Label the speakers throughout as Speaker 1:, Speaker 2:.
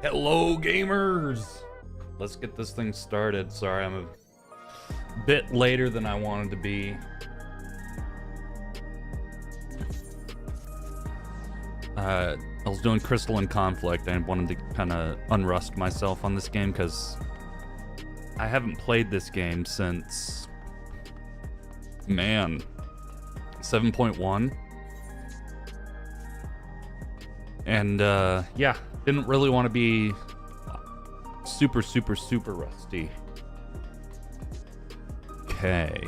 Speaker 1: Hello, gamers! Let's get this thing started. Sorry, I'm a bit later than I wanted to be. I was doing Crystalline Conflict and wanted to kind of unrust myself on this game because I haven't played this game since, man, 7.1. And yeah, didn't really want to be super rusty. Okay.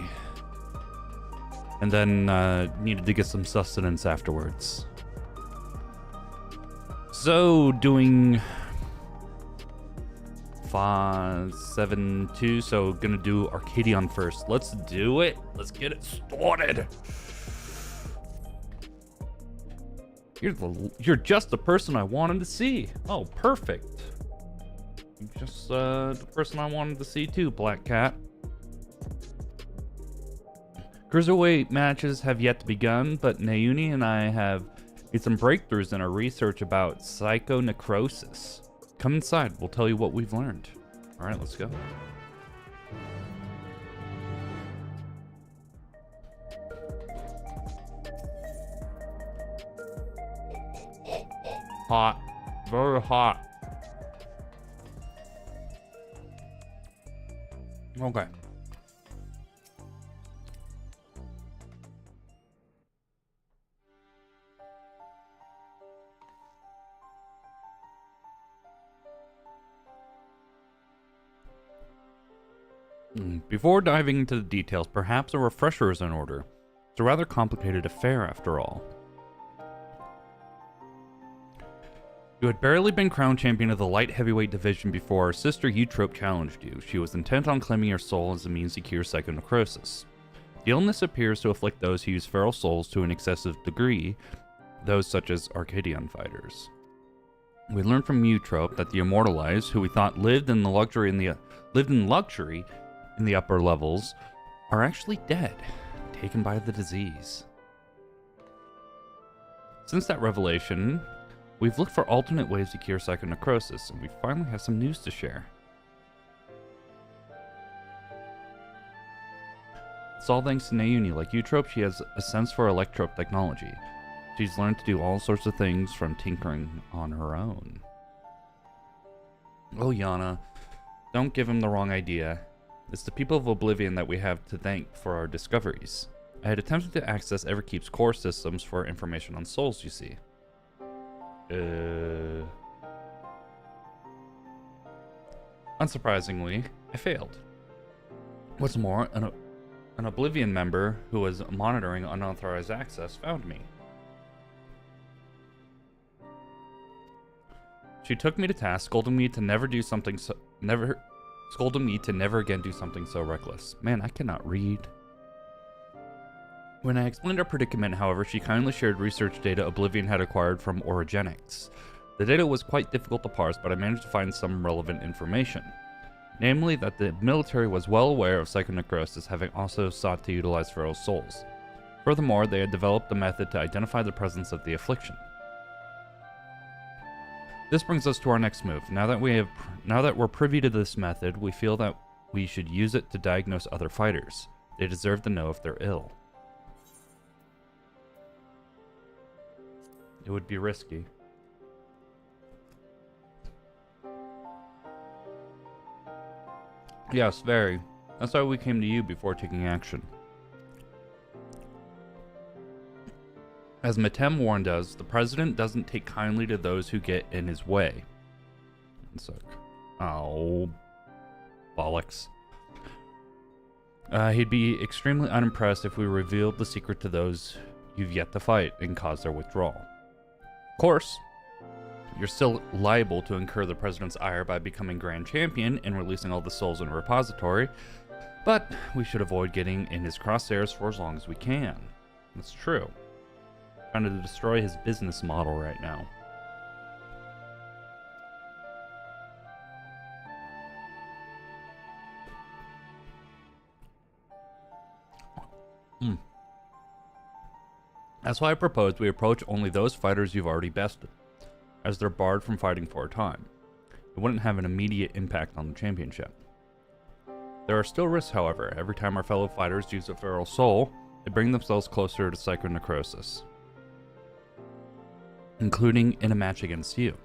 Speaker 1: And then needed to get some sustenance afterwards. So doing 5-7-2, so gonna do Arcadion first. Let's do it. Let's get it started. You're just the person I wanted to see. Oh, perfect. Just the person I wanted to see too, Black Cat. Cruiserweight matches have yet to begun, but Nayuni and I have made some breakthroughs in our research about psychonecrosis. Come inside, we'll tell you what we've learned. All right, let's go. Hot. Very hot. Okay. Before diving into the details, perhaps a refresher is in order. It's a rather complicated affair, after all. You had barely been crowned champion of the light heavyweight division before our sister Eutrope challenged you. She was intent on claiming your soul as a means to cure psychonecrosis. The illness appears to afflict those who use feral souls to an excessive degree, those such as Arcadion fighters. We learned from Eutrope that the immortalized, who we thought lived in luxury in the upper levels, are actually dead, taken by the disease. Since that revelation, we've looked for alternate ways to cure psychonecrosis, and we finally have some news to share. It's all thanks to Nayuni. Like Eutrope, she has a sense for electrope technology. She's learned to do all sorts of things from tinkering on her own. Oh, Yana, don't give him the wrong idea. It's the people of Oblivion that we have to thank for our discoveries. I had attempted to access Everkeep's core systems for information on souls, you see. Unsurprisingly, I failed. What's more, an Oblivion member who was monitoring unauthorized access found me. She took me to task, scolding me to never again do something so reckless. Man, I cannot read. When I explained our predicament, however, she kindly shared research data Oblivion had acquired from Orogenics. The data was quite difficult to parse, but I managed to find some relevant information. Namely, that the military was well aware of psychonecrosis, having also sought to utilize feral souls. Furthermore, they had developed a method to identify the presence of the affliction. This brings us to our next move. Now that we're privy to this method, we feel that we should use it to diagnose other fighters. They deserve to know if they're ill. It would be risky. Yes, very. That's why we came to you before taking action. As Matem warned us, the president doesn't take kindly to those who get in his way. It's like, oh, bollocks. He'd be extremely unimpressed if we revealed the secret to those you've yet to fight and cause their withdrawal. Of course, you're still liable to incur the president's ire by becoming grand champion and releasing all the souls in a repository, but we should avoid getting in his crosshairs for as long as we can. That's true. Trying to destroy his business model right now. That's why I proposed we approach only those fighters you've already bested, as they're barred from fighting for a time. it wouldn't have an immediate impact on the championship. There are still risks, however. Every time our fellow fighters use a feral soul, they bring themselves closer to psychonecrosis, including in a match against you.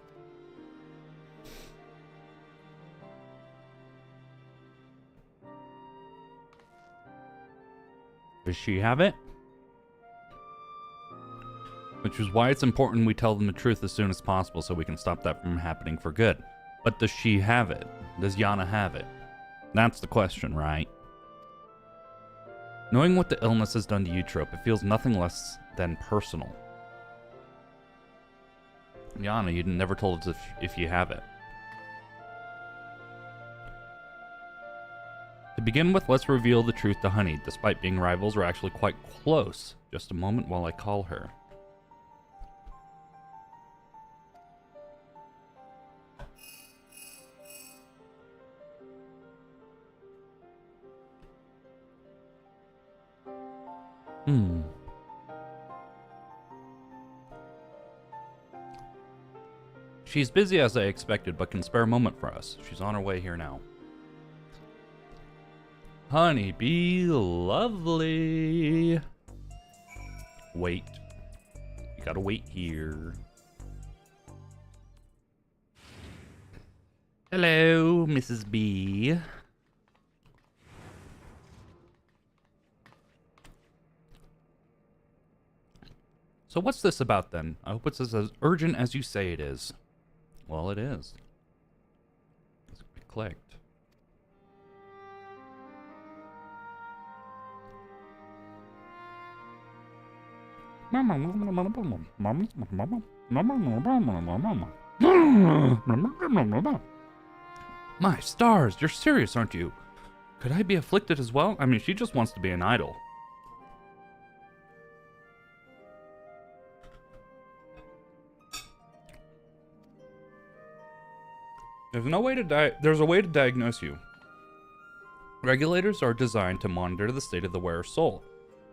Speaker 1: Does she have it? Which is why it's important we tell them the truth as soon as possible so we can stop that from happening for good. But does she have it? Does Yana have it? That's the question, right? Knowing what the illness has done to you, Trope, it feels nothing less than personal. Yana, you never told us if you have it. To begin with, let's reveal the truth to Honey. Despite being rivals, we're actually quite close. Just a moment while I call her. She's busy as I expected, but can spare a moment for us. She's on her way here now. Honey, be lovely. Wait. You gotta wait here. Hello, Mrs. B. So what's this about then? I hope it's as urgent as you say it is. Well, it is. It clicked. My stars, you're serious, aren't you? Could I be afflicted as well? I mean, she just wants to be an idol. There's a way to diagnose you. Regulators are designed to monitor the state of the wearer's soul.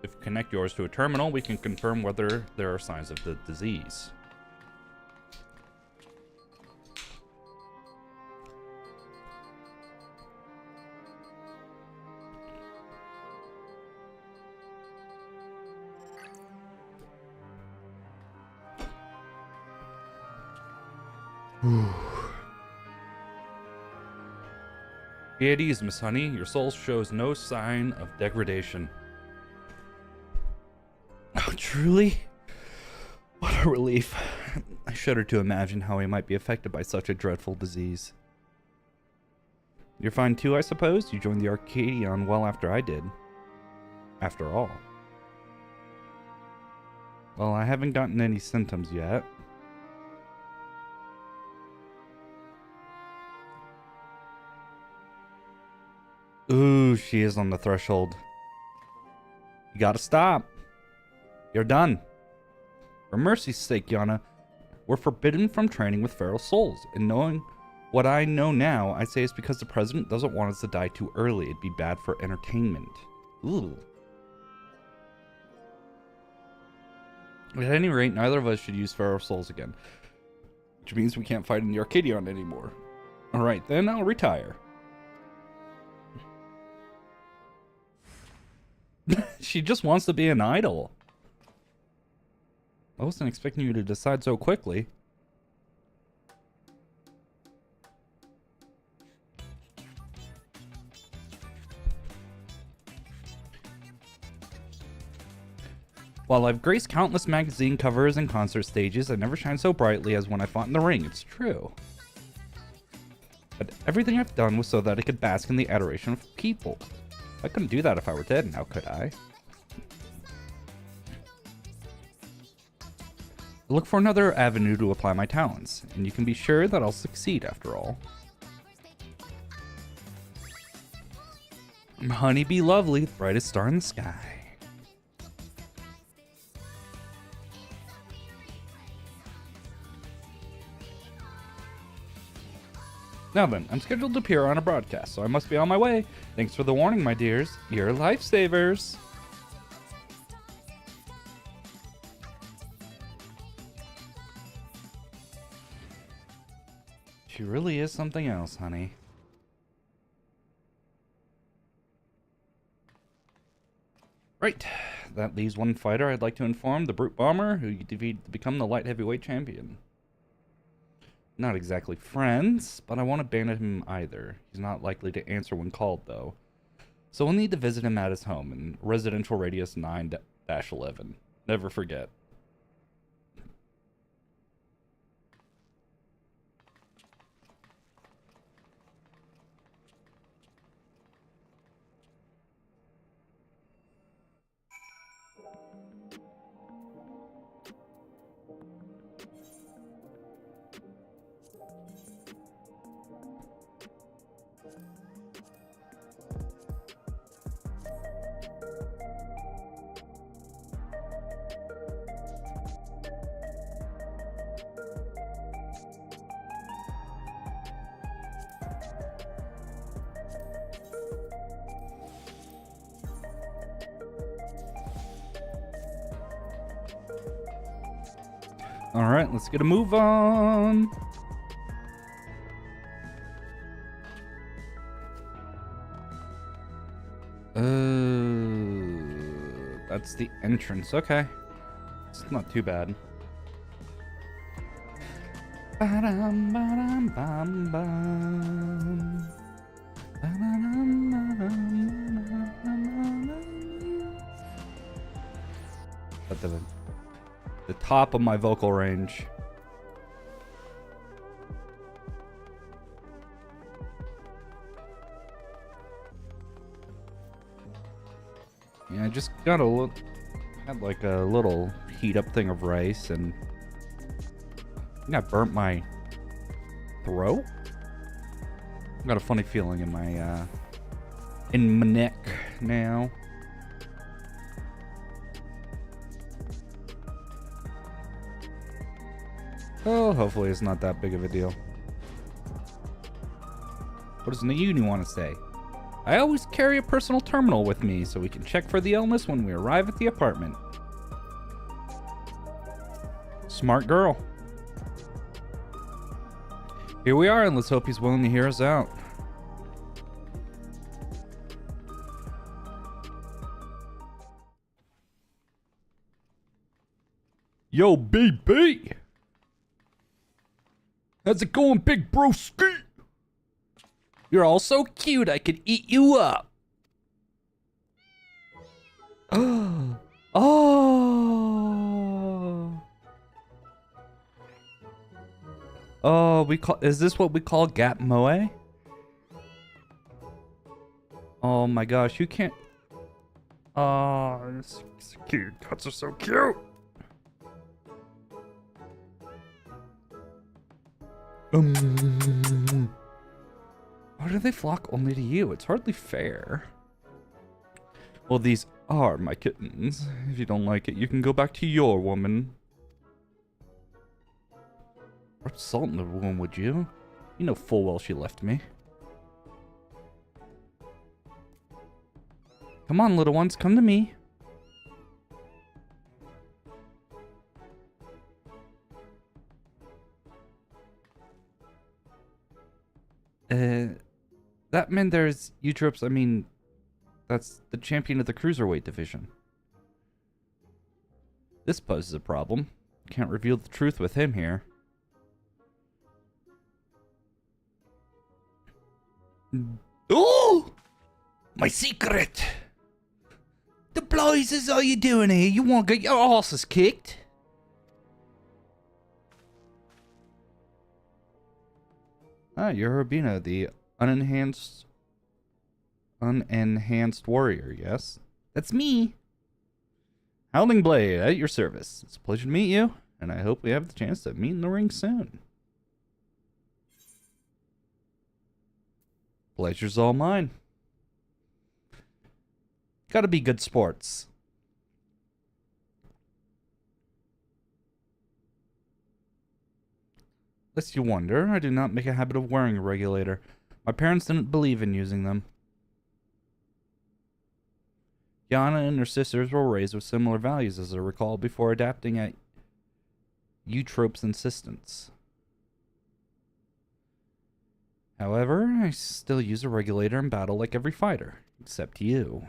Speaker 1: If we connect yours to a terminal, we can confirm whether there are signs of the disease. Be at ease, Miss Honey. Your soul shows no sign of degradation. Oh, truly? What a relief. I shudder to imagine how he might be affected by such a dreadful disease. You're fine too, I suppose? You joined the Arcadion well after I did. After all. Well, I haven't gotten any symptoms yet. Ooh, she is on the threshold. You gotta stop. You're done. For mercy's sake, Yana, we're forbidden from training with feral souls. And knowing what I know now, I say it's because the president doesn't want us to die too early. It'd be bad for entertainment. Ooh. At any rate, neither of us should use feral souls again. Which means we can't fight in the Arcadion anymore. Alright, then I'll retire. She just wants to be an idol. I wasn't expecting you to decide so quickly. While I've graced countless magazine covers and concert stages, I never shine so brightly as when I fought in the ring. It's true. But everything I've done was so that I could bask in the adoration of people. I couldn't do that if I were dead, now could I? Look for another avenue to apply my talents, and you can be sure that I'll succeed after all. Honey be lovely, the brightest star in the sky. Now then, I'm scheduled to appear on a broadcast, so I must be on my way. Thanks for the warning, my dears. You're lifesavers. She really is something else, honey. Right. That leaves one fighter I'd like to inform, the Brute Bomber, who you defeated to become the light heavyweight champion. Not exactly friends, but I won't abandon him either. He's not likely to answer when called, though. So we'll need to visit him at his home in residential radius 9-11. Never forget. Alright, let's get a move on. That's the entrance. Okay. It's not too bad. Ba-dum, ba-dum, bum, bum. Ba-dum, ba-dum, ba-dum. At the top of my vocal range. Yeah, I just got had like a little heat up thing of rice, and I think I burnt my throat. I got a funny feeling in my neck now. Oh, hopefully it's not that big of a deal. What does Nayuni want to say? I always carry a personal terminal with me so we can check for the illness when we arrive at the apartment. Smart girl. Here we are, and let's hope he's willing to hear us out. Yo, BB! How's it going, big broski? You're all so cute, I could eat you up. Oh. Oh, is this what we call gap moe? Oh my gosh, you can't. Oh, it's cute. Cuts are so cute. Why do they flock only to you? It's hardly fair. Well, these are my kittens. If you don't like it, you can go back to your woman. Rub salt in the wound, would you? You know full well she left me. Come on, little ones, come to me. That meant there's Eutrops, I mean, that's the champion of the cruiserweight division. This poses a problem. Can't reveal the truth with him here. Oh! My secret! The blazes are you doing here? You want to get your asses kicked? Ah, you're Urbino, the unenhanced warrior, yes? That's me. Howling Blade, at your service. It's a pleasure to meet you, and I hope we have the chance to meet in the ring soon. Pleasure's all mine. Gotta be good sports. Lest you wonder, I do not make a habit of wearing a regulator. My parents didn't believe in using them. Yana and her sisters were raised with similar values, as I recall, before adapting at Eutrope's insistence. However, I still use a regulator in battle like every fighter, except you.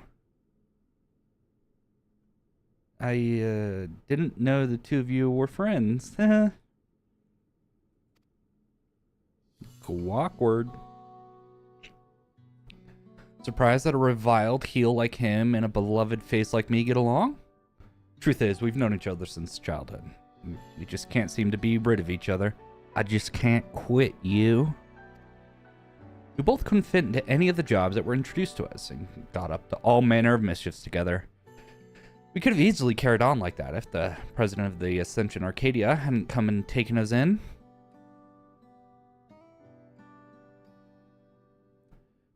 Speaker 1: I didn't know the two of you were friends. Awkward. Surprised that a reviled heel like him and a beloved face like me get along? Truth is, we've known each other since childhood. We just can't seem to be rid of each other. I just can't quit you. We both couldn't fit into any of the jobs that were introduced to us and got up to all manner of mischiefs together. We could have easily carried on like that if the president of the Ascension Arcadia hadn't come and taken us in.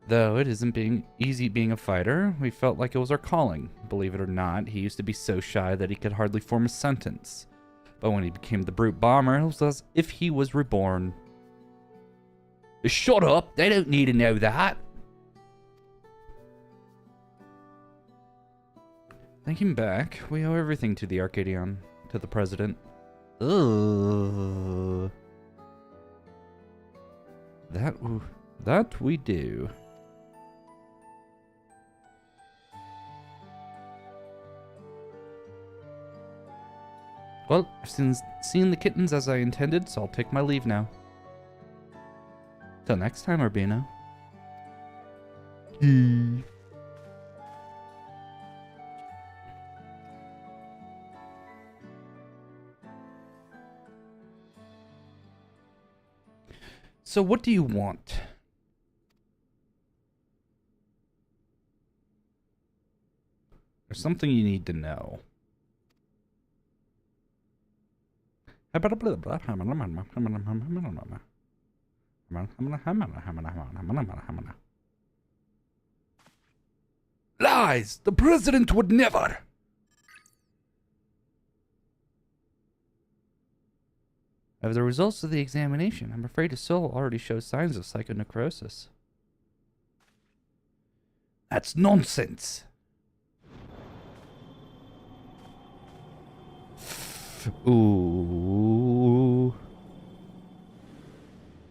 Speaker 1: Though it isn't easy being a fighter, we felt like it was our calling. Believe it or not, he used to be so shy that he could hardly form a sentence. But when he became the brute bomber, it was as if he was reborn. Shut up! They don't need to know that! Thinking back, we owe everything to the Arcadion, to the president. Ugh. That we do. Well, I've seen the kittens as I intended, so I'll take my leave now. Till next time, Urbino. So what do you want? There's something you need to know. Lies! The president would never! Of the results of the examination, I'm afraid his soul already shows signs of psychonecrosis. That's nonsense! Ooh.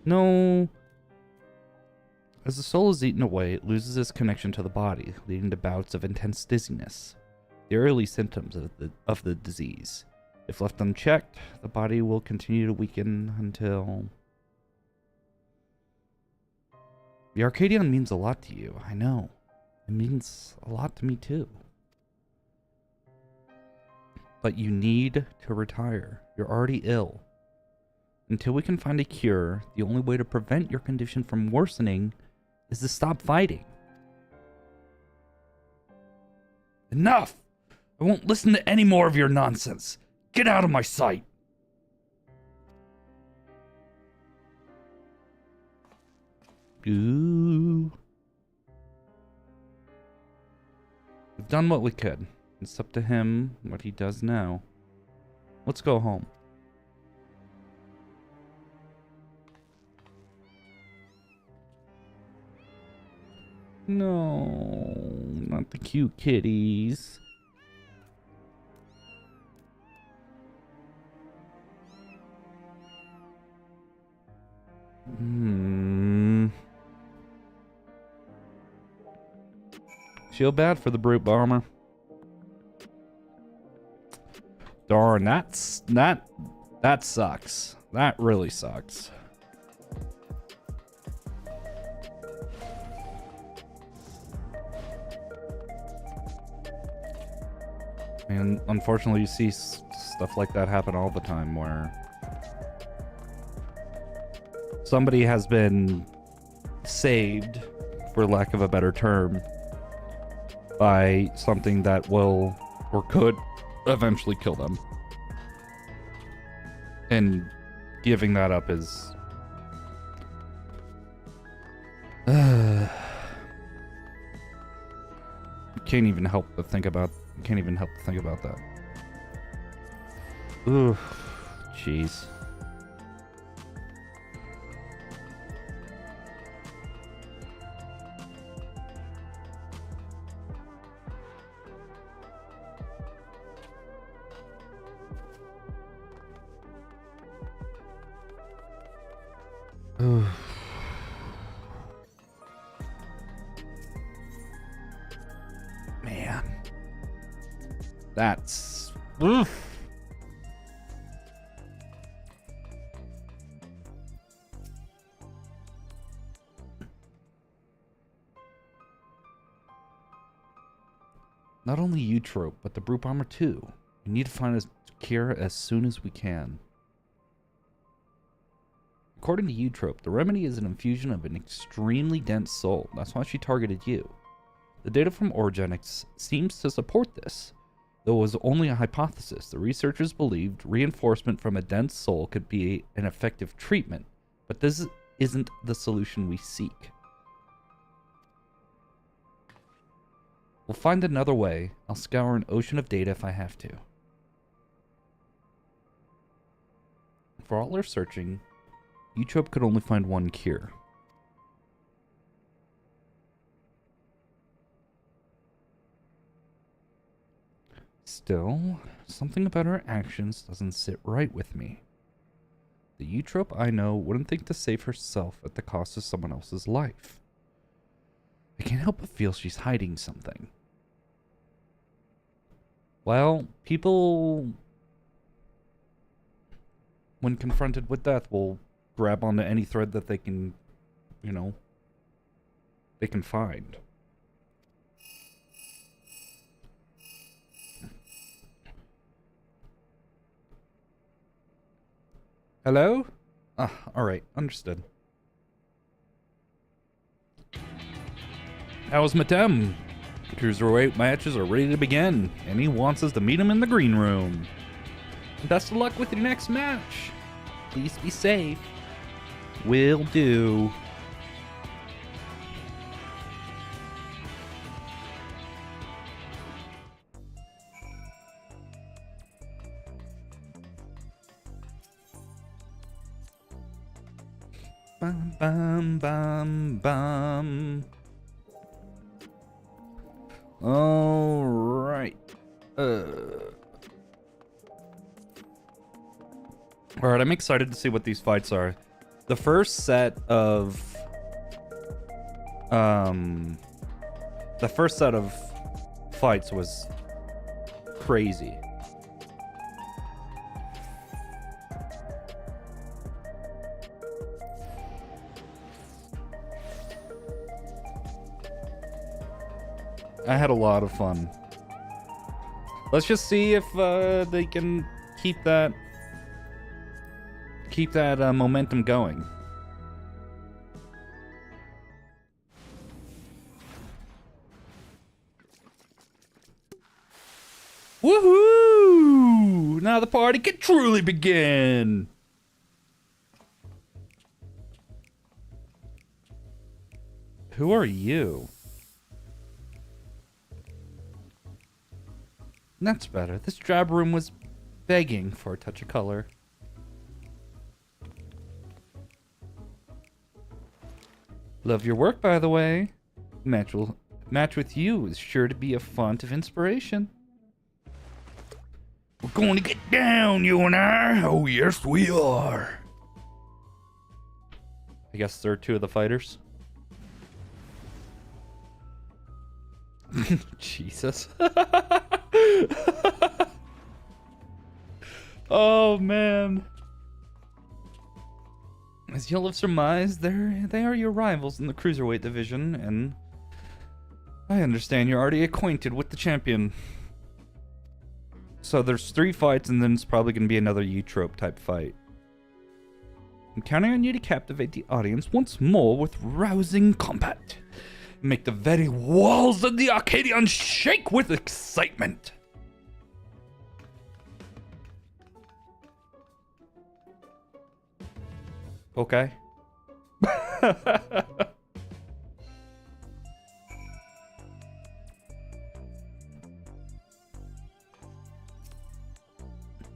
Speaker 1: No. As the soul is eaten away, it loses its connection to the body, leading to bouts of intense dizziness, the early symptoms of the disease. If left unchecked, the body will continue to weaken until... The Arcadion means a lot to you, I know. It means a lot to me too. But you need to retire. You're already ill. Until we can find a cure, the only way to prevent your condition from worsening is to stop fighting. Enough! I won't listen to any more of your nonsense. Get out of my sight! Ooh. We've done what we could. It's up to him what he does now. Let's go home. No, not the cute kitties. Feel bad for the brute bomber. Darn, that sucks. That really sucks. And unfortunately, you see stuff like that happen all the time, where somebody has been saved, for lack of a better term, by something that will or could eventually kill them. And giving that up is... you can't even help but think about that. Ooh, jeez. That's... Oof. Not only Eutrope, but the brute bomber too. We need to find a cure as soon as we can. According to Eutrope, the remedy is an infusion of an extremely dense soul. That's why she targeted you. The data from Origenics seems to support this. Though it was only a hypothesis, the researchers believed reinforcement from a dense soul could be an effective treatment, but this isn't the solution we seek. We'll find another way. I'll scour an ocean of data if I have to. For all our searching, Eutrope could only find one cure. Still, something about her actions doesn't sit right with me. The Eutrope I know wouldn't think to save herself at the cost of someone else's life. I can't help but feel she's hiding something. Well, people, when confronted with death, will grab onto any thread that they can, you know, they can find. Hello? Ah, alright, understood. How's Matem? Cruiserweight matches are ready to begin, and he wants us to meet him in the green room. Best of luck with your next match. Please be safe. Will do. Bum, bum, bum, bum. All right. All right, I'm excited to see what these fights are. The first set of fights was crazy. I had a lot of fun. Let's just see if they can keep that momentum going. Woohoo! Now the party can truly begin. Who are you? That's better. This drab room was begging for a touch of color. Love your work, by the way. Match with you is sure to be a font of inspiration. We're going to get down, you and I. Oh, yes, we are. I guess they're two of the fighters. Jesus. Oh, man. As you'll have surmised, they are your rivals in the Cruiserweight division, and I understand you're already acquainted with the champion. So there's 3 fights, and then it's probably going to be another Eutrope type fight. I'm counting on you to captivate the audience once more with rousing combat. Make the very walls of the Arcadion shake with excitement. Okay.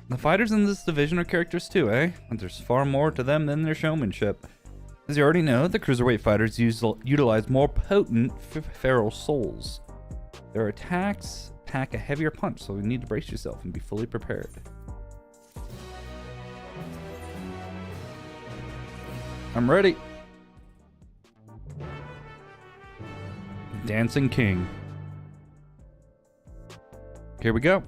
Speaker 1: The fighters in this division are characters too, eh? And there's far more to them than their showmanship. As you already know, the Cruiserweight fighters utilize more potent feral souls. Their attacks pack a heavier punch, so you need to brace yourself and be fully prepared. I'm ready. Dancing King. Here we go.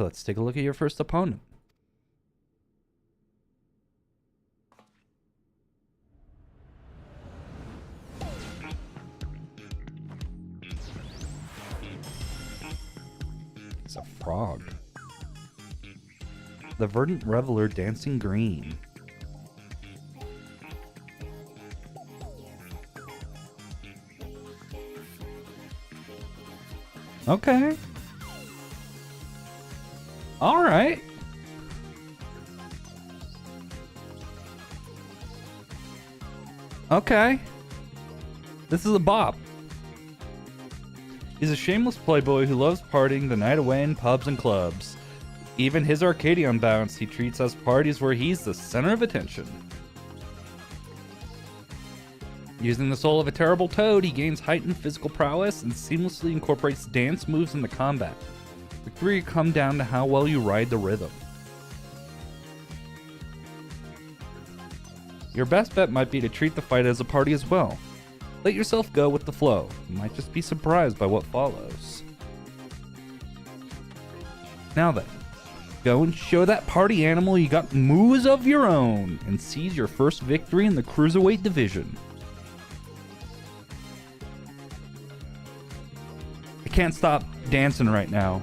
Speaker 1: let's take a look at your first opponent. It's a frog. The verdant reveler dancing green. Okay. All right. Okay. This is a bop. He's a shameless playboy who loves partying the night away in pubs and clubs. Even his Arcadian bounce he treats as parties where he's the center of attention. Using the soul of a terrible toad, he gains heightened physical prowess and seamlessly incorporates dance moves into combat. Victory come down to how well you ride the rhythm. Your best bet might be to treat the fight as a party as well. Let yourself go with the flow. You might just be surprised by what follows. Now then, go and show that party animal you got moves of your own and seize your first victory in the Cruiserweight division. I can't stop dancing right now.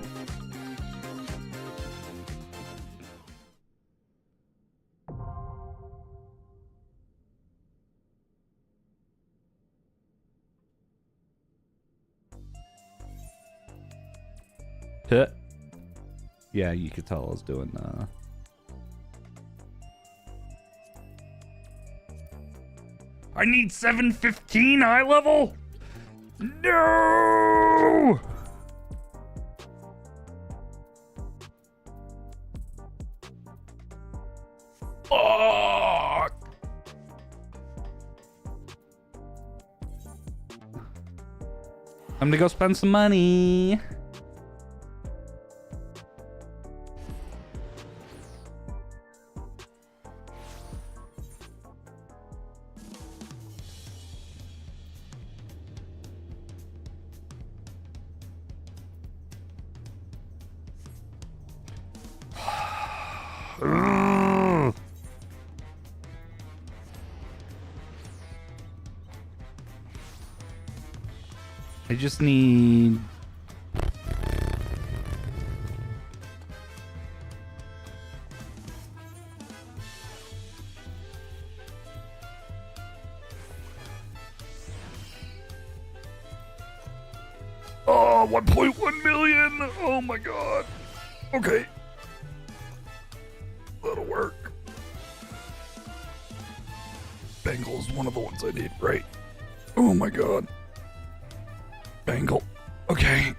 Speaker 1: Yeah, you could tell I was doing I need 715 high level? No! Fuck! I'm gonna go spend some money. I just need... Oh, 1.1 million! Oh my god. Okay. That'll work. Bangle's one of the ones I need, right? Oh my god. Bangle. Okay.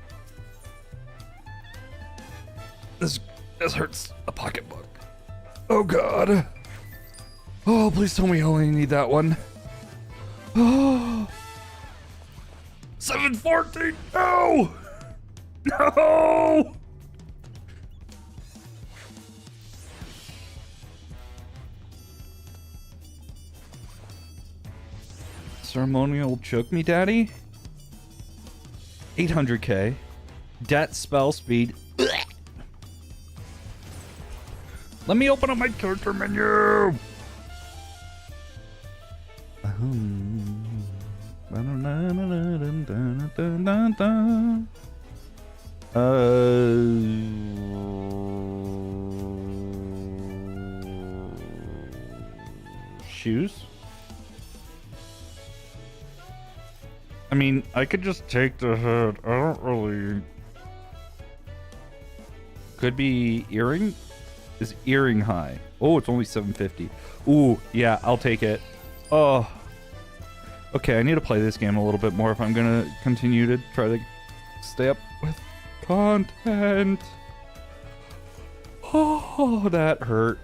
Speaker 1: This hurts a pocketbook. Oh god. Oh, please tell me I only need that one. Oh. 714. No. No. Ceremonial choke me, daddy. 800k. Debt spell speed. Let me open up my character menu. Shoes? I mean, I could just take the head. I don't really... Could be earring? Is earring high? Oh, it's only 750. Ooh, yeah, I'll take it. Oh. Okay, I need to play this game a little bit more if I'm gonna continue to try to stay up with content. Oh, that hurt.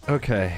Speaker 1: Okay.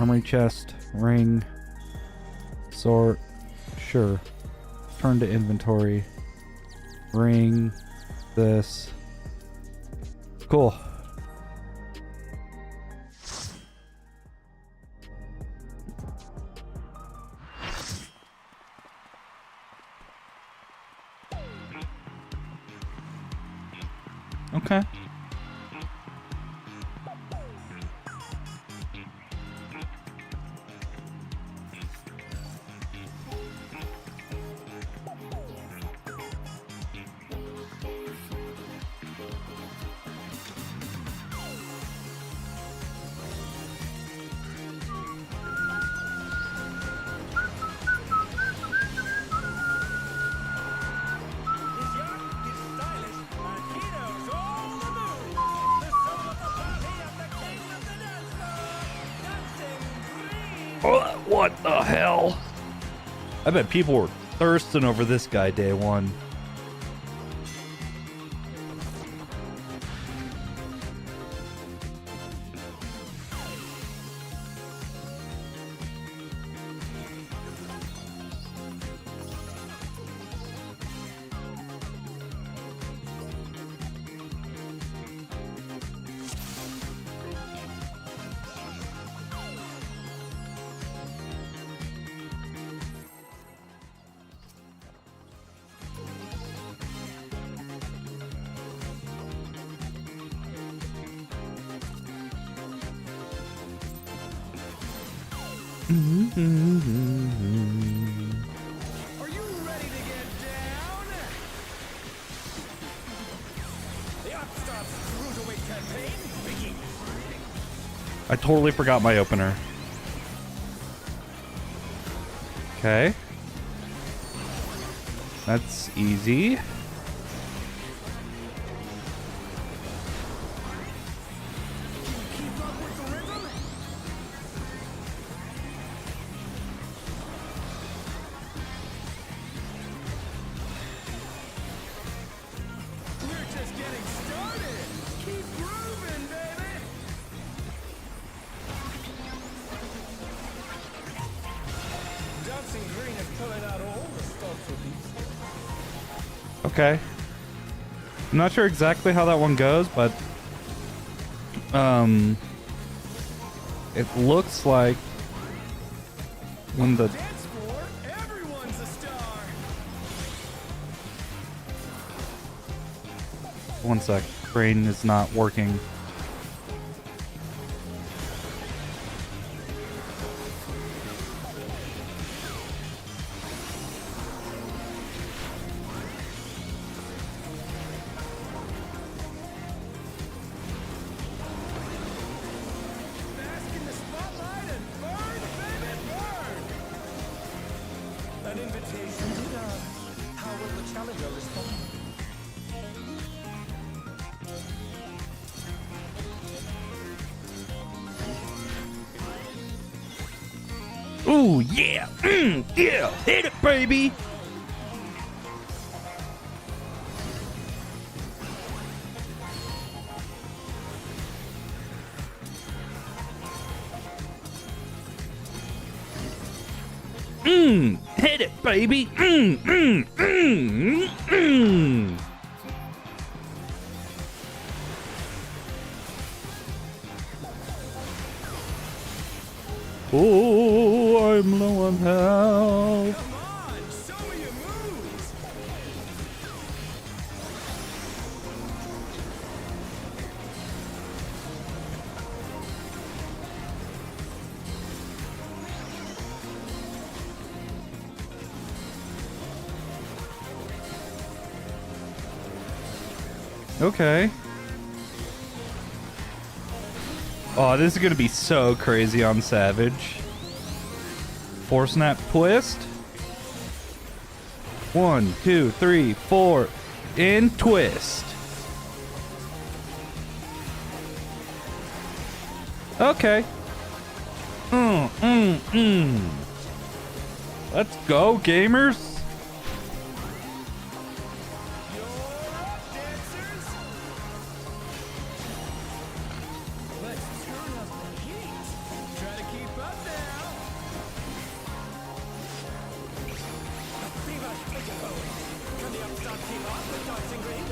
Speaker 1: Armory chest, ring, sort, sure. Turn to inventory, ring, this. Cool. Okay. What the hell? I bet people were thirsting over this guy day one.
Speaker 2: Are you ready to get down? The Upstart's Cruiserweight campaign begins.
Speaker 1: I totally forgot my opener. Okay. That's easy.
Speaker 2: Keep up with the rhythm? We're just getting started. Keep grooving, baby. Dancing Green is pulling out all the stops with these.
Speaker 1: Okay. I'm not sure exactly how that one goes, but it looks like when the
Speaker 2: Dance floor, everyone's a star.
Speaker 1: one sec, brain is not working.
Speaker 2: Bask in the spotlight and burn, baby, burn. An invitation to dance. How will the challenger respond?
Speaker 1: Ooh, yeah. Yeah. Hit it, baby. Hit it, baby. Oh, I'm low on health.
Speaker 2: Come on, show me your moves.
Speaker 1: Okay. Oh, this is gonna be so crazy on Savage. Four snap twist. 1, 2, 3, 4, and twist. Okay. Let's go, gamers.
Speaker 2: You're up, dancers. Let's turn up the heat. Try to keep up, off the dancing ring.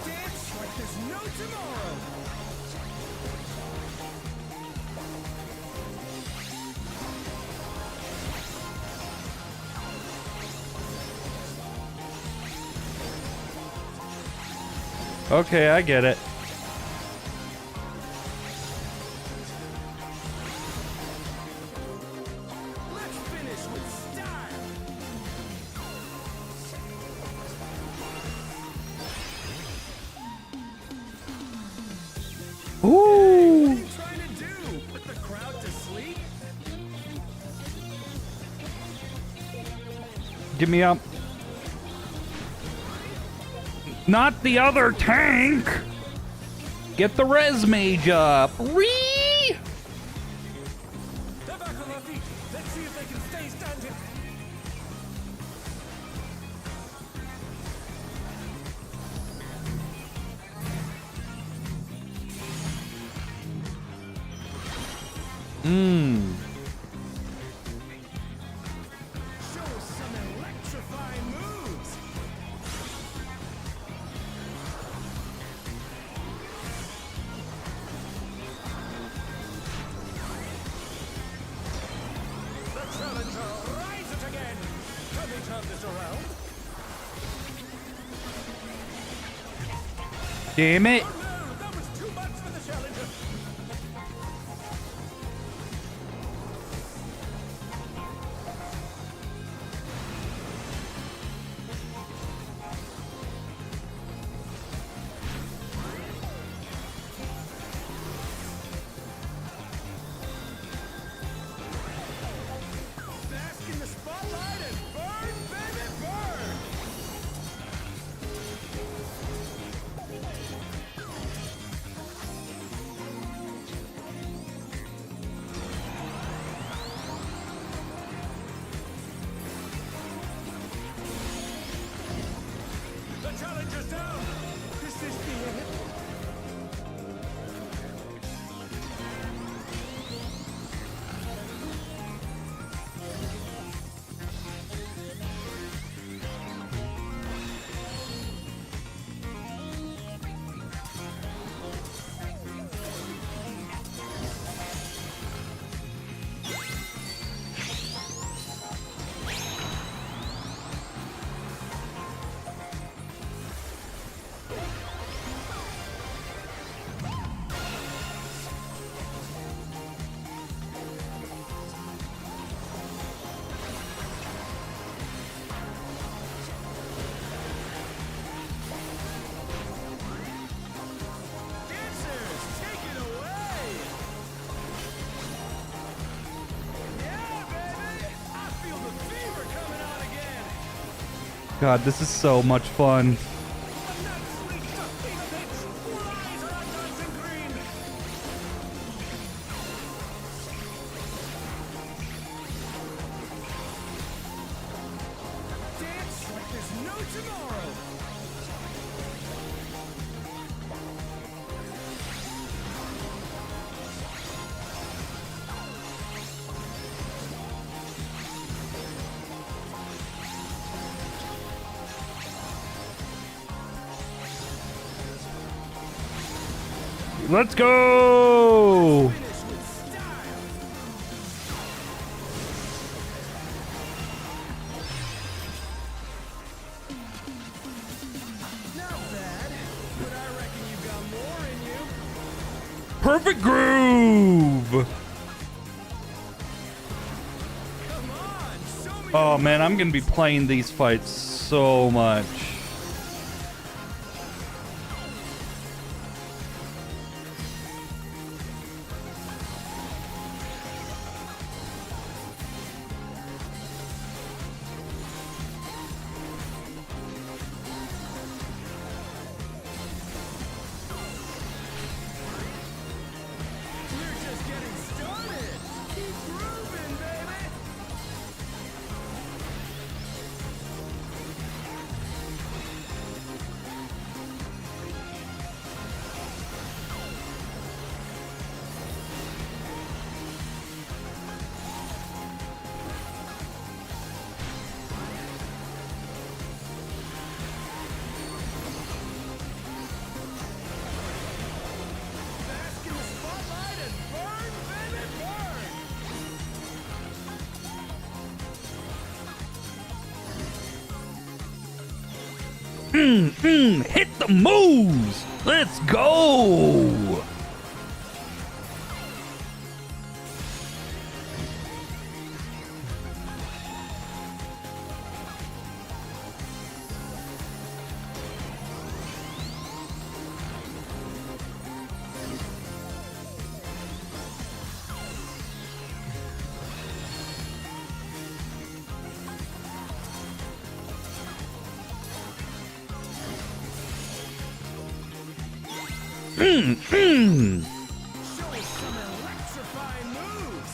Speaker 2: Dance like there's no tomorrow.
Speaker 1: Okay, I get it.
Speaker 2: Let's finish with style.
Speaker 1: Ooh.
Speaker 2: What are you trying to do? Put the crowd to sleep?
Speaker 1: Give me up. Not the other tank! Get the res mage up! Whee!
Speaker 2: They're back on their feet. Let's see if they can stay standing. Show us some electrifying moves. The challenger rises again. Can we turn this around?
Speaker 1: Damn it!
Speaker 2: Oh no, that was too much for the challenger. Bask in the spotlight and burn, baby, burn! The challenger's down! Is this the end? Dancers, take it away! Yeah, baby! I feel the fever coming on again!
Speaker 1: God, this is so much fun.
Speaker 2: I'm not sweet to fever pitch! All eyes are on dancing green! Dance like there's no tomorrow!
Speaker 1: Let's go!
Speaker 2: Finish with style! Not bad, but I reckon you got more in you.
Speaker 1: Perfect groove!
Speaker 2: Come on, show me.
Speaker 1: Oh man, I'm gonna be playing these fights so much.
Speaker 2: We're just getting started. Keep grooving, baby.
Speaker 1: Hit the moves. Let's go.
Speaker 2: Show us some electrifying moves.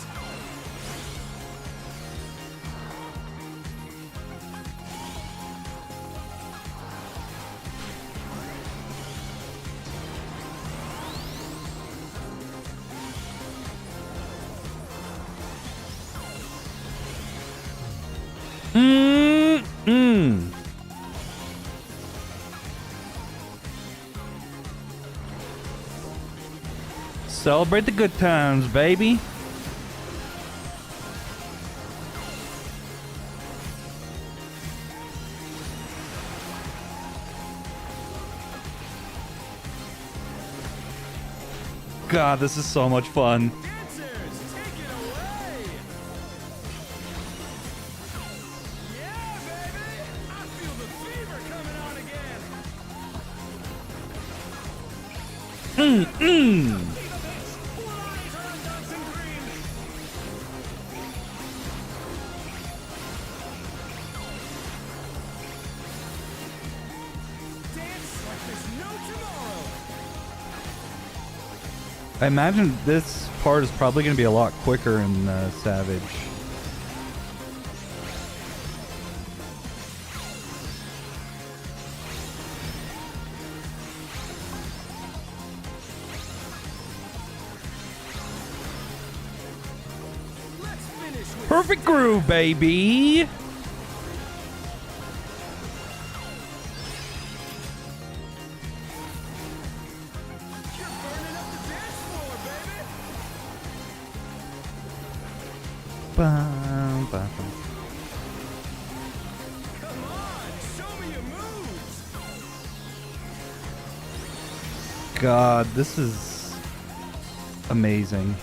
Speaker 1: Celebrate the good times, baby. God, this is so much fun.
Speaker 2: Dancers, take it away. Yeah, baby. I feel the fever coming on again.
Speaker 1: I imagine this part is probably going to be a lot quicker in Savage.
Speaker 2: Let's finish with
Speaker 1: Perfect groove, baby.
Speaker 2: you're burning up the dance floor, baby.
Speaker 1: Bum, bum, bum.
Speaker 2: Come on, show me your moves.
Speaker 1: God, this is amazing.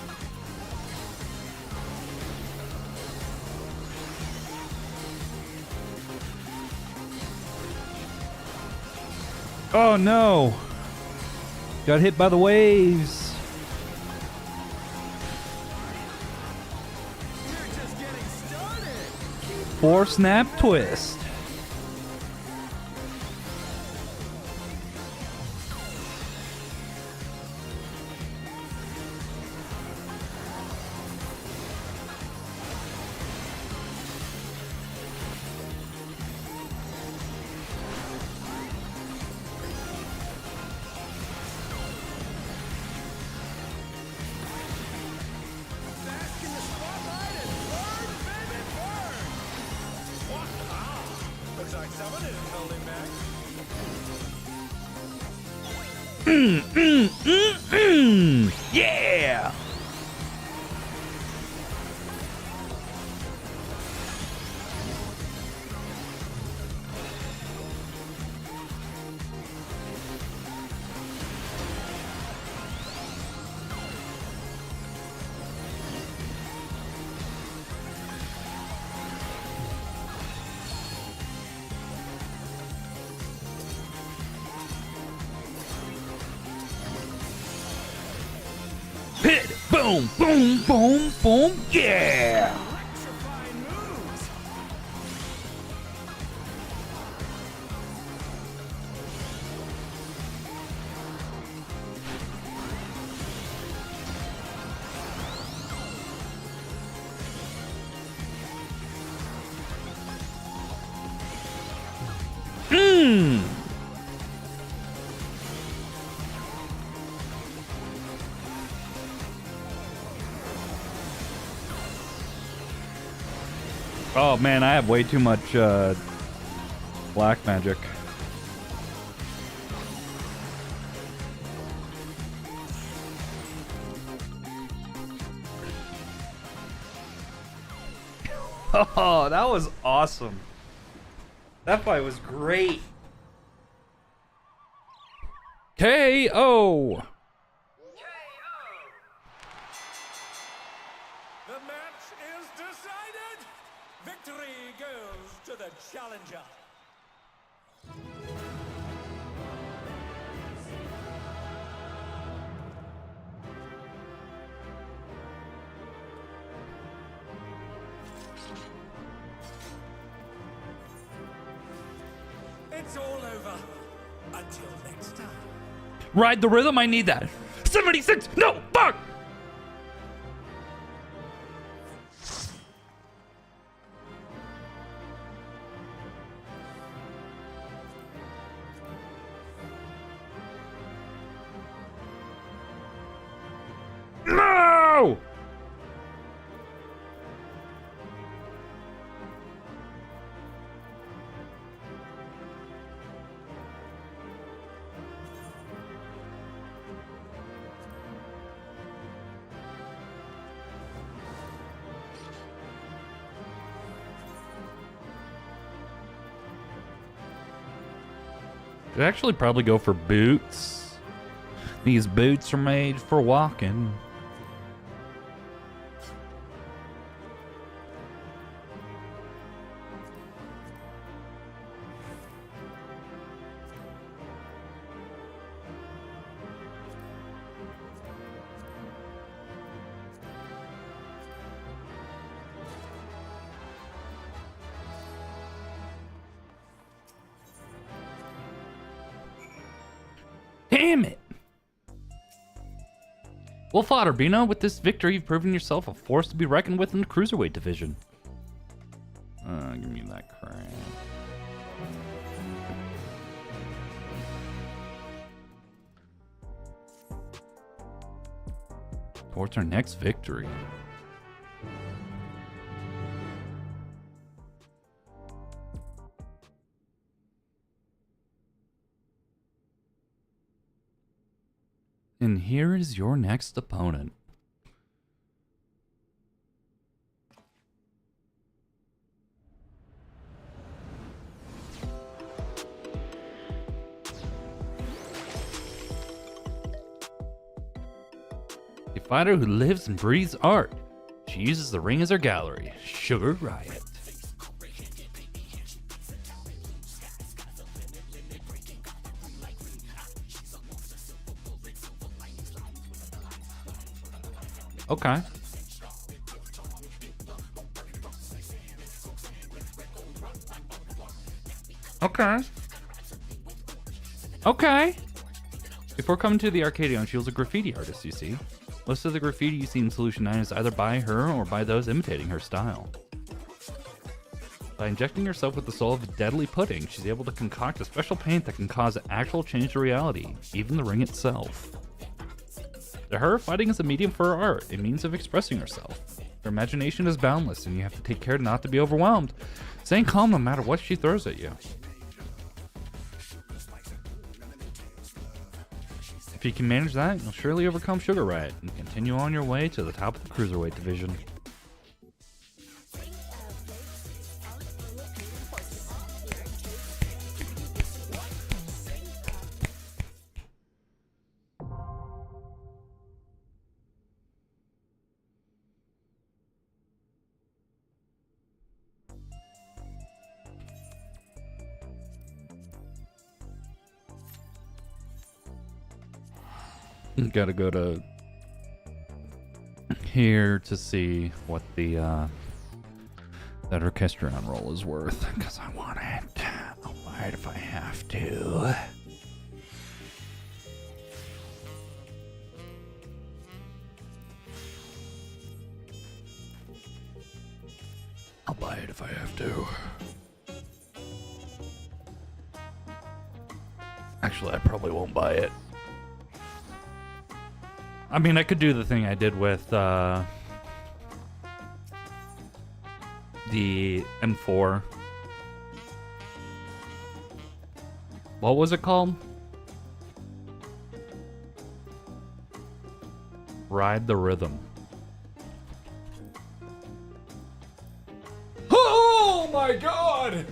Speaker 1: Oh no! Got hit by the waves.
Speaker 2: We're just getting started.
Speaker 1: Four snap twist.
Speaker 2: Bask in the spotlight and burn, baby, burn. Wow. Looks like someone isn't holding back.
Speaker 1: Yeah! Hit! Boom! Boom! Boom! Boom! Yeah!
Speaker 2: Electrifying moves.
Speaker 1: Mmm! Oh man, I have way too much black magic. Oh, that was awesome. That fight was great. KO!
Speaker 2: The match is decided. Victory goes to the challenger. It's all over. Until next time.
Speaker 1: Ride the rhythm, I need that. 76, no, fuck! No! Should actually probably go for boots. These boots are made for walking. Damn it! Well fought, Urbino. With this victory, you've proven yourself a force to be reckoned with in the cruiserweight division. Give me that crap. Towards our next victory. And here is your next opponent. A fighter who lives and breathes art. She uses the ring as her gallery. Sugar Riot. Okay. Okay. Okay. Before coming to the Arcadion, she was a graffiti artist, you see. Most of the graffiti you see in Solution 9 is either by her or by those imitating her style. By injecting herself with the soul of a deadly pudding, she's able to concoct a special paint that can cause actual change to reality, even the ring itself. To her, fighting is a medium for her art, a means of expressing herself. Her imagination is boundless, and you have to take care not to be overwhelmed, staying calm no matter what she throws at you. If you can manage that, you'll surely overcome Sugar Riot and continue on your way to the top of the Cruiserweight division. Gotta go to here to see what the that orchestrion roll is worth, because I want it. I'll buy it if I have to. I'll buy it if I have to. Actually, I probably won't buy it. I mean, I could do the thing I did with the N4. What was it called? Ride the Rhythm. Oh my god!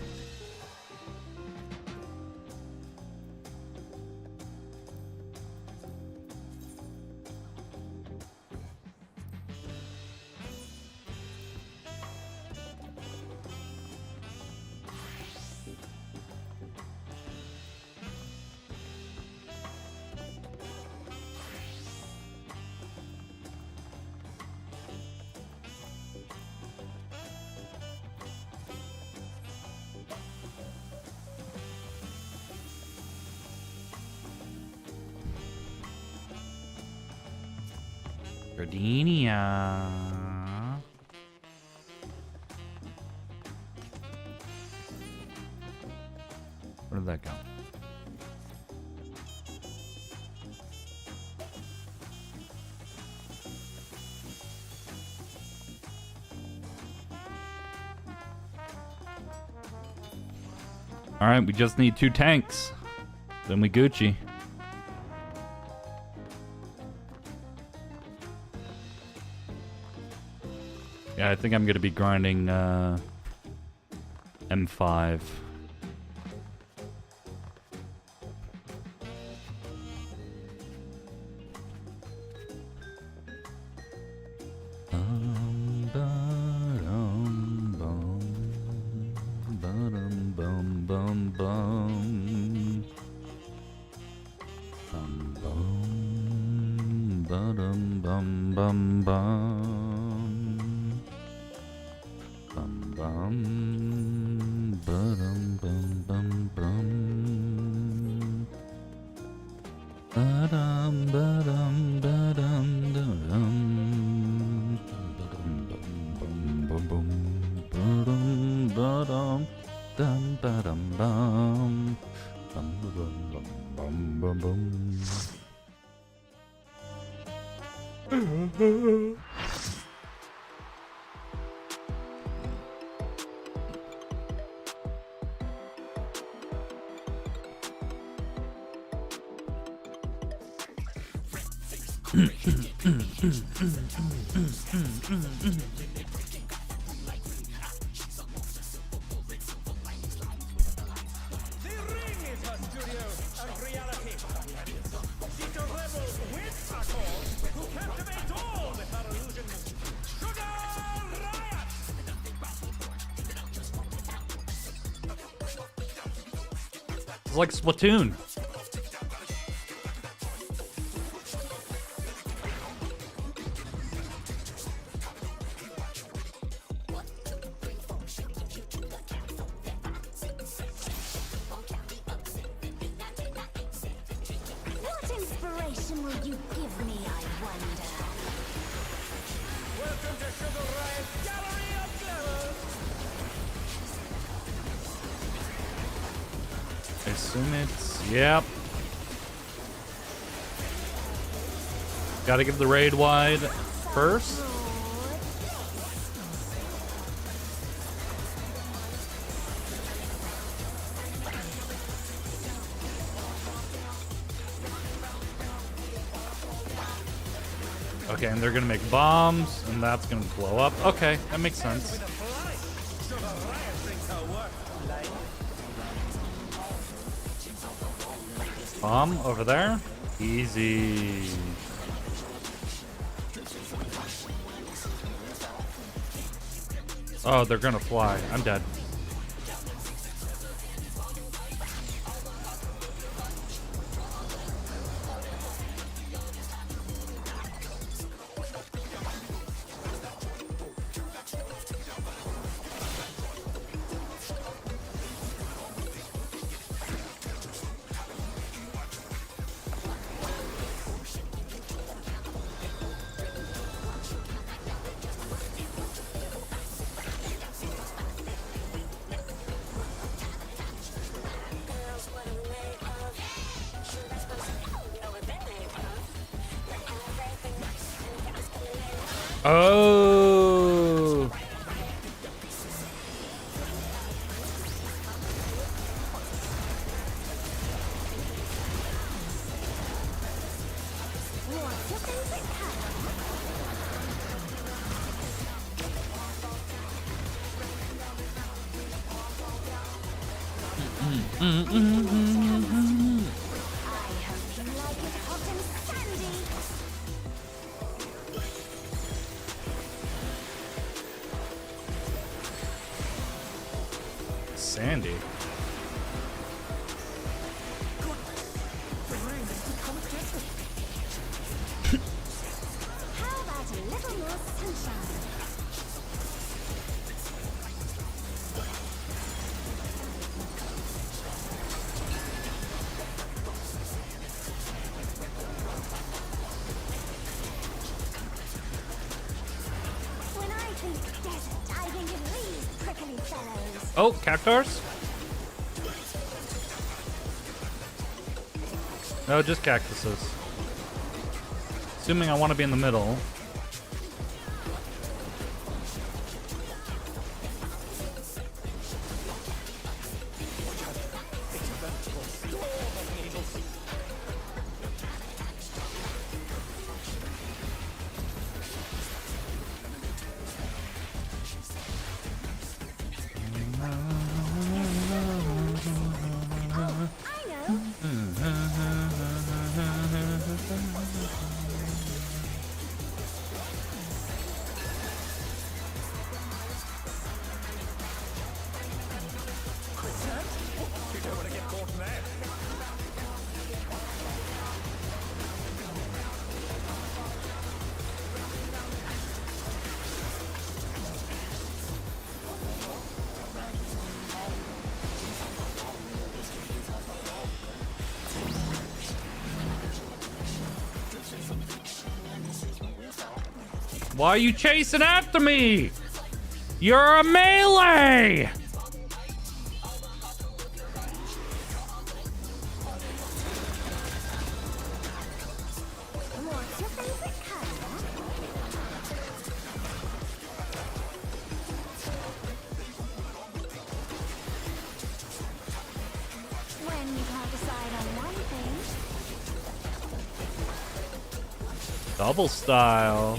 Speaker 1: Gardenia. Where did that go? All right, we just need 2 tanks. Then we Gucci. Yeah, I think I'm gonna be grinding M5. It's like Splatoon.
Speaker 3: What inspiration will you give me, I wonder?
Speaker 2: Welcome to Sugar Riot's Gallery of Glamour.
Speaker 1: I assume it's... Yep. Gotta give the raid wide first. Okay, and they're gonna make bombs, and that's gonna blow up. Okay, that makes sense.
Speaker 2: Sugar Riot thinks her work like
Speaker 1: Bomb over there. Easy. Oh, they're gonna fly. I'm dead. Oh.
Speaker 3: What's your favorite color? I hope you like it hot and sandy.
Speaker 1: Sandy.
Speaker 3: How about a little more sunshine? sweet desert. I think of these prickly fellows.
Speaker 1: Oh, cactars? No, just cactuses. Assuming I want to be in the middle.
Speaker 2: You don't want to get caught in that.
Speaker 1: Why are you chasing after me? You're a melee!
Speaker 3: What's your favorite color? When you can't decide on one thing,
Speaker 1: Double style.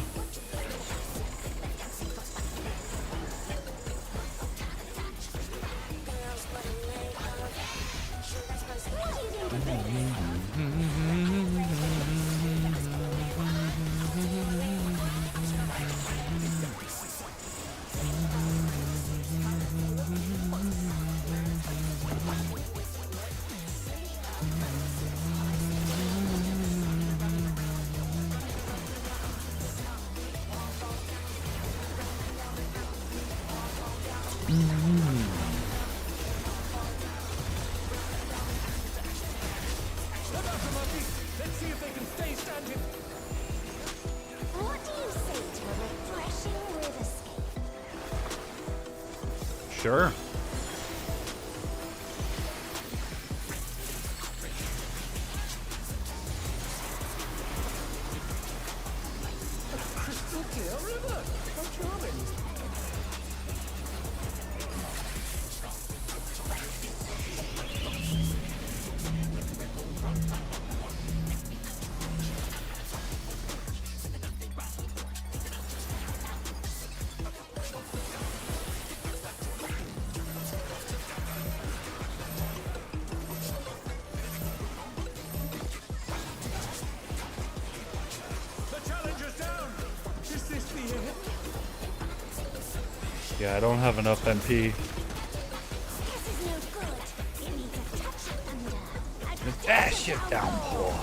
Speaker 3: what do you think of this?
Speaker 2: Step out from our feet. Let's see if they can stay standing.
Speaker 3: What do you say to a refreshing riverscape?
Speaker 1: Sure.
Speaker 2: Crystal clear river. How charming. The challenger's down. Is this the end?
Speaker 1: Yeah, I don't have enough MP.
Speaker 3: This is no good. It needs a touch of thunder.
Speaker 1: Dash it downpour.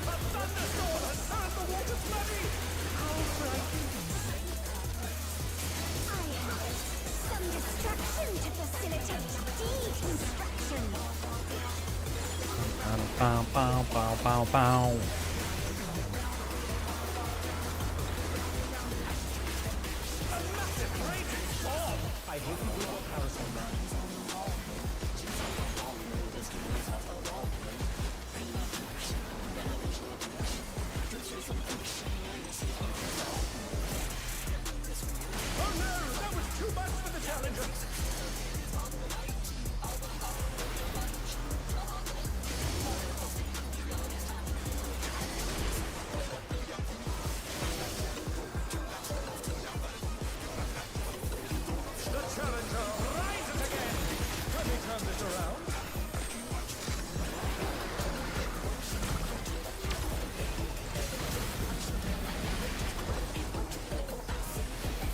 Speaker 2: A thunderstorm has turned the water flooding. How frightening.
Speaker 3: I have some destruction to facilitate deconstruction.
Speaker 1: Bow, bow, bow, bow, bow.
Speaker 2: A massive raging storm. I hope you will your parasol man. Oh no, that was too much for the challenger. The challenger rises again. Can we turn this around?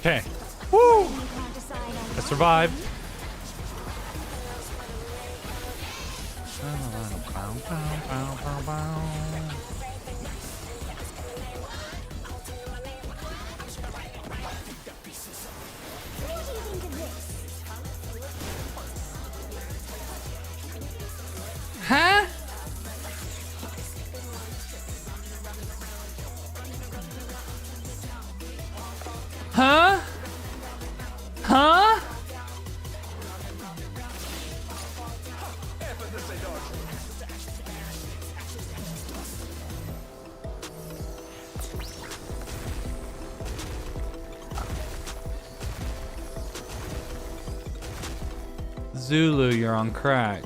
Speaker 1: Okay. Woo!
Speaker 3: You can't decide on
Speaker 1: I
Speaker 3: one
Speaker 1: survived.
Speaker 3: thing. What do you think of this?
Speaker 1: Zulu, you're on crack.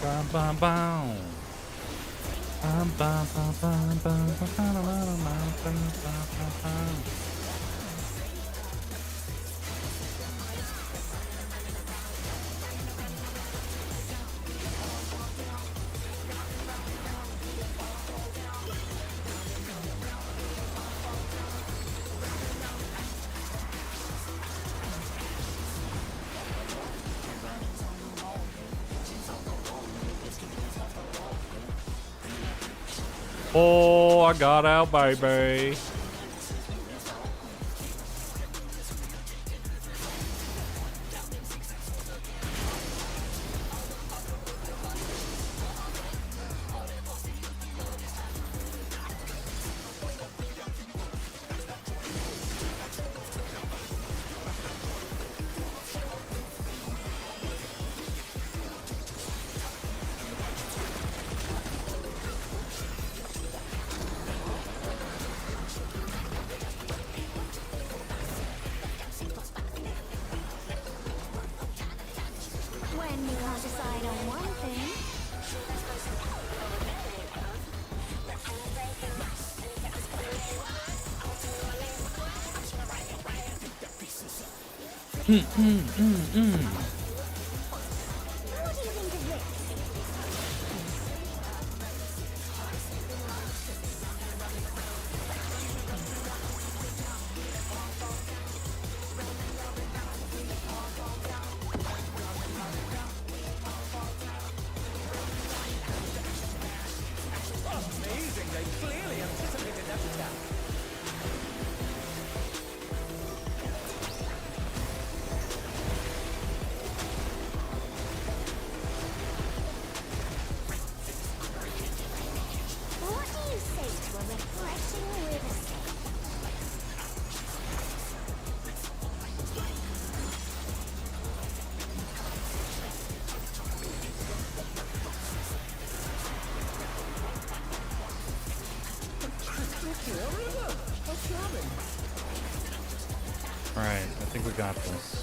Speaker 1: Bum, bum, bum. Bum, bum, bum, bum, bum, bum, bum, bum, bum, bum. Oh, I got out, baby.
Speaker 3: When you all decide on one thing, what do you think of this?
Speaker 2: Amazing, they clearly anticipated that attack.
Speaker 3: What do you say to a refreshing river?
Speaker 2: Crystal clear river. How charming.
Speaker 1: All right, I think we got this.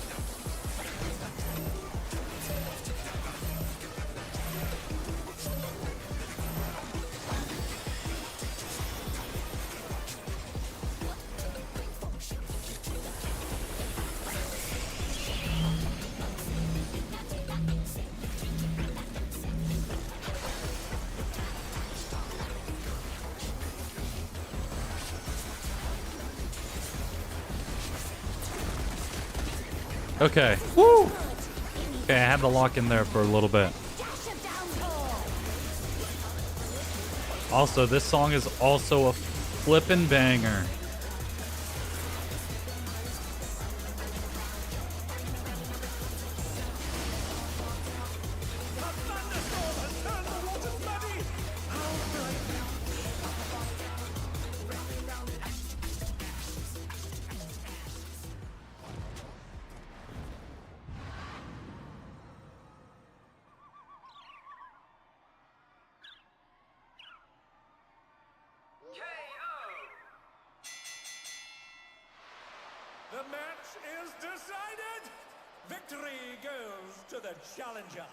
Speaker 1: Okay. Woo! Okay, I had to lock in there for a little bit.
Speaker 3: Dash of downpour!
Speaker 1: Also, this song is also a flippin' banger.
Speaker 2: A thunderstorm has turned the waters muddy. How bright. The match is decided. Victory goes to the challenger.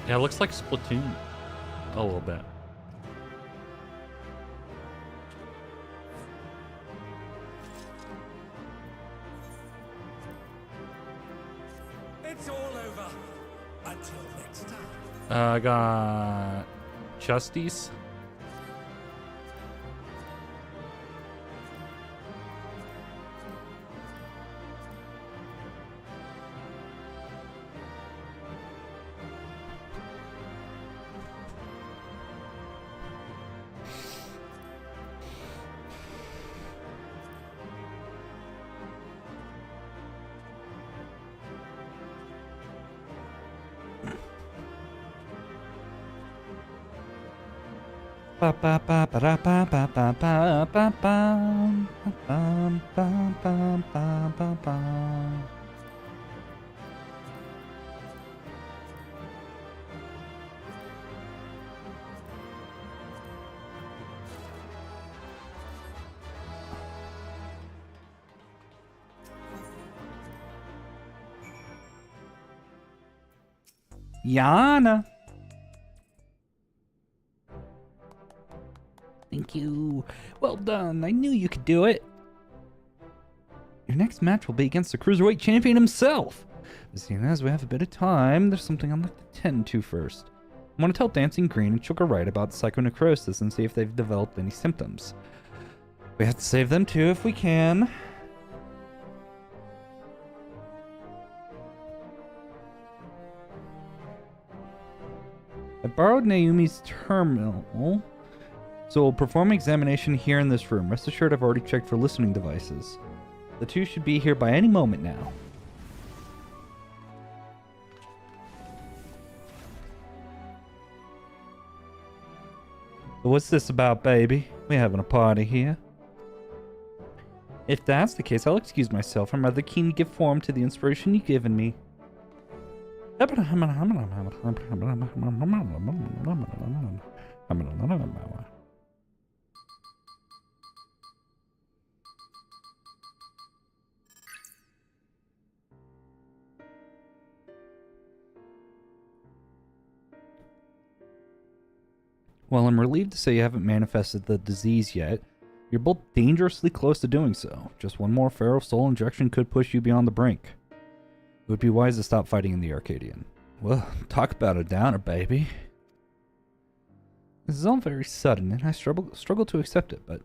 Speaker 1: Yeah, it looks like Splatoon. A little bit.
Speaker 2: It's all over. Until next time.
Speaker 1: I got Justice. Ba ba ba ba da ba ba ba ba ba ba ba ba ba ba ba ba. Yana. Thank you. Well done. I knew you could do it. Your next match will be against the Cruiserweight Champion himself. Seeing as we have a bit of time, there's something I'd like to tend to first. I want to tell Dancing Green and Sugar Right about psychonecrosis and see if they've developed any symptoms. We have to save them too if we can. I borrowed Naomi's terminal, so we'll perform an examination here in this room. Rest assured I've already checked for listening devices. The two should be here by any moment now. What's this about, baby? We having a party here? If that's the case, I'll excuse myself. I'm rather keen to give form to the inspiration you've given me. Well, I'm relieved to say you haven't manifested the disease yet. You're both dangerously close to doing so. Just one more Pharaoh Soul injection could push you beyond the brink. It would be wise to stop fighting in the Arcadian. Well, talk about a downer, baby. This is all very sudden, and I struggle to accept it, but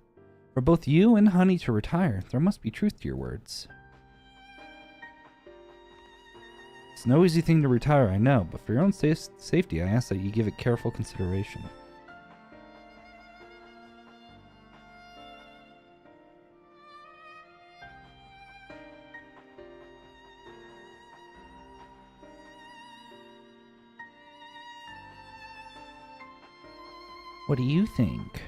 Speaker 1: for both you and Honey to retire, there must be truth to your words. It's no easy thing to retire, I know, but for your own safety, I ask that you give it careful consideration. What do you think?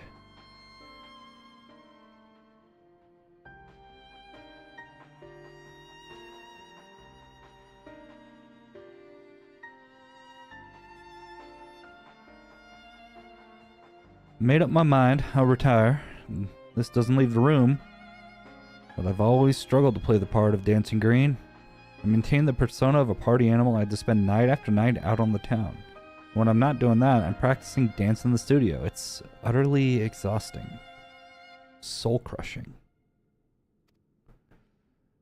Speaker 1: Made up my mind. I'll retire. This doesn't leave the room. But I've always struggled to play the part of Dancing Green. I maintain the persona of a party animal I had to spend night after night out on the town. When I'm not doing that, I'm practicing dance in the studio. It's utterly exhausting. Soul-crushing.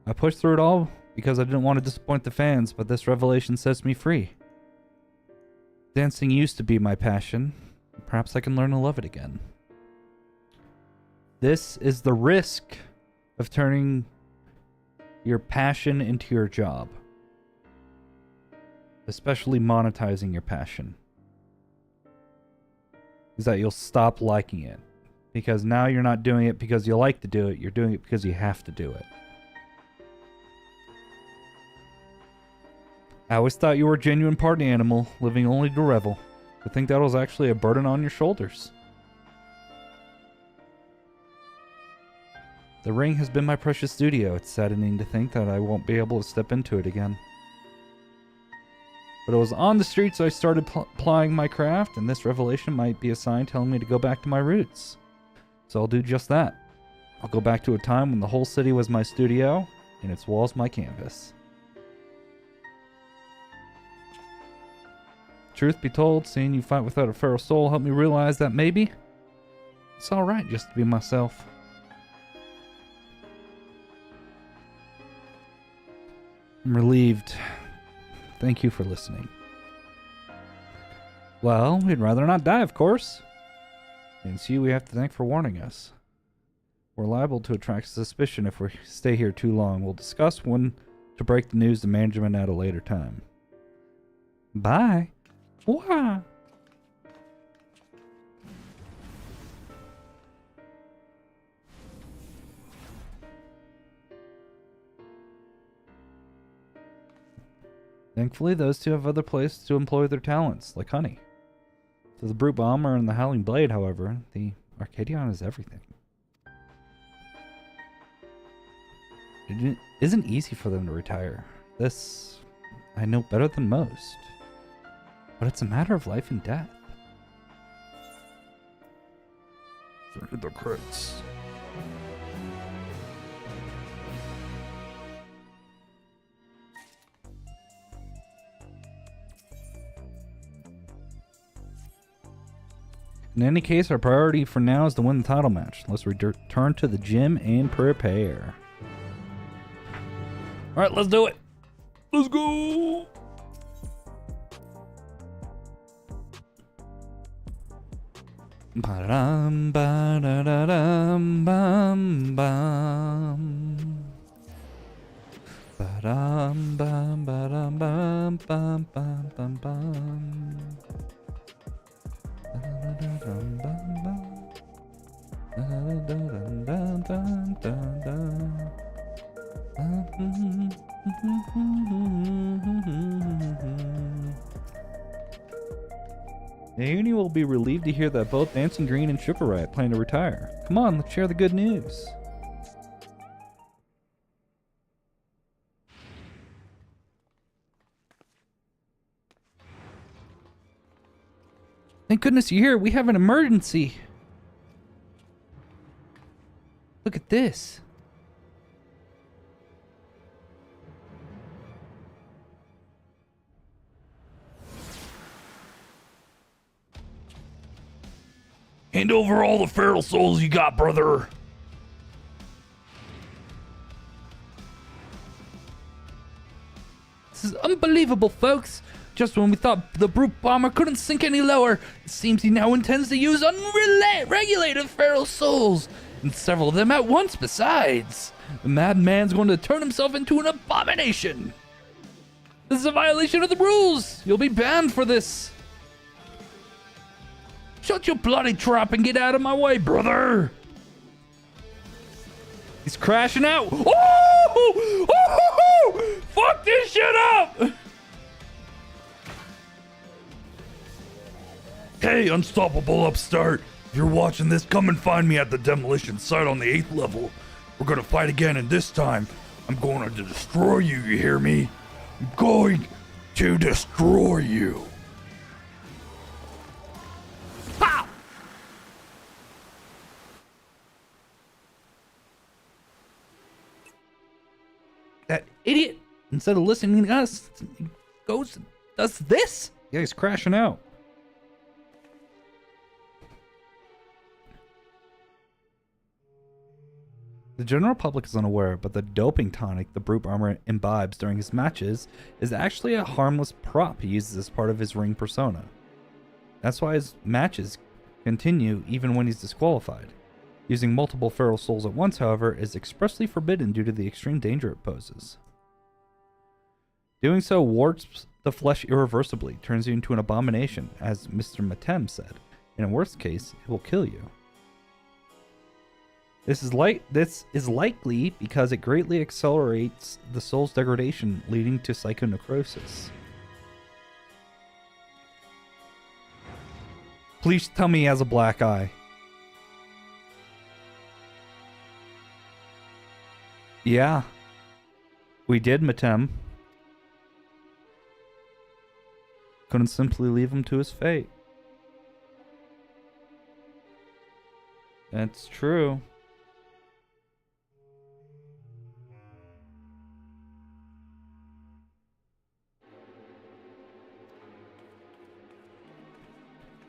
Speaker 1: I pushed through it all because I didn't want to disappoint the fans, but this revelation sets me free. Dancing used to be my passion. Perhaps I can learn to love it again. This is the risk of turning your passion into your job. Especially monetizing your passion. Is that you'll stop liking it. Because now you're not doing it because you like to do it, you're doing it because you have to do it. I always thought you were a genuine party animal, living only to revel. To think that was actually a burden on your shoulders. The ring has been my precious studio. It's saddening to think that I won't be able to step into it again. But it was on the streets I started plying my craft, and this revelation might be a sign telling me to go back to my roots. So I'll do just that. I'll go back to a time when the whole city was my studio, and its walls my canvas. Truth be told, seeing you fight without a Pharaoh soul helped me realize that maybe it's alright just to be myself. I'm relieved. Thank you for listening. Well, we'd rather not die, of course. And it's you we have to thank for warning us. We're liable to attract suspicion if we stay here too long. We'll discuss when to break the news to management at a later time. Bye. Wah. Thankfully, those two have other places to employ their talents, like honey. To the Brute Bomber and the Howling Blade, however, the Arcadion is everything. It isn't easy for them to retire. This, I know better than most. But it's a matter of life and death. The crits. In any case, our priority for now is to win the title match. Let's return to the gym and prepare. Alright, let's do it. Let's go. Ba-dum, ba-da-da-dum, bum, bum. Ba-dum, bum, ba-dum, bum, bum, bum, bum, bum. Da-da-da-dum, bum, bum. Da-da-da-dum, dum, dum, dum, dum. Naomi will be relieved to hear that both Dancing Green and Sugar Riot plan to retire. Come on, let's share the good news. Thank goodness you're here. We have an emergency. Look at this. Hand over all the feral souls you got, brother. This is unbelievable, folks. Just when we thought the Brute Bomber couldn't sink any lower, it seems he now intends to use unregulated feral souls, and several of them at once besides. The madman's going to turn himself into an abomination. This is a violation of the rules. You'll be banned for this. Shut your bloody trap and get out of my way, brother! He's crashing out! Oh! Oh! Fuck this shit up! Hey, unstoppable upstart! If you're watching this, come and find me at the demolition site on the 8th level. We're gonna fight again, and this time, I'm going to destroy you, you hear me? I'm going to destroy you. Pow! That idiot, instead of listening to us, goes and does this? Yeah, he's crashing out. The general public is unaware, but the doping tonic the Brute Bomber imbibes during his matches is actually a harmless prop he uses as part of his ring persona. That's why his matches continue even when he's disqualified. Using multiple feral souls at once, however, is expressly forbidden due to the extreme danger it poses. Doing so warps the flesh irreversibly, turns you into an abomination, as Mr. Matem said. In a worst case, it will kill you. This is likely because it greatly accelerates the soul's degradation, leading to psychonecrosis. Please tell me he has a black eye. Yeah. We did, Matem. Couldn't simply leave him to his fate. That's true.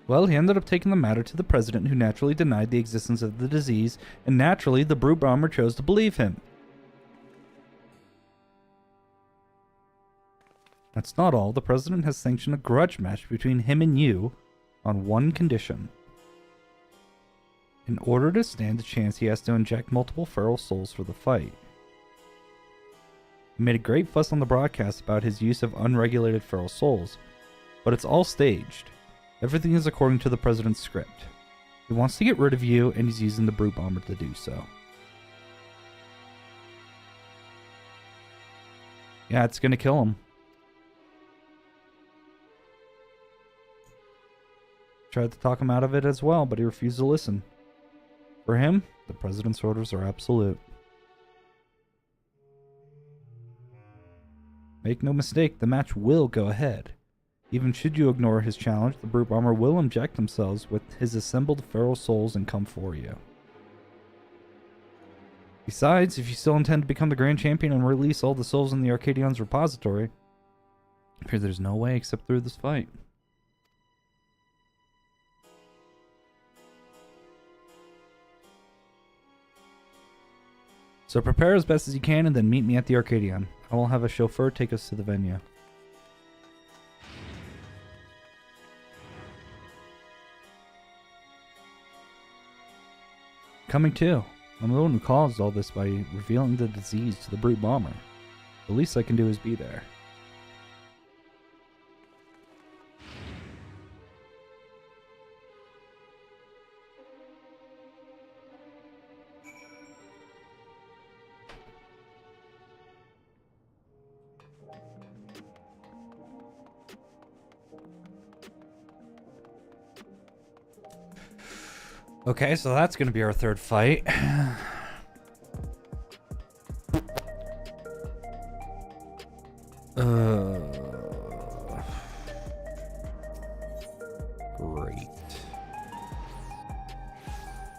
Speaker 1: Well, he ended up taking the matter to the president, who naturally denied the existence of the disease, and naturally, the Brute Bomber chose to believe him. That's not all. The president has sanctioned a grudge match between him and you on one condition. In order to stand a chance, he has to inject multiple feral souls for the fight. He made a great fuss on the broadcast about his use of unregulated feral souls, but it's all staged. Everything is according to the president's script. He wants to get rid of you, and he's using the brute bomber to do so. Yeah, it's gonna kill him. Tried to talk him out of it as well, but he refused to listen. For him, the president's orders are absolute. Make no mistake, the match will go ahead. Even should you ignore his challenge, the brute bomber will inject themselves with his assembled feral souls and come for you. Besides, if you still intend to become the grand champion and release all the souls in the Arcadion's repository, I fear there's no way except through this fight. So prepare as best as you can and then meet me at the Arcadion. I will have a chauffeur take us to the venue. Coming too. I'm the one who caused all this by revealing the disease to the brute bomber. The least I can do is be there. Okay, so that's going to be our third fight. Great.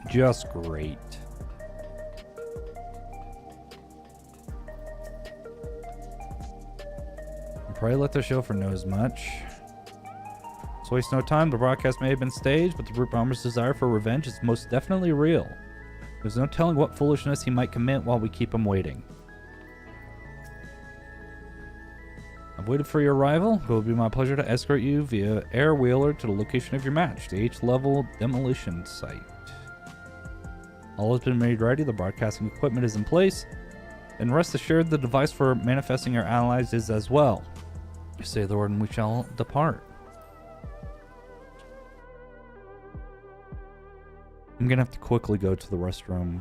Speaker 1: Just great. I'll probably let the chauffeur know as much. So waste no time. The broadcast may have been staged, but the brute bomber's desire for revenge is most definitely real. There's no telling what foolishness he might commit while we keep him waiting. I've waited for your arrival. It will be my pleasure to escort you via air wheeler to the location of your match, the H-level demolition site. All has been made ready. The broadcasting equipment is in place. And rest assured, the device for manifesting our allies is as well. You say the word and we shall depart. I'm gonna have to quickly go to the restroom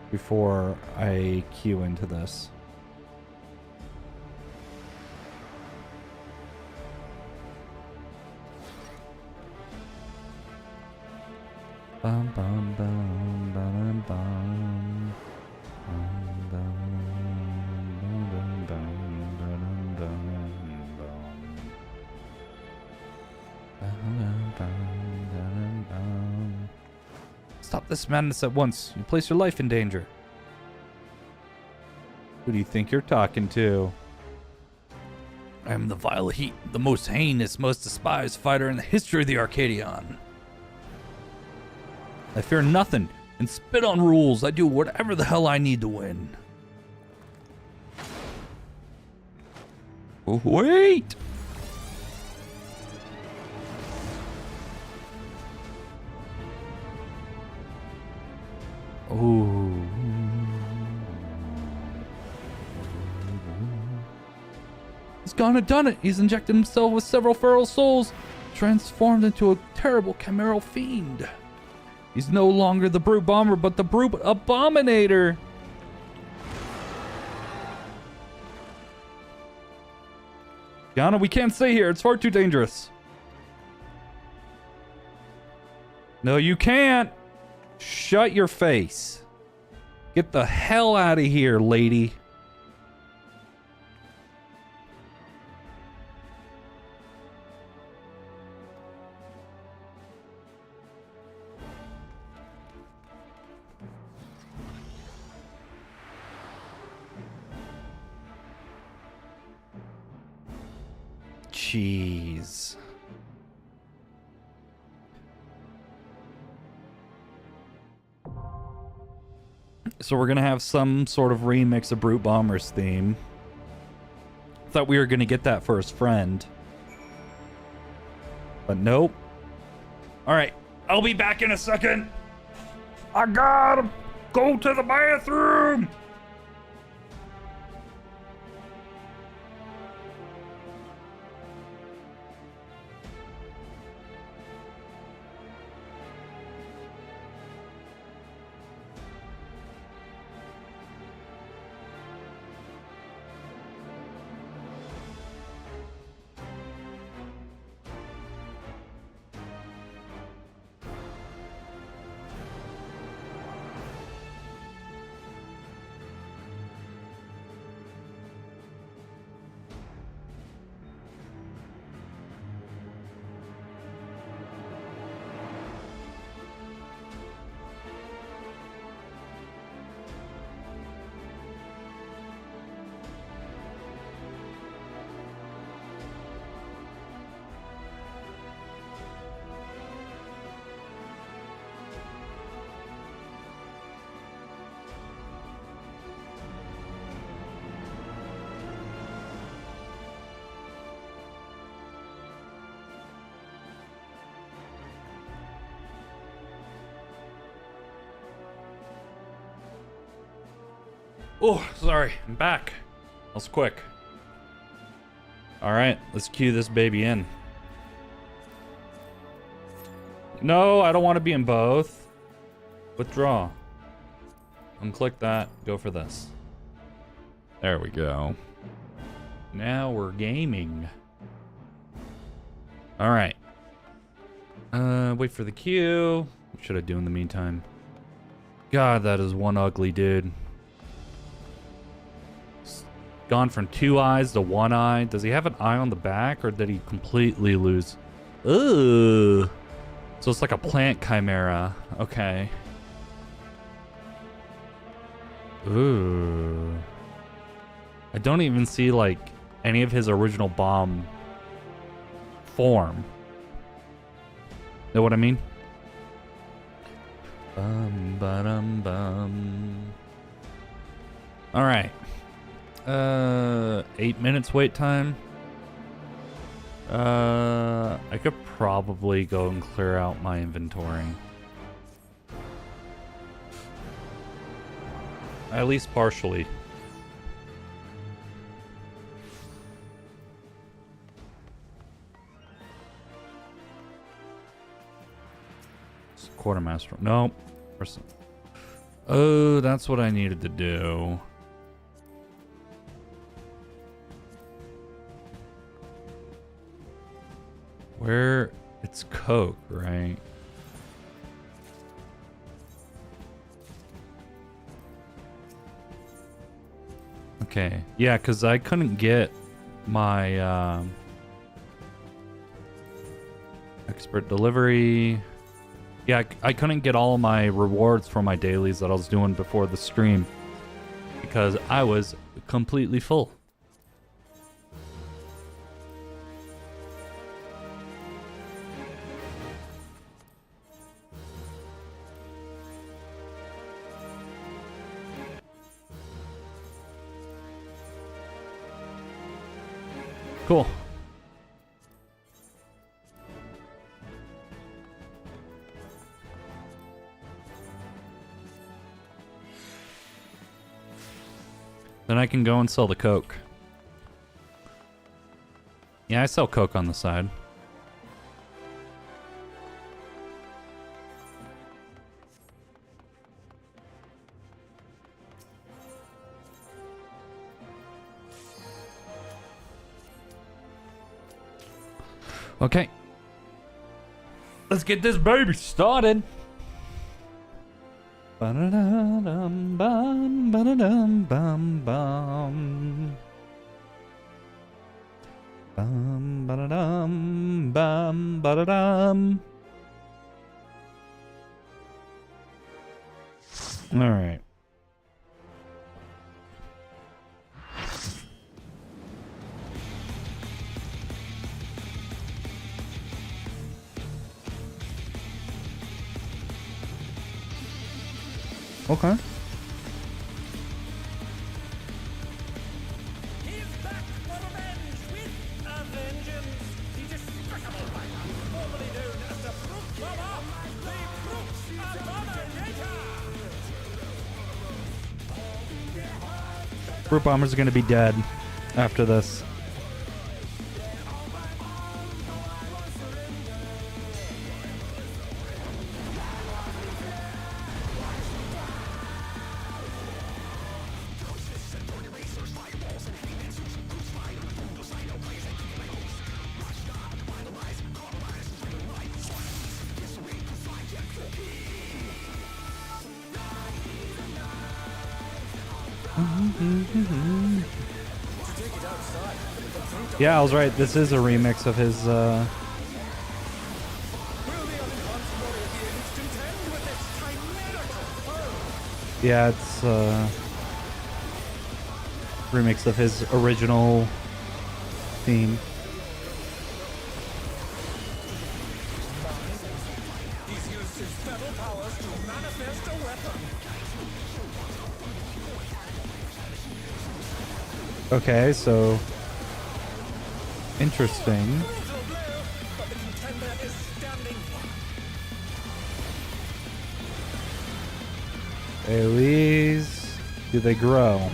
Speaker 1: before I queue into this. Bum, bum, bum, bum, bum. Bum, bum, bum, bum, bum, bum, bum. Stop this madness at once. You place your life in danger. Who do you think you're talking to? I am the vile heat, the most heinous, most despised fighter in the history of the Arcadion. I fear nothing and spit on rules. I do whatever the hell I need to win. Oh, wait! Oh. He's gone and done it. He's injected himself with several feral souls, transformed into a terrible chimeral fiend. He's no longer the brute bomber, but the brute abominator. Yana, we can't stay here. It's far too dangerous. No, you can't. Shut your face. Get the hell out of here, lady. Jeez. So we're gonna have some sort of remix of Brute Bomber's theme. Thought we were gonna get that for his friend. But nope. Alright, I'll be back in a second. I gotta go to the bathroom. Oh, sorry, I'm back. That was quick. All right, let's cue this baby in. No, I don't want to be in both. Withdraw. Unclick that, go for this. There we go. Now we're gaming. All right. Wait for the cue. What should I do in the meantime? God, that is one ugly dude. Gone from 2 eyes to 1 eye. Does he have an eye on the back, or did he completely lose? Ooh. So it's like a plant chimera. Okay. Ooh. I don't even see like any of his original bomb form. Know what I mean? Bum ba-dum bum. All right. 8 minutes wait time. I could probably go and clear out my inventory. At least partially. It's quartermaster. Nope. Oh, that's what I needed to do. Where it's Coke, right? Okay. Yeah, because I couldn't get my expert delivery. Yeah, I couldn't get all my rewards for my dailies that I was doing before the stream because I was completely full. Cool. Then I can go and sell the Coke. Yeah, I sell Coke on the side. Okay. Let's get this baby started. Ba-da-da-dum, bum, ba-da-dum, bum, bum. Bum, ba-da-dum, bum, ba-da-dum. All right. Okay.
Speaker 2: He's back for revenge.
Speaker 1: Fruit bombers are gonna be dead after this. Yeah, I was right. This is a remix of his. Yeah, it's remix of his original theme.
Speaker 2: He's used his feral powers to manifest a weapon.
Speaker 1: Okay, so interesting.
Speaker 2: Brutal blow, but the contender is standing.
Speaker 1: AoEs, do they grow?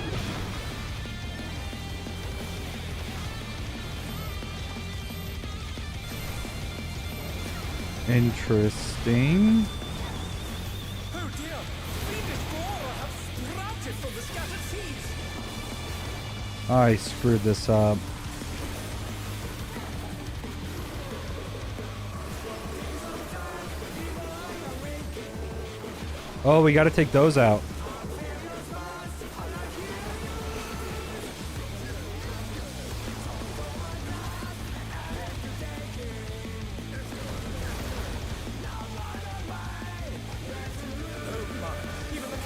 Speaker 1: Interesting.
Speaker 2: Oh dear, fiendish Gora have sprouted from the scattered seeds.
Speaker 1: I screwed this up. Oh, we gotta take those out.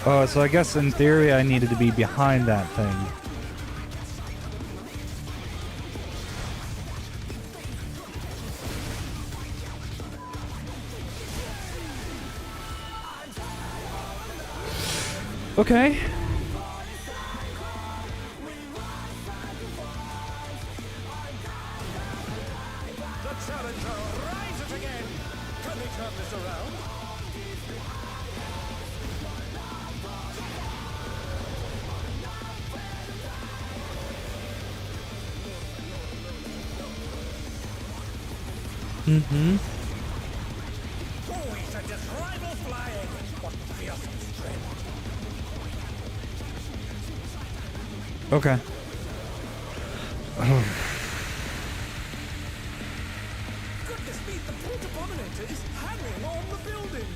Speaker 1: Oh, so I guess in theory I needed to be behind that thing. Okay.
Speaker 2: The challenger rises again. Can they turn this around?
Speaker 1: Mm-hmm.
Speaker 2: Oh, he sent his rival flying. What fearsome strength.
Speaker 1: Okay.
Speaker 2: Goodness me, the Brute Abominator is hanging on the building.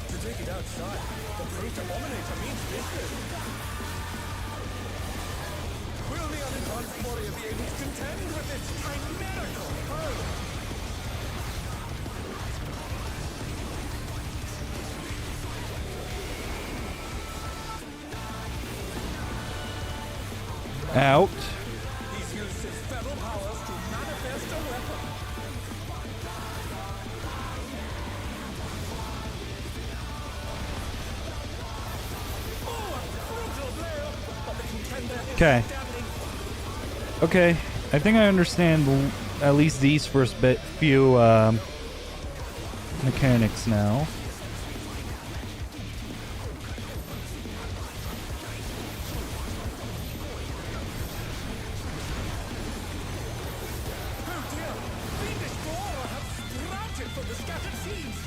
Speaker 2: To take it outside, the Brute Abominator means business. Will the unenhanced warrior be able to contend with its chimerical foe?
Speaker 1: Out.
Speaker 2: He's used his feral powers to manifest a weapon. Oh, a brutal blow, but the contender is
Speaker 1: Okay.
Speaker 2: standing.
Speaker 1: Okay. I think I understand at least these first few mechanics now.
Speaker 2: Oh dear, fiendish Gora have sprouted from the scattered seeds.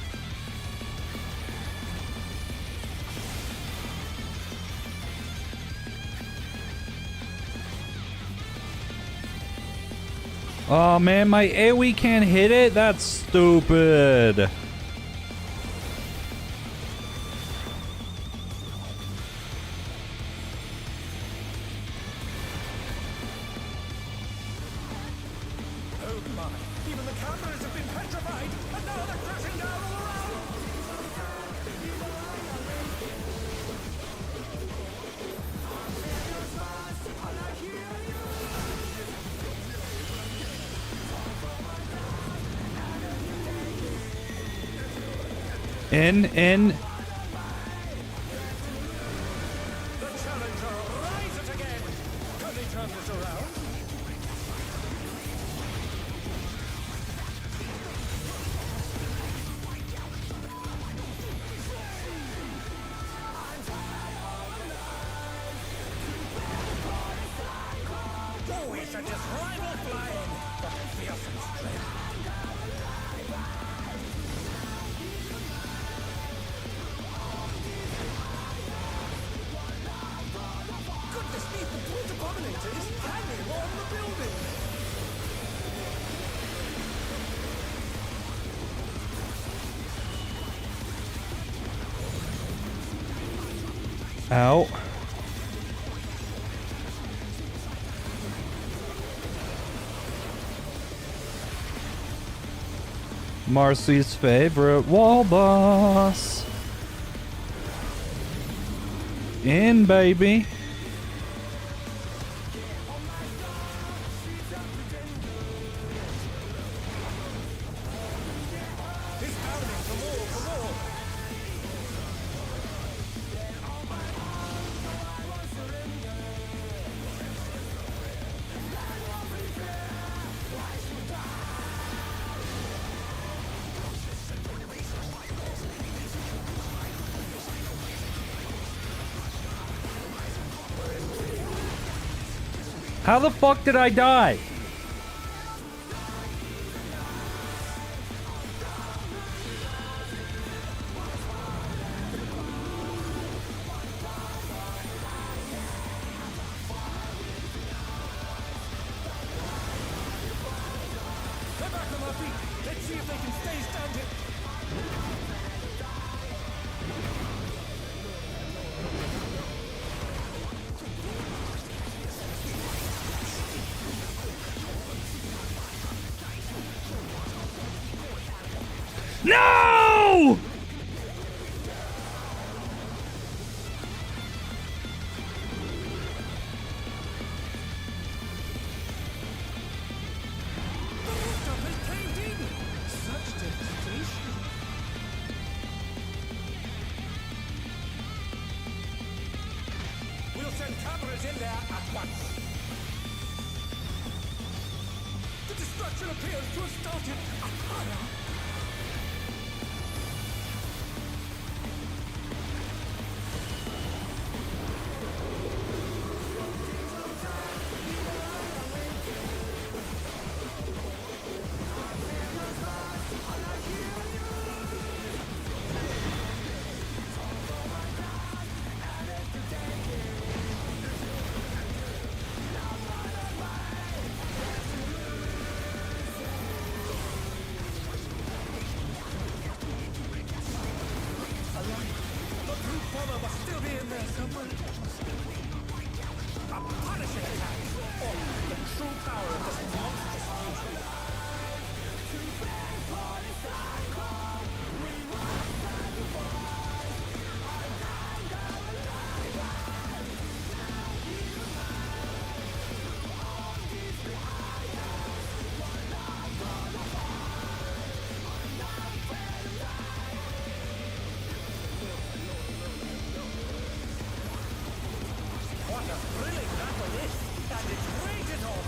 Speaker 1: Oh man, my AoE can't hit it? That's stupid.
Speaker 2: Oh my, even the cameras have been petrified, and now they're crashing down all around.
Speaker 1: In.
Speaker 2: turn this around. Oh, it's a just rival flying, but fierce and strength. Goodness me, the Brute Abominator is hanging on the building!
Speaker 1: Ow. Marcy's favorite wall boss. In, baby.
Speaker 2: He's pounding for more, for more!
Speaker 1: How the fuck did I die?
Speaker 2: They're back on their feet. Let's see if they can stay standing.
Speaker 1: No!
Speaker 2: The rooftop has caved in! Such devastation! We'll send cameras in there at once! The destruction appears to have started a fire! The brute bomber must still be in there somewhere. A punishing attack! Or the true power of this monstrous creature. What a thrilling battle this! And it's rated on!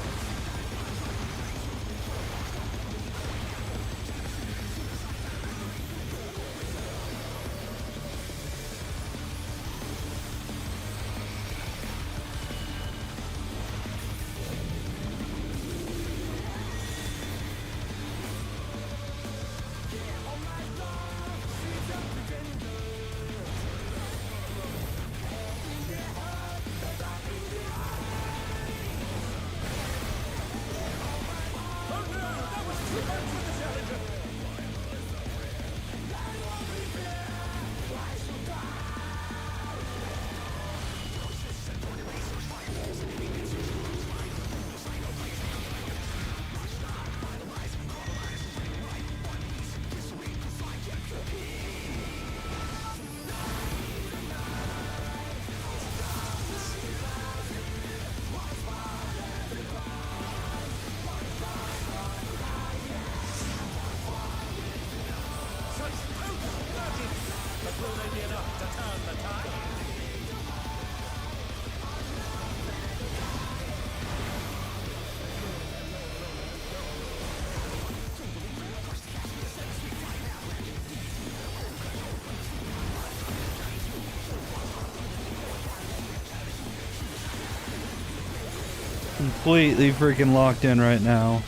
Speaker 1: Completely freaking locked in right now.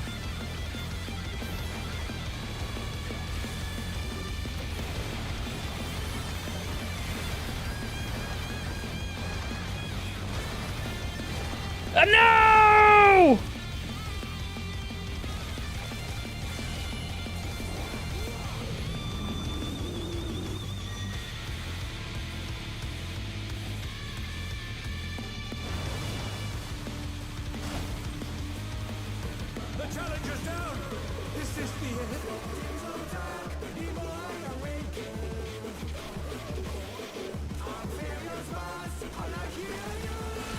Speaker 1: No!
Speaker 2: The challenger's down! Is this the end?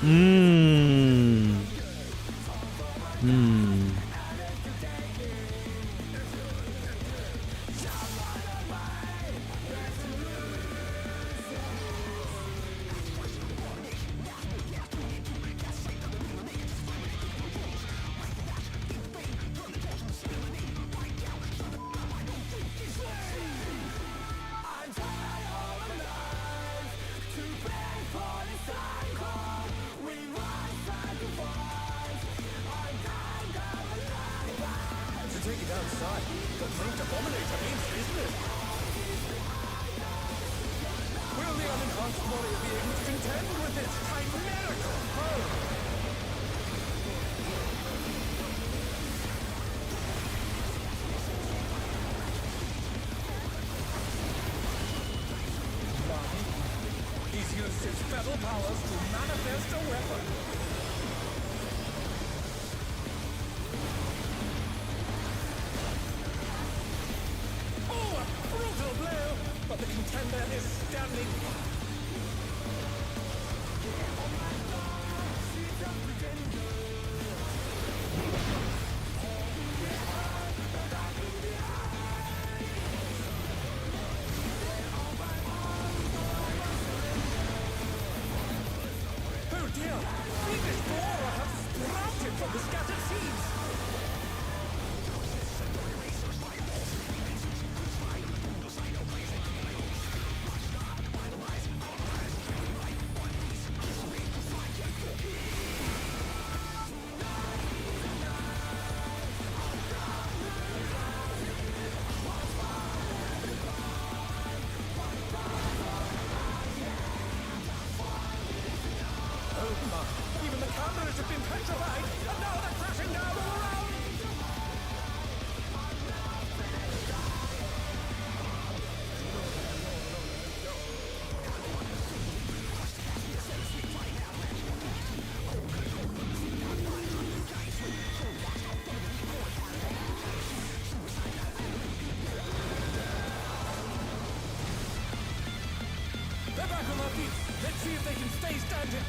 Speaker 1: Mmm. Mmm.
Speaker 2: To take it outside, the paint abominator means, isn't it? Will the unenhanced warrior be able to contend with this chimerical foe? He's used his feral powers to manifest a weapon. Oh, a brutal blow! But the contender is standing fast. Oh dear! Fiendish flora have sprouted from the scattered seeds! Even the cameras have been petrified, and now they're crashing down all around! They're back on their feet! Let's see if they can stay standing!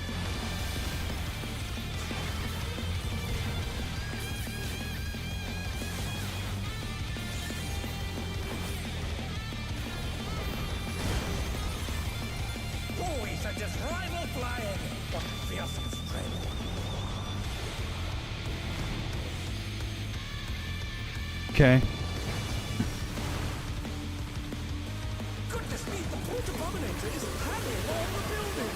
Speaker 2: Oh, he sent his rival flying! What fearsome strength!
Speaker 1: Okay.
Speaker 2: Goodness me, the Port Abominator is hanging on the building!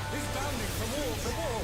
Speaker 2: He's bounding from wall to wall!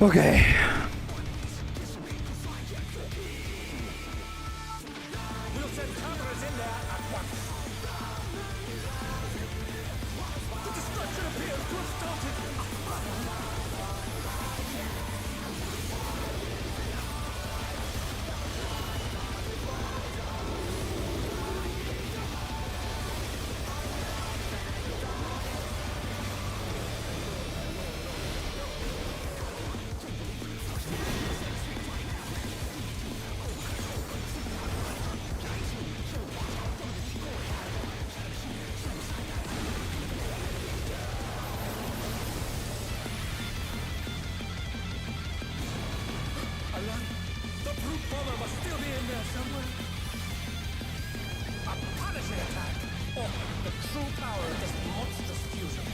Speaker 1: Okay.
Speaker 2: We'll send cameras in there at once. The destruction appears to have started. Alan, the brute bomber must still be in there somewhere. A punishing attack, or the true power of this monstrous fusion.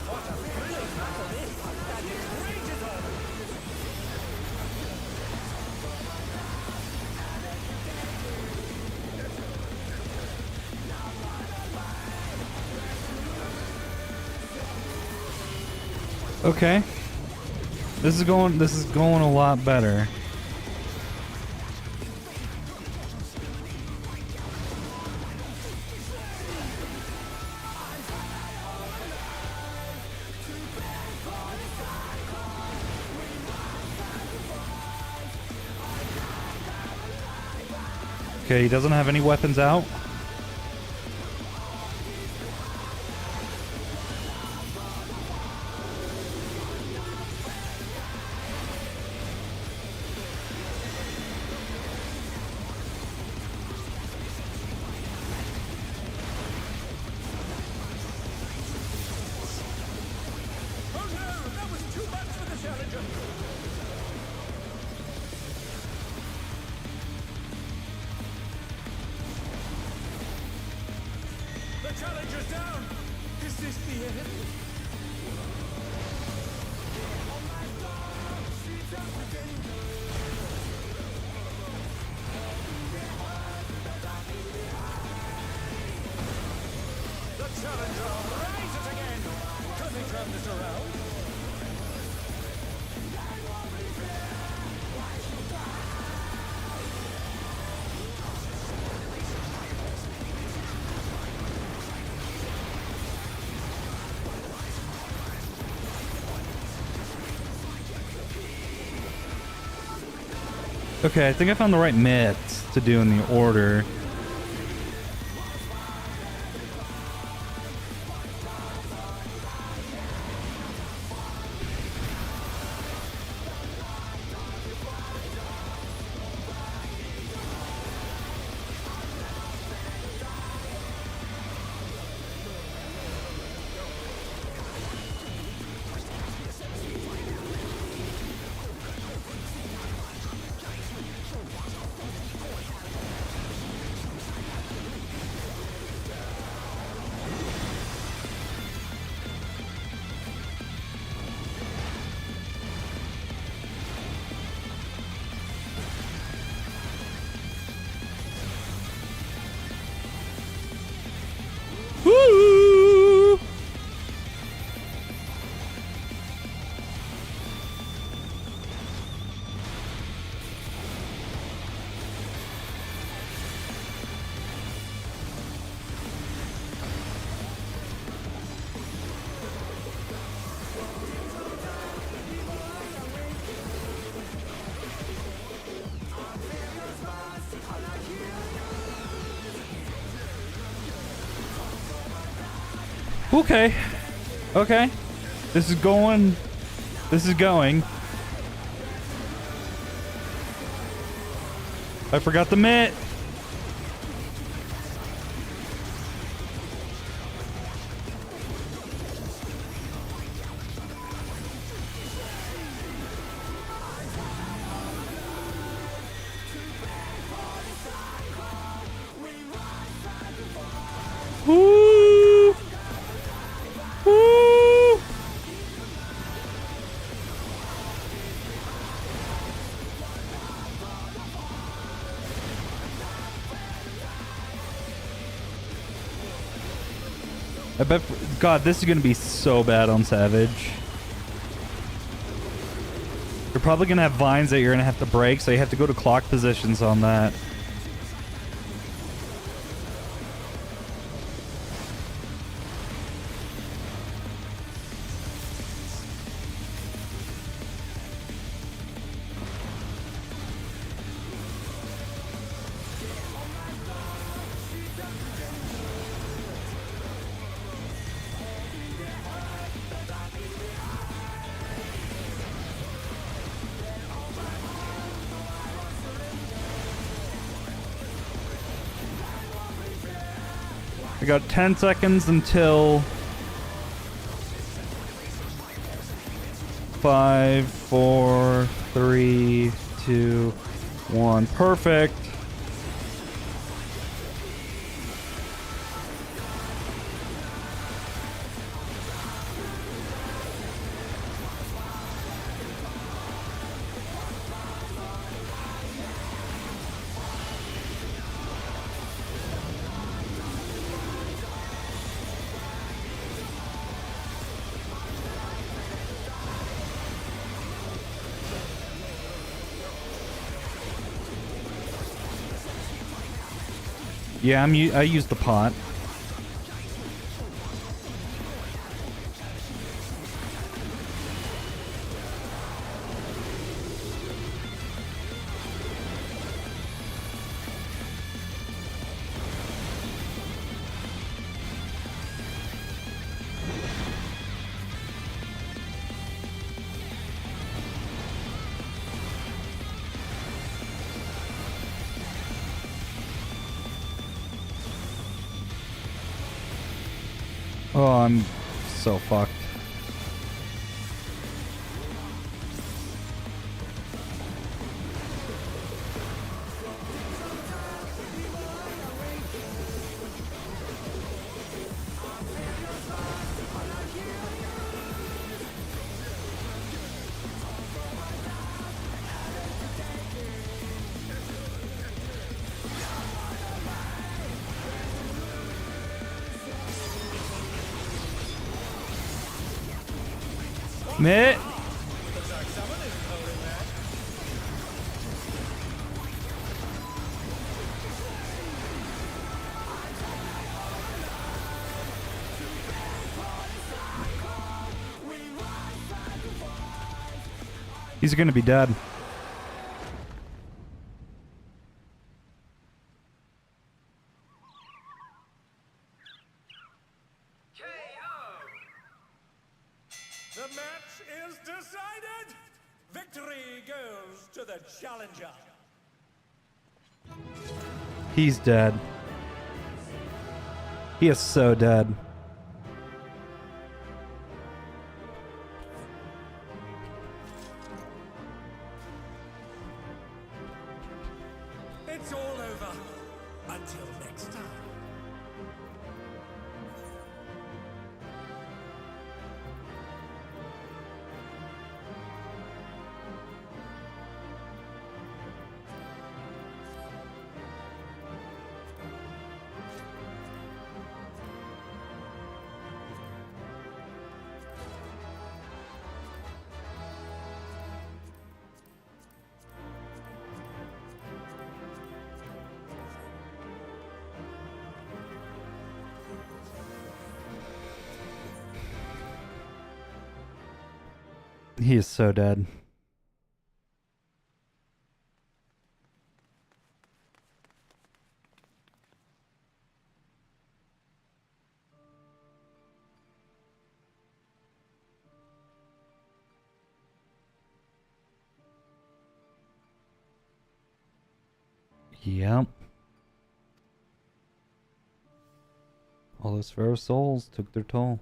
Speaker 2: What a thrilling battle this is, and it rages on.
Speaker 1: Okay. This is going a lot better. Okay, he doesn't have any weapons out.
Speaker 2: Oh no, that was too much for the Challenger. The Challenger's down. Is this the end? The Challenger rises again. Can they turn this around?
Speaker 1: Okay, I think I found the right mitts to do in the order. Woo! Okay. Okay. This is going. This is going. I forgot the mitt. I bet... God, this is going to be so bad on Savage. You're probably going to have vines that you're going to have to break, so you have to go to clock positions on that. We got 10 seconds until 5, 4, 3, 2, 1. Perfect. Yeah, I use the pot. Oh, I'm so fucked. Meh. He's gonna be dead.
Speaker 2: The match is decided! Victory goes to the challenger!
Speaker 1: He's dead. He is so dead.
Speaker 2: It's all over. Until next time.
Speaker 1: He is so dead. Yep. All those Pharaoh souls took their toll.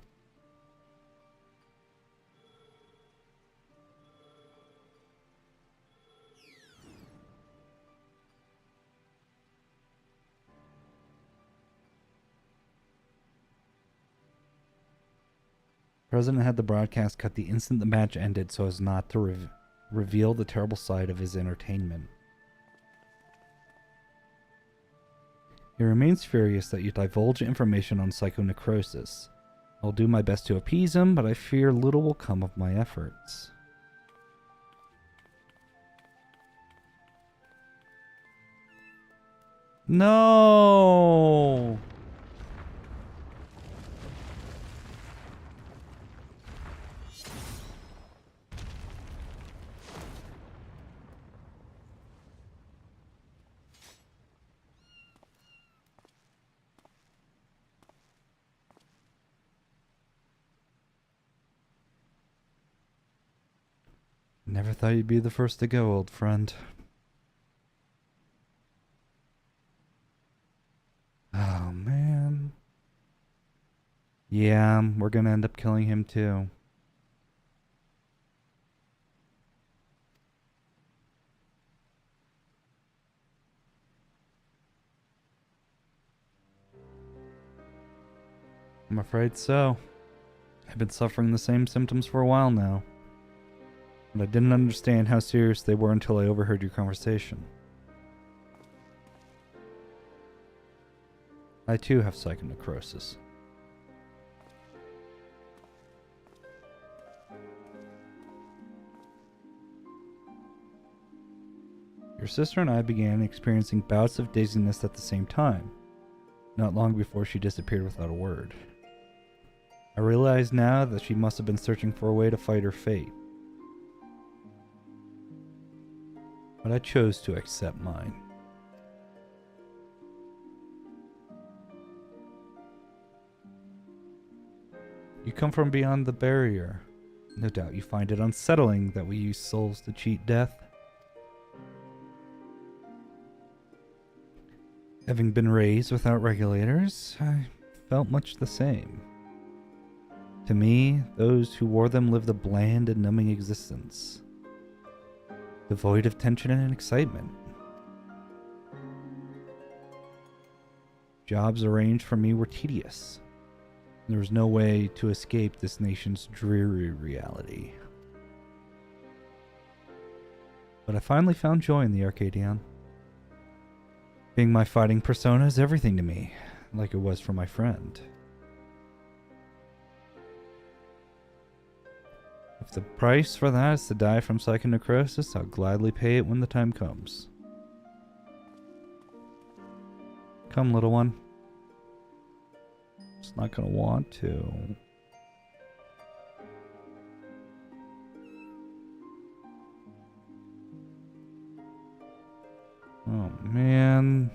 Speaker 1: President had the broadcast cut the instant the match ended so as not to reveal the terrible side of his entertainment. He remains furious that you divulge information on psychonecrosis.
Speaker 4: I'll do my best to appease him, but I fear little will come of my efforts. No! Never thought you'd be the first to go, old friend. Oh, man. Yeah, we're gonna end up killing him too. I'm afraid so. I've been suffering the same symptoms for a while now. But I didn't understand how serious they were until I overheard your conversation. I too have psychonecrosis. Your sister and I began experiencing bouts of dizziness at the same time, not long before she disappeared without a word. I realize now that she must have been searching for a way to fight her fate. But I chose to accept mine. You come from beyond the barrier. No doubt you find it unsettling that we use souls to cheat death. Having been raised without regulators, I felt much the same. To me, those who wore them lived a bland and numbing existence, devoid of tension and excitement. Jobs arranged for me were tedious. There was no way to escape this nation's dreary reality. But I finally found joy in the Arcadian. Being my fighting persona is everything to me, like it was for my friend. If the price for that is to die from psychonecrosis, I'll gladly pay it when the time comes. Come, little one. It's not gonna want to. Oh, man.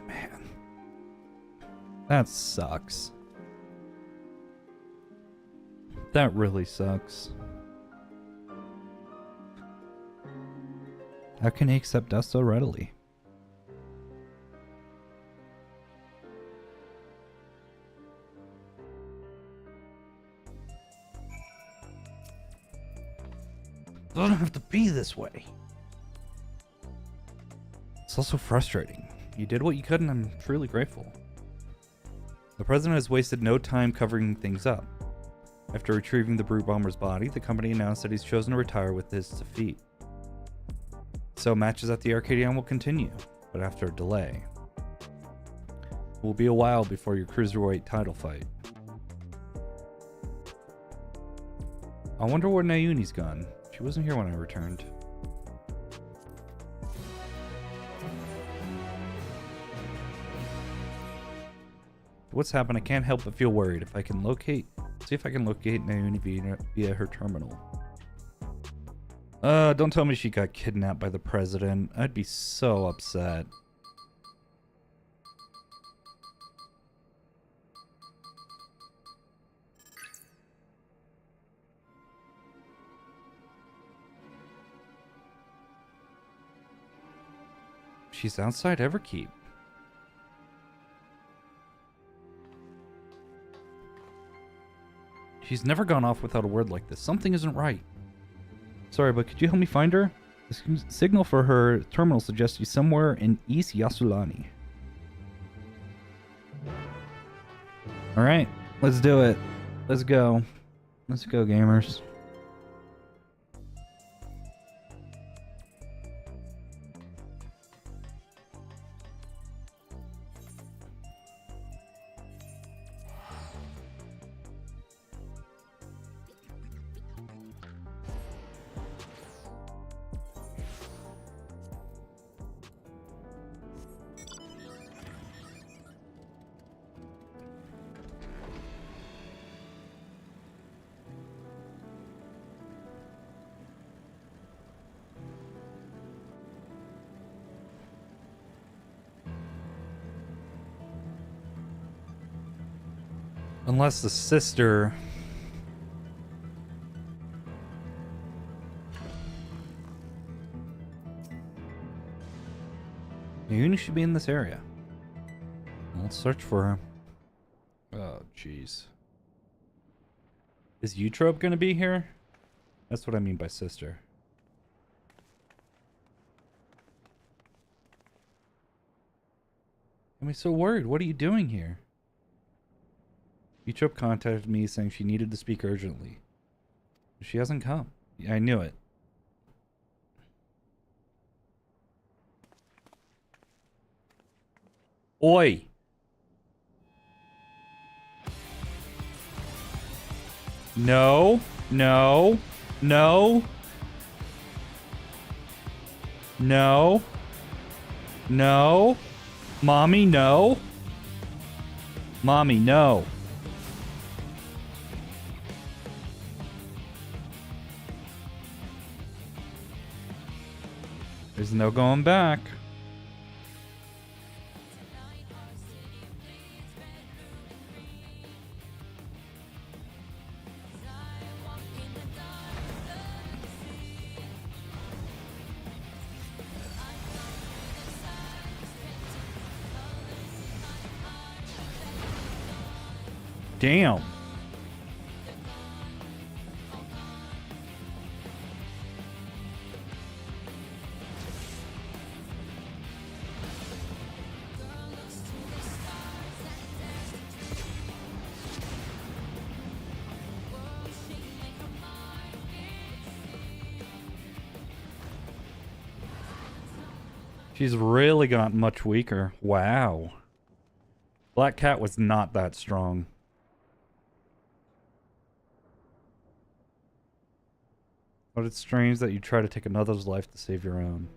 Speaker 4: Man. That sucks. That really sucks. How can he accept us so readily? It doesn't have to be this way. It's also frustrating. You did what you could, and I'm truly grateful. The president has wasted no time covering things up. After retrieving the Brute Bomber's body, the company announced that he's chosen to retire with his defeat. So matches at the Arcadian will continue, but after a delay. It will be a while before your cruiserweight title fight. I wonder where Nayuni's gone. She wasn't here when I returned. What's happened? I can't help but feel worried. See if I can locate Nayuni via her terminal. Don't tell me she got kidnapped by the president. I'd be so upset. She's outside Everkeep. She's never gone off without a word like this. Something isn't right. Sorry, but could you help me find her? The signal for her terminal suggests she's somewhere in East Yasulani. All right, let's do it. Let's go. Let's go, gamers. Unless the sister... Uni should be in this area. Let's search for her. Oh, jeez. Is Eutrope gonna be here? That's what I mean by sister. I'm so worried. What are you doing here? Eutrope contacted me saying she needed to speak urgently. She hasn't come. Yeah, I knew it. Oi! No, no, no, no, no, mommy, no, mommy, no. There's no going back. Damn. She's really gotten much weaker. Wow. Black Cat was not that strong. But it's strange that you try to take another's life to save your own.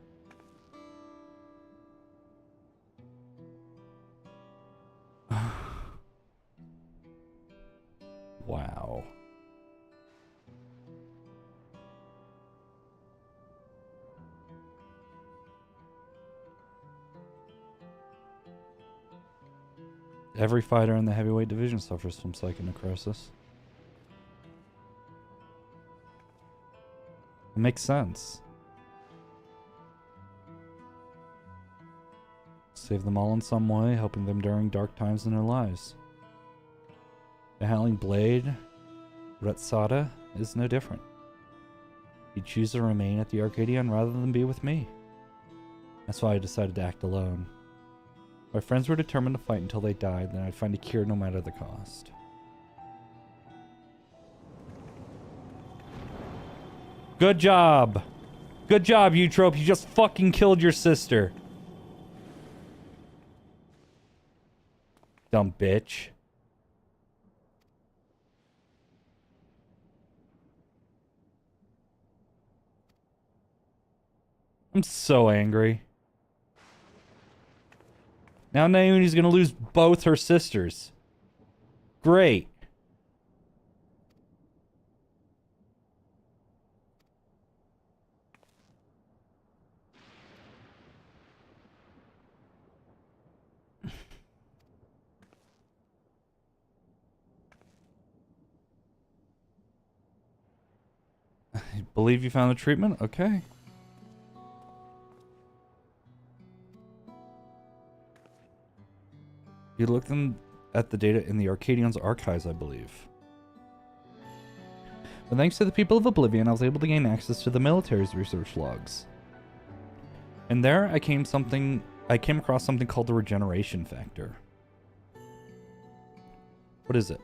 Speaker 4: Wow. Every fighter in the heavyweight division suffers from psychonecrosis. It makes sense. Save them all in some way, helping them during dark times in their lives. The Howling Blade, Retsada, is no different. He choose to remain at the Arcadion rather than be with me. That's why I decided to act alone. My friends were determined to fight until they died, then I'd find a cure no matter the cost. Good job! Good job, Eutrope. You just fucking killed your sister. Dumb bitch. I'm so angry. Now Naomi's gonna lose both her sisters. Great. I believe you found the treatment? Okay. You looked at the data in the Arcadion's archives, I believe. But thanks to the people of Oblivion, I was able to gain access to the military's research logs. And there I came across something called the regeneration factor. What is it?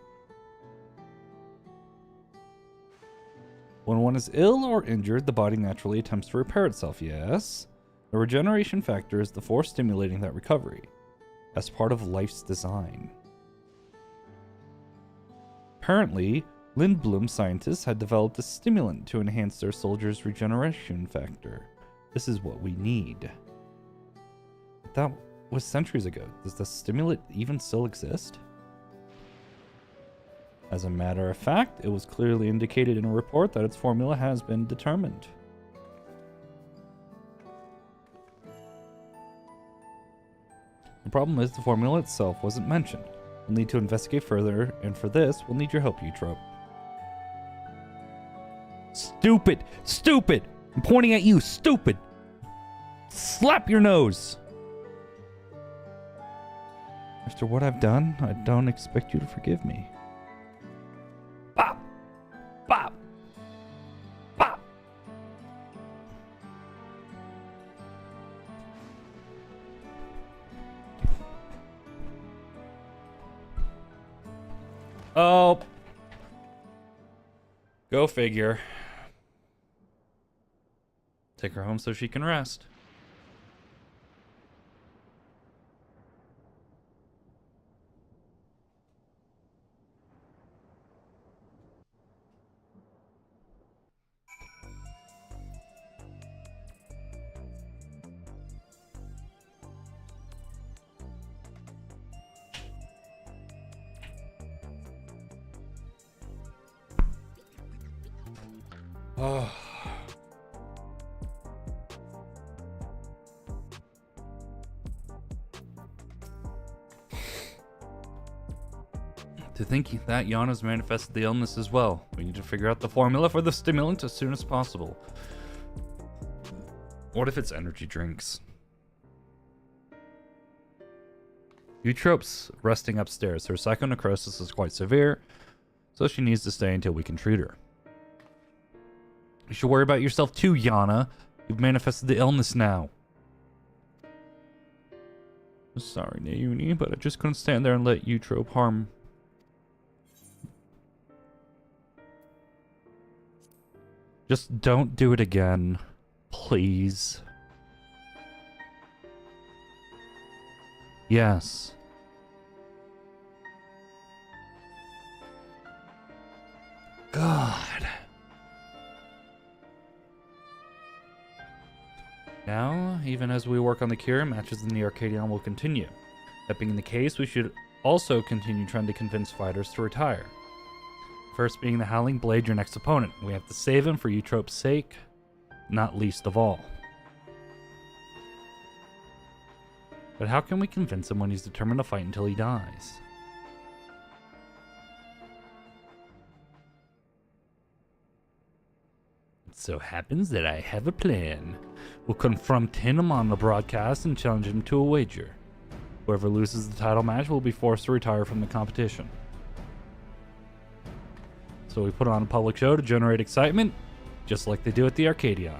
Speaker 4: When one is ill or injured, the body naturally attempts to repair itself, yes? The regeneration factor is the force stimulating that recovery, as part of life's design. Apparently, Lindblom scientists had developed a stimulant to enhance their soldiers' regeneration factor. This is what we need. That was centuries ago. Does the stimulant even still exist? As a matter of fact, it was clearly indicated in a report that its formula has been determined. The problem is the formula itself wasn't mentioned. We'll need to investigate further, and for this, we'll need your help, Eutrope. Stupid! Stupid! I'm pointing at you, stupid! Slap your nose! After what I've done, I don't expect you to forgive me. Bop! Bop! Bop! Oh. Go figure. Take her home so she can rest. Oh. To think that Yana's manifested the illness as well. We need to figure out the formula for the stimulant as soon as possible. What if it's energy drinks? Eutrope's resting upstairs. Her psychonecrosis is quite severe, so she needs to stay until we can treat her. You should worry about yourself too, Yana. You've manifested the illness now. Sorry, Naomi, but I just couldn't stand there and let Eutrope harm. Just don't do it again, please. Yes. God. Now, even as we work on the cure, matches in the Arcadion will continue. That being the case, we should also continue trying to convince fighters to retire. First being the Howling Blade, your next opponent. We have to save him for Eutrope's sake, not least of all. But how can we convince him when he's determined to fight until he dies? It so happens that I have a plan. We'll confront him on the broadcast and challenge him to a wager. Whoever loses the title match will be forced to retire from the competition. So we put on a public show to generate excitement, just like they do at the Arcadion.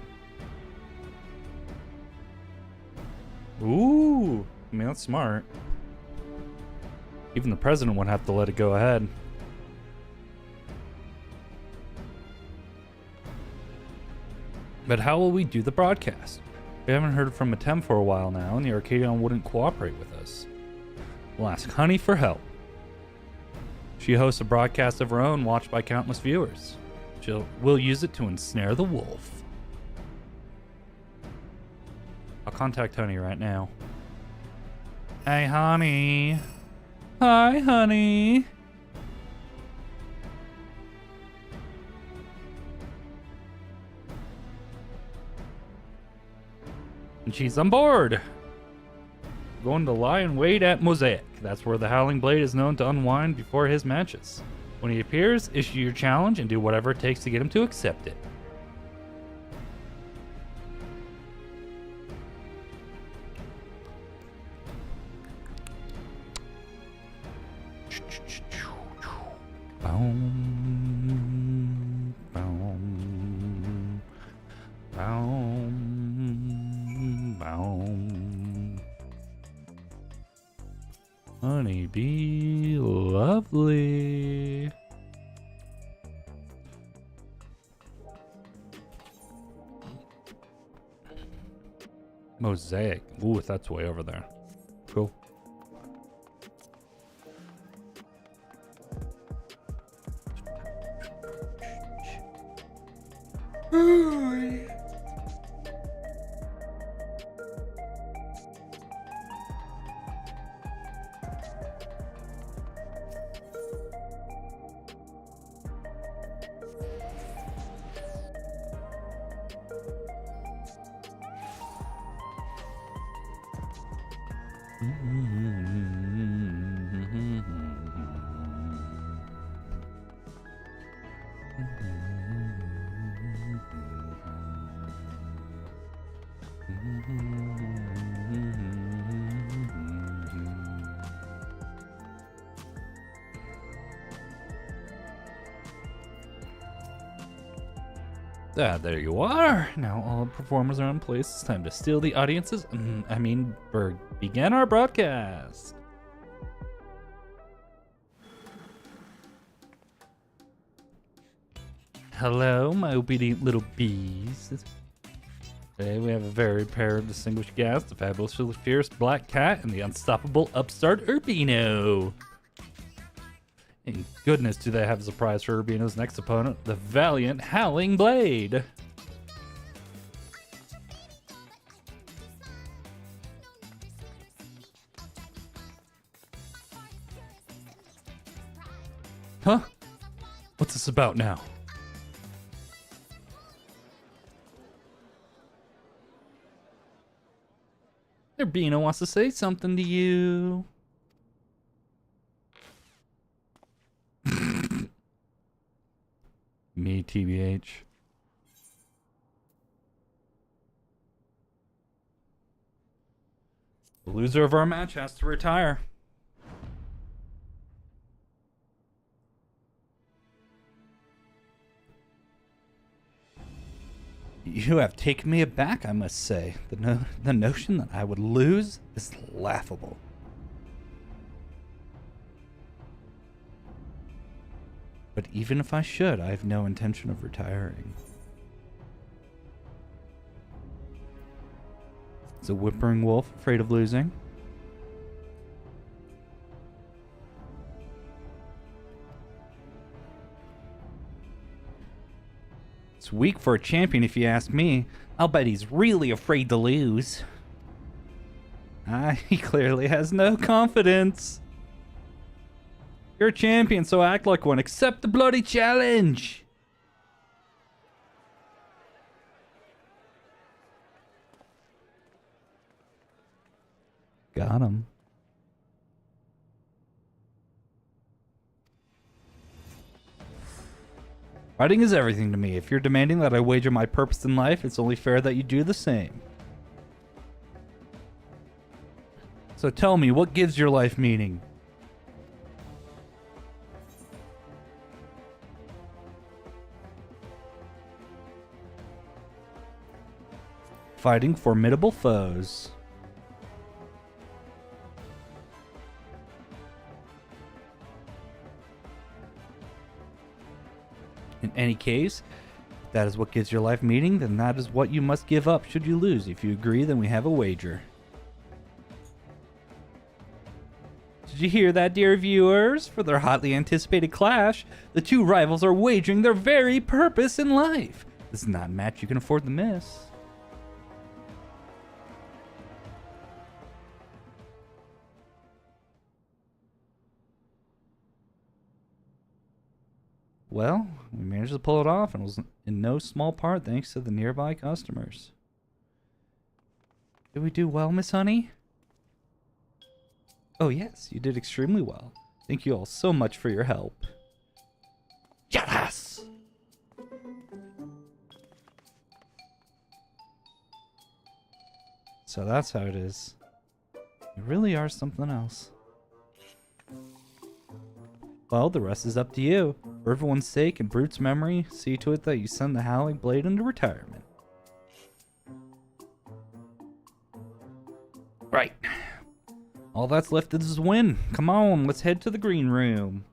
Speaker 4: Ooh, I mean, that's smart. Even the president wouldn't have to let it go ahead. But how will we do the broadcast? We haven't heard from Matem for a while now, and the Arcadion wouldn't cooperate with us. We'll ask Honey for help. She hosts a broadcast of her own watched by countless viewers. We'll use it to ensnare the wolf. I'll contact Honey right now. Hey, Honey. Hi, Honey. And she's on board. Going to lie in wait at Mosaic. That's where the Howling Blade is known to unwind before his matches. When he appears, issue your challenge and do whatever it takes to get him to accept it. Boom, boom, boom, boom. Honey.
Speaker 1: me be lovely. Mosaic. Ooh, that's way over there. Cool. Ah, there you are. Now all performers are in place. It's time to steal the audiences. Begin our broadcast. Hello, my obedient little bees. Today we have a very pair of distinguished guests, the fabulously fierce Black Cat and the unstoppable upstart Urbino. And goodness, do they have a surprise for Urbino's next opponent, the valiant Howling Blade. Huh? What's this about now? Urbino wants to say something to you. Me, TBH. The loser of our match has to retire. You have taken me aback, I must say. The notion that I would lose is laughable. But even if I should, I have no intention of retiring. Is a whimpering wolf afraid of losing? It's weak for a champion if you ask me. I'll bet he's really afraid to lose. He clearly has no confidence. You're a champion, so act like one. Accept the bloody challenge. Got him. Fighting is everything to me. If you're demanding that I wager my purpose in life, it's only fair that you do the same. So tell me, what gives your life meaning? Fighting formidable foes. In any case, if that is what gives your life meaning, then that is what you must give up should you lose. If you agree, then we have a wager. Did you hear that, dear viewers? For their hotly anticipated clash, the two rivals are wagering their very purpose in life. This is not a match you can afford to miss. Well, we managed to pull it off, and it was in no small part thanks to the nearby customers. Did we do well, Miss Honey? Oh yes, you did extremely well. Thank you all so much for your help. Yes! So that's how it is. You really are something else. Well, the rest is up to you. For everyone's sake and Brute's memory, see to it that you send the Howling Blade into retirement. Right.
Speaker 4: All that's left is win. Come on, let's head to the green room.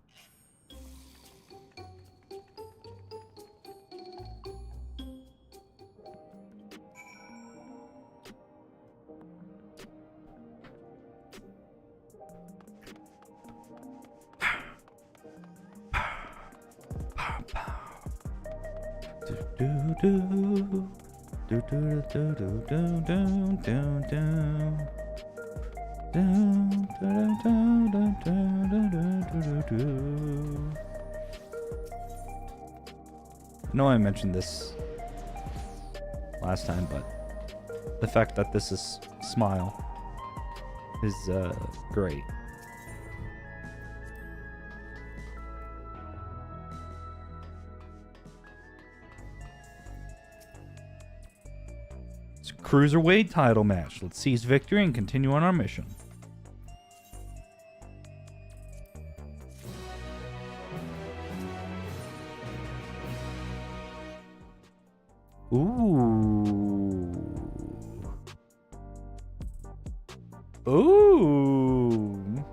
Speaker 4: I know I mentioned this last time, but the fact that this is Smile is great. It's a cruiserweight title match. Let's seize victory and continue on our mission. Ooh. Ooh.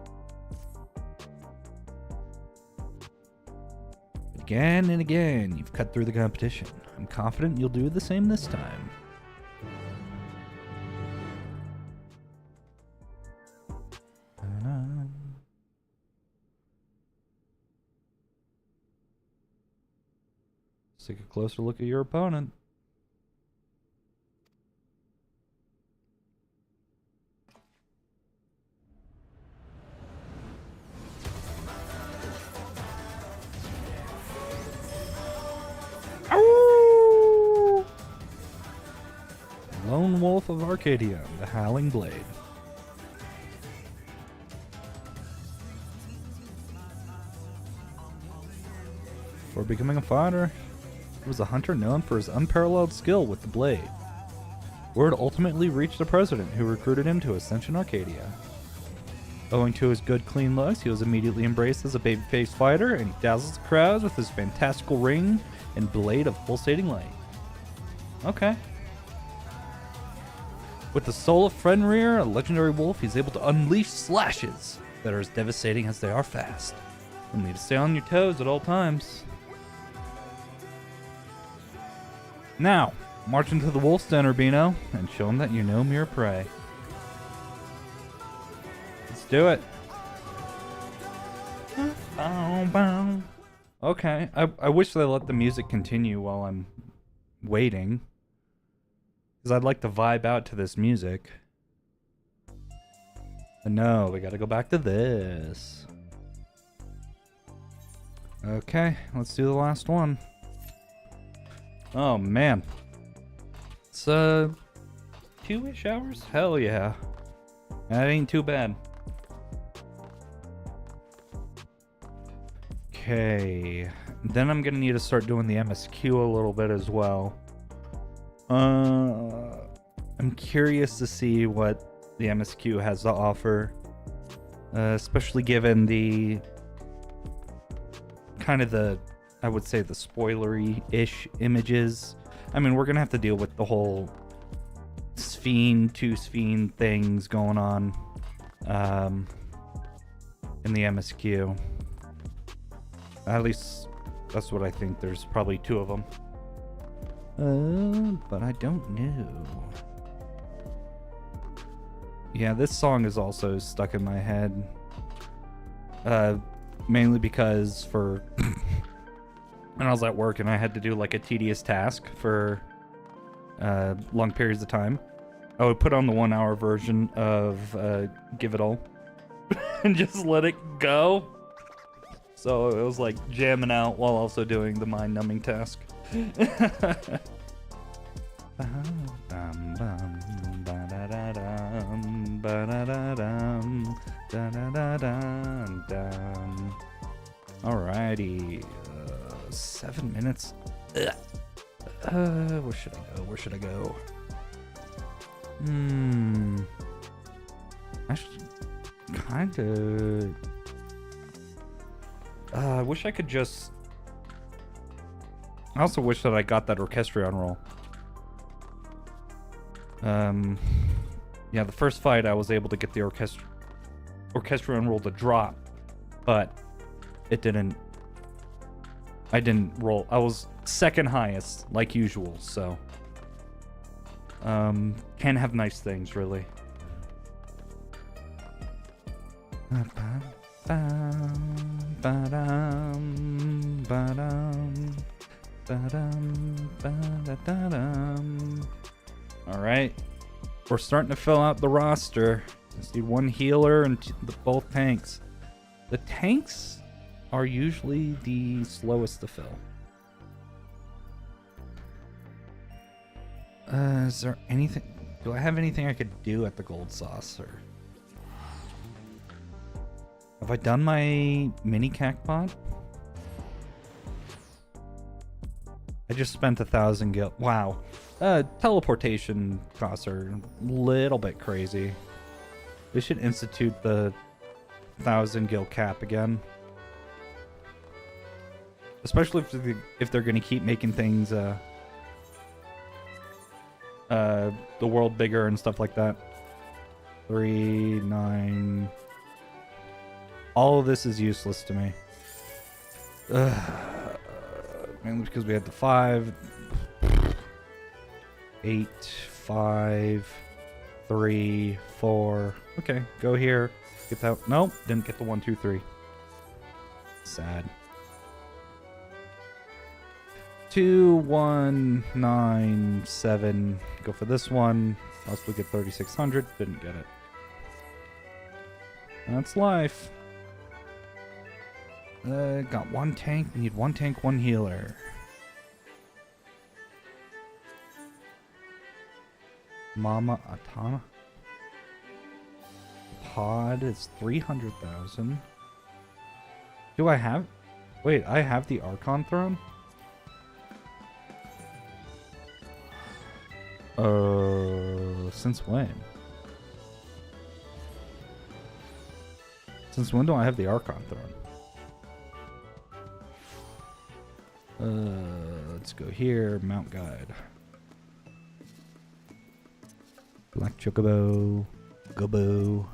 Speaker 4: Again and again, you've cut through the competition. I'm confident you'll do the same this time. Let's take a closer look at your opponent. Lone Wolf of Arcadia, the Howling Blade. Before becoming a fighter, he was a hunter known for his unparalleled skill with the blade. Word ultimately reached the president, who recruited him to Ascension Arcadia. Owing to his good, clean looks, he was immediately embraced as a babyface fighter, and he dazzles the crowds with his fantastical ring and blade of pulsating light. Okay. With the soul of Fenrir, a legendary wolf, he's able to unleash slashes that are as devastating as they are fast. You'll need to stay on your toes at all times. Now, march into the wolf's den, Urbino, and show him that you're no mere prey. Let's do it. Okay, I wish they let the music continue while I'm waiting, because I'd like to vibe out to this music. But no, we gotta go back to this. Okay, let's do the last one. Oh man. It's 2-ish hours? Hell yeah. That ain't too bad. Okay. Then I'm gonna need to start doing the MSQ a little bit as well. I'm curious to see what the MSQ has to offer. Especially given the kind of the, I would say, the spoilery-ish images. I mean, we're gonna have to deal with the whole two Sphene things going on in the MSQ. At least that's what I think. There's probably 2 of them. But I don't know. Yeah, this song is also stuck in my head. Mainly because when I was at work and I had to do like a tedious task for long periods of time, I would put on the 1-hour version of Give It All and just let it go. So it was like jamming out while also doing the mind-numbing task. Alrighty, 7 minutes. Where should I go? Where should I go? I should kind of. I wish I could just. I also wish that I got that Orchestrion roll. Yeah, the first fight I was able to get the Orchestrion rolled a drop, but it didn't. I didn't roll. I was second highest, like usual, so. Can't have nice things, really. Alright. We're starting to fill out the roster. Just need one healer and both tanks. The tanks are usually the slowest to fill. Is there anything? Do I have anything I could do at the gold saucer? Have I done my mini cacpod? I just spent 1,000 gil. Wow. Teleportation costs are a little bit crazy. We should institute the 1,000 gil cap again. Especially if they're going to keep making things the world bigger and stuff like that. 3, 9. All of this is useless to me. Mainly because we had the 5, 8, 5, 3, 4. Okay, go here. Get that. Nope, didn't get the 1, 2, 3. Sad. 2, 1, 9, 7. Go for this one. Possibly get 3,600. Didn't get it. That's life. Got one tank. We need one tank, one healer. Mama Atana. Pod is 300,000. Do I have? Wait, I have the Archon throne? Since when? Since when do I have the Archon throne? Let's go here. Mount Guide. Black Chocobo. Gobo.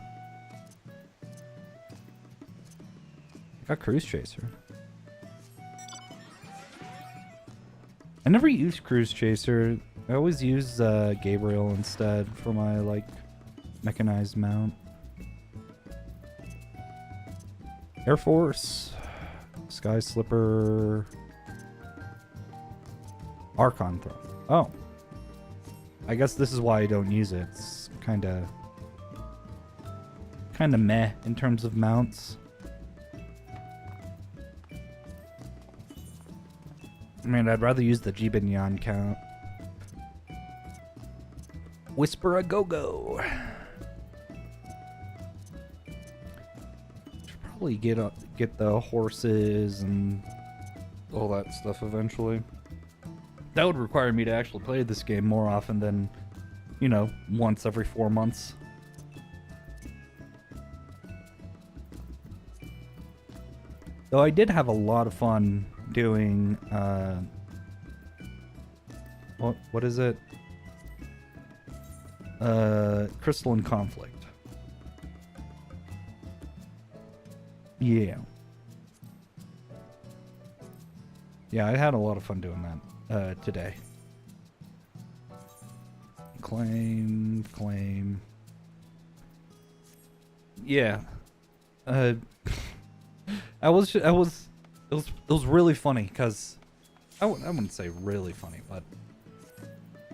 Speaker 4: I got Cruise Chaser. I never used Cruise Chaser. I always use Gabriel instead for my, like, mechanized mount. Air Force. Sky Slipper. Archon Throne. Oh. I guess this is why I don't use it. It's kinda meh in terms of mounts. I mean, I'd rather use the Jibinyan count. Whisper a go-go. Should probably get the horses and all that stuff eventually. That would require me to actually play this game more often than, you know, once every 4 months. Though I did have a lot of fun doing, what is it? Crystalline Conflict. Yeah. Yeah, I had a lot of fun doing that today. Claim. Yeah. It was really funny because I wouldn't say really funny, but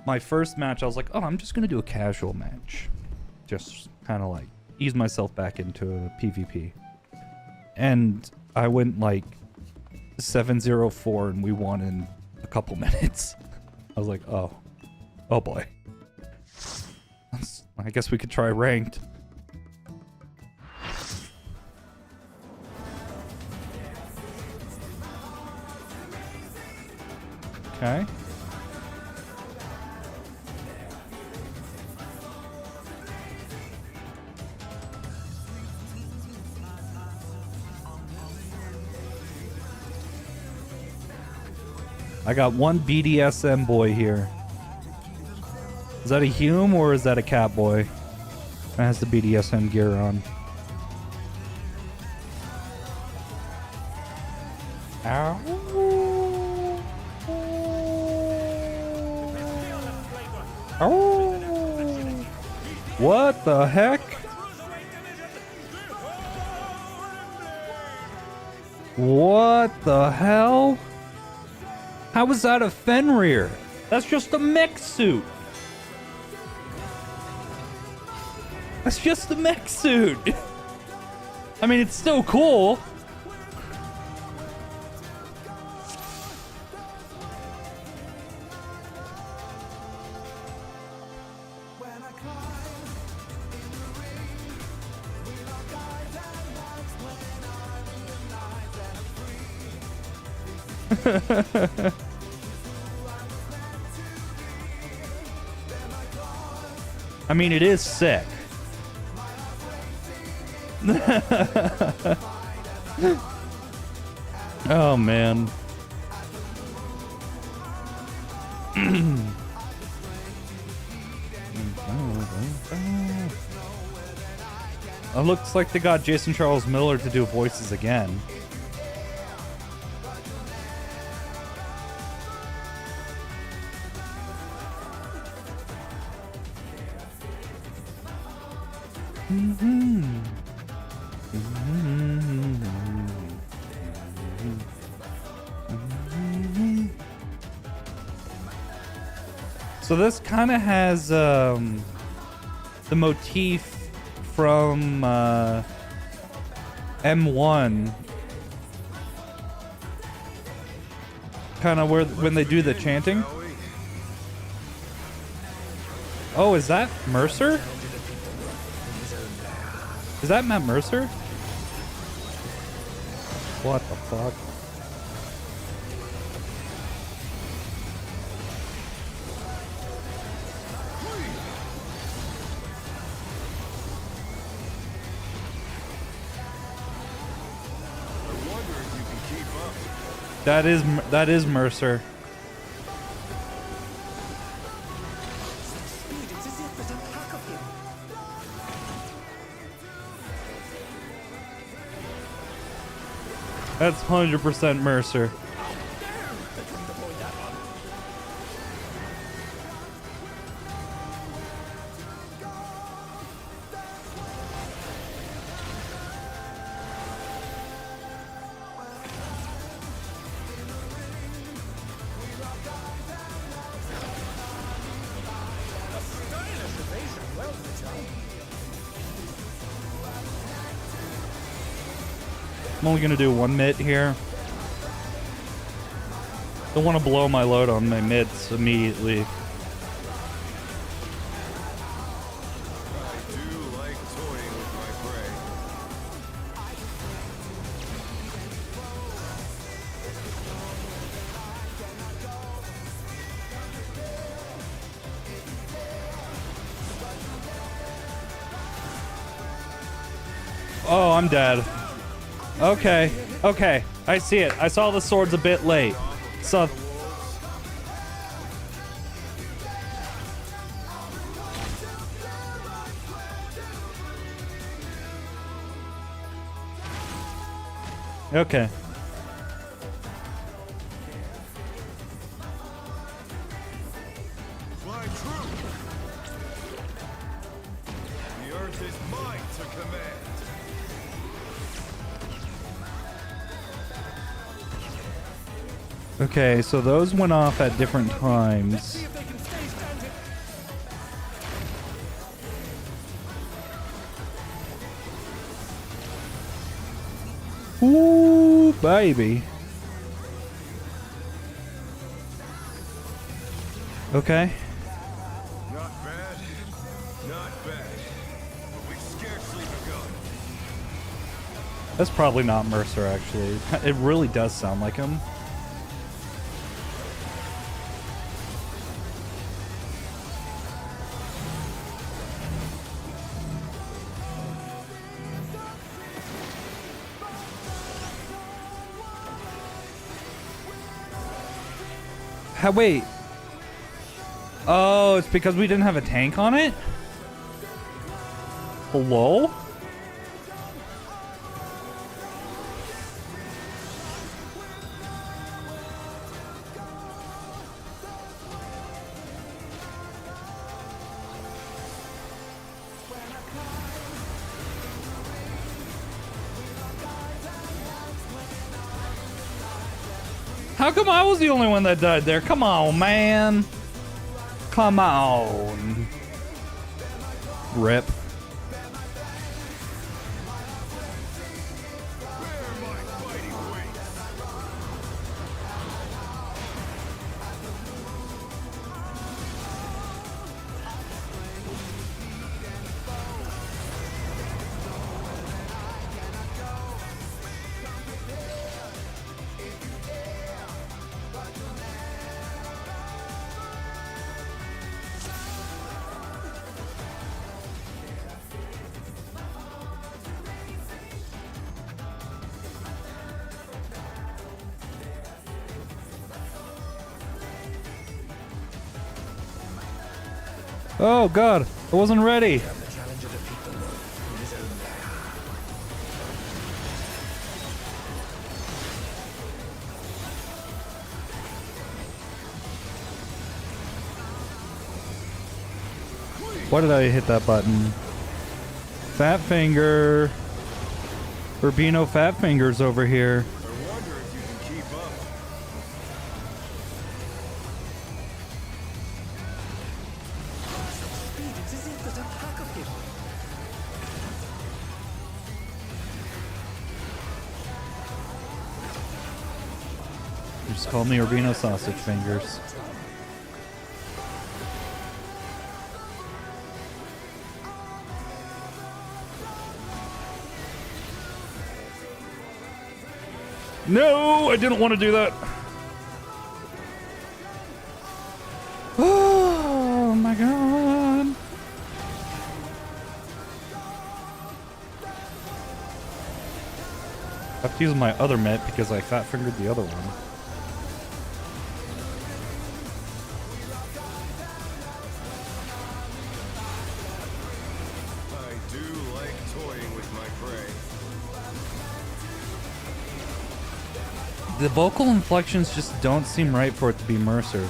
Speaker 4: my first match I was like, oh, I'm just gonna do a casual match, just kind of like ease myself back into a PvP, and I went like 7-0-4 and we won in a couple minutes. I was like, oh boy. I guess we could try ranked. Okay. I got one BDSM boy here. Is that a Hume or is that a cat boy? That has the BDSM gear on. Oh, what the heck? What the hell? How was that a Fenrir? That's just a mech suit. That's just a mech suit. I mean, it's still cool. I mean, it is sick. Oh, man. It looks like they got Jason Charles Miller to do voices again. So this kind of has the motif from M1, kind of where when they do the chanting. Oh, is that Mercer? Is that Matt Mercer? What the fuck? That is Mercer. That's 100% Mercer. I'm only gonna do one mitt here. Don't want to blow my load on my mitts immediately.
Speaker 2: I do like toying with my prey.
Speaker 4: Oh, I'm dead. Okay, okay. I see it. I saw the swords a bit late. So... Okay.
Speaker 2: Fly true. The earth is mine to command.
Speaker 4: Okay, so those went off at different times.
Speaker 2: See if they can stay standing.
Speaker 4: Ooh, baby. Okay.
Speaker 2: Not bad. Not bad. But we've scarcely begun.
Speaker 4: That's probably not Mercer, actually. It really does sound like him. Wait. Oh, it's because we didn't have a tank on it? Hello? How come I was the only one that died there? Come on, man. Come on. Rip. Oh god, I wasn't ready. Why did I hit that button? Fat finger. Urbino fat fingers over here.
Speaker 2: I wonder if you can keep up. Speed, it's as if there's a pack of him.
Speaker 4: You just call me Urbino sausage fingers. No, I didn't want to do that. Oh my god. I have to use my other mitt because I fat fingered the other one.
Speaker 2: I do like toying with my prey.
Speaker 4: The vocal inflections just don't seem right for it to be Mercer.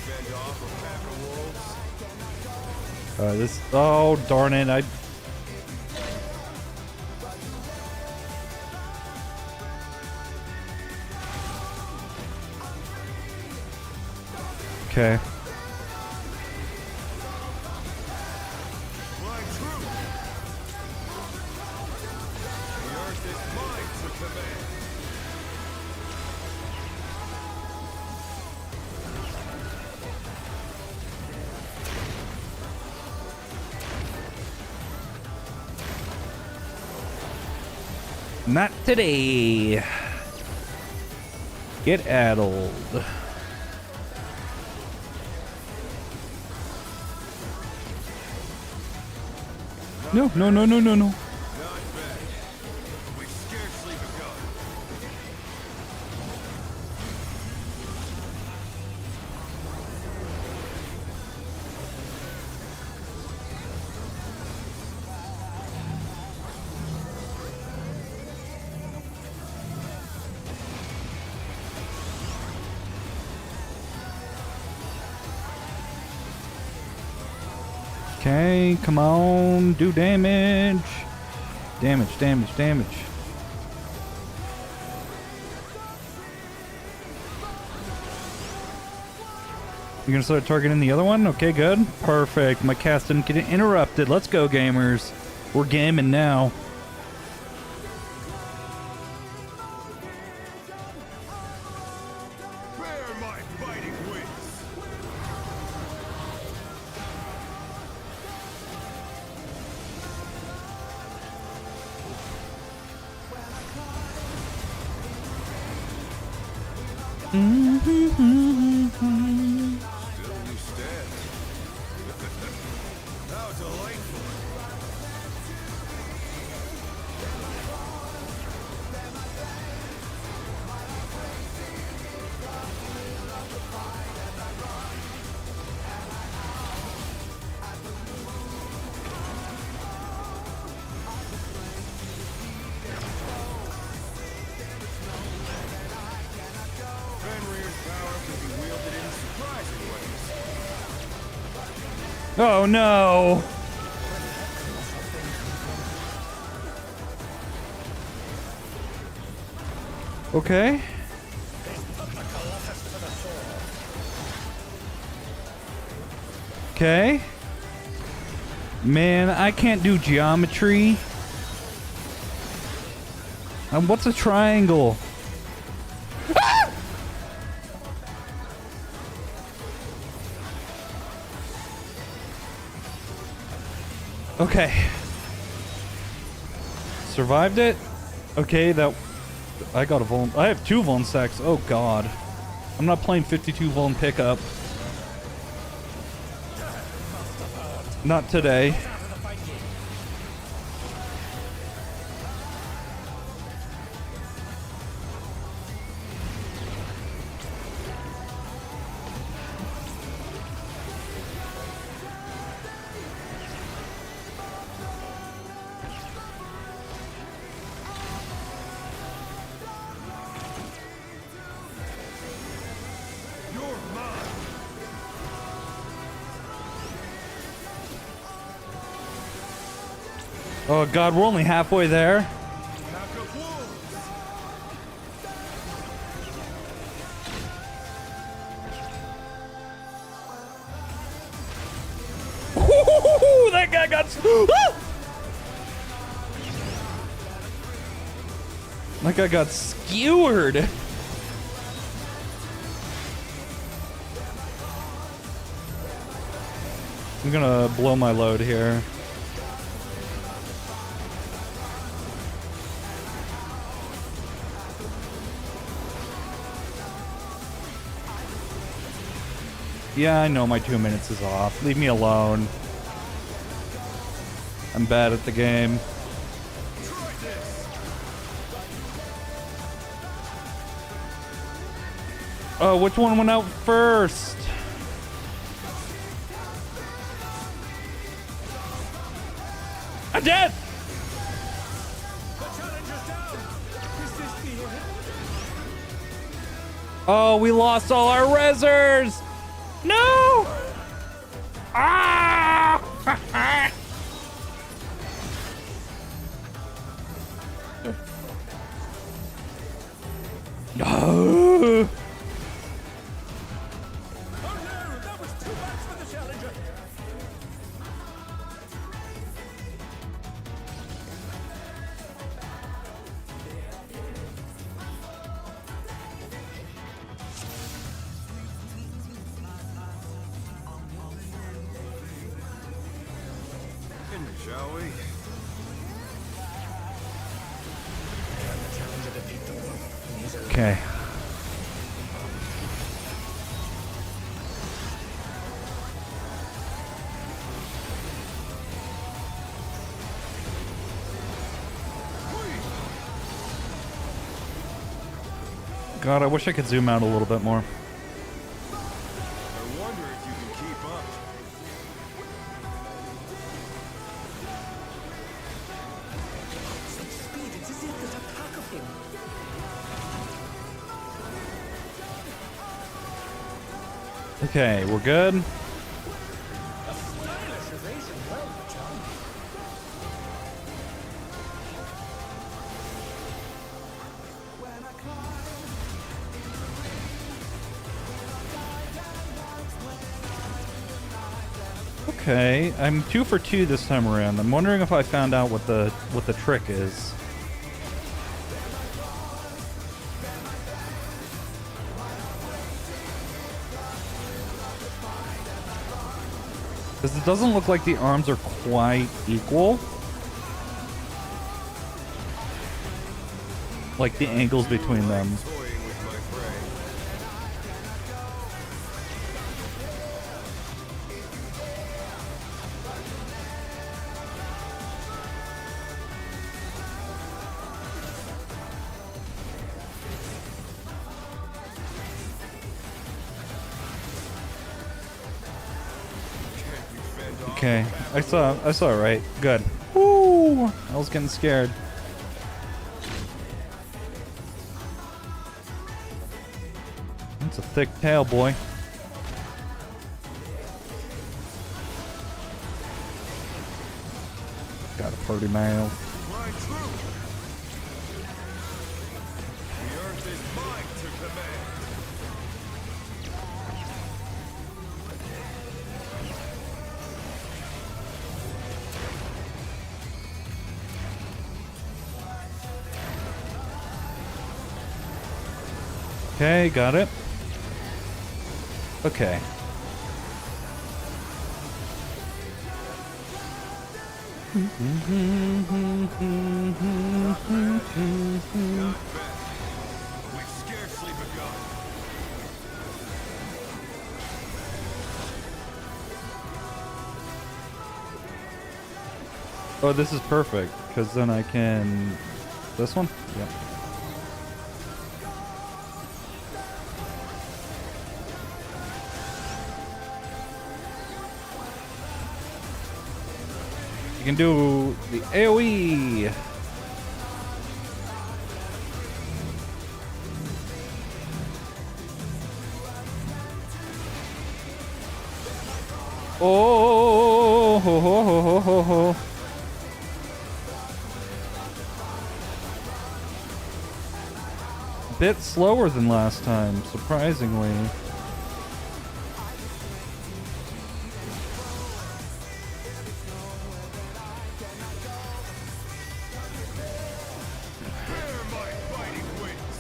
Speaker 2: Fend off a pack of wolves.
Speaker 4: This. Oh, darn it. Okay.
Speaker 2: My troop. The earth is mine to command.
Speaker 4: Not today. Get addled. No, no, no, no, no, no.
Speaker 2: Not bad. We've scarcely begun.
Speaker 4: Okay, come on, do damage. Damage, damage, damage. You're gonna start targeting the other one? Okay, good. Perfect. My cast didn't get interrupted. Let's go, gamers. We're gaming now.
Speaker 2: Bear my fighting wings. Still you stand. How delightful. Fenrir's power can be wielded in surprising
Speaker 4: Oh no! Okay. Okay. Man, I can't do geometry. What's a triangle? Ah! Okay. Survived it. Okay, that I got a vuln. I have 2 vuln stacks. Oh god. I'm not playing 52 vuln pickup. Not today. Oh god, we're only halfway there. Ooh, that guy got... That guy got skewered. I'm gonna blow my load here. Yeah, I know my 2 minutes is off. Leave me alone. I'm bad at the game. Oh, which one went out first? I'm dead! Oh, we lost all our rezzers! No! Ah! No!
Speaker 2: Shall we?
Speaker 4: Okay. God, I wish I could zoom out a little bit more.
Speaker 2: I wonder if you can keep up.
Speaker 5: Such speed, it's as if there's a pack of him.
Speaker 4: Okay, we're good.
Speaker 5: A stylish evasion, well done.
Speaker 4: Okay, I'm 2 for 2 this time around. I'm wondering if I found out what the trick is. Because it doesn't look like the arms are quite equal. Like the angles between them.
Speaker 2: Toying with my prey. Can't you fend off?
Speaker 4: Okay, I saw it right. Good. Woo! I was getting scared. That's a thick tail, boy. Got a party mouth.
Speaker 2: My true. The earth is mine to command.
Speaker 4: Okay, got it. Okay.
Speaker 2: We've scarcely begun.
Speaker 4: Oh, this is perfect, because then I can... This one? Yep. You can do the AoE! Oh, ho, ho, ho, ho, ho, ho. Bit slower than last time, surprisingly.
Speaker 2: Bear my fighting wings.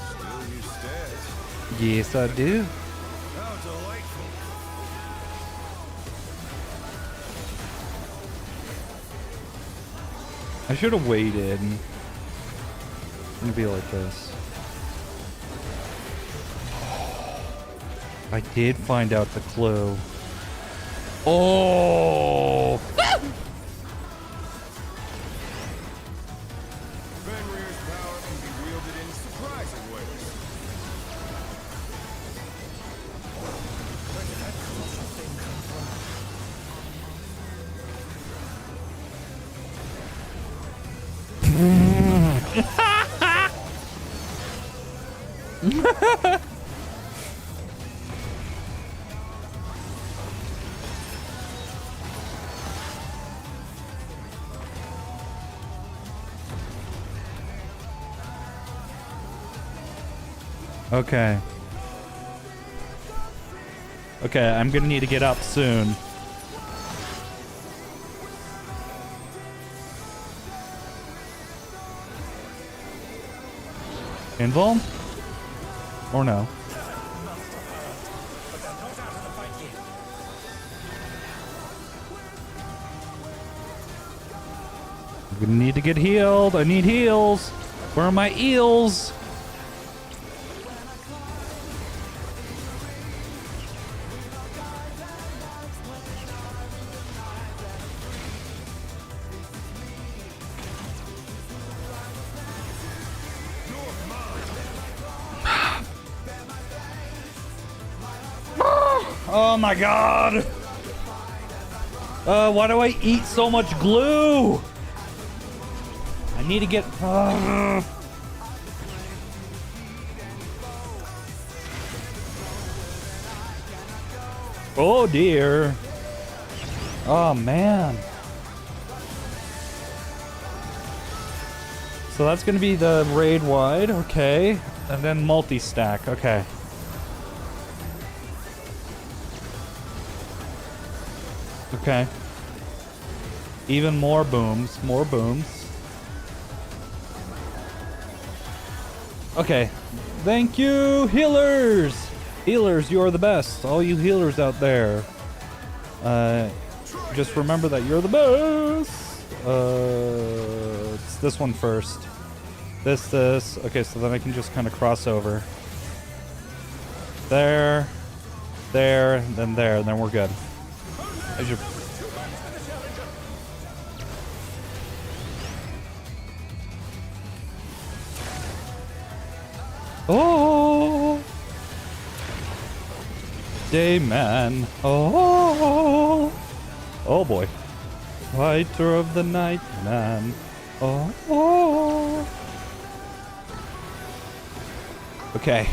Speaker 2: Still you stand.
Speaker 4: Yes, I do.
Speaker 2: How delightful.
Speaker 4: I should have waited. It'd be like this. I did find out the clue. Oh!
Speaker 2: Fenrir's power can be wielded in surprising ways.
Speaker 5: Where did that colossal thing come from?
Speaker 4: Okay. Okay, I'm gonna need to get up soon. Invuln? Or no? I'm gonna need to get healed. I need heals. Where are my eels? Oh my god! Why do I eat so much glue? I need to get... Oh dear. Oh man. So that's gonna be the raid wide, okay. And then multi-stack, okay. Okay. Even more booms, more booms. Okay. Thank you, healers! Healers, you are the best. All you healers out there. Just remember that you're the best. It's this one first. This. Okay, so then I can just kind of cross over. There, then there, and then we're good. I should... Oh, Dayman. Oh boy. Fighter of the night, man. Oh, oh. Okay.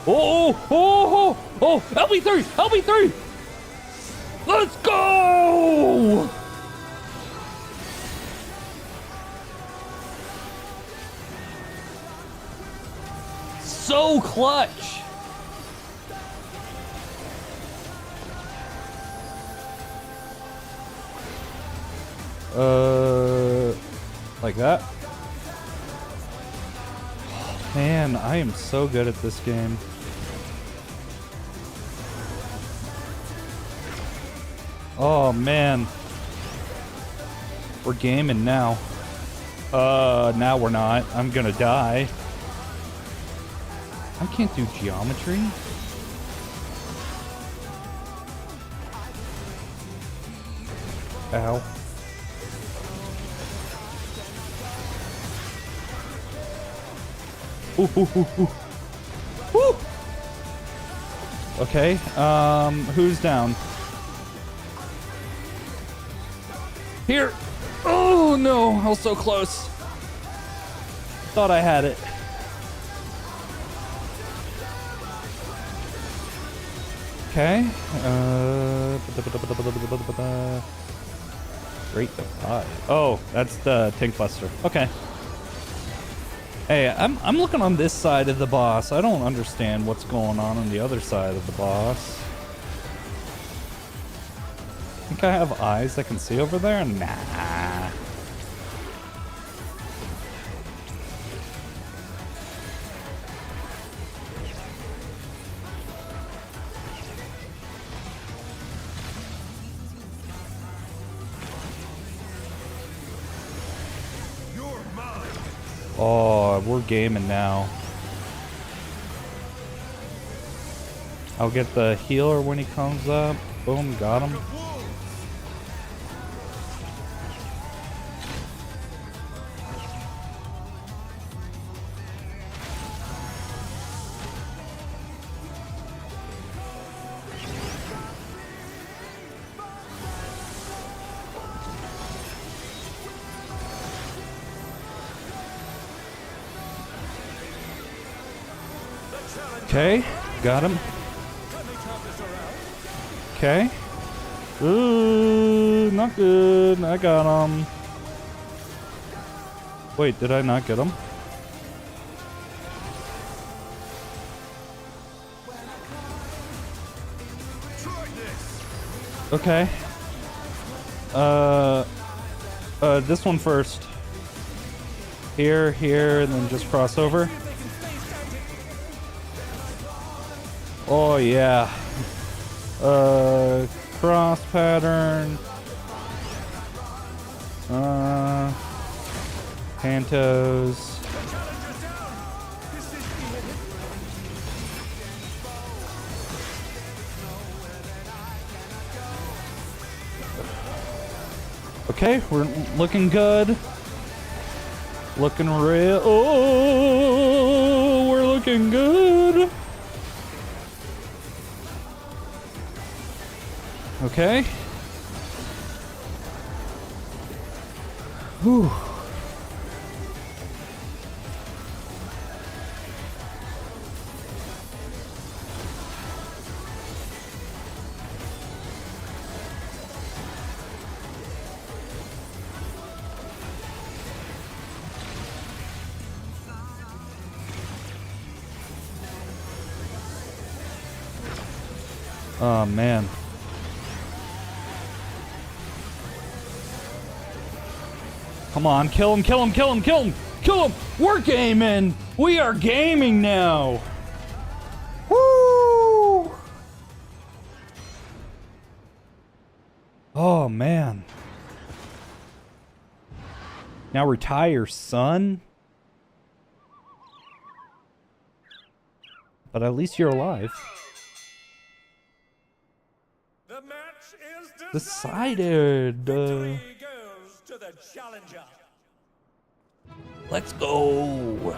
Speaker 4: Oh, oh, oh, oh, LB3, LB3. Let's go. So clutch. Like that. Man, I am so good at this game. Oh man. We're gaming now. Now we're not. I'm gonna die. I can't do geometry. Ow. Ooh, ooh, ooh, ooh. Woo! Okay, who's down? Here! Oh no, I was so close. Thought I had it. Okay, Great divide. Oh, that's the Tank Buster. Okay. Hey, I'm looking on this side of the boss. I don't understand what's going on the other side of the boss. Think I have eyes I can see over there? Nah. Oh, we're gaming now. I'll get the healer when he comes up. Boom, got him. Okay, got him. Okay. Ooh, not good. I got him. Wait, did I not get him? Okay. This one first. Here, and then just cross over. Oh yeah. Cross pattern. Pantos. Okay, we're looking good. Looking real. Oh, we're looking good. Okay. Whew. Oh man. Come on, kill him, kill him, kill him, kill him, kill him! We're gaming! We are gaming now! Woo! Oh man. Now retire, son. But at least you're alive.
Speaker 2: The match is
Speaker 4: Decided.
Speaker 2: Victory goes to the challenger.
Speaker 4: Let's go.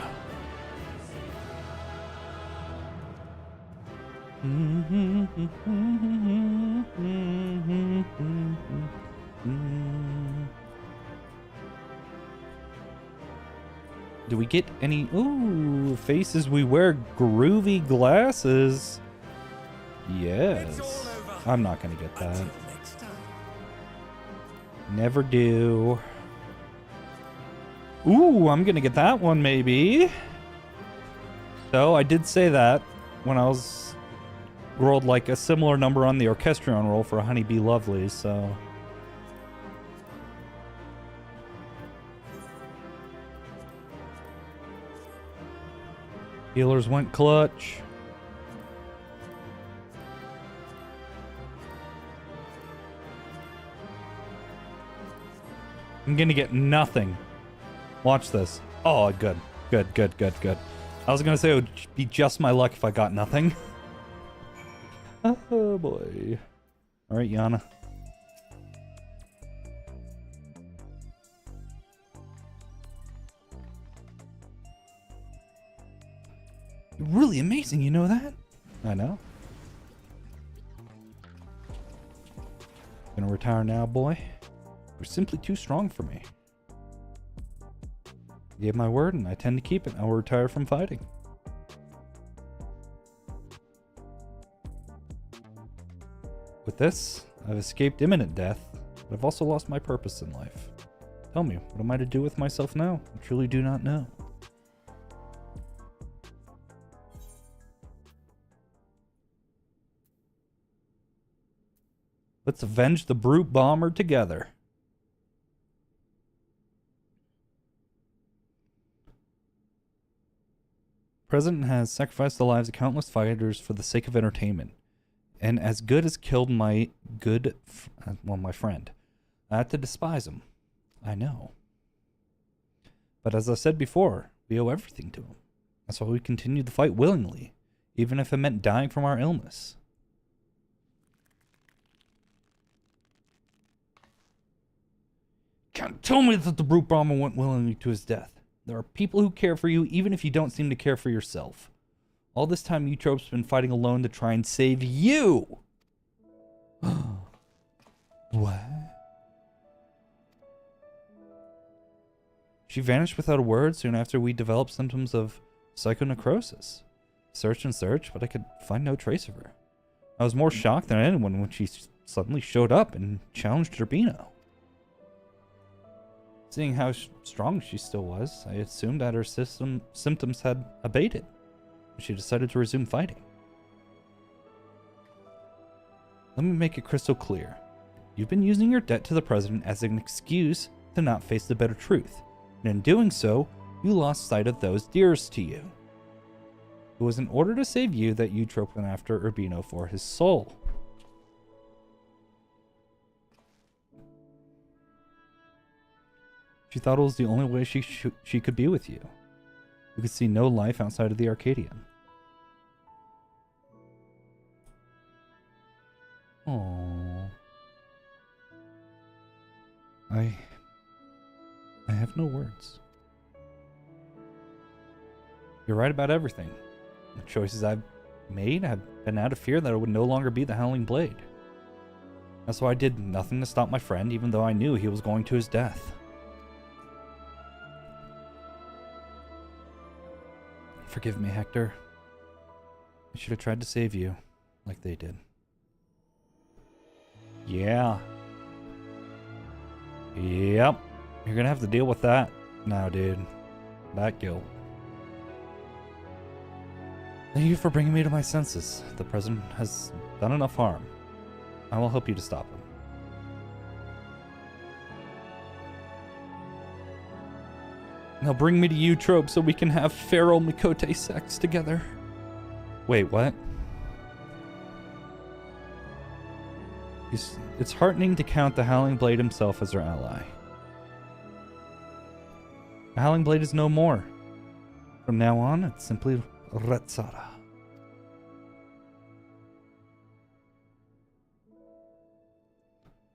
Speaker 4: Do we get any? Ooh, faces we wear groovy glasses. Yes. I'm not gonna get that.
Speaker 5: Next time.
Speaker 4: Never do. Ooh, I'm gonna get that one maybe. So I did say that when I was rolled like a similar number on the Orchestrion roll for a Honeybee Lovely, so. Healers went clutch. I'm gonna get nothing. Watch this. Oh, good. Good, good, good, good. I was gonna say it would be just my luck if I got nothing. Oh boy. Alright, Yana. You're really amazing, you know that? I know. Gonna retire now, boy. You're simply too strong for me. I gave my word and I tend to keep it. I will retire from fighting. With this, I've escaped imminent death, but I've also lost my purpose in life. Tell me, what am I to do with myself now? I truly do not know. Let's avenge the brute bomber together. The President has sacrificed the lives of countless fighters for the sake of entertainment, and as good as killed my my friend. I had to despise him. I know. But as I said before, we owe everything to him. That's why we continued the fight willingly, even if it meant dying from our illness. Can't tell me that the brute bomber went willingly to his death. There are people who care for you even if you don't seem to care for yourself. All this time, Eutrope's been fighting alone to try and save you! What? She vanished without a word soon after we developed symptoms of psychonecrosis. Searched and searched, but I could find no trace of her. I was more shocked than anyone when she suddenly showed up and challenged Urbino. Seeing how strong she still was, I assumed that her symptoms had abated. She decided to resume fighting. Let me make it crystal clear. You've been using your debt to the President as an excuse to not face the bitter truth, and in doing so, you lost sight of those dearest to you. It was in order to save you that Eutrope went after Urbino for his soul. She thought it was the only way she could be with you. You could see no life outside of the Arcadian. Aww. I have no words. You're right about everything. The choices I've made have been out of fear that I would no longer be the Howling Blade. That's why I did nothing to stop my friend, even though I knew he was going to his death. Forgive me, Hector. I should have tried to save you, like they did. Yeah. Yep. You're gonna have to deal with that now, dude. That guilt. Thank you for bringing me to my senses. The President has done enough harm. I will help you to stop him. Now bring me to Eutrope so we can have feral Mikote sex together. Wait, what? It's heartening to count the Howling Blade himself as our ally. The Howling Blade is no more. From now on, it's simply Retsara.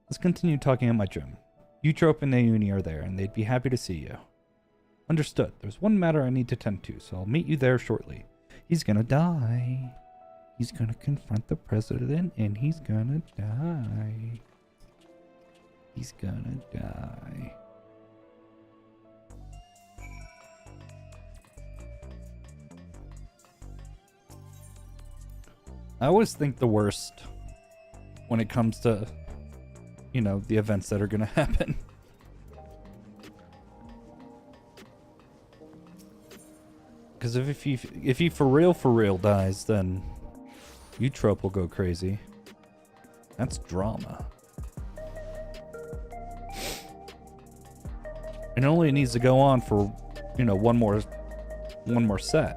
Speaker 4: Let's continue talking at my gym. Eutrope and Nauni are there, and they'd be happy to see you. Understood. There's one matter I need to tend to, so I'll meet you there shortly. He's gonna die. He's gonna confront the President, and he's gonna die. He's gonna die. I always think the worst when it comes to, you know, the events that are going to happen. Because if he for real dies, then Eutrope will go crazy. That's drama. And it only needs to go on for, you know, one more set.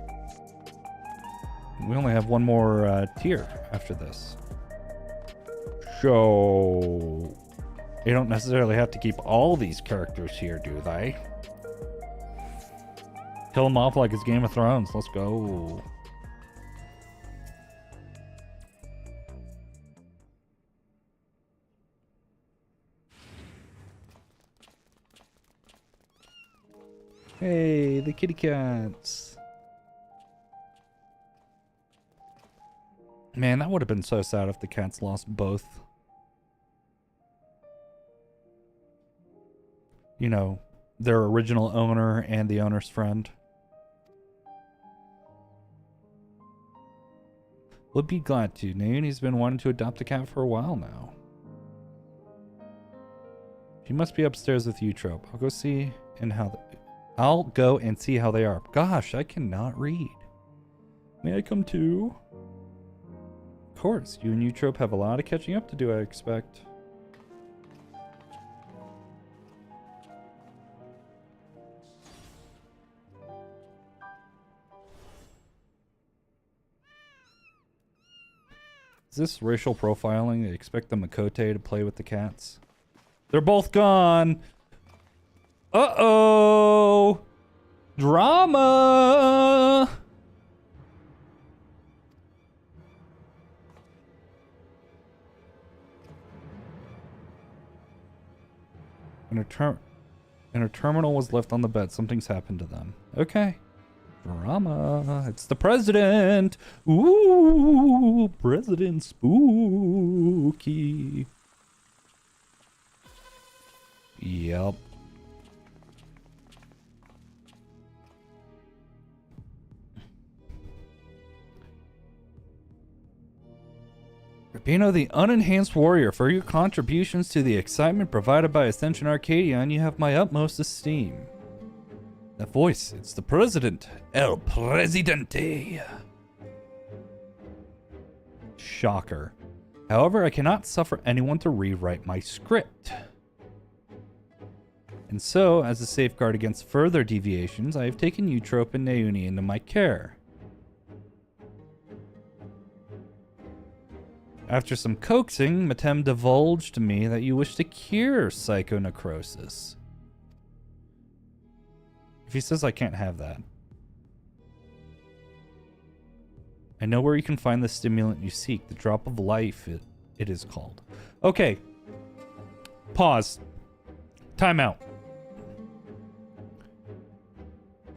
Speaker 4: We only have one more tier after this. So they don't necessarily have to keep all these characters here, do they? Kill them off like it's Game of Thrones. Let's go. Hey, the kitty cats. Man, that would have been so sad if the cats lost both. You know, their original owner and the owner's friend. Would be glad to. Naomi's been wanting to adopt a cat for a while now. She must be upstairs with Eutrope. I'll go see I'll go and see how they are. Gosh, I cannot read. May I come too? Of course, you and Eutrope have a lot of catching up to do, I expect. Is this racial profiling? They expect the Makote to play with the cats? They're both gone! Uh-oh! Drama! And her terminal was left on the bed. Something's happened to them. Okay. Drama. It's the president. Ooh, President Spooky. Yep. Urbino, the unenhanced warrior, for your contributions to the excitement provided by Ascension Arcadion, you have my utmost esteem. That voice, it's the president. El Presidente. Shocker. However, I cannot suffer anyone to rewrite my script. And so, as a safeguard against further deviations, I have taken Eutrope and Naomi into my care. After some coaxing, Matem divulged to me that you wish to cure psychonecrosis. If he says I can't have that. I know where you can find the stimulant you seek. The drop of life, it is called. Okay. Pause. Time out.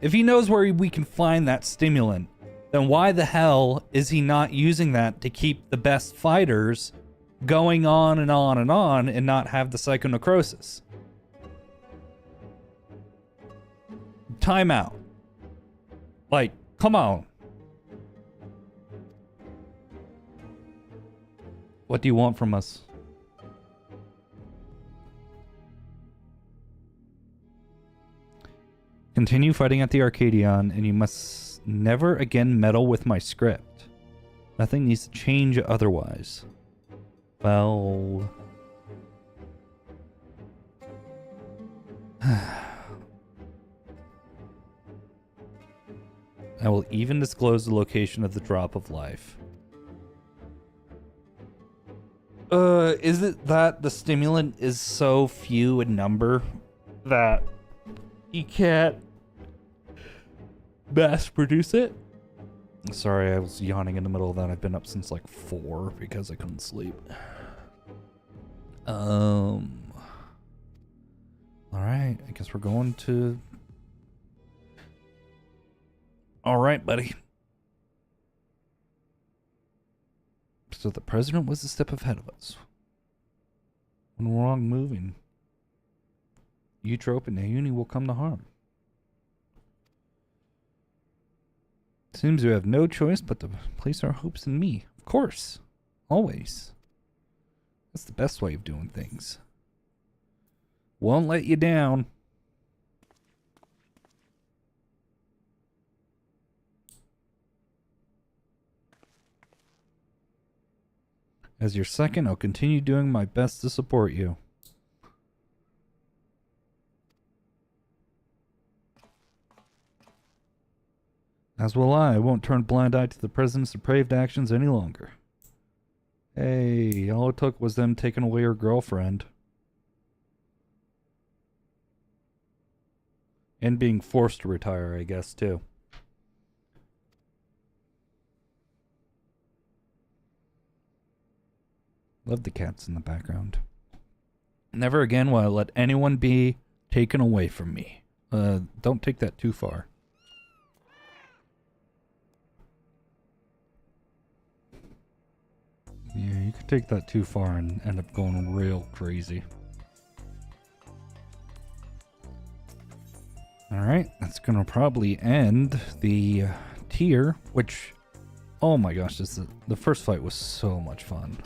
Speaker 4: If he knows where we can find that stimulant, then why the hell is he not using that to keep the best fighters going on and on and on and not have the psychonecrosis? Time out. Like, come on. What do you want from us? Continue fighting at the Arcadion, and you must never again meddle with my script. Nothing needs to change otherwise. Well... I will even disclose the location of the drop of life. Is it that the stimulant is so few in number that you can't mass produce it? Sorry, I was yawning in the middle of that. I've been up since like 4 because I couldn't sleep. Alright, I guess we're going to... Alright, buddy. So the president was a step ahead of us. When we're wrong moving, Eutrope and Naomi will come to harm. Seems we have no choice but to place our hopes in me. Of course. Always. That's the best way of doing things. Won't let you down. As your second, I'll continue doing my best to support you. As will I. I won't turn a blind eye to the president's depraved actions any longer. Hey, all it took was them taking away her girlfriend. And being forced to retire, I guess, too. Love the cats in the background. Never again will I let anyone be taken away from me. Don't take that too far. Yeah, you could take that too far and end up going real crazy. Alright, that's gonna probably end the tier, which, oh my gosh, the first fight was so much fun.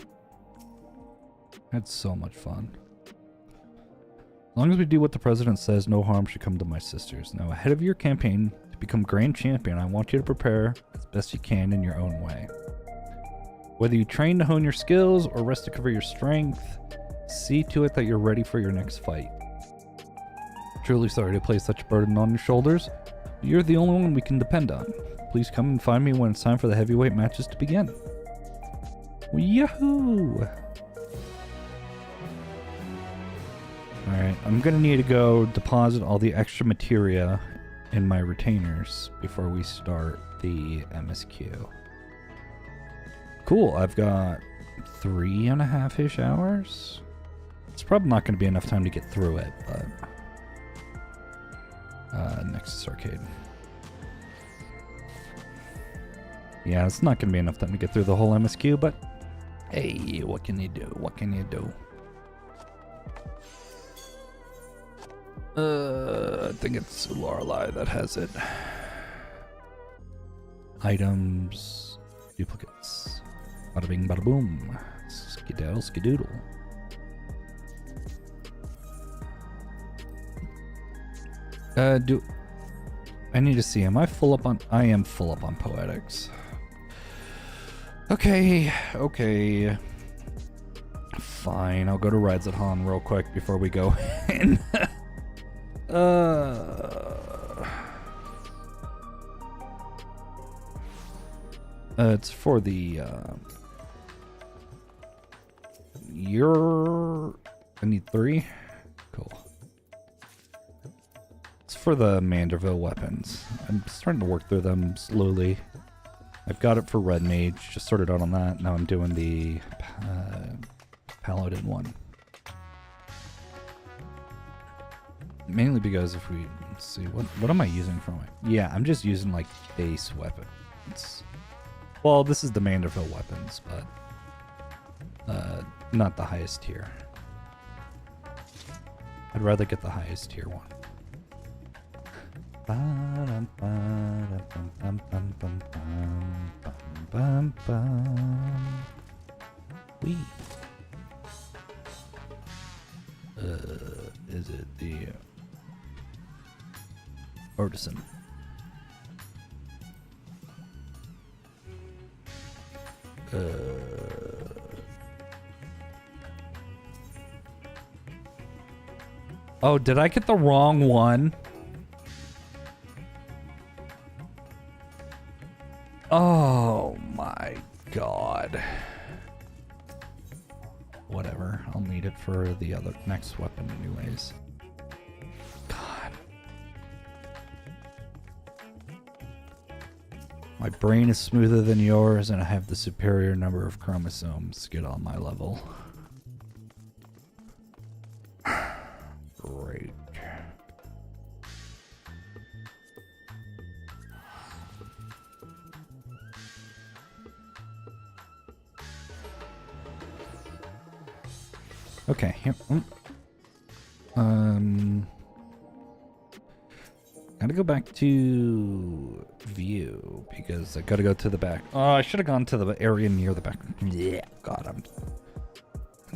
Speaker 4: Had so much fun. As long as we do what the president says, no harm should come to my sisters. Now, ahead of your campaign to become grand champion, I want you to prepare as best you can in your own way. Whether you train to hone your skills or rest to cover your strength, see to it that you're ready for your next fight. Truly sorry to place such a burden on your shoulders, but you're the only one we can depend on. Please come and find me when it's time for the heavyweight matches to begin. Yahoo! Alright, I'm gonna need to go deposit all the extra materia in my retainers before we start the MSQ. Cool, I've got 3.5-ish hours. It's probably not gonna be enough time to get through it, but... Nexus Arcade. Yeah, it's not gonna be enough time to get through the whole MSQ, but... Hey, what can you do? What can you do? I think it's Lorelei that has it. Items, duplicates. Bada bing, bada boom. Skidaddle, skidoodle. I need to see, am I full up on, I am full up on poetics. Okay. Fine, I'll go to Rides at Han real quick before we go in. It's for the, I need 3? Cool. It's for the Manderville weapons. I'm starting to work through them slowly. I've got it for Red Mage, just sorted out on that. Now I'm doing the, Paladin one. Mainly because if we, let's see, what am I using for my, yeah, I'm just using like base weapons. Well, this is the Manderville weapons, but not the highest tier. I'd rather get the highest tier one. Wee. Is it the artisan? Oh, did I get the wrong one? Oh my god. Whatever, I'll need it for the other next weapon anyways. God. My brain is smoother than yours and I have the superior number of chromosomes to get on my level. Great. Okay, here. Gotta gonna go back to view because I gotta go to the back. Oh, I should have gone to the area near the back. Yeah, God, I'm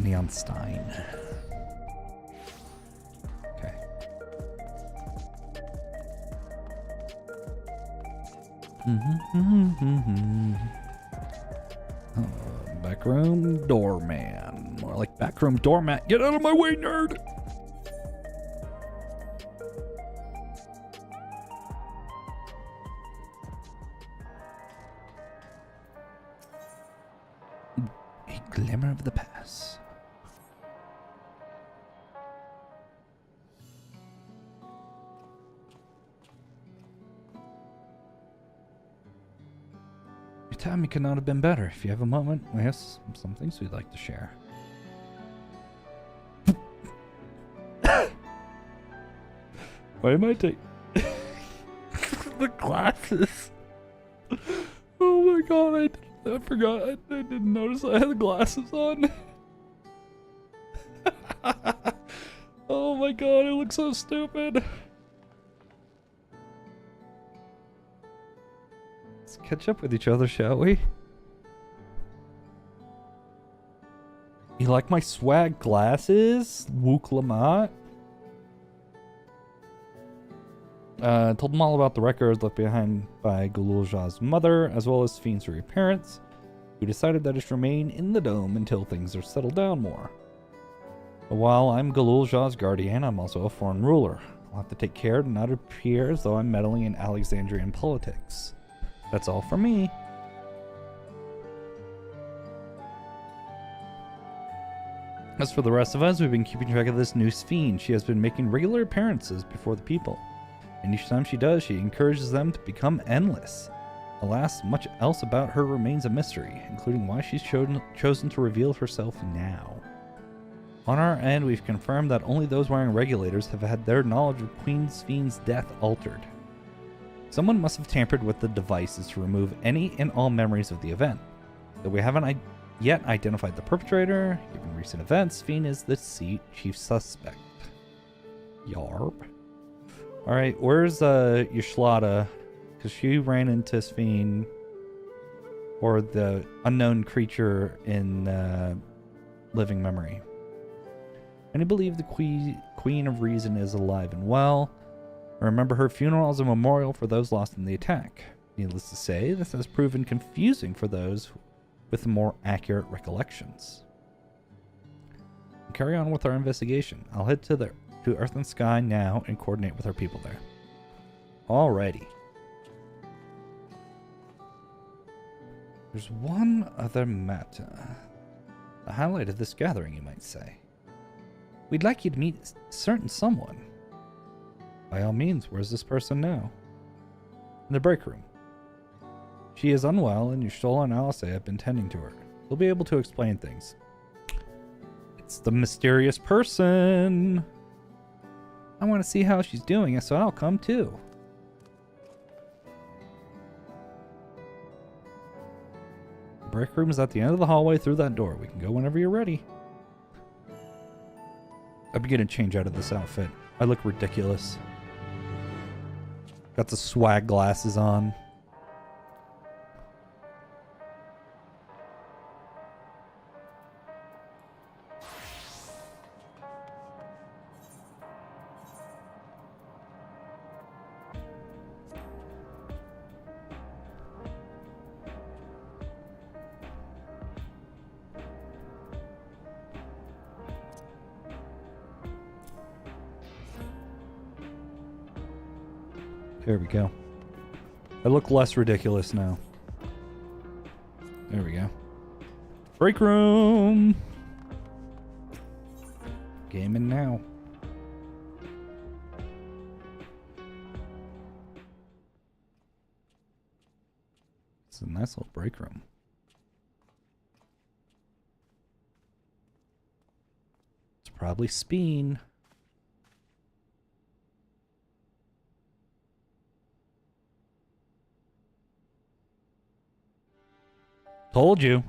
Speaker 4: Neon Stein. Okay. Backroom doorman. More like backroom doormat. Get out of my way, nerd! A glimmer of the past. Your timing could not have been better. If you have a moment, we have some things we'd like to share. Why am I taking the glasses? Oh my god, I forgot. I didn't notice I had the glasses on. Oh my god, it looks so stupid. Let's catch up with each other, shall we? You like my swag glasses, Wook Lamont? Told them all about the records left behind by Galul Jah's mother, as well as Fiend's reappearance, who decided that it should remain in the dome until things are settled down more. But while I'm Galul Jah's guardian, I'm also a foreign ruler. I'll have to take care to not appear as though I'm meddling in Alexandrian politics. That's all from me. As for the rest of us, we've been keeping track of this new Fiend. She has been making regular appearances before the people. And each time she does, she encourages them to become endless. Alas, much else about her remains a mystery, including why she's chosen to reveal herself now. On our end, we've confirmed that only those wearing regulators have had their knowledge of Queen Fiend's death altered. Someone must have tampered with the devices to remove any and all memories of the event. Though we haven't yet identified the perpetrator, given recent events, Fiend is the chief suspect. Yarb. Alright, where's Yashlada? Because she ran into Fiend, or the unknown creature in living memory. Many believe the Queen of Reason is alive and well. Remember her funeral as a memorial for those lost in the attack. Needless to say, this has proven confusing for those with more accurate recollections. We'll carry on with our investigation. I'll head to Earth and Sky now and coordinate with our people there. Alrighty. There's one other matter. The highlight of this gathering, you might say. We'd like you to meet a certain someone. By all means, where's this person now? In the break room. She is unwell, and Y'shtola and Alice have been tending to her. They'll be able to explain things. It's the mysterious person! I want to see how she's doing, so I'll come too. The break room is at the end of the hallway through that door. We can go whenever you're ready. I'm gonna change out of this outfit. I look ridiculous. Got the swag glasses on. There we go. I look less ridiculous now. There we go. Break room! Gaming now. It's a nice little break room. It's probably Speen. Told you.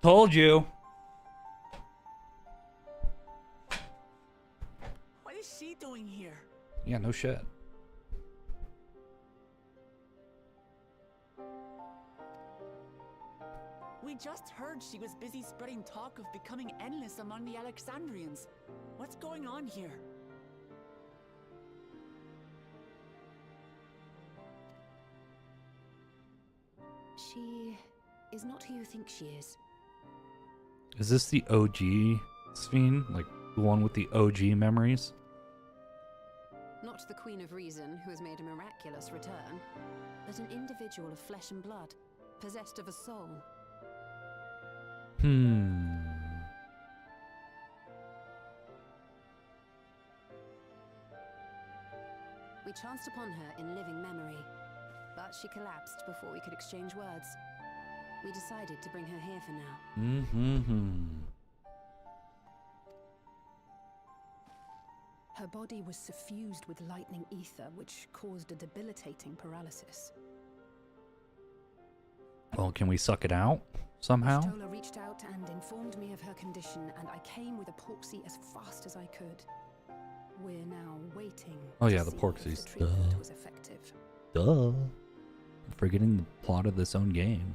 Speaker 4: Told you.
Speaker 5: What is she doing here?
Speaker 4: Yeah, no shit.
Speaker 6: We just heard she was busy spreading talk of becoming endless among the Alexandrians. What's going on here?
Speaker 7: She is not who you think she is.
Speaker 4: Is this the OG Sphene? Like, the one with the OG memories?
Speaker 7: Not the Queen of Reason, who has made a miraculous return, but an individual of flesh and blood, possessed of a soul. We chanced upon her in living memory, but she collapsed before we could exchange words. We decided to bring her here for now.
Speaker 8: Her body was suffused with lightning ether, which caused a debilitating paralysis.
Speaker 4: Well, can we suck it out somehow?
Speaker 8: Stola reached out and informed me of her condition, and I came with a porksy as fast as I could. We're now waiting.
Speaker 4: Oh
Speaker 8: to
Speaker 4: yeah, the
Speaker 8: see if
Speaker 4: porksies.
Speaker 8: the treatment was effective.
Speaker 4: Duh. I'm forgetting the plot of this own game.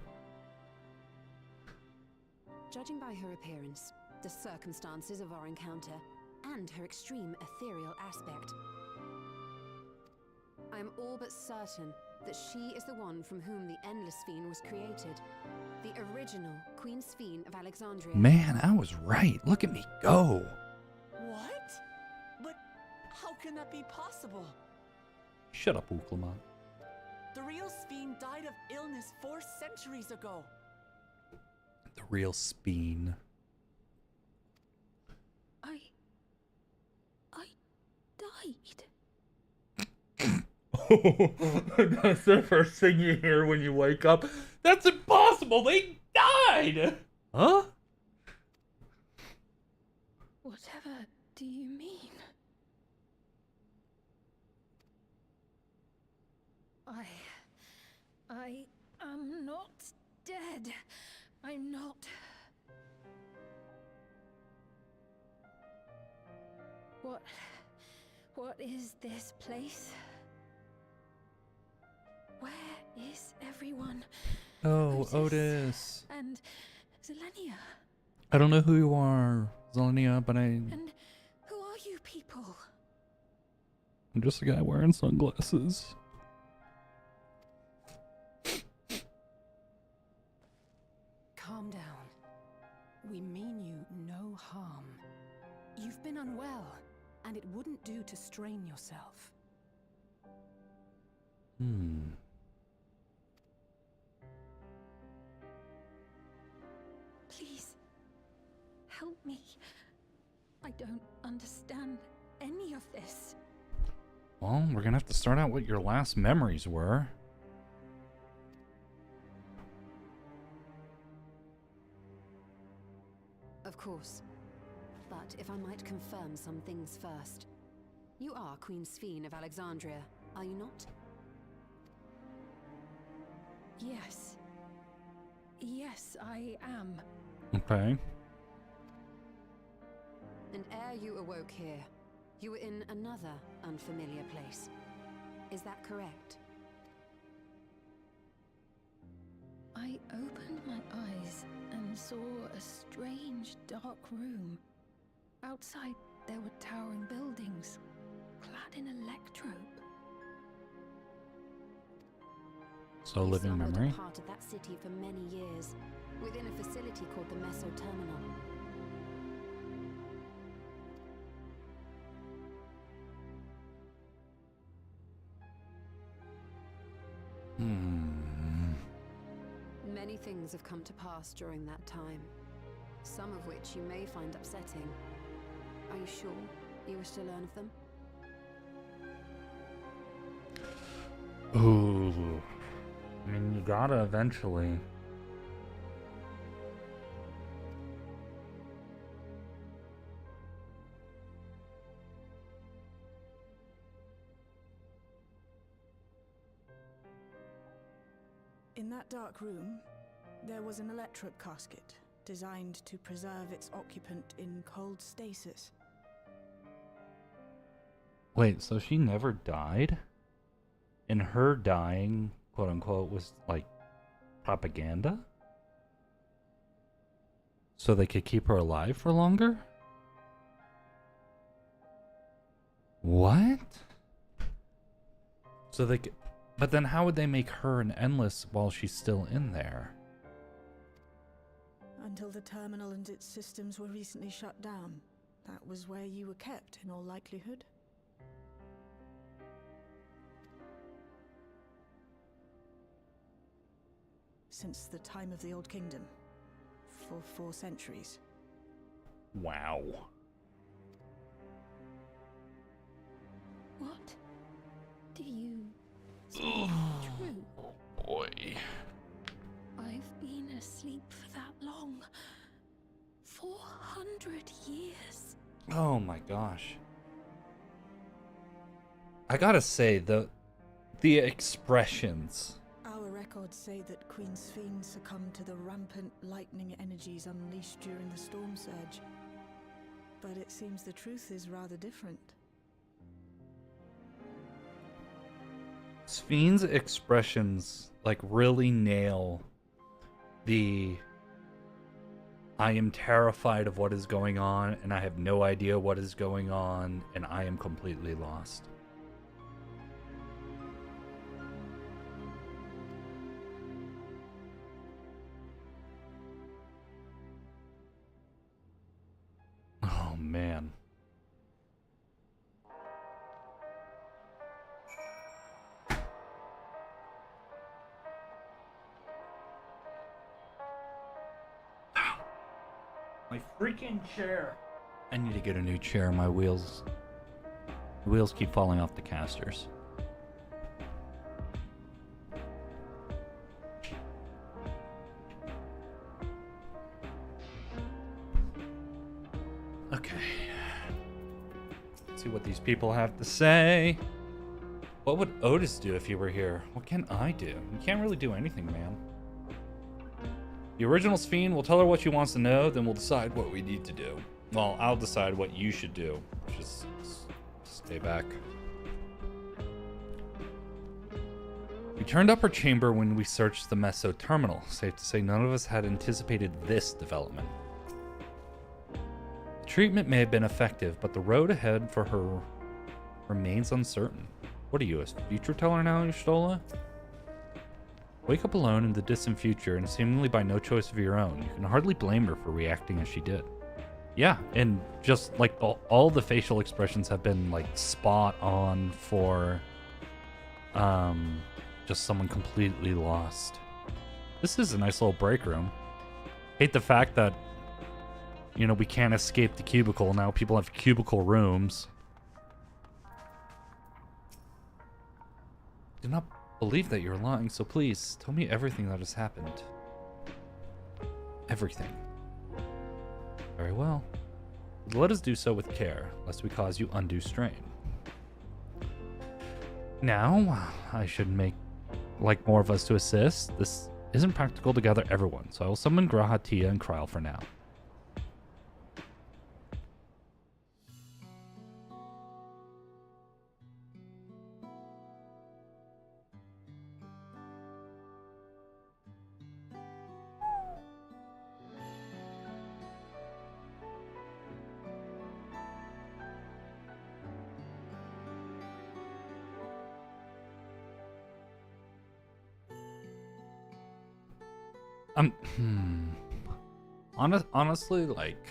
Speaker 7: Judging by her appearance, the circumstances of our encounter, and her extreme ethereal aspect, I am all but certain that she is the one from whom the Endless Sphene was created. The original Queen Sphene of Alexandria.
Speaker 4: Man, I was right. Look at me go.
Speaker 6: What? But how can that be possible?
Speaker 4: Shut up, Uklaman.
Speaker 6: The real Sphene died of illness 4 centuries ago.
Speaker 4: The real Sphene.
Speaker 8: I died.
Speaker 1: That's the first thing you hear when you wake up. That's impossible! They died!
Speaker 4: Huh?
Speaker 8: Whatever do you mean? I am not dead. I'm not. What is this place? Where is everyone?
Speaker 4: Oh, Otis.
Speaker 8: And Zelenia.
Speaker 4: I don't know who you are, Zelenia, but
Speaker 8: And who are you people?
Speaker 4: I'm just a guy wearing sunglasses.
Speaker 8: Calm down. We mean you no harm. You've been unwell, and it wouldn't do to strain yourself. Please, help me. I don't understand any of this.
Speaker 4: Well, we're gonna have to start out what your last memories were.
Speaker 7: Of course. But if I might confirm some things first. You are Queen Sphene of Alexandria, are you not?
Speaker 8: Yes. Yes, I am.
Speaker 4: Okay.
Speaker 7: And ere you awoke here, you were in another unfamiliar place. Is that correct?
Speaker 8: I opened my eyes and saw a strange, dark room. Outside, there were towering buildings, clad in electrope.
Speaker 4: So
Speaker 7: You
Speaker 4: living
Speaker 7: slumbered
Speaker 4: memory.
Speaker 7: a part of that city for many years, within a facility called the Meso Terminal. Many things have come to pass during that time, some of which you may find upsetting. Are you sure you wish to learn of them?
Speaker 1: Ooh. I mean, you gotta eventually.
Speaker 5: In that dark room, there was an electric casket designed to preserve its occupant in cold stasis.
Speaker 4: Wait, so she never died? And her dying, quote unquote, was like propaganda?
Speaker 1: So they could keep her alive for longer? What? So they could... But then how would they make her an endless while she's still in there?
Speaker 5: Until the terminal and its systems were recently shut down. That was where you were kept, in all likelihood. Since the time of the Old Kingdom. For 4 centuries.
Speaker 1: Wow.
Speaker 8: What? Do you speak true?
Speaker 1: Boy.
Speaker 8: I've been asleep for that long. 400 years.
Speaker 1: Oh my gosh. I gotta say, the expressions.
Speaker 5: Our records say that Queen Sphene succumbed to the rampant lightning energies unleashed during the storm surge. But it seems the truth is rather different.
Speaker 1: Sphene's expressions like really nail the I am terrified of what is going on and I have no idea what is going on and I am completely lost. Oh man. My freaking chair. I need to get a new chair. My wheels keep falling off the casters. Okay. Let's see what these people have to say. What would Otis do if he were here? What can I do? You can't really do anything, man. The original Sphene will tell her what she wants to know, then we'll decide what we need to do. Well, I'll decide what you should do. Just stay back. We turned up her chamber when we searched the Meso terminal. Safe to say none of us had anticipated this development. The treatment may have been effective, but the road ahead for her remains uncertain. What are you, a future teller now, Y'shtola? Wake up alone in the distant future and seemingly by no choice of your own. You can hardly blame her for reacting as she did. Yeah, and just like all the facial expressions have been like spot on for just someone completely lost. This is a nice little break room. Hate the fact that, you know, we can't escape the cubicle. Now people have cubicle rooms. Do not believe that you're lying, so please tell me everything that has happened. Everything. Very well. Let us do so with care, lest we cause you undue strain. Now, I should like more of us to assist. This isn't practical to gather everyone, so I will summon Graha, Tia, and Kryl for now. Honestly, like,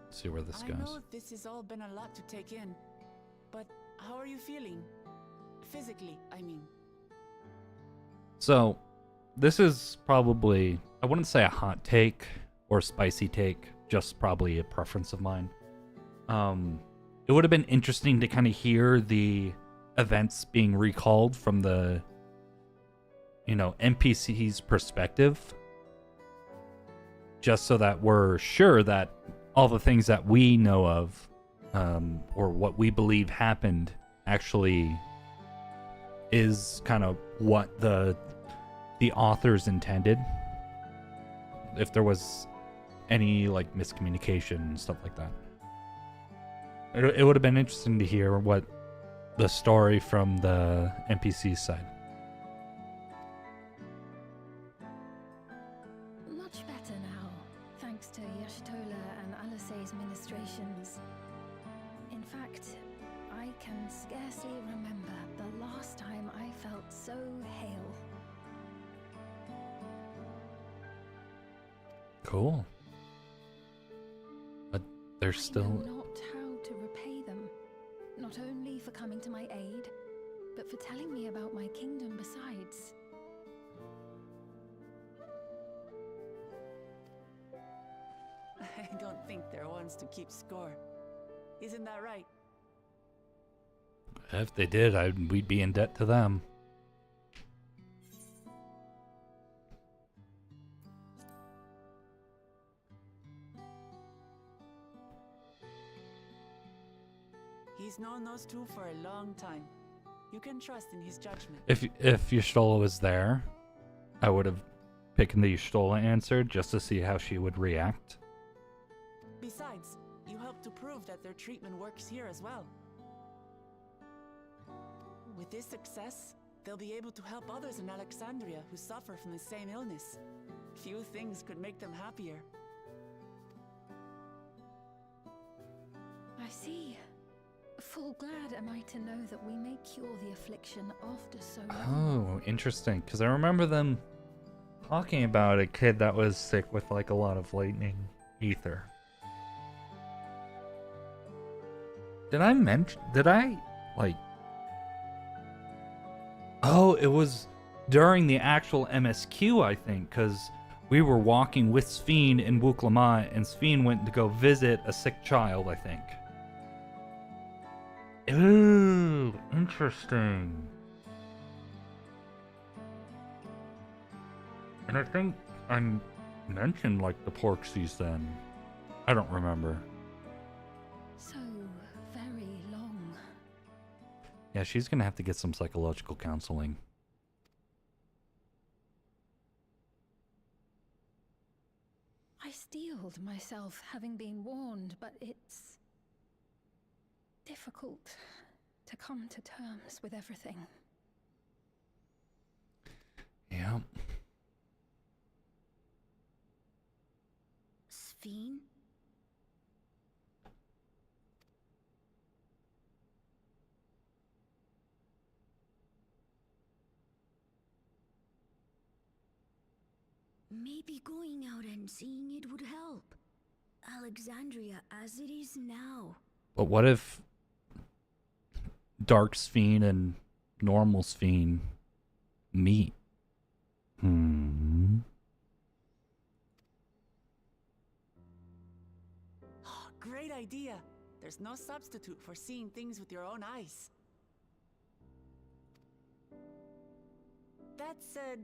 Speaker 1: let's see where this
Speaker 6: I
Speaker 1: goes.
Speaker 6: know this has all been a lot to take in, but how are you feeling? Physically, I mean.
Speaker 1: So, this is probably, I wouldn't say a hot take or spicy take, just probably a preference of mine. It would have been interesting to kind of hear the events being recalled from the, you know, NPC's perspective, just so that we're sure that all the things that we know of, or what we believe happened, actually is kind of what the authors intended. If there was any like miscommunication and stuff like that, it would have been interesting to hear what the story from the NPC side.
Speaker 8: fact, I can scarcely remember the last time I felt so hale.
Speaker 1: Cool. But
Speaker 8: I
Speaker 1: there's still.
Speaker 8: know not how to repay them, not only for coming to my aid, but for telling me about my kingdom besides.
Speaker 6: I don't think they're ones to keep score. Isn't that right?
Speaker 1: If they did, we'd be in debt to them.
Speaker 6: He's known those two for a long time. You can trust in his judgment.
Speaker 1: If Y'shtola was there, I would have picked the Y'shtola answer just to see how she would react.
Speaker 6: Besides, you helped to prove that their treatment works here as well. With this success, they'll be able to help others in Alexandria who suffer from the same illness. Few things could make them happier.
Speaker 8: I see. Full glad am I to know that we may cure the affliction after so long.
Speaker 1: Oh, interesting. Because I remember them talking about a kid that was sick with like a lot of lightning ether. Did I like... Oh, it was during the actual MSQ, I think, because we were walking with Sphene in Wuklamat, and Sphene went to go visit a sick child, I think. Ooh, interesting. And I think I mentioned like the Porksies then. I don't remember.
Speaker 8: So very long.
Speaker 1: Yeah, she's gonna have to get some psychological counseling.
Speaker 8: I steeled myself having been warned, but it's difficult to come to terms with everything.
Speaker 1: Yeah.
Speaker 3: Sphene? Maybe going out and seeing it would help. Alexandria as it is now.
Speaker 1: But what if Dark Sphene and Normal Sphene meet?
Speaker 6: Great idea. There's no substitute for seeing things with your own eyes. That said,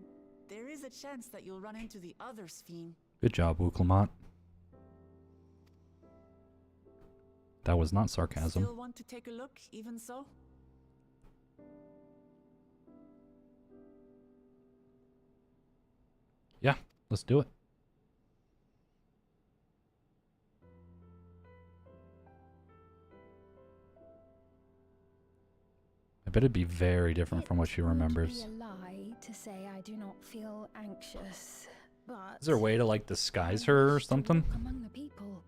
Speaker 6: there is a chance that you'll run into the other Sphene.
Speaker 1: Good job, Wuklamat. That was not sarcasm.
Speaker 6: Still want to take a look, even so?
Speaker 1: Yeah, let's do it. I bet it'd be very different from what she remembers.
Speaker 8: It would be a lie to say I do not feel anxious, but
Speaker 1: Is there a way to like disguise her or something?
Speaker 8: to walk among the people,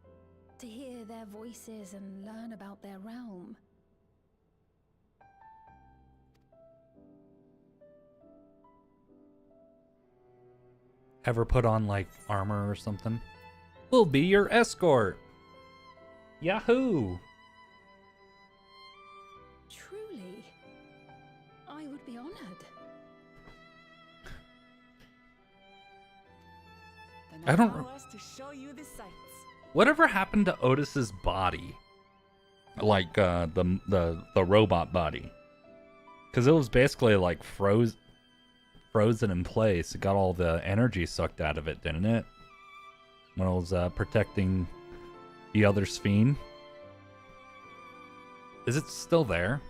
Speaker 8: to hear their voices and learn about their realm.
Speaker 1: Ever put on like armor or something? We'll be your escort. Yahoo!
Speaker 8: Truly, I would be honored.
Speaker 6: Then
Speaker 1: I don't
Speaker 6: allow us to show you the sights.
Speaker 1: Whatever happened to Otis's body? Like the robot body. Cause it was basically like frozen in place. It got all the energy sucked out of it, didn't it? When it was protecting the other Sphene. Is it still there?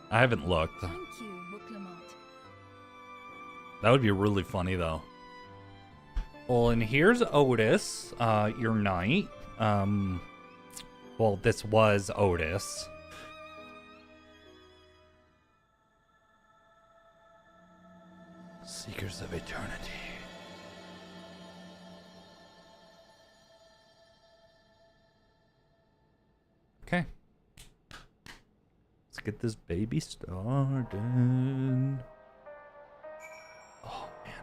Speaker 1: I haven't looked.
Speaker 8: Thank you, Wuklamat.
Speaker 1: That would be really funny though. Well, and here's Otis, your knight. Well, this was Otis. Seekers of Eternity. Okay,
Speaker 4: get this baby started. Oh, man.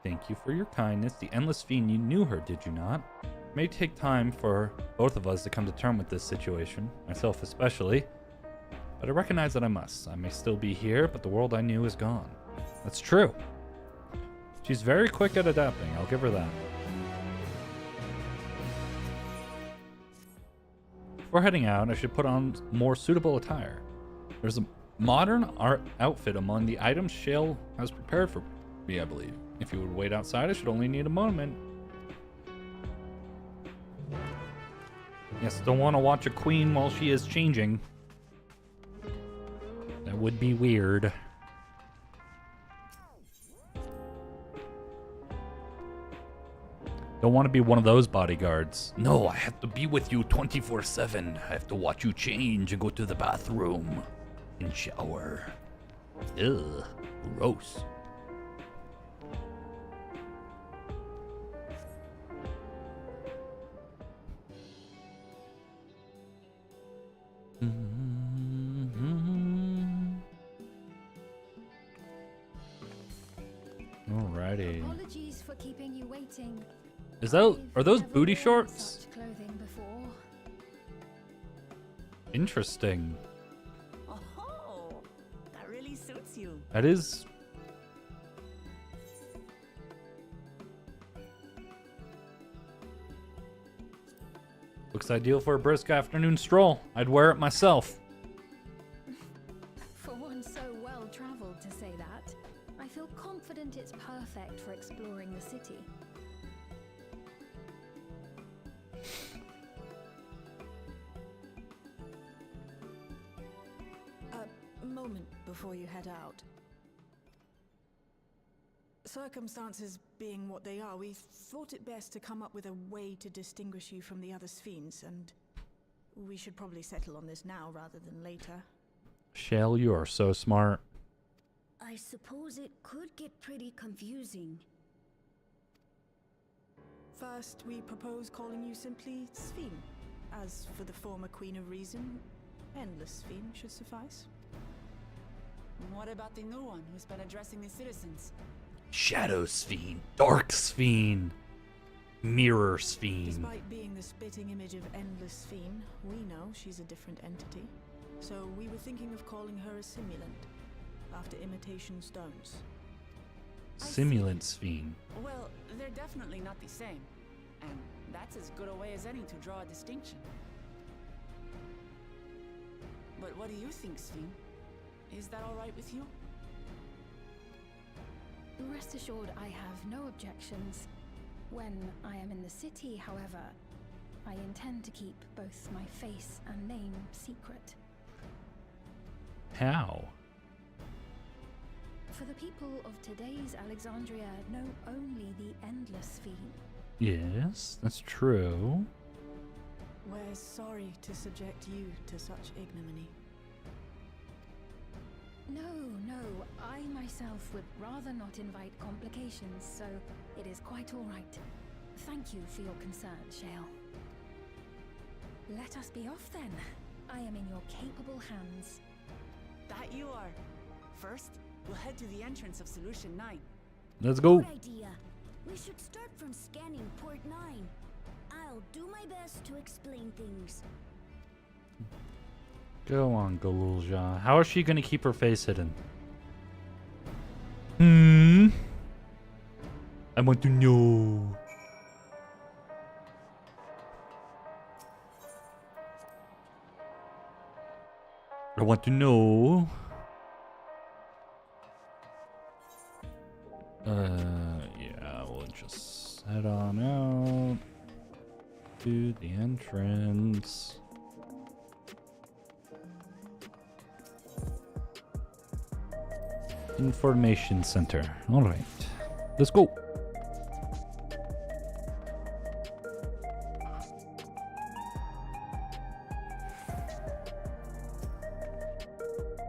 Speaker 4: Thank you for your kindness. The Endless Fiend, you knew her, did you not? It may take time for both of us to come to terms with this situation, myself especially, but I recognize that I must. I may still be here, but the world I knew is gone. That's true. She's very quick at adapting, I'll give her that. Before heading out, I should put on more suitable attire. There's a modern art outfit among the items Shale has prepared for me, I believe. If you would wait outside, I should only need a moment. Yes, don't want to watch a queen while she is changing. That would be weird. Don't want to be one of those bodyguards. No, I have to be with you 24/7. I have to watch you change and go to the bathroom and shower. Ugh, gross. Alrighty.
Speaker 8: Apologies for keeping you waiting.
Speaker 4: Are those
Speaker 8: I've
Speaker 4: booty
Speaker 8: never worn
Speaker 4: shorts?
Speaker 8: such clothing before.
Speaker 4: Interesting.
Speaker 6: Oh, that really suits you.
Speaker 4: That is. Looks ideal for a brisk afternoon stroll. I'd wear it myself.
Speaker 8: For one so well traveled to say that, I feel confident it's perfect for exploring the city.
Speaker 5: A moment before you head out. Circumstances being what they are, we thought it best to come up with a way to distinguish you from the other Sphenes, and we should probably settle on this now rather than later.
Speaker 4: Shale, you are so smart.
Speaker 3: I suppose it could get pretty confusing.
Speaker 5: First, we propose calling you simply Sphene. As for the former Queen of Reason, Endless Sphene should suffice.
Speaker 6: What about the new one who's been addressing the citizens?
Speaker 4: Shadow Sphene, Dark Sphene, Mirror Sphene.
Speaker 5: Despite being the spitting image of Endless Sphene, we know she's a different entity. So we were thinking of calling her a simulant, after imitation stones.
Speaker 4: Simulant Sphene.
Speaker 6: Well, they're definitely not the same. And that's as good a way as any to draw a distinction. But what do you think, Sphene? Is that alright with you?
Speaker 8: Rest assured, I have no objections. When I am in the city, however, I intend to keep both my face and name secret.
Speaker 4: How?
Speaker 8: For the people of today's Alexandria know only the Endless Fiend.
Speaker 4: Yes, that's true.
Speaker 5: We're sorry to subject you to such ignominy.
Speaker 8: No, I myself would rather not invite complications, so it is quite all right. Thank you for your concern, Shale. Let us be off then. I am in your capable hands.
Speaker 6: That you are. First, we'll head to the entrance of Solution 9.
Speaker 4: Let's go.
Speaker 3: Good idea. We should start from scanning Port 9. I'll do my best to explain things.
Speaker 4: Go on, Galulja. How is she gonna keep her face hidden? I want to know. I want to know. Yeah, we'll just head on out to the entrance. Information Center. All right, let's go.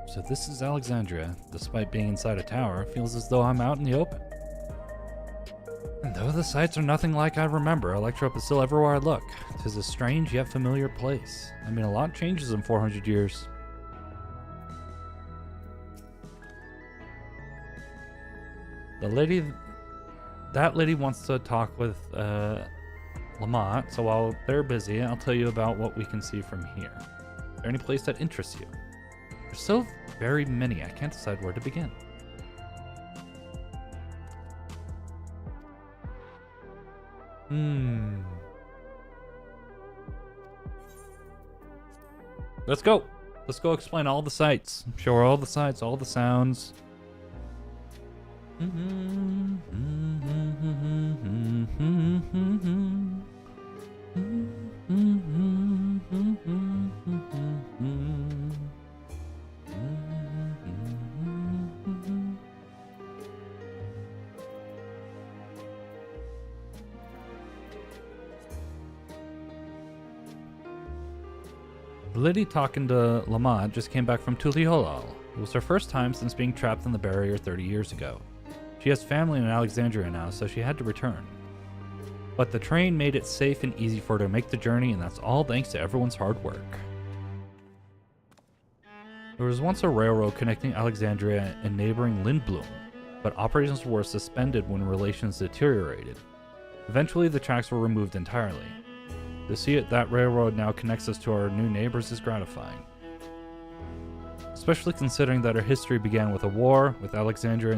Speaker 4: So this is Alexandria. Despite being inside a tower, it feels as though I'm out in the open. And though The sights are nothing like I remember. Electrope is still everywhere I look. 'Tis a strange yet familiar place. I mean, a lot changes in 400 years. That lady wants to talk with Lamont, so while they're busy, I'll tell you about what we can see from here. Is there any place that interests you? There's so very many, I can't decide where to begin. Let's go. Let's go explain all the sights. Show her all the sights, all the sounds. The lady talking to Lamont just came back from Tuliolal. It was her first time since being trapped in the barrier 30 years ago. She has family in Alexandria now, so she had to return. But the train made it safe and easy for her to make the journey, and that's all thanks to everyone's hard work. There was once a railroad connecting Alexandria and neighboring Lindblom, but operations were suspended when relations deteriorated. Eventually, the tracks were removed entirely. To see it, that railroad now connects us to our new neighbors is gratifying. Especially considering that our history began with a war with Alexandria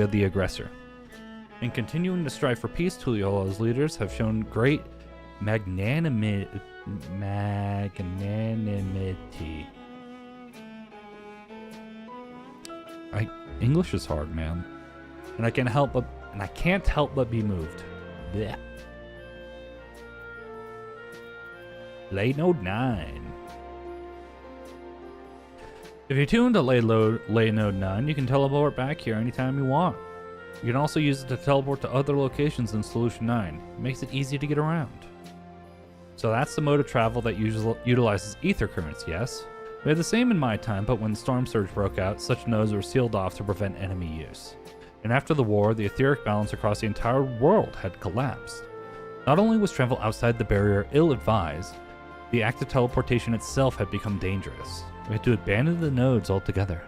Speaker 4: the aggressor. In continuing to strive for peace, Tuliola's leaders have shown great magnanimity. English is hard, man, and I can't help but be moved. Blech. Lay Node 9. If you're tuned to Lay Node 9, you can teleport back here anytime you want. You can also use it to teleport to other locations in Solution 9. It makes it easy to get around. So that's the mode of travel that utilizes ether currents, yes? We had the same in my time, but when the storm surge broke out, such nodes were sealed off to prevent enemy use. And after the war, the etheric balance across the entire world had collapsed. Not only was travel outside the barrier ill-advised, the act of teleportation itself had become dangerous. We had to abandon the nodes altogether.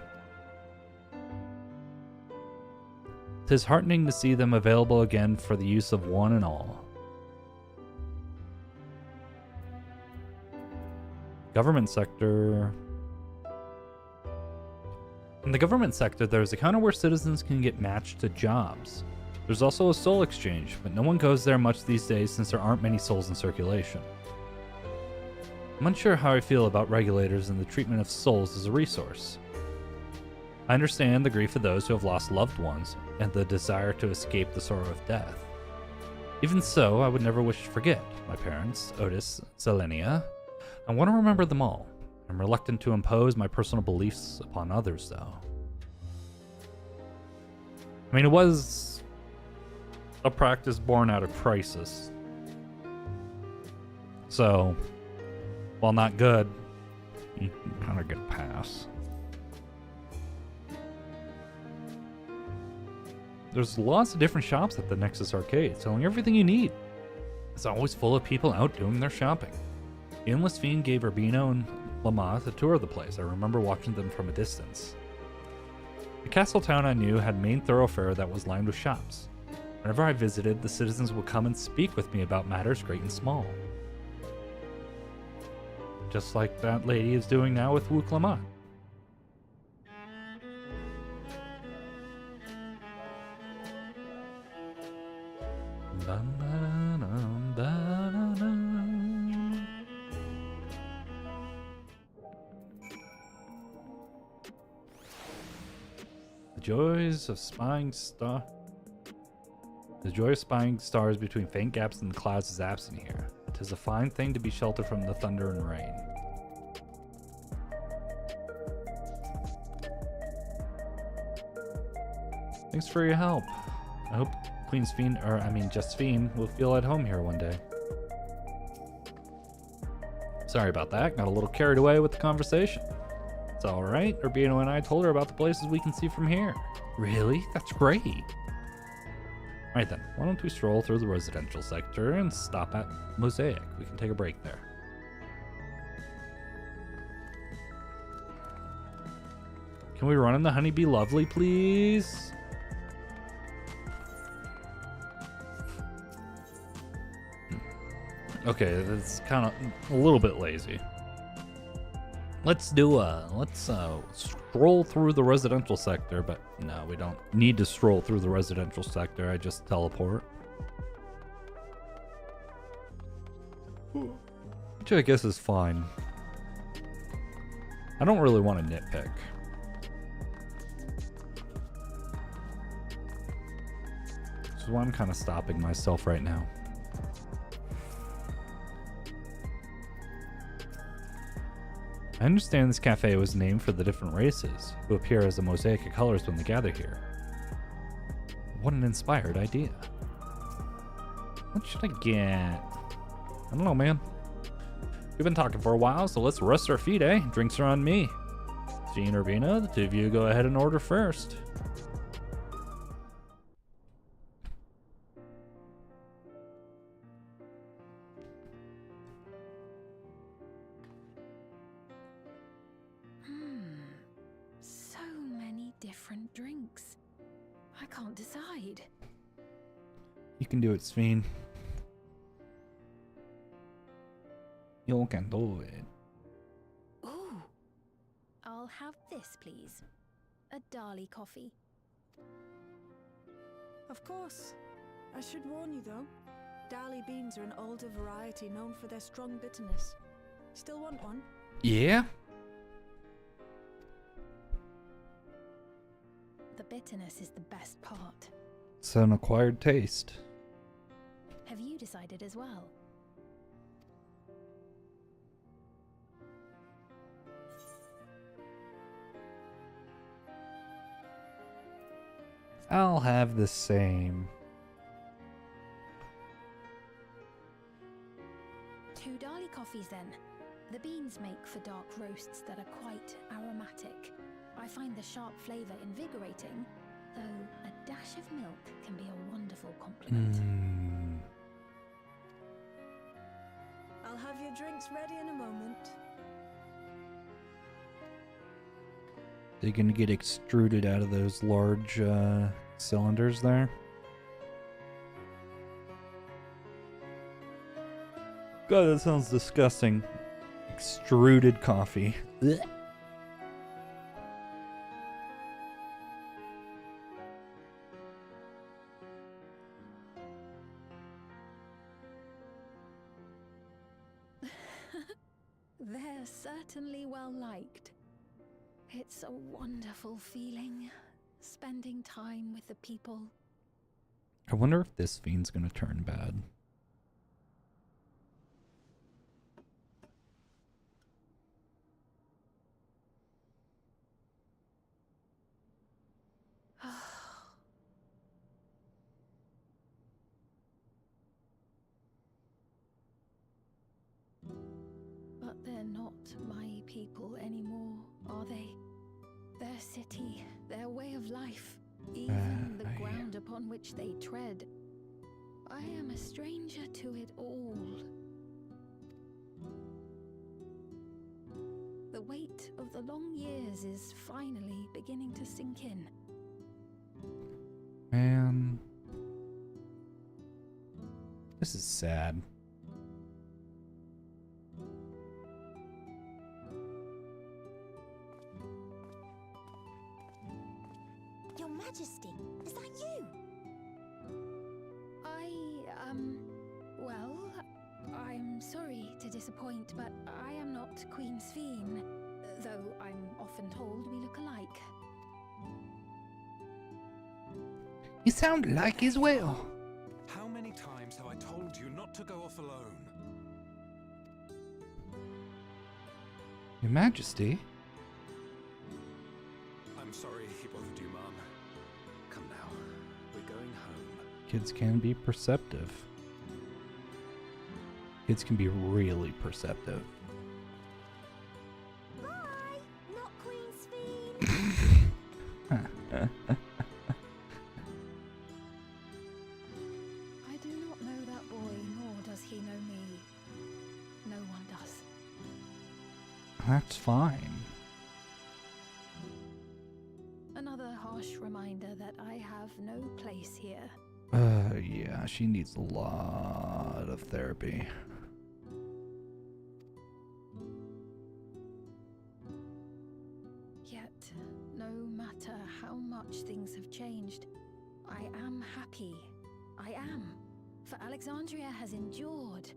Speaker 4: It is heartening to see them available again for the use of one and all. Government sector. In the government sector, there is a counter where citizens can get matched to jobs. There's also a soul exchange, but no one goes there much these days since there aren't many souls in circulation. I'm unsure how I feel about regulators and the treatment of souls as a resource. I understand the grief of those who have lost loved ones and the desire to escape the sorrow of death. Even so, I would never wish to forget my parents, Otis, Selenia. I want to remember them all. I'm reluctant to impose my personal beliefs upon others, though. I mean, it was a practice born out of crisis. So, while not good, you kind of get a pass. There's lots of different shops at the Nexus Arcade, selling everything you need. It's always full of people out doing their shopping. The Endless Fiend gave Urbino and Lamont a tour of the place. I remember watching them from a distance. The castle town I knew had a main thoroughfare that was lined with shops. Whenever I visited, the citizens would come and speak with me about matters great and small. Just like that lady is doing now with Wook Lamont. The joy of spying stars between faint gaps in the clouds is absent here. 'Tis a fine thing to be sheltered from the thunder and rain. Thanks for your help. I hope Queen's Fiend, just Fiend, will feel at home here one day. Sorry about that, got a little carried away with the conversation. It's alright, Urbino and I told her about the places we can see from here. Really? That's great. Right then, why don't we stroll through the residential sector and stop at Mosaic? We can take a break there. Can we run in the Honeybee Lovely, please? Okay, that's kind of a little bit lazy. Let's stroll through the residential sector, but no, we don't need to stroll through the residential sector. I just teleport. Which I guess is fine. I don't really want to nitpick. Which is why I'm kind of stopping myself right now. I understand this cafe was named for the different races who appear as a mosaic of colors when they gather here. What an inspired idea. What should I get? I don't know, man. We've been talking for a while, so let's rest our feet, eh? Drinks are on me. G and Urbino, the two of you go ahead and order first.
Speaker 8: So many different drinks. I can't decide.
Speaker 4: You can do it, Sveen. You can do it.
Speaker 8: Ooh. I'll have this, please. A Dali coffee.
Speaker 5: Of course. I should warn you though, Dali beans are an older variety known for their strong bitterness. Still want one?
Speaker 4: Yeah?
Speaker 8: The bitterness is the best part.
Speaker 4: It's an acquired taste.
Speaker 8: Have you decided as well?
Speaker 4: I'll have the same.
Speaker 8: 2 Dali coffees then. The beans make for dark roasts that are quite aromatic. I find the sharp flavour invigorating, though a dash of milk can be a wonderful complement.
Speaker 5: I'll have your drinks ready in a moment.
Speaker 4: They're gonna get extruded out of those large cylinders there. God, that sounds disgusting. Extruded coffee. Ugh.
Speaker 8: They're certainly well liked. It's a wonderful feeling, spending time with the people.
Speaker 4: I wonder if this fiend's gonna turn bad.
Speaker 8: But they're not my people anymore, are they? Their city, their way of life, even the ground upon which they tread. I am a stranger to it all. The weight of the long years is finally beginning to sink in.
Speaker 4: Man. This is sad.
Speaker 3: Your Majesty, is that you?
Speaker 8: Well, I'm sorry to disappoint, but I am not Queen Sveen, though I'm often told we look alike.
Speaker 4: You sound like as well.
Speaker 2: How many times have I told you not to go off alone?
Speaker 4: Your Majesty.
Speaker 2: I'm sorry he bothered you, Mom. Come now, we're going home.
Speaker 4: Kids can be perceptive. Kids can be really perceptive.
Speaker 3: Bye, not Queen Sveen.
Speaker 4: That's fine.
Speaker 8: Another harsh reminder that I have no place here.
Speaker 4: Yeah, she needs a lot of therapy.
Speaker 8: Yet, no matter how much things have changed, I am happy. I am. For Alexandria has endured.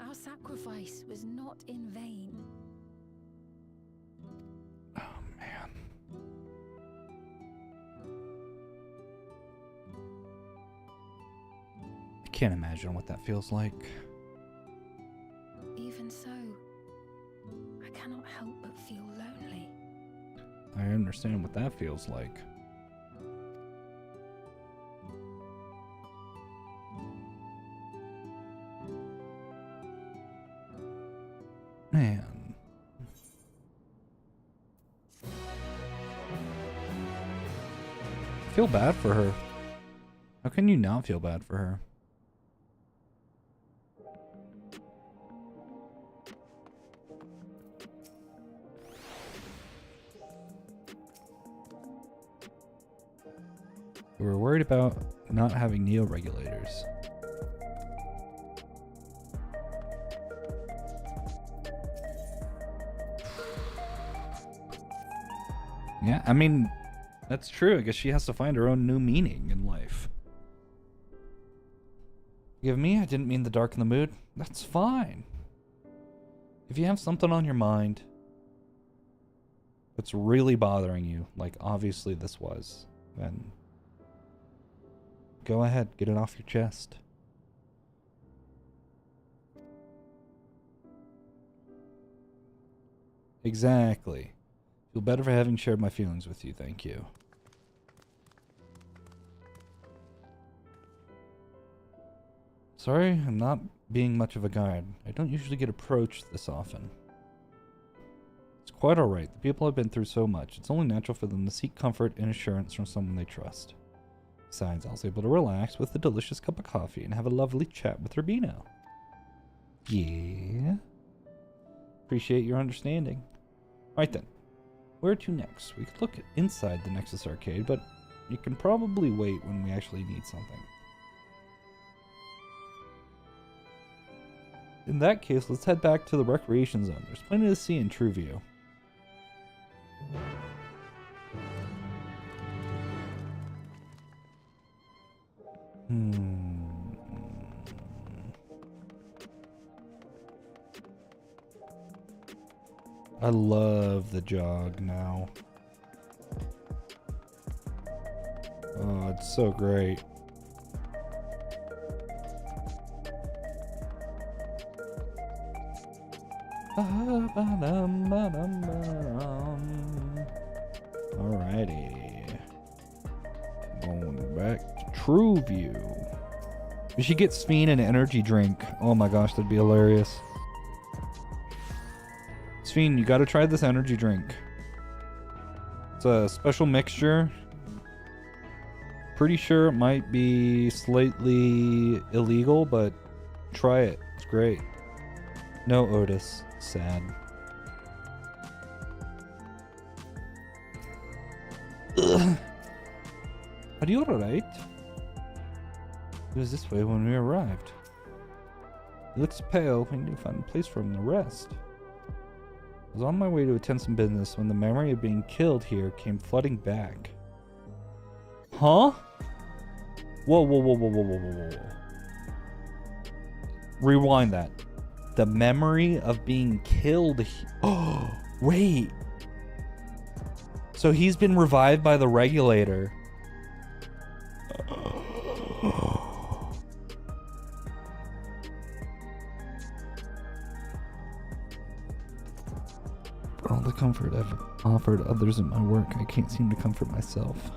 Speaker 8: Our sacrifice was not in vain.
Speaker 4: Oh, man. I can't imagine what that feels like.
Speaker 8: Even so, I cannot help but feel lonely.
Speaker 4: I understand what that feels like. Man. I feel bad for her. How can you not feel bad for her? We were worried about not having neo-regulators. Yeah, I mean, that's true. I guess she has to find her own new meaning in life. Forgive me, I didn't mean the dark in the mood. That's fine. If you have something on your mind that's really bothering you, like obviously this was, then go ahead, get it off your chest. Exactly. Feel better for having shared my feelings with you, thank you. Sorry, I'm not being much of a guide. I don't usually get approached this often. It's quite alright. The people have been through so much. It's only natural for them to seek comfort and assurance from someone they trust. Besides, I was able to relax with a delicious cup of coffee and have a lovely chat with Urbino. Yeah? Appreciate your understanding. Right then. Where to next? We could look inside the Nexus arcade, but you can probably wait when we actually need something. In that case, let's head back to the recreation zone. There's plenty to see in True View. I love the jog now. Oh, it's so great. Alrighty. Going back to True View. We should get Sphene an energy drink. Oh my gosh, that'd be hilarious. Sphene, you gotta try this energy drink. It's a special mixture. Pretty sure it might be slightly illegal, but try it. It's great. No Otis. Sad. Ugh. Are you alright? It was this way when we arrived. He looks pale. We need to find a place for him to rest. I was on my way to attend some business when the memory of being killed here came flooding back. Huh? Whoa, whoa, whoa, whoa, whoa, whoa, whoa, whoa. Rewind that. The memory of being killed. Oh, wait. So he's been revived by the regulator. For all the comfort I've offered others in my work, I can't seem to comfort myself.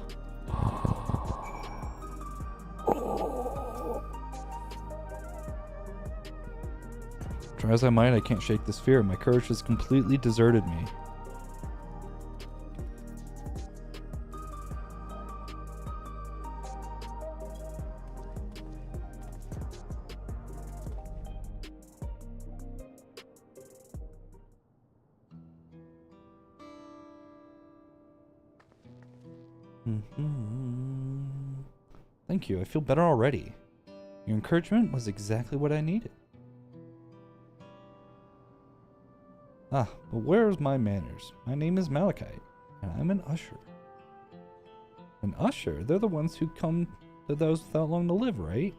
Speaker 4: Try as I might, I can't shake this fear. My courage has completely deserted me. Thank you. I feel better already. Your encouragement was exactly what I needed. Ah, but where's my manners? My name is Malachite, and I'm an usher. An usher? They're the ones who come to those without long to live, right?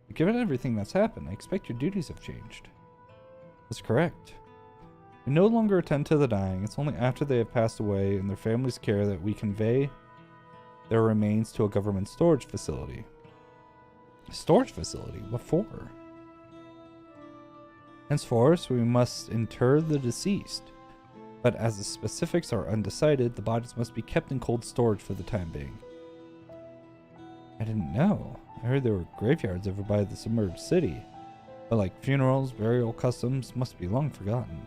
Speaker 4: But given everything that's happened, I expect your duties have changed. That's correct. We no longer attend to the dying. It's only after they have passed away in their family's care that we convey their remains to a government storage facility. A storage facility? What for? Henceforth, we must inter the deceased, but as the specifics are undecided, the bodies must be kept in cold storage for the time being. I didn't know. I heard there were graveyards over by the submerged city, but like funerals, burial customs must be long forgotten.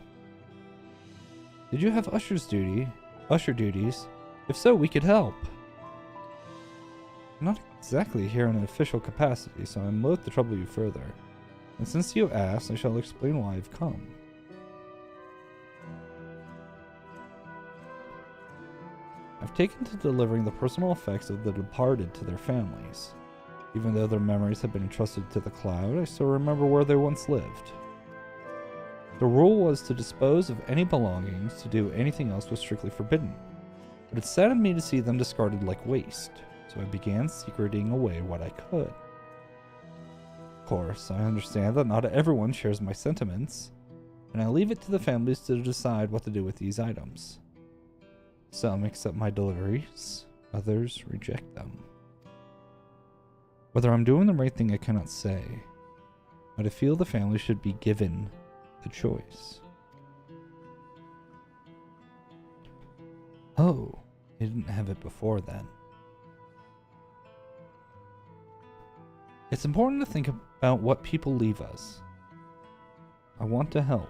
Speaker 4: Did you have usher duties? If so, we could help. I'm not exactly here in an official capacity, so I'm loath to trouble you further. And since you asked, I shall explain why I've come. I've taken to delivering the personal effects of the departed to their families. Even though their memories have been entrusted to the cloud, I still remember where they once lived. The rule was to dispose of any belongings. To do anything else was strictly forbidden. But it saddened me to see them discarded like waste, so I began secreting away what I could. Of course, I understand that not everyone shares my sentiments, and I leave it to the families to decide what to do with these items. Some accept my deliveries, others reject them. Whether I'm doing the right thing I cannot say, but I feel the family should be given the choice. Oh, they didn't have it before then. It's important to think about what people leave us. I want to help.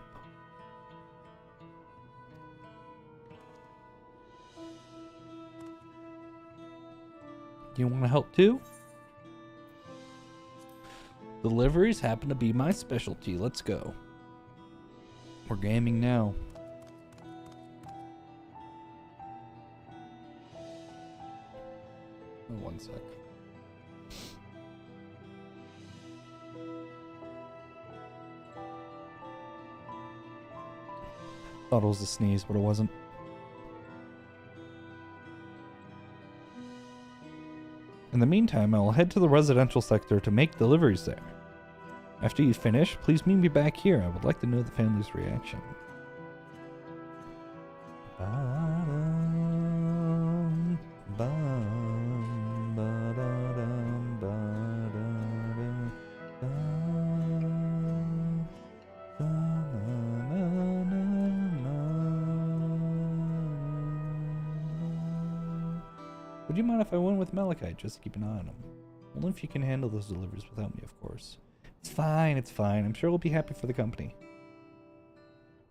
Speaker 4: You want to help too? Deliveries happen to be my specialty. Let's go. We're gaming now. Oh, one sec. Thought it was a sneeze, but it wasn't. In the meantime, I will head to the residential sector to make deliveries there. After you finish, please meet me back here. I would like to know the family's reaction. Would you mind if I went with Malachite just to keep an eye on him? Only if you can handle those deliveries without me, of course. It's fine, it's fine. I'm sure we'll be happy for the company.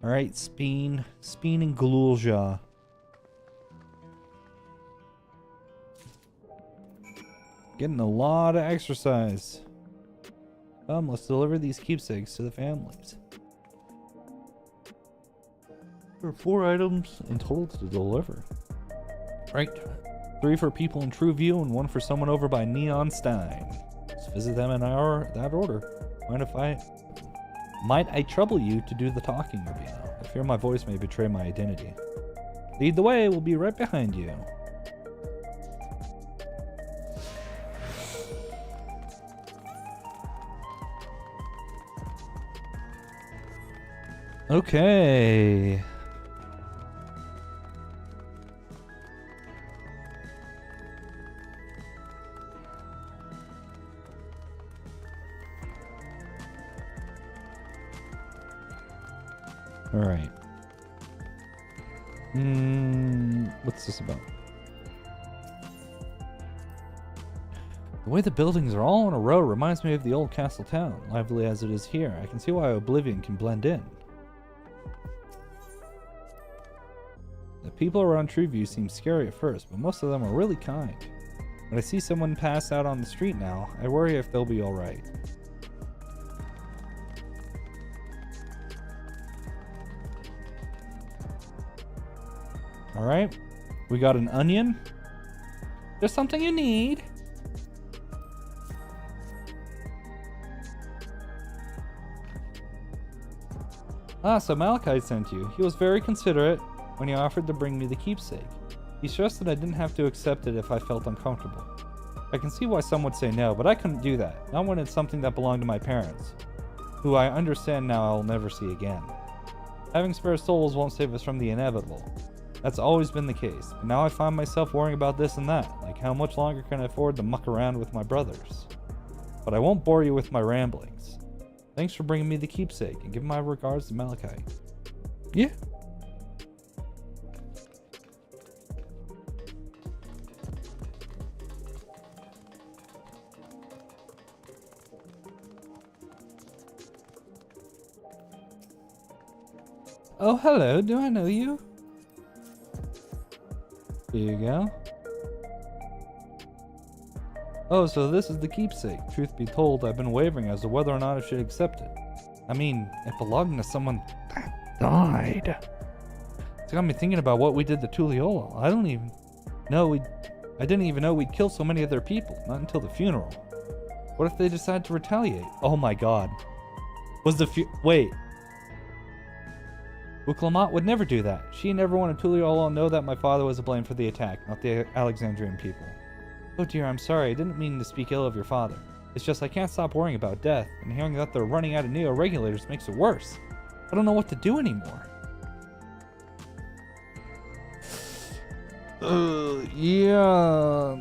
Speaker 4: Alright, Speen and Glulja. Getting a lot of exercise. Let's deliver these keepsakes to the families. There are 4 items in total to deliver. Right. 3 for people in True View and 1 for someone over by Neon Stein. Let's visit them in that order. Might I trouble you to do the talking, Urbino? I fear my voice may betray my identity. Lead the way, we'll be right behind you. Okay. All right. What's this about? The way the buildings are all in a row reminds me of the old castle town, lively as it is here. I can see why Oblivion can blend in. The people around Treeview seem scary at first, but most of them are really kind. When I see someone pass out on the street now, I worry if they'll be alright. Alright, we got an onion. There's something you need. Ah, so Malachi sent you. He was very considerate when he offered to bring me the keepsake. He stressed that I didn't have to accept it if I felt uncomfortable. I can see why some would say no, but I couldn't do that. Not when it's something that belonged to my parents, who I understand now I'll never see again. Having spare souls won't save us from the inevitable. That's always been the case, but now I find myself worrying about this and that, like how much longer can I afford to muck around with my brothers? But I won't bore you with my ramblings. Thanks for bringing me the keepsake, and give my regards to Malachi. Yeah. Oh, hello. Do I know you? Here you go. Oh, so this is the keepsake. Truth be told, I've been wavering as to whether or not I should accept it. I mean, it belonged to someone that died. It's got me thinking about what we did to Tuliolo. I didn't even know we'd killed so many of their people, not until the funeral. What if they decide to retaliate? Oh my god. Wait. Uklamat would never do that. She and everyone in Tuliolo know that my father was to blame for the attack, not the Alexandrian people. Oh dear, I'm sorry. I didn't mean to speak ill of your father. It's just I can't stop worrying about death, and hearing that they're running out of neo-regulators makes it worse. I don't know what to do anymore. Yeah,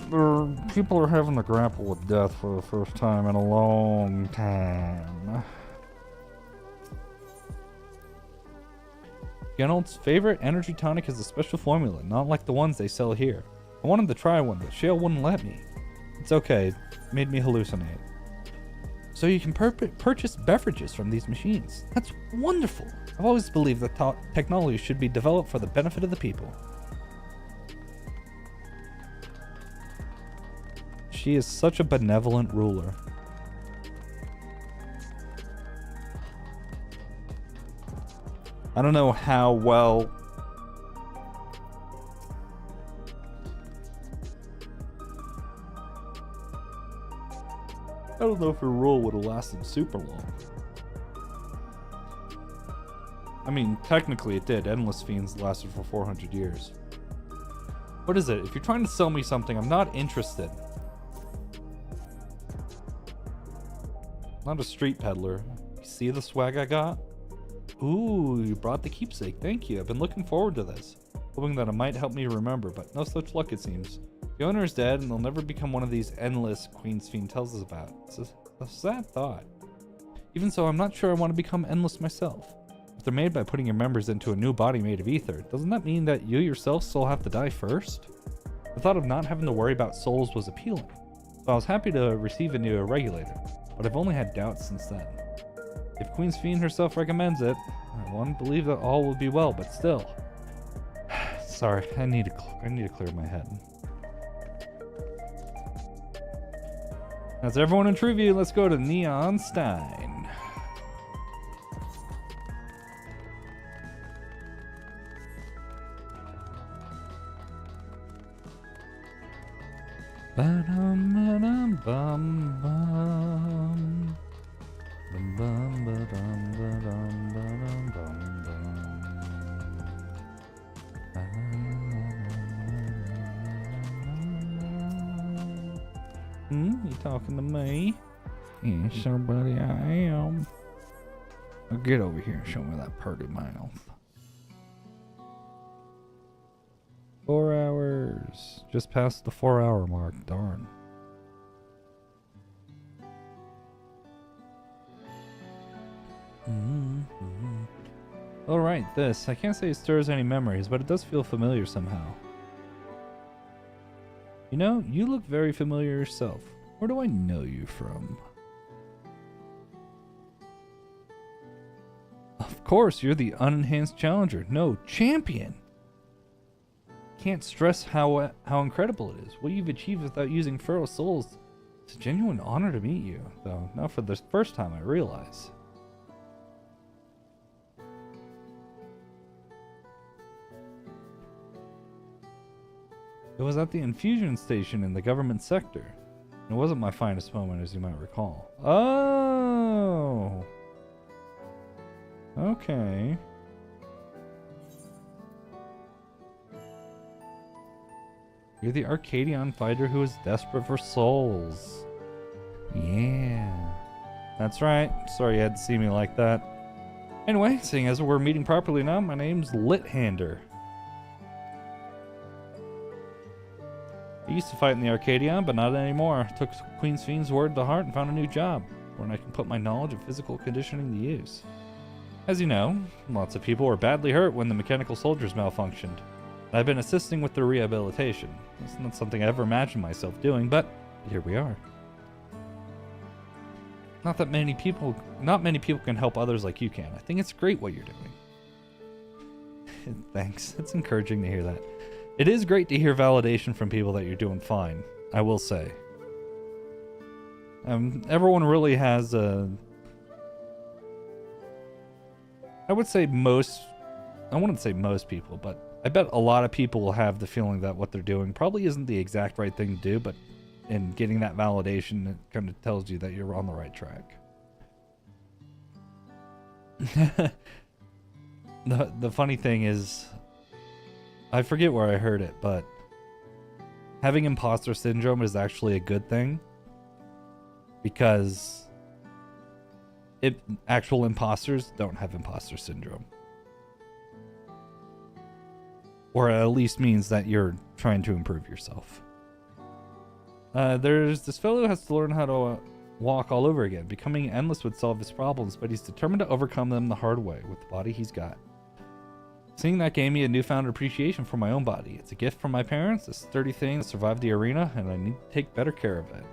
Speaker 4: people are having to grapple with death for the first time in a long time. Genold's favorite energy tonic is a special formula, not like the ones they sell here. I wanted to try one, but Shale wouldn't let me. It's okay, it made me hallucinate. So you can purchase beverages from these machines. That's wonderful. I've always believed that technology should be developed for the benefit of the people. She is such a benevolent ruler. I don't know how well... I don't know if her rule would have lasted super long. I mean, technically it did. Endless Fiends lasted for 400 years. What is it? If you're trying to sell me something, I'm not interested. Not a street peddler. You see the swag I got? Ooh, you brought the keepsake. Thank you. I've been looking forward to this. Hoping that it might help me remember, but no such luck it seems. The owner is dead, and they'll never become one of these endless Queen's Fiend tells us about. It's a sad thought. Even so, I'm not sure I want to become endless myself. If they're made by putting your members into a new body made of ether, doesn't that mean that you yourself still have to die first? The thought of not having to worry about souls was appealing, so I was happy to receive a new regulator, but I've only had doubts since then. If Queen's Fiend herself recommends it, I want to believe that all will be well, but still. Sorry, I need to clear my head. That's everyone in trivia. Let's go to Neon Stein. Ba-dum-ba-dum-bum-bum. Bum-bum-ba-dum-ba-dum-ba-dum-bum-bum. You talking to me? Yes, sir, buddy, I am. Now get over here and show me that pretty mouth. 4 hours. Just past the 4-hour mark, darn. Alright, this. I can't say it stirs any memories, but it does feel familiar somehow. You know, you look very familiar yourself. Where do I know you from? Of course, you're the unenhanced challenger. No, champion! Can't stress how incredible it is. What you've achieved without using feral souls. It's a genuine honor to meet you, though not for the first time, I realize. It was at the infusion station in the government sector. It wasn't my finest moment, as you might recall. Oh! Okay. You're the Arcadian fighter who is desperate for souls. Yeah. That's right. Sorry you had to see me like that. Anyway, seeing as we're meeting properly now, my name's Lithander. I used to fight in the Arcadian, but not anymore. I took Queen's Fiend's word to heart and found a new job, where I can put my knowledge of physical conditioning to use. As you know, lots of people were badly hurt when the mechanical soldiers malfunctioned. I've been assisting with their rehabilitation. It's not something I ever imagined myself doing, but here we are. Not many people can help others like you can. I think it's great what you're doing. Thanks. It's encouraging to hear that. It is great to hear validation from people that you're doing fine, I will say. Everyone really has a... I wouldn't say most people, but I bet a lot of people will have the feeling that what they're doing probably isn't the exact right thing to do, but in getting that validation, it kind of tells you that you're on the right track. The funny thing is, I forget where I heard it, but having imposter syndrome is actually a good thing, because actual imposters don't have imposter syndrome. Or at least means that you're trying to improve yourself. There's this fellow who has to learn how to walk all over again. Becoming endless would solve his problems, but he's determined to overcome them the hard way with the body he's got. Seeing that gave me a newfound appreciation for my own body. It's a gift from my parents, a sturdy thing that survived the arena, and I need to take better care of it.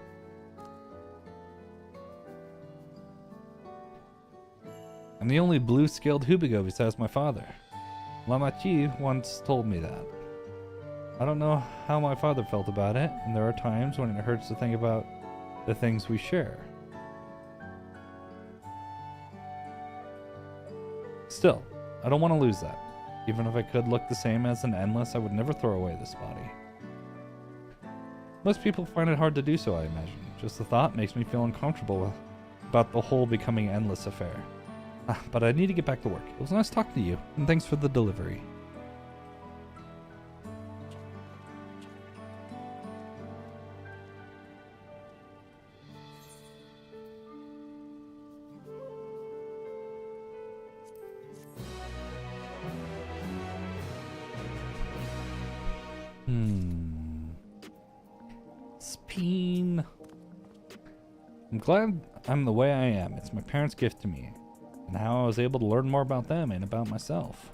Speaker 4: I'm the only blue-scaled Hubigo besides my father. Lamachi once told me that. I don't know how my father felt about it, and there are times when it hurts to think about the things we share. Still, I don't want to lose that. Even if I could look the same as an endless, I would never throw away this body. Most people find it hard to do so, I imagine. Just the thought makes me feel uncomfortable about the whole becoming endless affair. But I need to get back to work. It was nice talking to you, and thanks for the delivery. Speen. I'm glad I'm the way I am. It's my parents' gift to me, and how I was able to learn more about them and about myself.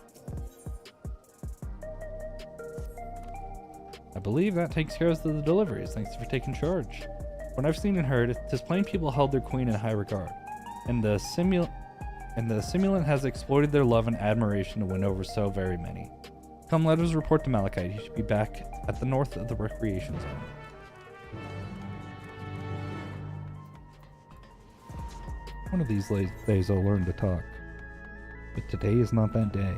Speaker 4: I believe that takes care of the deliveries. Thanks for taking charge. When I've seen and heard, 'tis plain people held their queen in high regard, and the simulant has exploited their love and admiration to win over so very many. Come, let us report to Malachite. He should be back at the north of the recreation zone. One of these days I'll learn to talk, but today is not that day.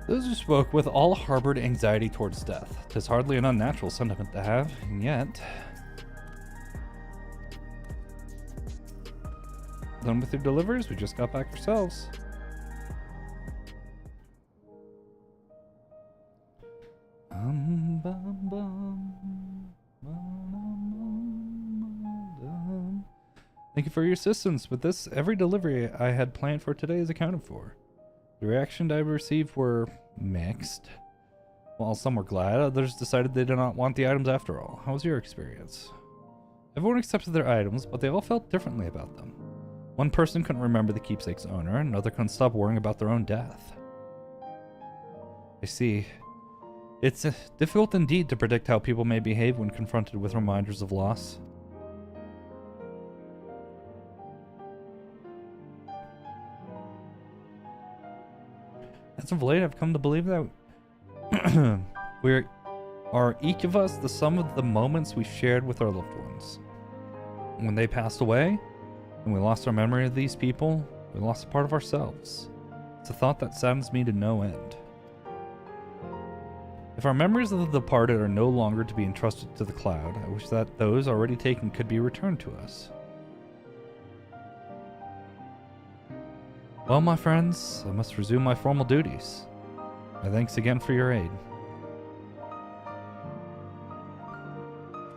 Speaker 4: Those who spoke with all harbored anxiety towards death. 'Tis hardly an unnatural sentiment to have, and yet... Done with your deliveries? We just got back ourselves. Thank you for your assistance with this. Every delivery I had planned for today is accounted for. The reactions I received were mixed. While some were glad, others decided they did not want the items after all. How was your experience? Everyone accepted their items, but they all felt differently about them. One person couldn't remember the keepsake's owner, and another couldn't stop worrying about their own death. I see. It's difficult indeed to predict how people may behave when confronted with reminders of loss. As of late, I've come to believe that we are each of us the sum of the moments we shared with our loved ones. When they passed away, and we lost our memory of these people, we lost a part of ourselves. It's a thought that saddens me to no end. If our memories of the departed are no longer to be entrusted to the cloud, I wish that those already taken could be returned to us. Well, my friends, I must resume my formal duties. My thanks again for your aid.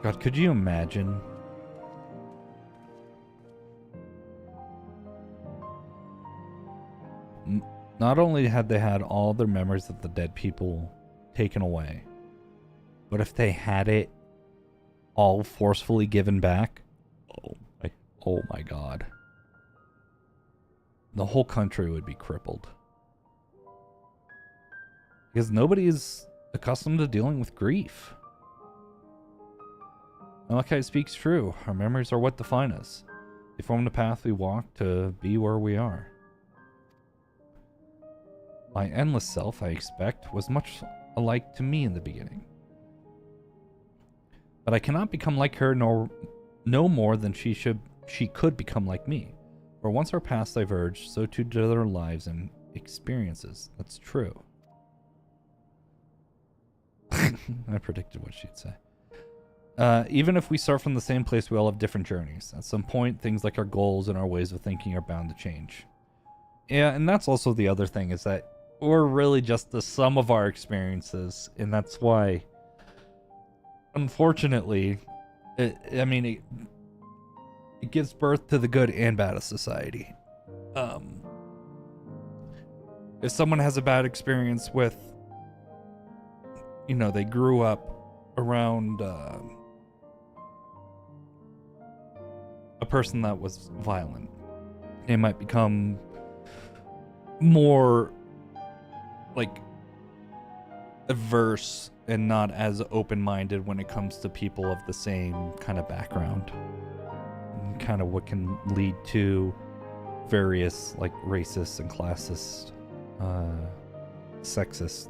Speaker 4: God, could you imagine? Not only had they had all their memories of the dead people taken away, but if they had it all forcefully given back, oh my God. The whole country would be crippled. Because nobody is accustomed to dealing with grief. Malachi speaks true. Our memories are what define us. They form the path we walk to be where we are. My endless self, I expect, was much alike to me in the beginning. But I cannot become like her, nor no more than she could become like me. For once our paths diverged, so too did our lives and experiences. That's true. I predicted what she'd say. Even if we start from the same place, we all have different journeys. At some point, things like our goals and our ways of thinking are bound to change. Yeah, and that's also the other thing, is that we're really just the sum of our experiences, and that's why, unfortunately, it gives birth to the good and bad of society. If someone has a bad experience with, they grew up around a person that was violent, they might become more averse and not as open-minded when it comes to people of the same kind of background. And kind of what can lead to various racist and classist, sexist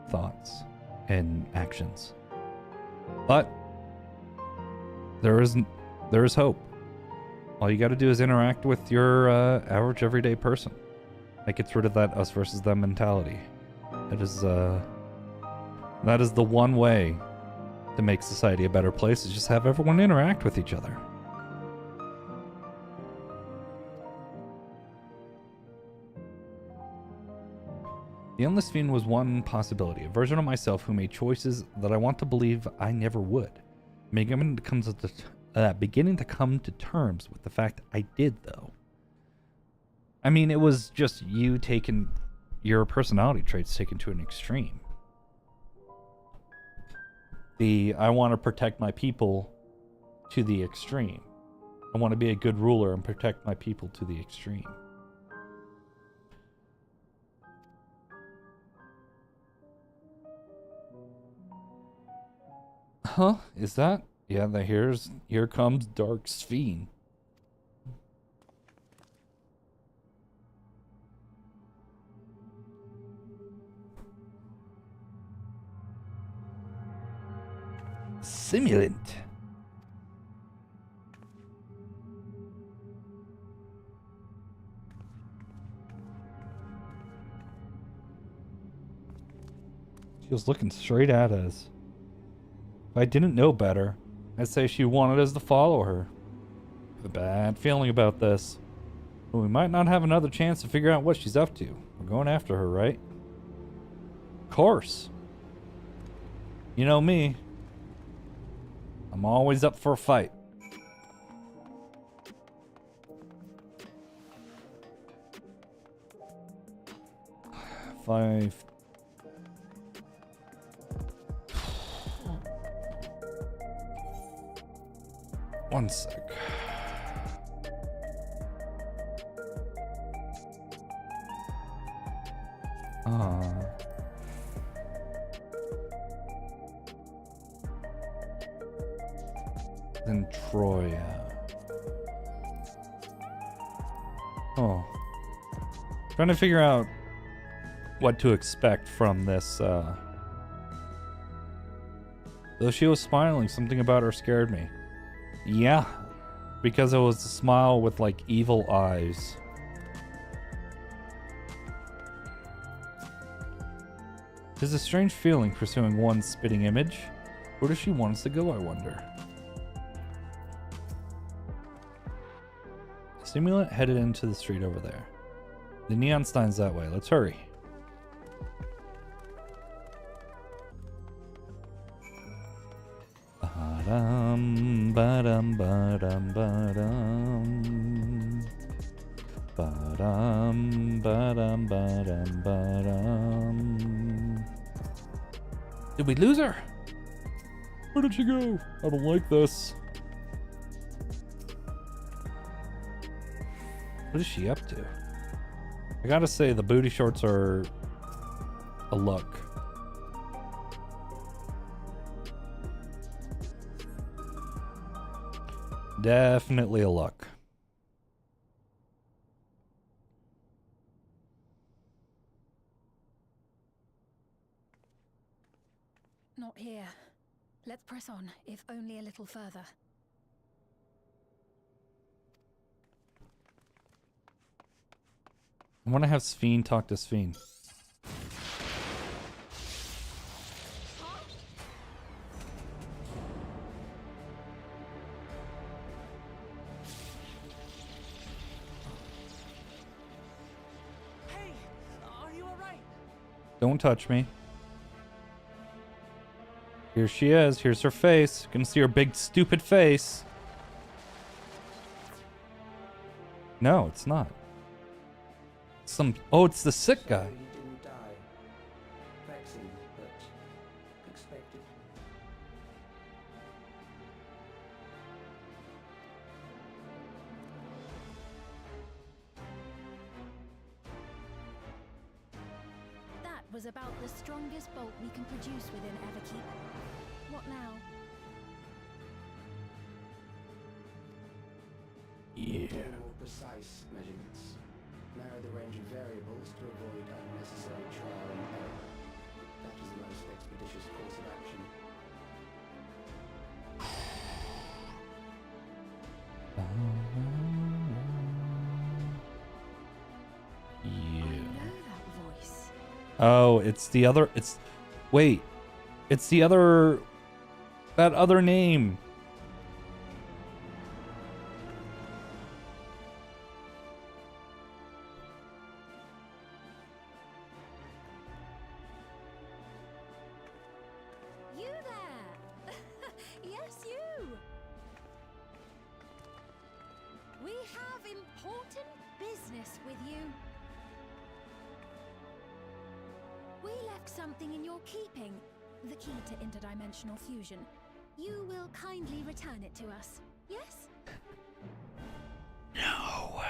Speaker 4: thoughts and actions. But there is hope. All you got to do is interact with your average everyday person. That gets rid of that us versus them mentality. That is the one way to make society a better place, is just have everyone interact with each other. The Endless Fiend was one possibility, a version of myself who made choices that I want to believe I never would. Beginning to come to terms with the fact I did, though. I mean, it was just you taking your personality traits taken to an extreme. I want to protect my people to the extreme. I want to be a good ruler and protect my people to the extreme. Huh? Is that? Yeah, here comes Dark Sphene. Simulant. She was looking straight at us. If I didn't know better, I'd say she wanted us to follow her. I have a bad feeling about this. But we might not have another chance to figure out what she's up to. We're going after her, right? Of course. You know me. I'm always up for a fight. Five. One sec. Then Troya. Oh. Trying to figure out what to expect from this, Though she was smiling, something about her scared me. Yeah. Because it was a smile with, like, evil eyes. There's a strange feeling pursuing one spitting image. Where does she want us to go, I wonder? Stimulant headed into the street over there. The neon sign's that way. Let's hurry. Ba-dum, ba-dum, ba-dum, ba-dum. Ba-dum, ba-dum, ba-dum, ba-dum. Did we lose her? Where did she go? I don't like this. What is she up to? I gotta say, the booty shorts are a look. Definitely a look.
Speaker 8: Not here. Let's press on, if only a little further.
Speaker 4: I want to have Sphene talk to Sphene.
Speaker 6: Hey, are you alright?
Speaker 4: Don't touch me. Here she is. Here's her face. You can see her big stupid face. No, it's not. Oh, it's the sick guy.
Speaker 2: He didn't die. Vaccine, but expected.
Speaker 8: That was about the strongest bolt we can produce within Everkeep. What now?
Speaker 4: Yeah.
Speaker 2: More precise measurements. Narrow the range of variables to avoid unnecessary trial and error. That is the most expeditious course of action.
Speaker 8: I know that voice.
Speaker 4: Oh, it's the other. Wait. It's the other. That other name.
Speaker 8: You there! Yes, you! We have important business with you. We left something in your keeping. The key to interdimensional fusion. You will kindly return it to us, yes?
Speaker 4: No.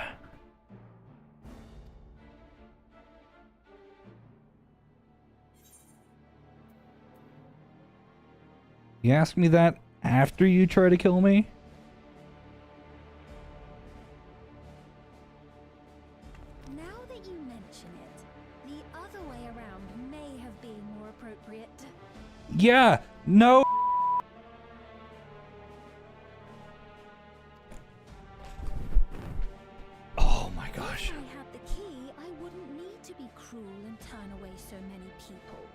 Speaker 4: You asked me that after you try to kill me?
Speaker 8: Now that you mention it, the other way around may have been more appropriate.
Speaker 4: Yeah. No. Oh my gosh.
Speaker 8: If I had the key, I wouldn't need to be cruel and turn away so many people.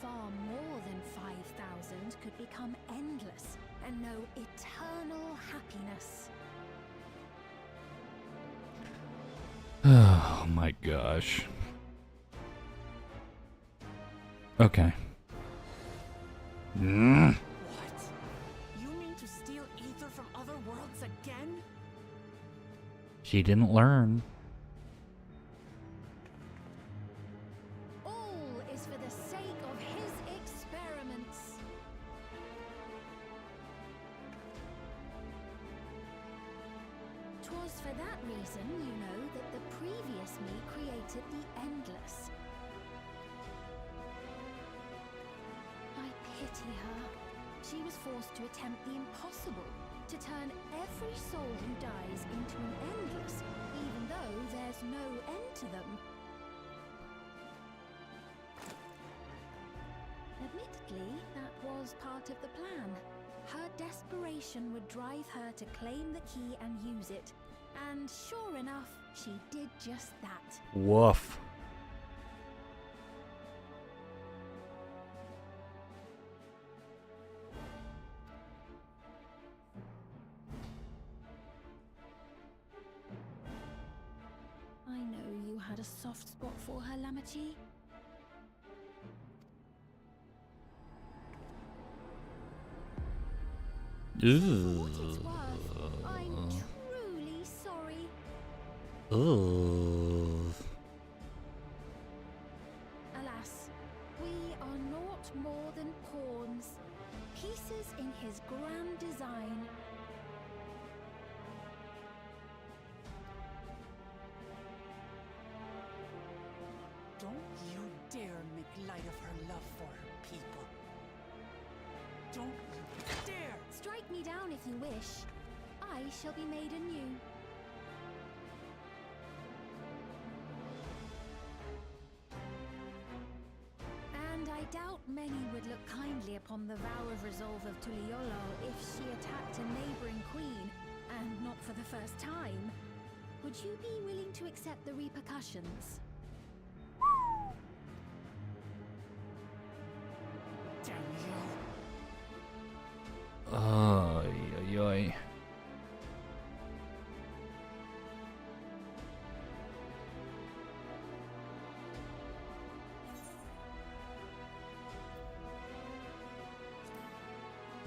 Speaker 8: Far more than 5,000 could become endless and know eternal happiness.
Speaker 4: Oh my gosh. Okay.
Speaker 6: What? You mean to steal ether from other worlds again?
Speaker 4: She didn't learn.
Speaker 8: All is for the sake of his experiments.
Speaker 3: was for that reason, you know, that the previous me created the Endless. I pity her. She was forced to attempt the impossible, to turn every soul who dies into an Endless, even though there's no end to them. Admittedly, that was part of the plan. Her desperation would drive her to claim the key and use it. And sure enough, she did just that.
Speaker 4: Woof.
Speaker 3: I know you had a soft spot for her, Lamachi. For what it's worth, I'm truly sorry. Alas, we are naught more than pawns, pieces in his grand design.
Speaker 6: Don't you dare make light of her love for her people. Don't you dare!
Speaker 3: Strike me down if you wish. I shall be made anew. And I doubt many would look kindly upon the vow of resolve of Tuliolo if she attacked a neighboring queen, and not for the first time. Would you be willing to accept the repercussions?
Speaker 6: Damn you!
Speaker 4: Ay, ay, ay.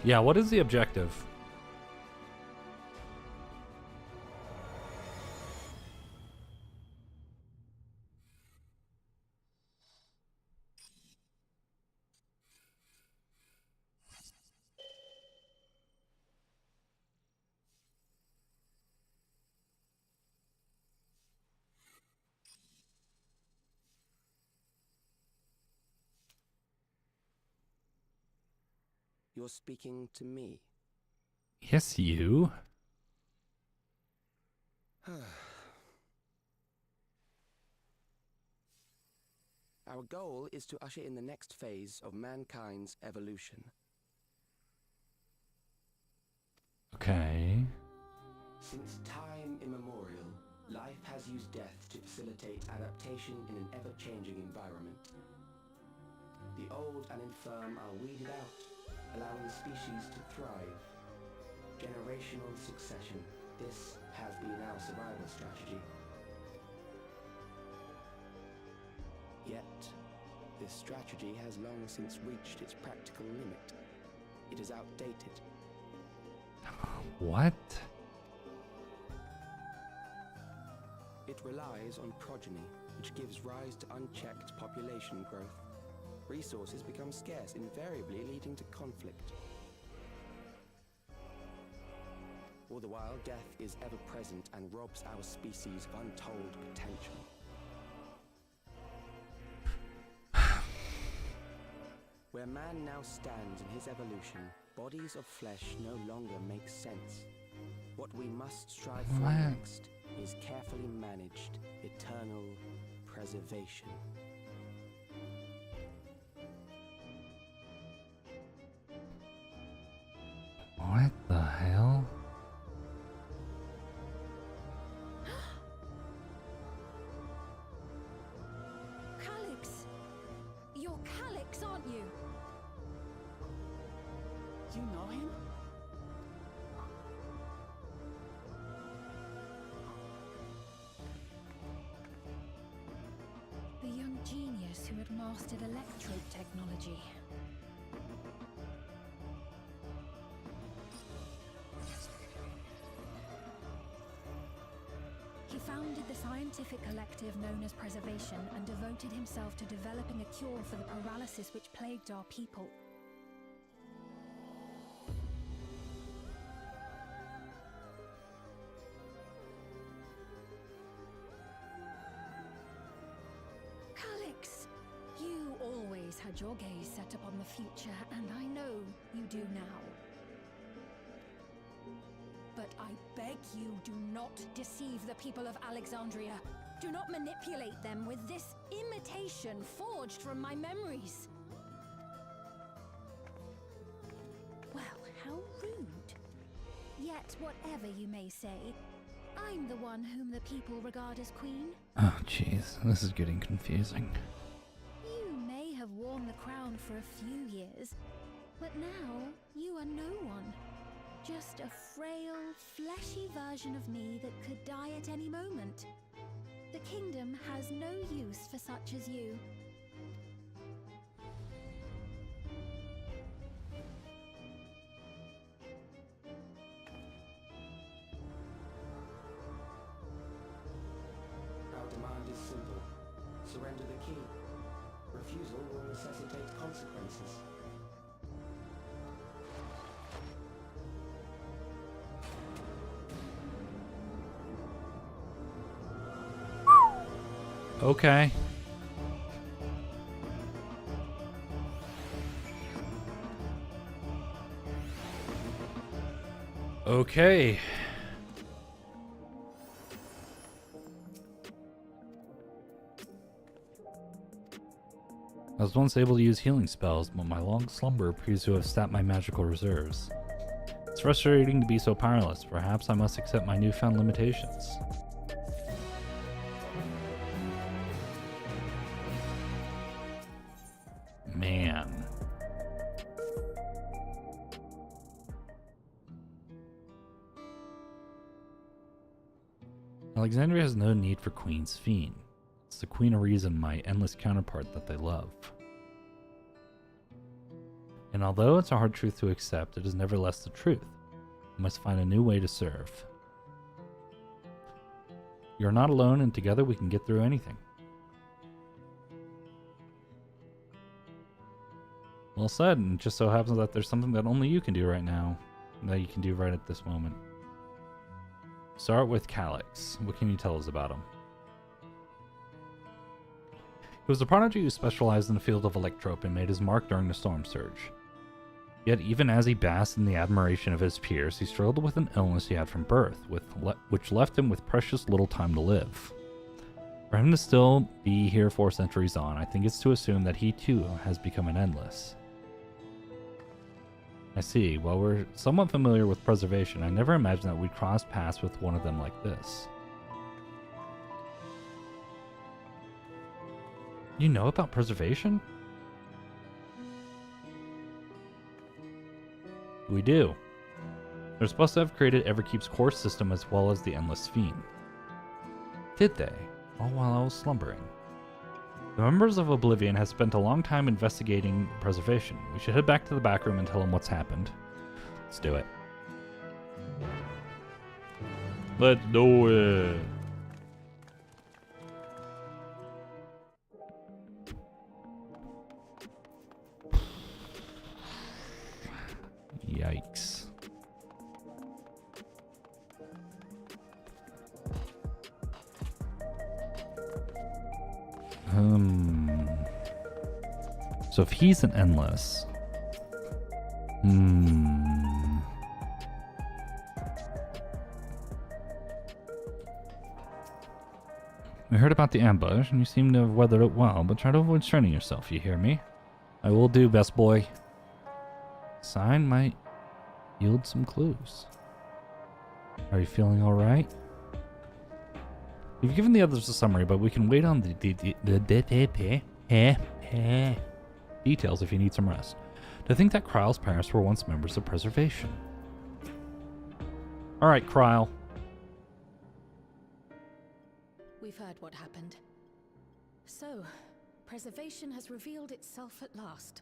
Speaker 4: Yeah, what is the objective?
Speaker 9: You're speaking to me.
Speaker 4: Yes, you.
Speaker 9: Our goal is to usher in the next phase of mankind's evolution.
Speaker 4: Okay.
Speaker 9: Since time immemorial, life has used death to facilitate adaptation in an ever-changing environment. The old and infirm are weeded out, allowing the species to thrive. Generational succession. This has been our survival strategy. Yet, this strategy has long since reached its practical limit. It is outdated.
Speaker 4: What?
Speaker 9: It relies on progeny, which gives rise to unchecked population growth. Resources become scarce, invariably leading to conflict. All the while, death is ever present and robs our species of untold potential. Where man now stands in his evolution, bodies of flesh no longer make sense. What we must strive for next is carefully managed, eternal preservation.
Speaker 4: What the hell?
Speaker 3: Calyx! You're Calyx, aren't you?
Speaker 6: You know him?
Speaker 3: The young genius who had mastered electrode technology. He founded the scientific collective known as Preservation and devoted himself to developing a cure for the paralysis which plagued our people. had your gaze set upon the future, and I know you do now. But I beg you, do not deceive the people of Alexandria. Do not manipulate them with this imitation forged from my memories. Well, how rude. Yet, whatever you may say, I'm the one whom the people regard as queen.
Speaker 4: Oh, jeez. This is getting confusing.
Speaker 3: You may have worn the crown for a few years, but now you are no one. Just a frail, fleshy version of me that could die at any moment. The kingdom has no use for such as you.
Speaker 9: Our demand is simple. Surrender the key. Refusal will necessitate consequences.
Speaker 4: Okay. Okay. I was once able to use healing spells, but my long slumber appears to have sapped my magical reserves. It's frustrating to be so powerless. Perhaps I must accept my newfound limitations. Man. Alexandria has no need for Queen's Fiend. It's the Queen of Reason, my endless counterpart that they love. And although it's a hard truth to accept, it is nevertheless the truth. I must find a new way to serve. You're not alone, and together we can get through anything. Well said, and it just so happens that there's something that only you can do right now, that you can do right at this moment. Start with Calyx. What can you tell us about him? He was a prodigy who specialized in the field of electrope and made his mark during the Storm Surge. Yet even as he basked in the admiration of his peers, he struggled with an illness he had from birth, which left him with precious little time to live. For him to still be here 4 centuries on, I think it's to assume that he too has become an endless. I see. While we're somewhat familiar with preservation, I never imagined that we'd cross paths with one of them like this. You know about preservation? We do. They're supposed to have created Everkeep's core system as well as the Endless Fiend. Did they? All while I was slumbering. The members of Oblivion have spent a long time investigating preservation. We should head back to the back room and tell them what's happened. Let's do it. Let's do it. Yikes. So if he's an endless... We heard about the ambush, and you seem to have weathered it well, but try to avoid straining yourself, you hear me? I will do, best boy. Sign might yield some clues. Are you feeling alright? We've given the others a summary, but we can wait on the details if you need some rest. To think that Kryle's parents were once members of Preservation. Alright, Kryle.
Speaker 3: We've heard what happened. So, Preservation has revealed itself at last.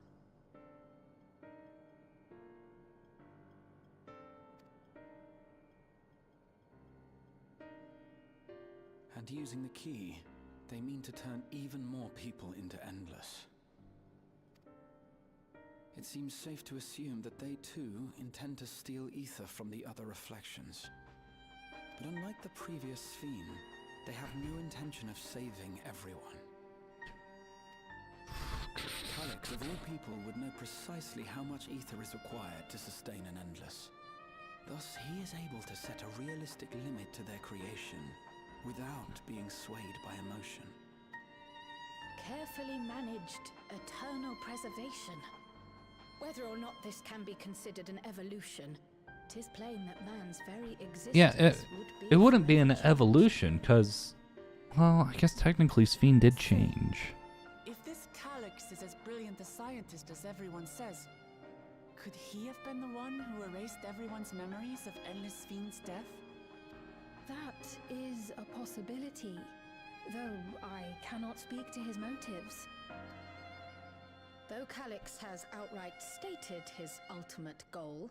Speaker 2: And using the key, they mean to turn even more people into Endless. It seems safe to assume that they too intend to steal ether from the other reflections. But unlike the previous Fiend, they have no intention of saving everyone. Calyx Calyx of all people would know precisely how much ether is required to sustain an endless. Thus, he is able to set a realistic limit to their creation without being swayed by emotion.
Speaker 3: Carefully managed eternal preservation. Whether or not this can be considered an evolution, 'tis plain that man's very existence
Speaker 1: Yeah,
Speaker 3: would be
Speaker 1: it wouldn't be an
Speaker 3: forever changed.
Speaker 1: evolution, because, well, I guess technically Sphene did change.
Speaker 6: If this Calyx is as brilliant a scientist as everyone says, could he have been the one who erased everyone's memories of Endless Fiend's death?
Speaker 3: That is a possibility, though I cannot speak to his motives. Though Calyx has outright stated his ultimate goal,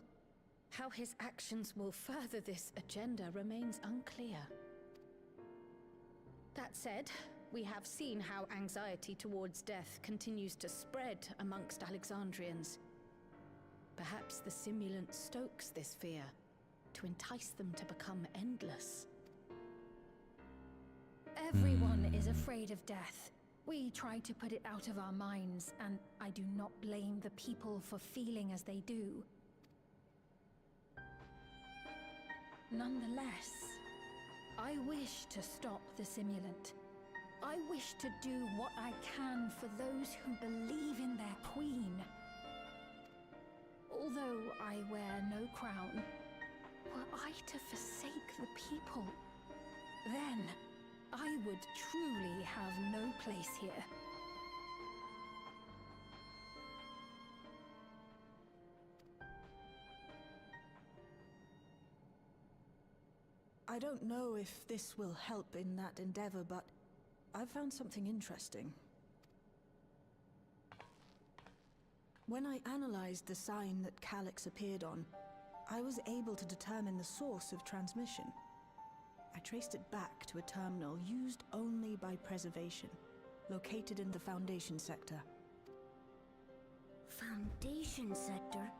Speaker 3: how his actions will further this agenda remains unclear. That said, we have seen how anxiety towards death continues to spread amongst Alexandrians. Perhaps the simulant stokes this fear to entice them to become endless. Everyone is afraid of death. We try to put it out of our minds, and I do not blame the people for feeling as they do. Nonetheless, I wish to stop the simulant. I wish to do what I can for those who believe in their queen. Although I wear no crown, were I to forsake the people, then I would truly have no place here.
Speaker 5: I don't know if this will help in that endeavor, but I've found something interesting. When I analyzed the sign that Calyx appeared on, I was able to determine the source of transmission. I traced it back to a terminal used only by preservation, located in the Foundation sector.
Speaker 10: Foundation sector?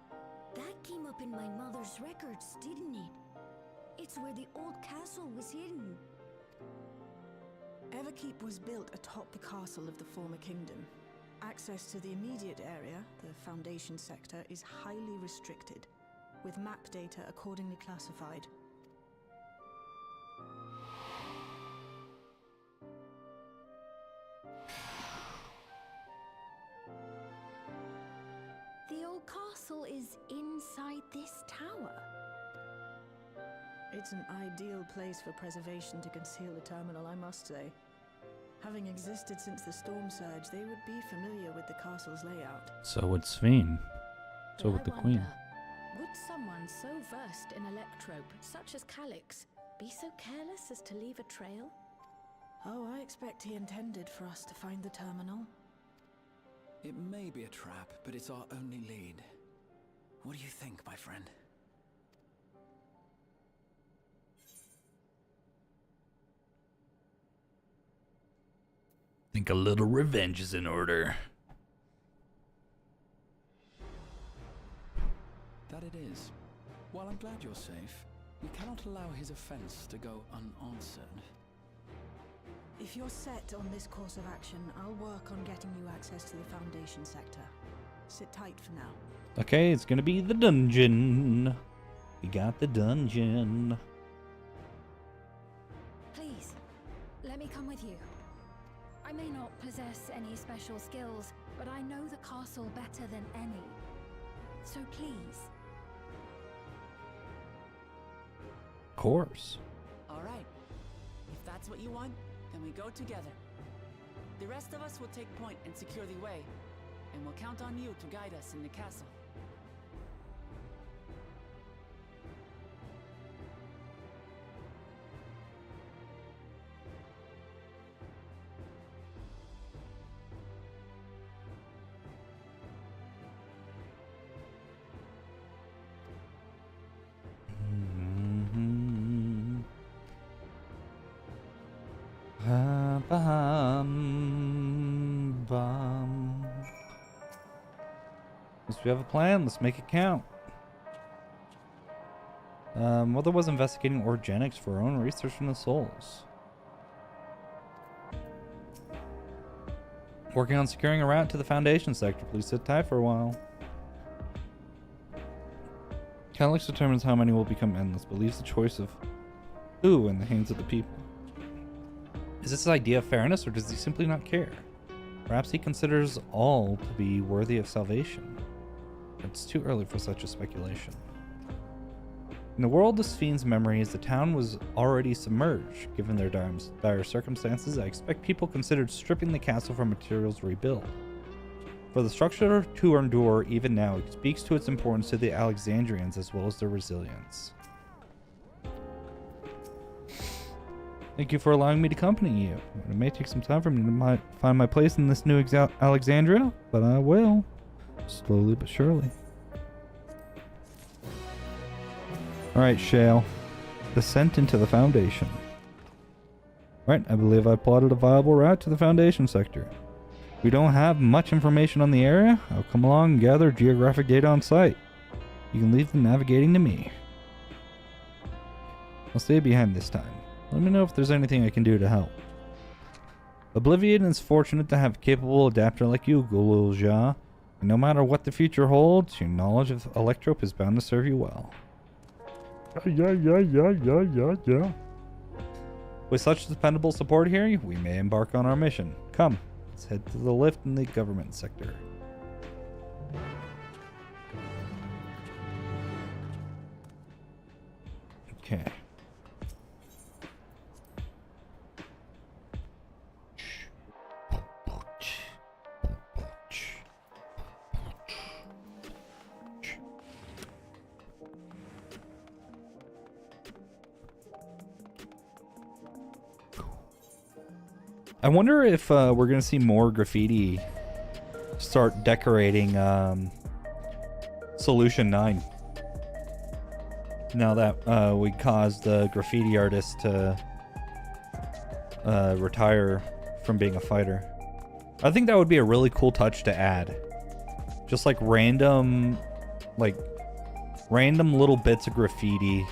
Speaker 10: That came up in my mother's records, didn't it? It's where the old castle was hidden.
Speaker 5: Everkeep was built atop the castle of the former kingdom. Access to the immediate area, the Foundation sector, is highly restricted, with map data accordingly classified.
Speaker 3: The old castle is inside this tower.
Speaker 5: It's an ideal place for preservation to conceal a terminal, I must say. Having existed since the Storm Surge, they would be familiar with the castle's layout.
Speaker 1: So would Sphene. So
Speaker 3: But
Speaker 1: would
Speaker 3: I
Speaker 1: the
Speaker 3: wonder,
Speaker 1: queen.
Speaker 3: would someone so versed in electrope, such as Calyx, be so careless as to leave a trail?
Speaker 5: Oh, I expect he intended for us to find the terminal.
Speaker 2: It may be a trap, but it's our only lead. What do you think, my friend?
Speaker 1: Think a little revenge is in order.
Speaker 2: That it is. While I'm glad you're safe, we cannot allow his offense to go unanswered.
Speaker 5: If you're set on this course of action, I'll work on getting you access to the Foundation sector. Sit tight for now.
Speaker 1: Okay, it's gonna be the dungeon. We got the dungeon.
Speaker 3: Please, let me come with you. I may not possess any special skills, but I know the castle better than any. So please.
Speaker 1: Of course.
Speaker 6: All right. If that's what you want, then we go together. The rest of us will take point and secure the way, and we'll count on you to guide us in the castle.
Speaker 1: Mhm. Bum. Guess we have a plan. Let's make it count. Mother was investigating organics for her own research in the souls.
Speaker 4: Working on securing a route to the Foundation sector. Please sit tight for a while. Calyx determines how many will become endless, but leaves the choice of who in the hands of the people. Is this idea of fairness, or does he simply not care? Perhaps he considers all to be worthy of salvation. It's too early for such a speculation. In the world of Sphne's memories, the town was already submerged. Given their dire circumstances, I expect people considered stripping the castle for materials to rebuild. For the structure to endure even now, it speaks to its importance to the Alexandrians as well as their resilience. Thank you for allowing me to accompany you. It may take some time for me to find my place in this new Alexandria, but I will. Slowly but surely. Alright, Shale. Descent into the Foundation. Right, I believe I plotted a viable route to the Foundation sector. If we don't have much information on the area, I'll come along and gather geographic data on site. You can leave the navigating to me. I'll stay behind this time. Let me know if there's anything I can do to help. Oblivion is fortunate to have a capable adapter like you, Gululja. And no matter what the future holds, your knowledge of Electrope is bound to serve you well. Yeah. With such dependable support here, we may embark on our mission. Come, let's head to the lift in the government sector. Okay. I wonder if we're going to see more graffiti start decorating Solution 9. Now that we caused the graffiti artist to retire from being a fighter. I think that would be a really cool touch to add. Just like random little bits of graffiti.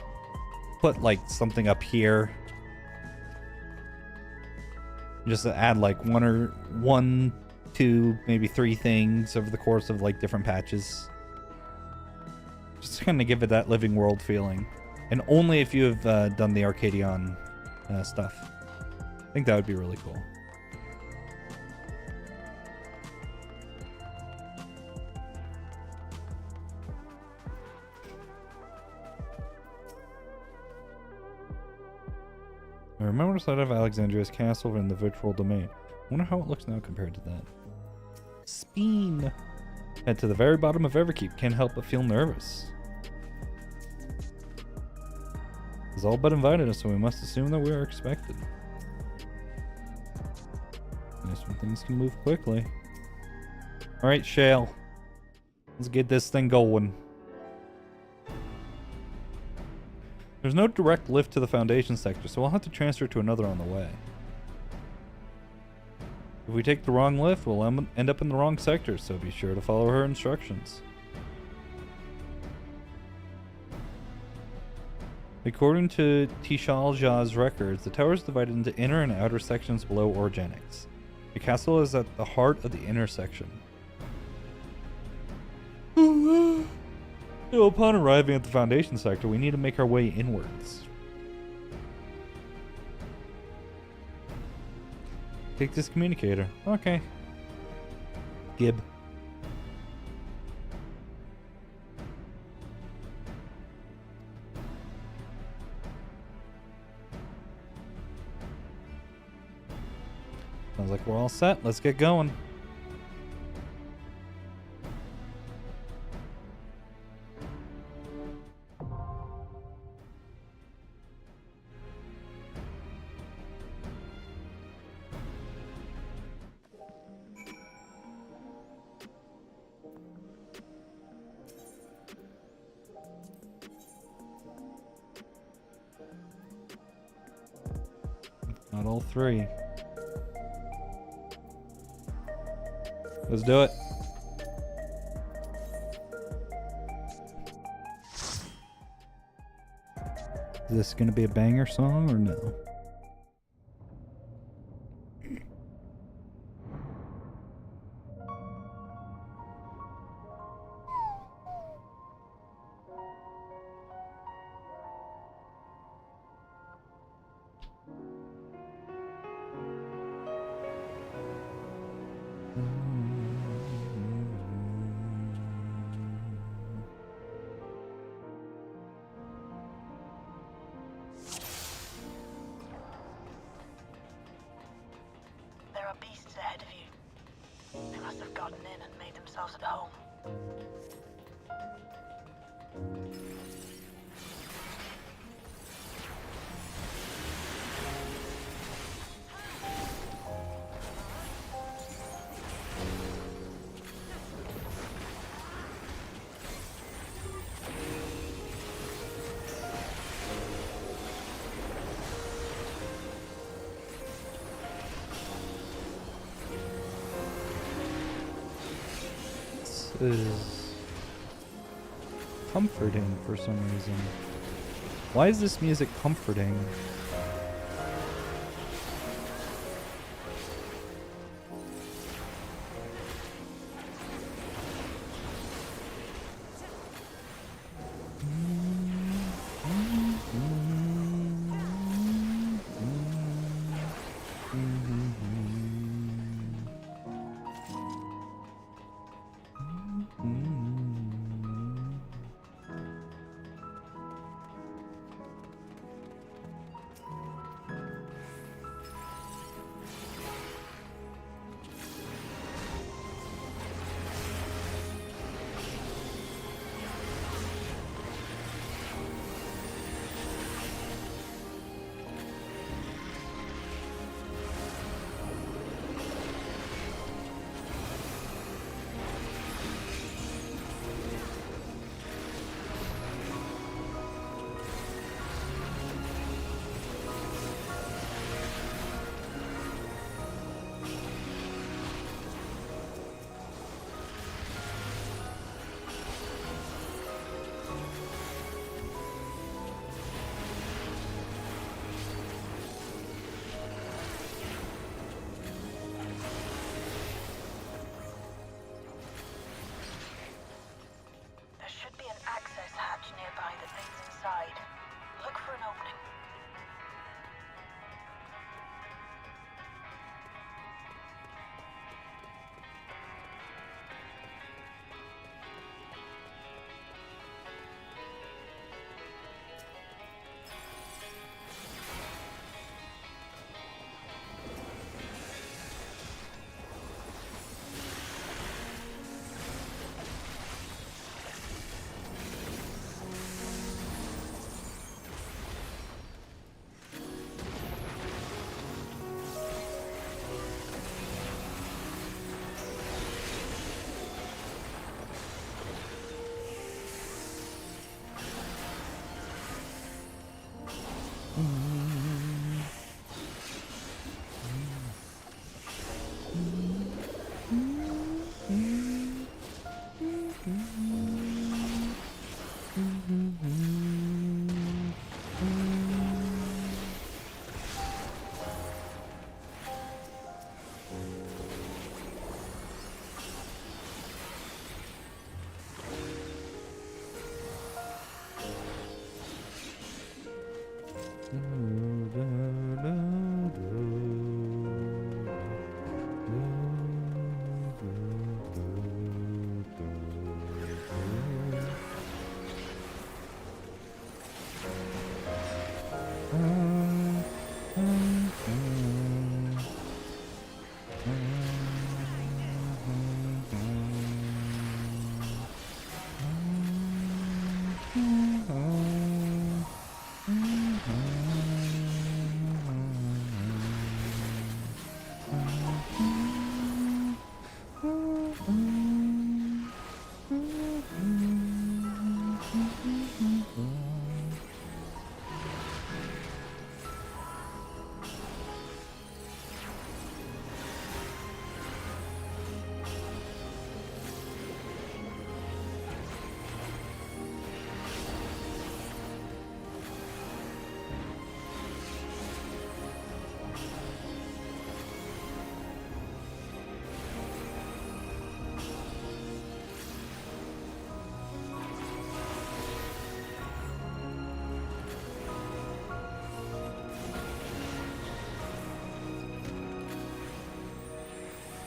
Speaker 4: Put like something up here. Just to add like one, two, maybe three things over the course of like different patches. Just to kind of give it that living world feeling. And only if you have done the Arcadion stuff. I think that would be really cool. I remember the side of Alexandria's castle in the virtual domain. I wonder how it looks now compared to that. Speen! Head to the very bottom of Everkeep. Can't help but feel nervous. He's all but invited us, so we must assume that we are expected. Nice when things can move quickly. Alright, Shale. Let's get this thing going. There's no direct lift to the Foundation sector, so we'll have to transfer to another on the way. If we take the wrong lift, we'll end up in the wrong sector, so be sure to follow her instructions. According to Tishalja's records, the tower is divided into inner and outer sections below Organics. The castle is at the heart of the inner section. So upon arriving at the Foundation sector, we need to make our way inwards. Take this communicator. Okay. Gib. Sounds like we're all set. Let's get going. Not all three. Let's do it. Is this gonna be a banger song or no?
Speaker 11: yourselves at home.
Speaker 4: Is comforting for some reason. Why is this music comforting?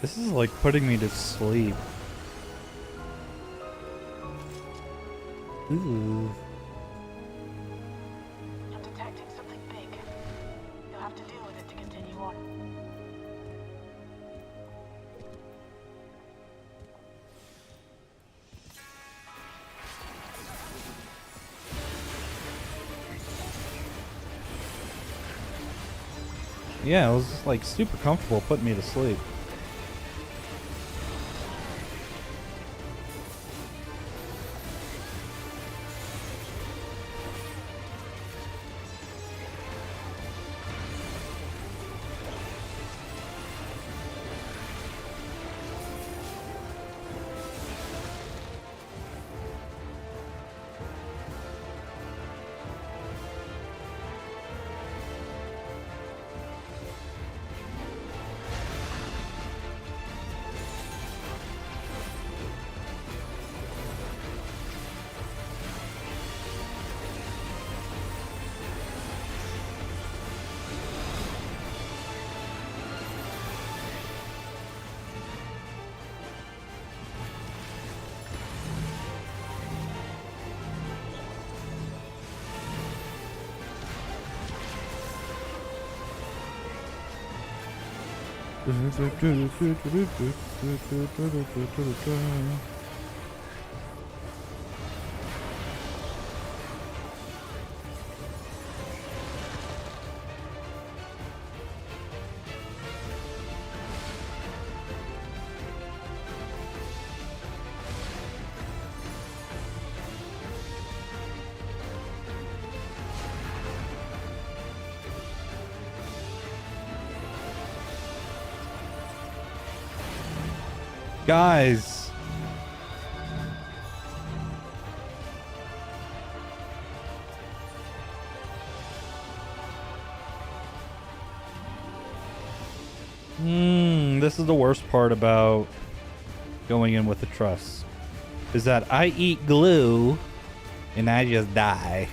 Speaker 4: This is like putting me to sleep. Ooh.
Speaker 11: I'm detecting something big. You'll have to deal with it to continue on.
Speaker 4: Yeah, it was just, like super comfortable putting me to sleep. Guys. This is the worst part about going in with the trust. Is that I eat glue and I just die.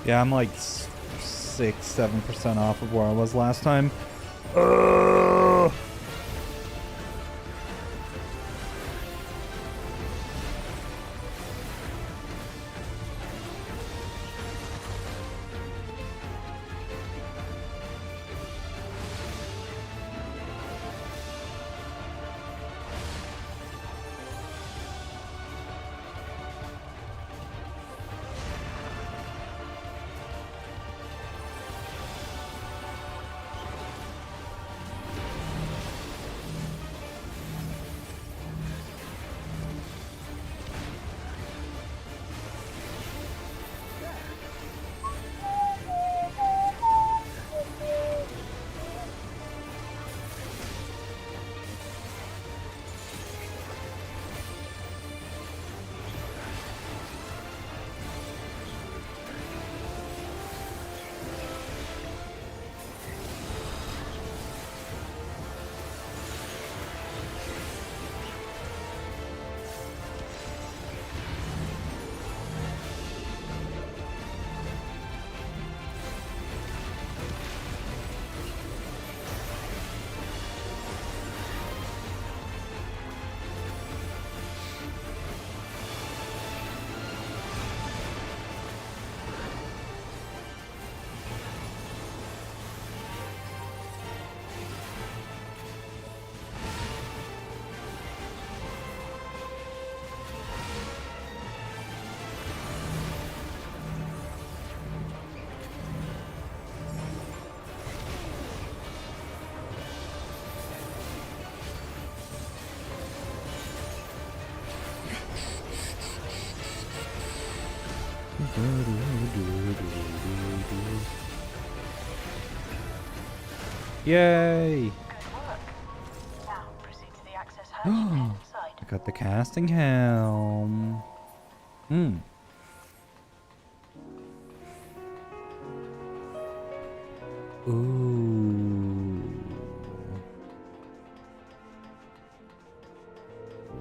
Speaker 4: Yeah, I'm like 6-7% off of where I was last time. Yay!
Speaker 11: Good work. Now proceed to the access hatch and head inside.
Speaker 4: I got the casting helm. Ooh.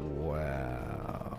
Speaker 4: Wow.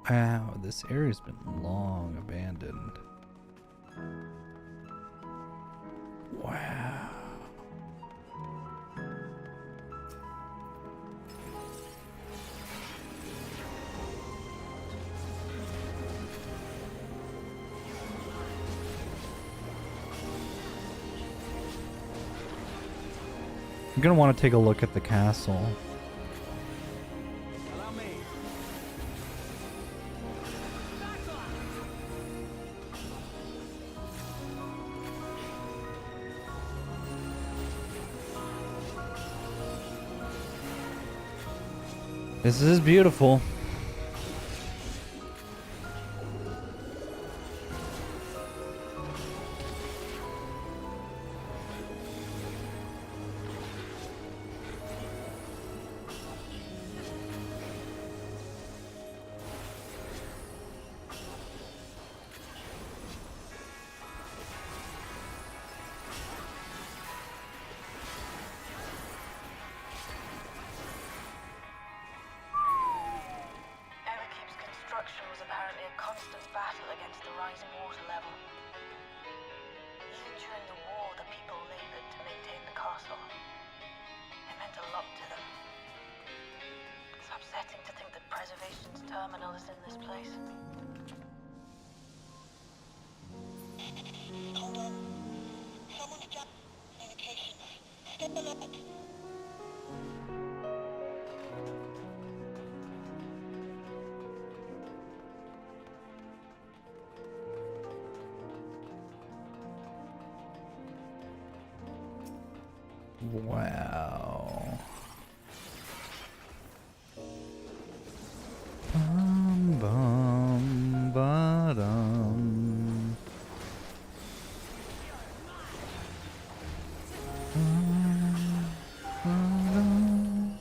Speaker 4: Wow, this area's been long abandoned. Wow. I'm gonna want to take a look at the castle.
Speaker 2: Allow me.
Speaker 4: This is beautiful.
Speaker 11: Everkeep's construction was apparently a constant battle against the rising water level. Even during the war, the people labored to maintain the castle. It meant a lot to them. It's upsetting to think that Preservation's terminal is in this place.
Speaker 12: Hold on. Someone's jammed communication. Stay alert.
Speaker 4: Wow. Bum, bum, ba-dum. Ba-dum.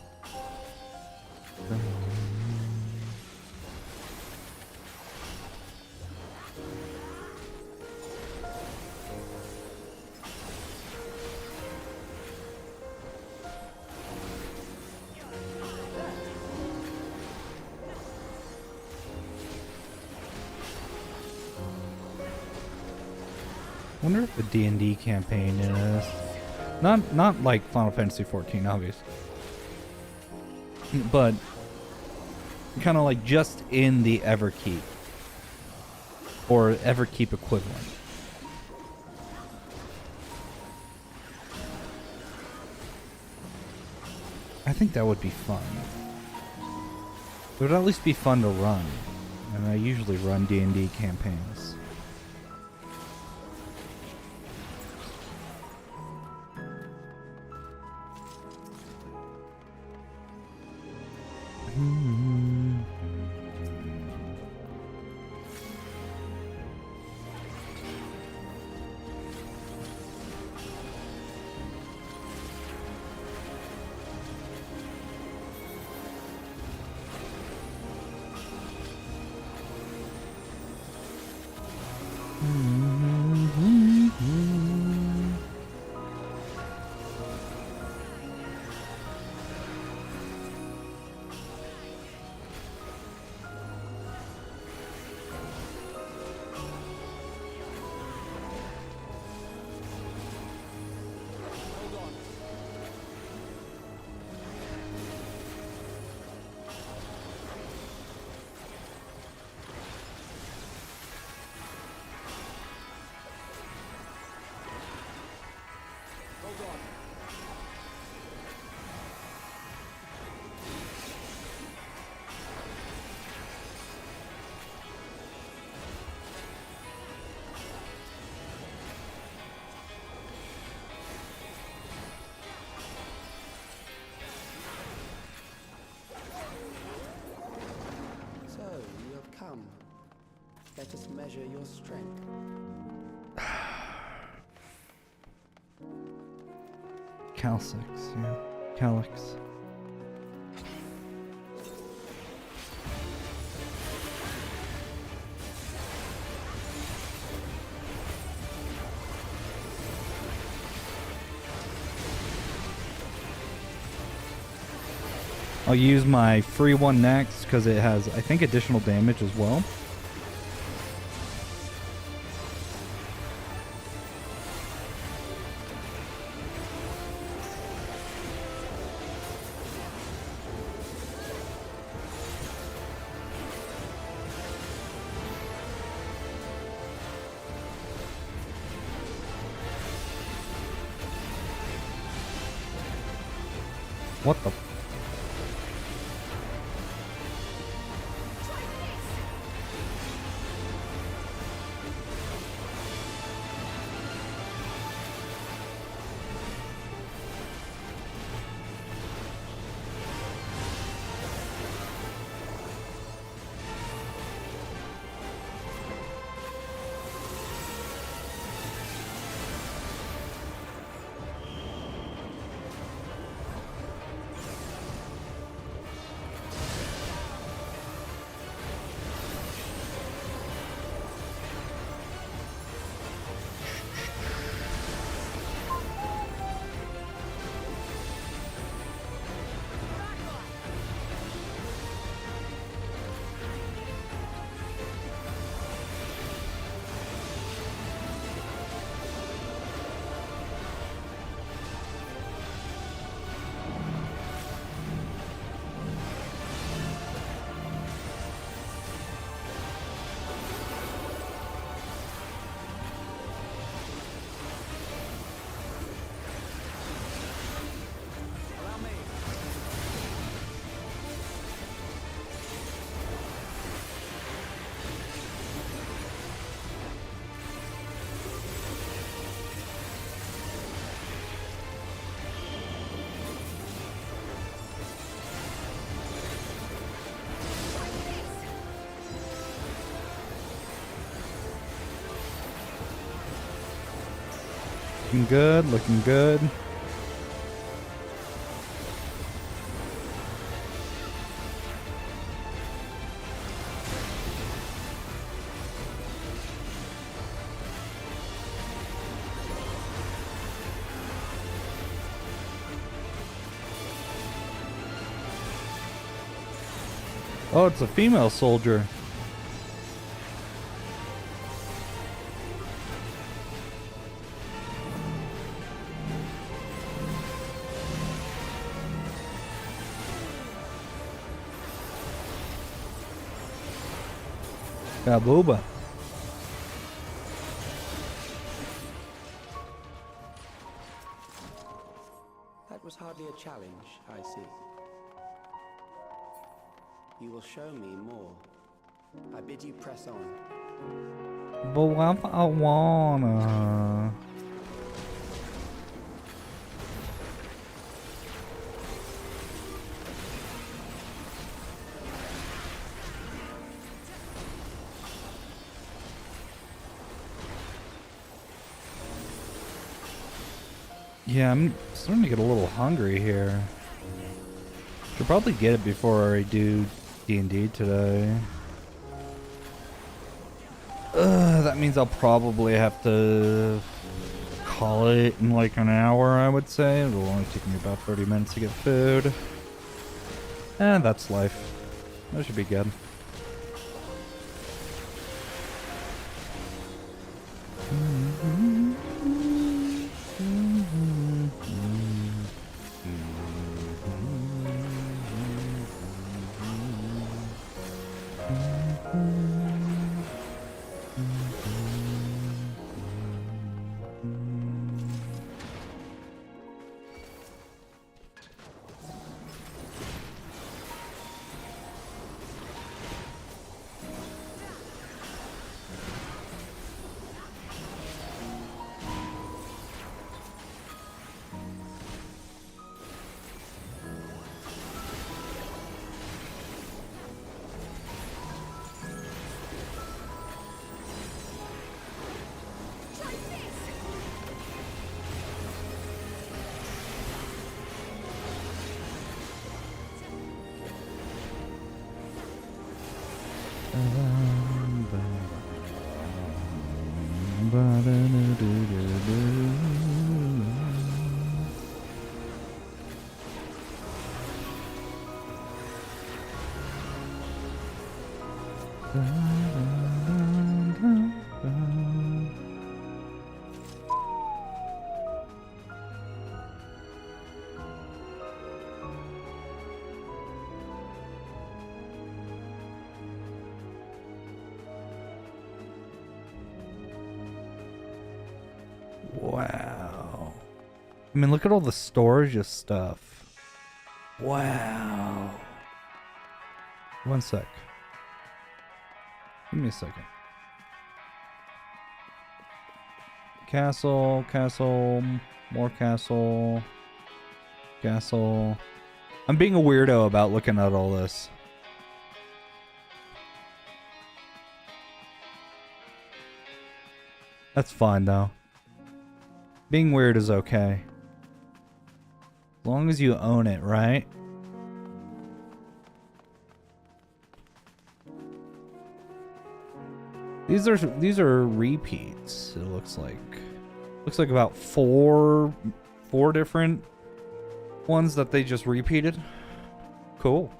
Speaker 4: Wonder if the D&D campaign is not like Final Fantasy 14, obviously, but kind of like just in the Everkeep or Everkeep equivalent. I think that would be fun. It would at least be fun to run, and I usually run D&D campaigns.
Speaker 9: So, you have come. Let us measure your strength.
Speaker 4: Calcix, yeah. Calyx. I'll use my free one next because it has, I think, additional damage as well. What the? Looking good, looking good. Oh, it's a female soldier. Kabooba.
Speaker 9: That was hardly a challenge, I see. You will show me more. I bid you press on.
Speaker 4: But what I wanna. Yeah, I'm starting to get a little hungry here. Should probably get it before I do D&D today. Ugh. That means I'll probably have to call it in like an hour, I would say. It'll only take me about 30 minutes to get food. And that's life. That should be good. Wow. I mean, look at all the storage of stuff. Wow. One sec. Give me a second. Castle, castle, more castle, castle. I'm being a weirdo about looking at all this. That's fine, though. Being weird is okay. As long as you own it, right? These are repeats, it looks like. Looks like about four different ones that they just repeated. Cool.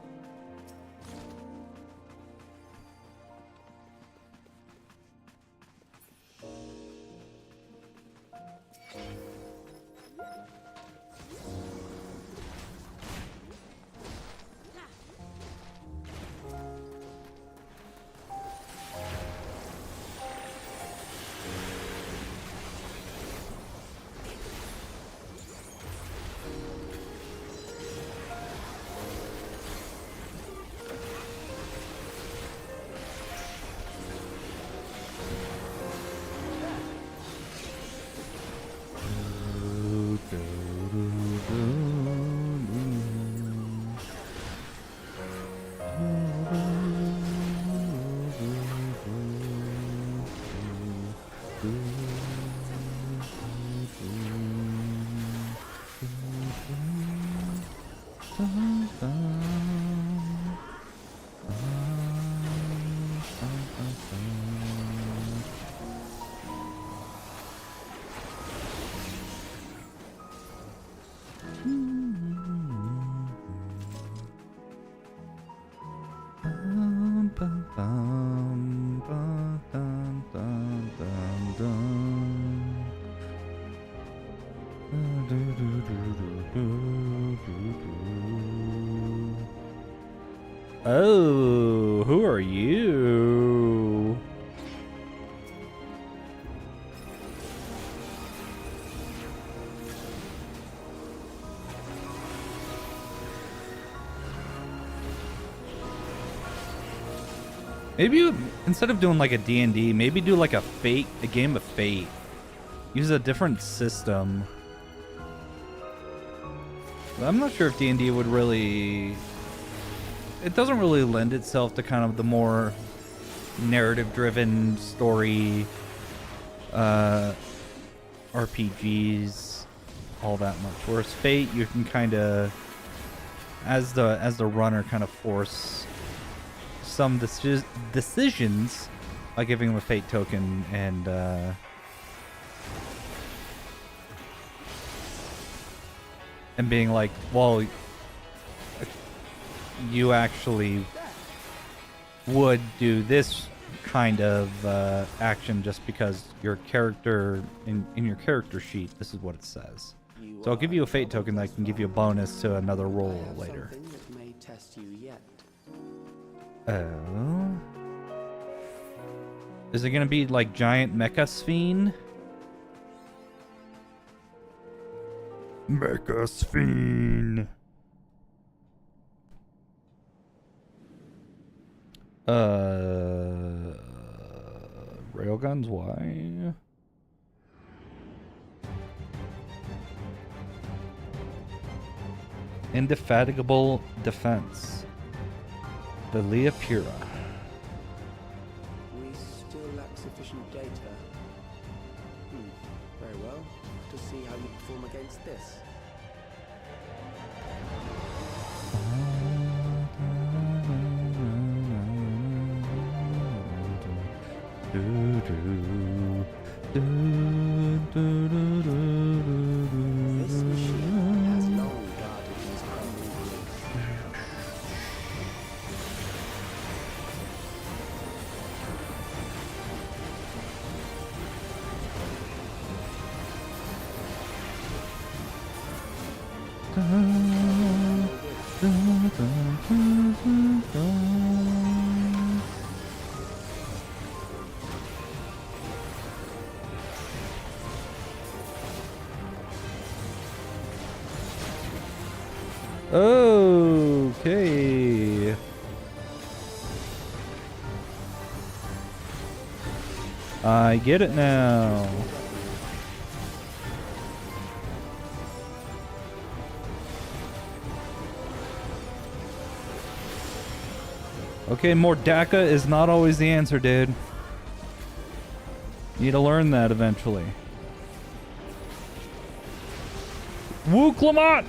Speaker 4: Oh, who are you? Maybe you, instead of doing like a D&D, maybe do like a game of Fate. Use a different system. I'm not sure if D&D would really... It doesn't really lend itself to kind of the more narrative-driven story RPGs all that much. Whereas Fate, you can kind of, as the runner, kind of force some decisions by giving him a fate token and being like, well, you actually would do this kind of action just because your character in your character sheet, this is what it says. So I'll give you a fate token that can give you a bonus to another roll later. Oh. Is it gonna be like giant mecha sphere? Mecha sphere. Railguns, why? Indefatigable defense. The Leopura.
Speaker 9: We still lack sufficient data. Very well. To see how you perform against this. This machine has long guarded these crumbling bricks.
Speaker 4: Okay. I get it now. Okay, more DACA is not always the answer, dude. You need to learn that eventually. Woo, Clement!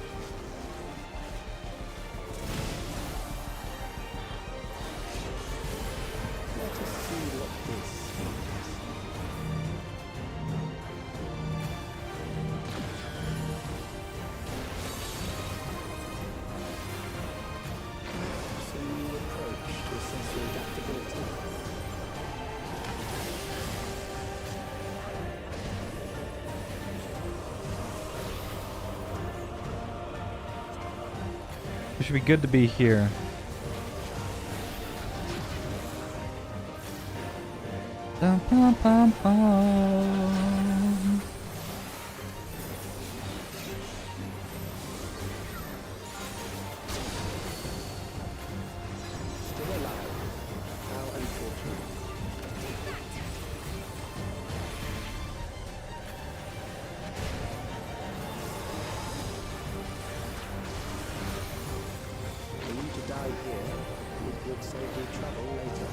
Speaker 4: It should be good to be here. Dum, bum, bum, bum.
Speaker 9: Still alive. How unfortunate. For you to die here, it would save me trouble later.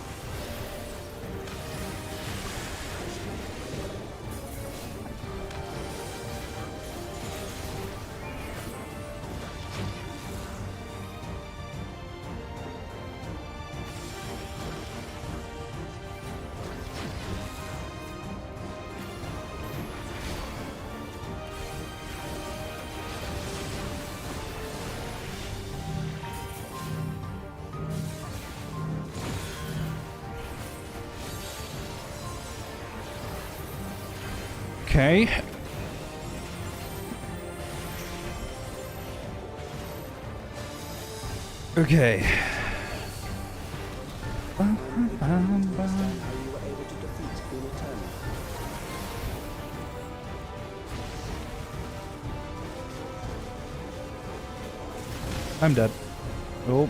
Speaker 4: Okay. Okay. Bum, bum, bum, bum.
Speaker 9: How you were able to defeat Queen Eternal.
Speaker 4: I'm dead. Oh.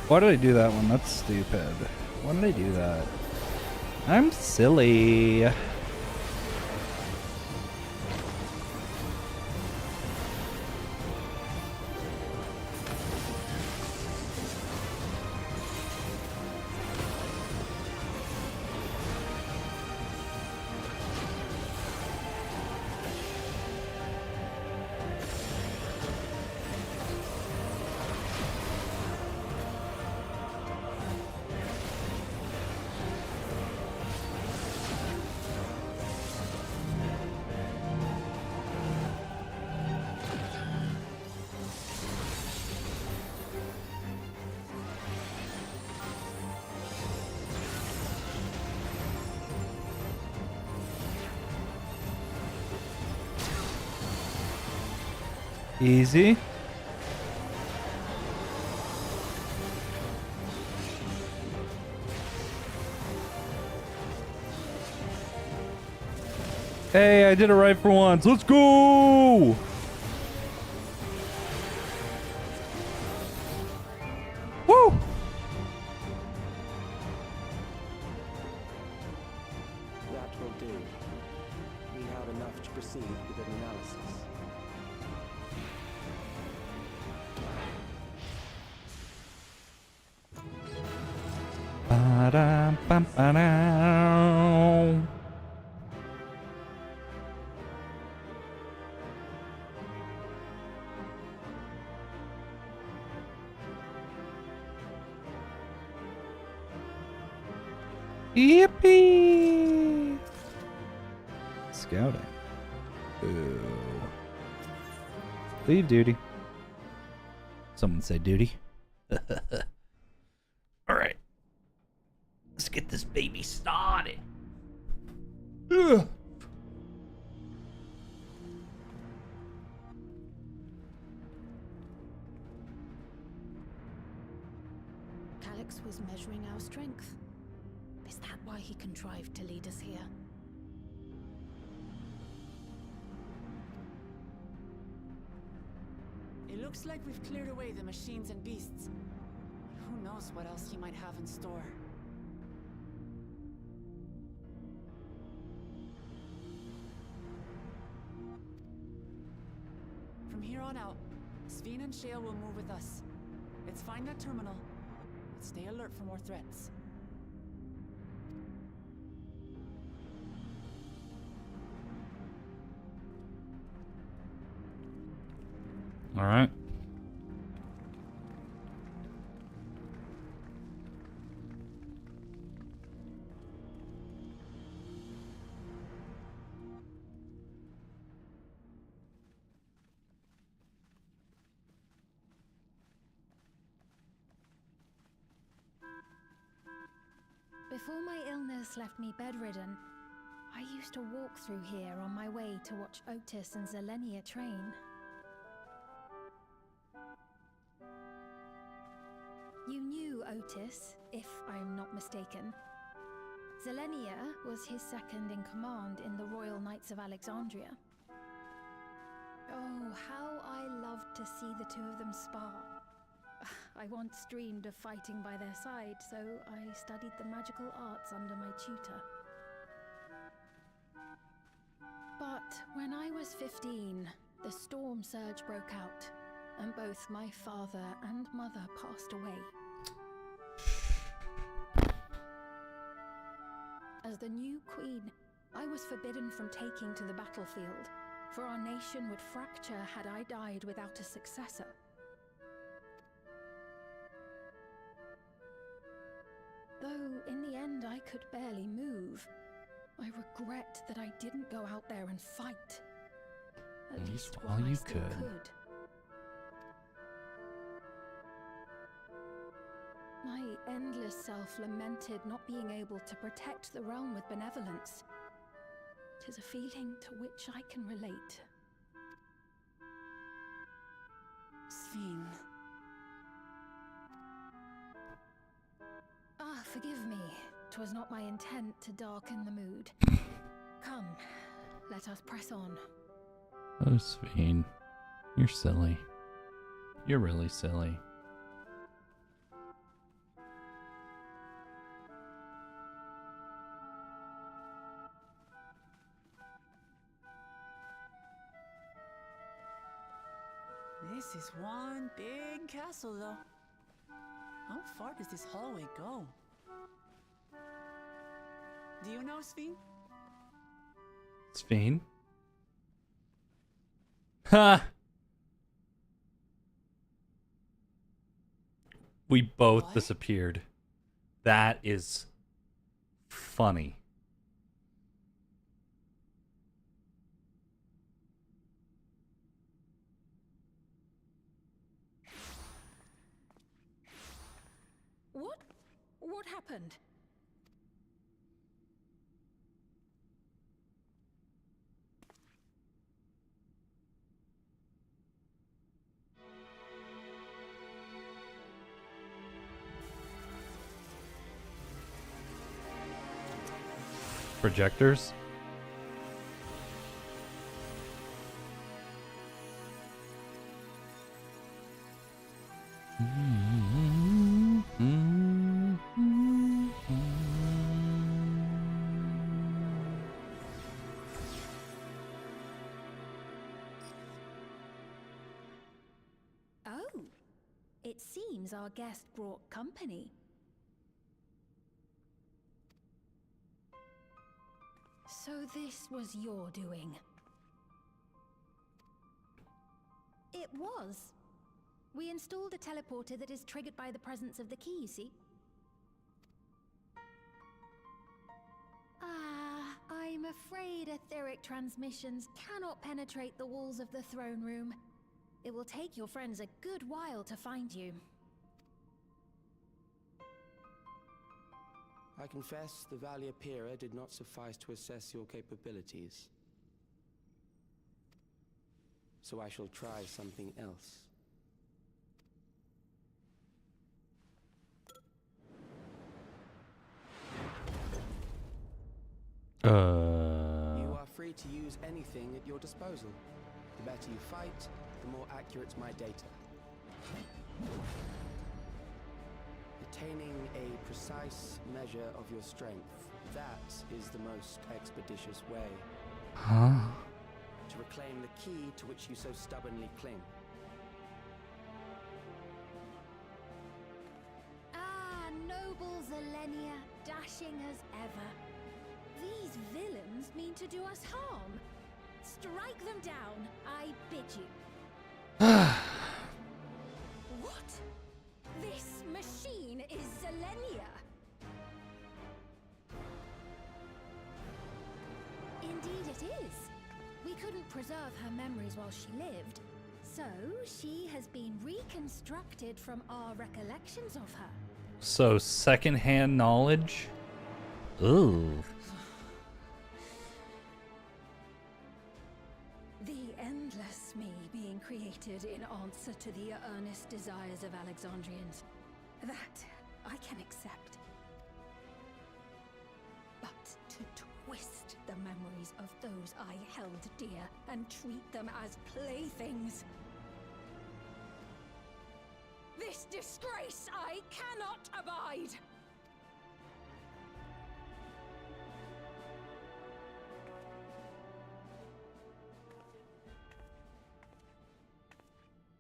Speaker 4: Why did I do that one? That's stupid. Why did I do that? I'm silly. Easy. Hey, I did it right for once. Let's go! Woo!
Speaker 9: That will do. We have enough to proceed with an analysis.
Speaker 4: Ba-dum-bum-ba-dow. Yippee! Scouting. Ooh. Leave duty. Someone say duty. All right. Let's get this baby started. Ugh.
Speaker 5: Calix was measuring our strength. Is that why he contrived to lead us here?
Speaker 6: It looks like we've cleared away the machines and beasts. Who knows what else he might have in store. From here on out, Sveen and Shale will move with us. Let's find that terminal, but stay alert for more threats.
Speaker 1: All right.
Speaker 3: Before my illness left me bedridden, I used to walk through here on my way to watch Otis and Zelenia train. You knew Otis, if I'm not mistaken. Zelenia was his second in command in the Royal Knights of Alexandria. Oh, how I loved to see the two of them spar. I once dreamed of fighting by their side, so I studied the magical arts under my tutor. But when I was 15, the storm surge broke out, and both my father and mother passed away. As the new queen, I was forbidden from taking to the battlefield, for our nation would fracture had I died without a successor. Though in the end I could barely move, I regret that I didn't go out there and fight. At least while you could. My endless self lamented not being able to protect the realm with benevolence. 'Tis a feeling to which I can relate.
Speaker 6: Sveen.
Speaker 3: Ah, forgive me. 'Twas not my intent to darken the mood. Come, let us press on.
Speaker 1: Oh, Sveen. You're silly. You're really silly.
Speaker 6: This is one big castle, though. How far does this hallway go? Do you know, Sveen?
Speaker 1: Sveen? Ha! We both disappeared. That is funny.
Speaker 3: What happened?
Speaker 4: Projectors?
Speaker 3: Oh, it seems our guest brought company. So this was your doing? It was. We installed a teleporter that is triggered by the presence of the key, you see? Ah, I'm afraid etheric transmissions cannot penetrate the walls of the throne room. It will take your friends a good while to find you.
Speaker 9: I confess the Valia Pira did not suffice to assess your capabilities. So I shall try something else. You are free to use anything at your disposal. The better you fight, the more accurate my data. Attaining a precise measure of your strength, that is the most expeditious way.
Speaker 4: Huh?
Speaker 9: To reclaim the key to which you so stubbornly cling.
Speaker 3: Ah, noble Zelenia, dashing as ever. These villains mean to do us harm. Strike them down, I bid you. What? This machine is Zelenia. Indeed it is. We couldn't preserve her memories while she lived, so she has been reconstructed from our recollections of her.
Speaker 4: So, secondhand knowledge? Ooh.
Speaker 3: The endless me being created in answer to the earnest desires of Alexandrians. That I can accept. But to twist the memories of those I held dear and treat them as playthings. This disgrace I cannot abide!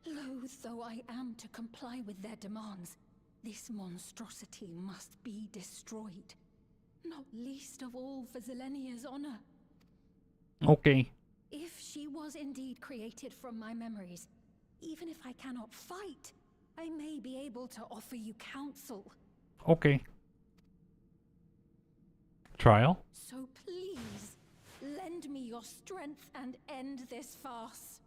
Speaker 3: Loath though I am to comply with their demands, this monstrosity must be destroyed. Not least of all for Zelenia's honor.
Speaker 4: Okay.
Speaker 3: If she was indeed created from my memories, even if I cannot fight, I may be able to offer you counsel.
Speaker 4: Okay. Trial?
Speaker 3: So please, lend me your strength and end this farce.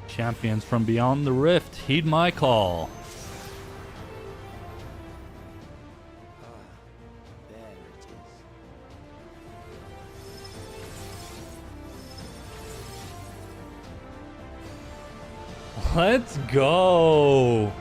Speaker 4: Champions from beyond the rift, heed my call.
Speaker 9: There it is.
Speaker 4: Let's go.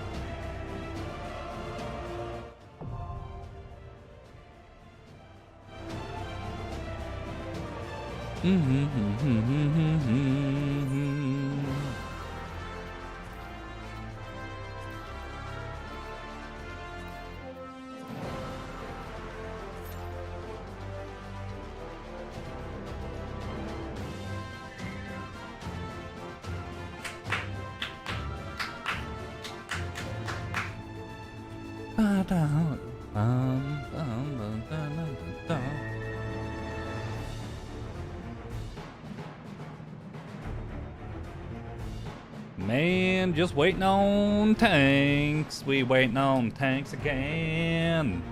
Speaker 4: Man, just waiting on tanks. We waiting on tanks again.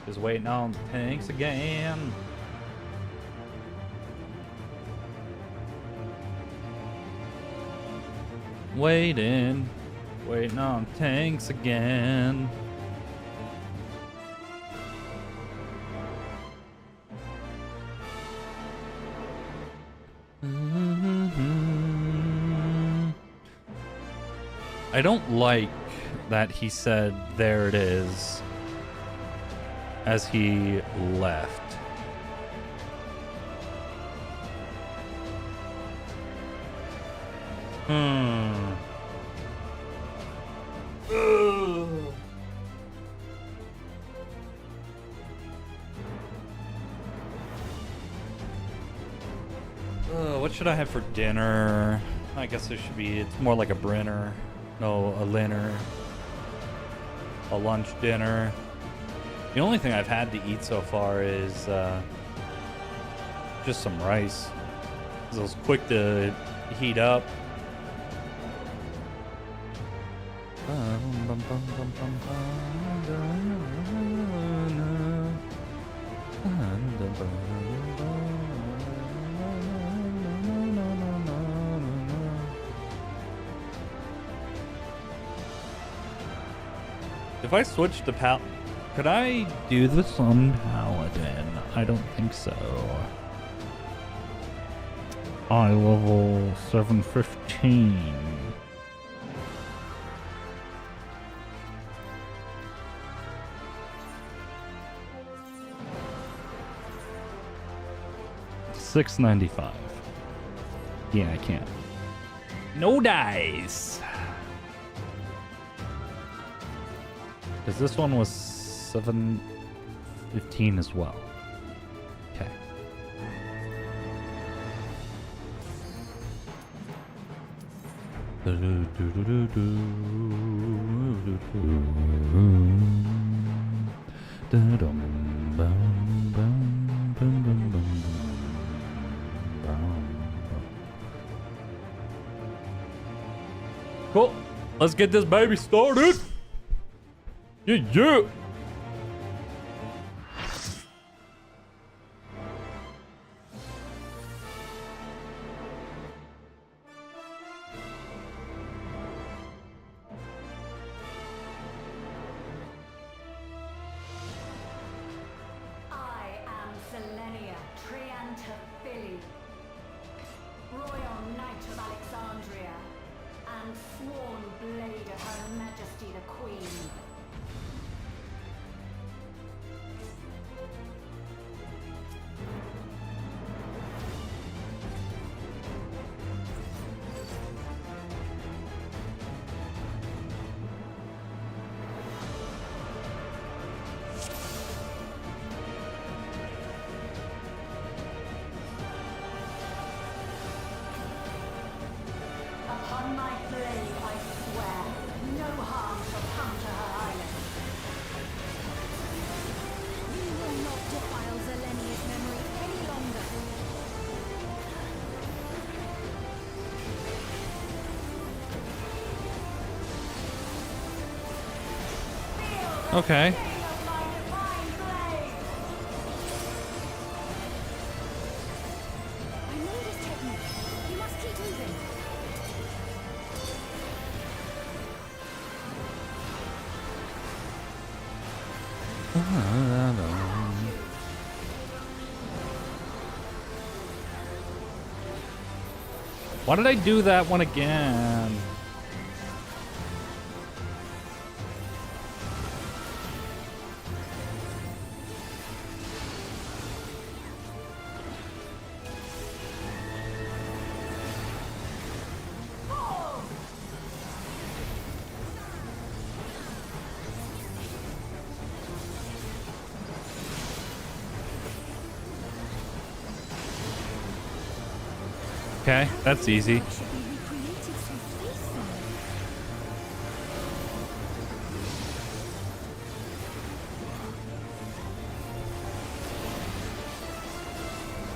Speaker 4: Just waiting on tanks again. Waiting on tanks again.
Speaker 1: I don't like that he said, "There it is," as he left. What should I have for dinner? I guess it should be, it's more like a Brenner. No, a Linner. A lunch, dinner. The only thing I've had to eat so far is just some rice. It was quick to heat up. If I switch to could I do this on Paladin? I don't think so. Eye level 715. $6.95. Yeah, I can't. No dice. Because this one was 715 as well. Okay. Cool. Let's get this baby started. Yeah, yeah.
Speaker 13: I am Selenia Triantafili, Royal Knight of Alexandria, and sworn blade of Her Majesty the Queen. Upon my blade, I swear, no harm shall come to her island.
Speaker 3: We will not defile Zelenia's memory any longer.
Speaker 1: Okay.
Speaker 13: Of my divine blade!
Speaker 3: I know this technique. You must keep moving.
Speaker 1: Why did I do that one again? Okay, that's easy.
Speaker 3: Should be recreated so faithfully.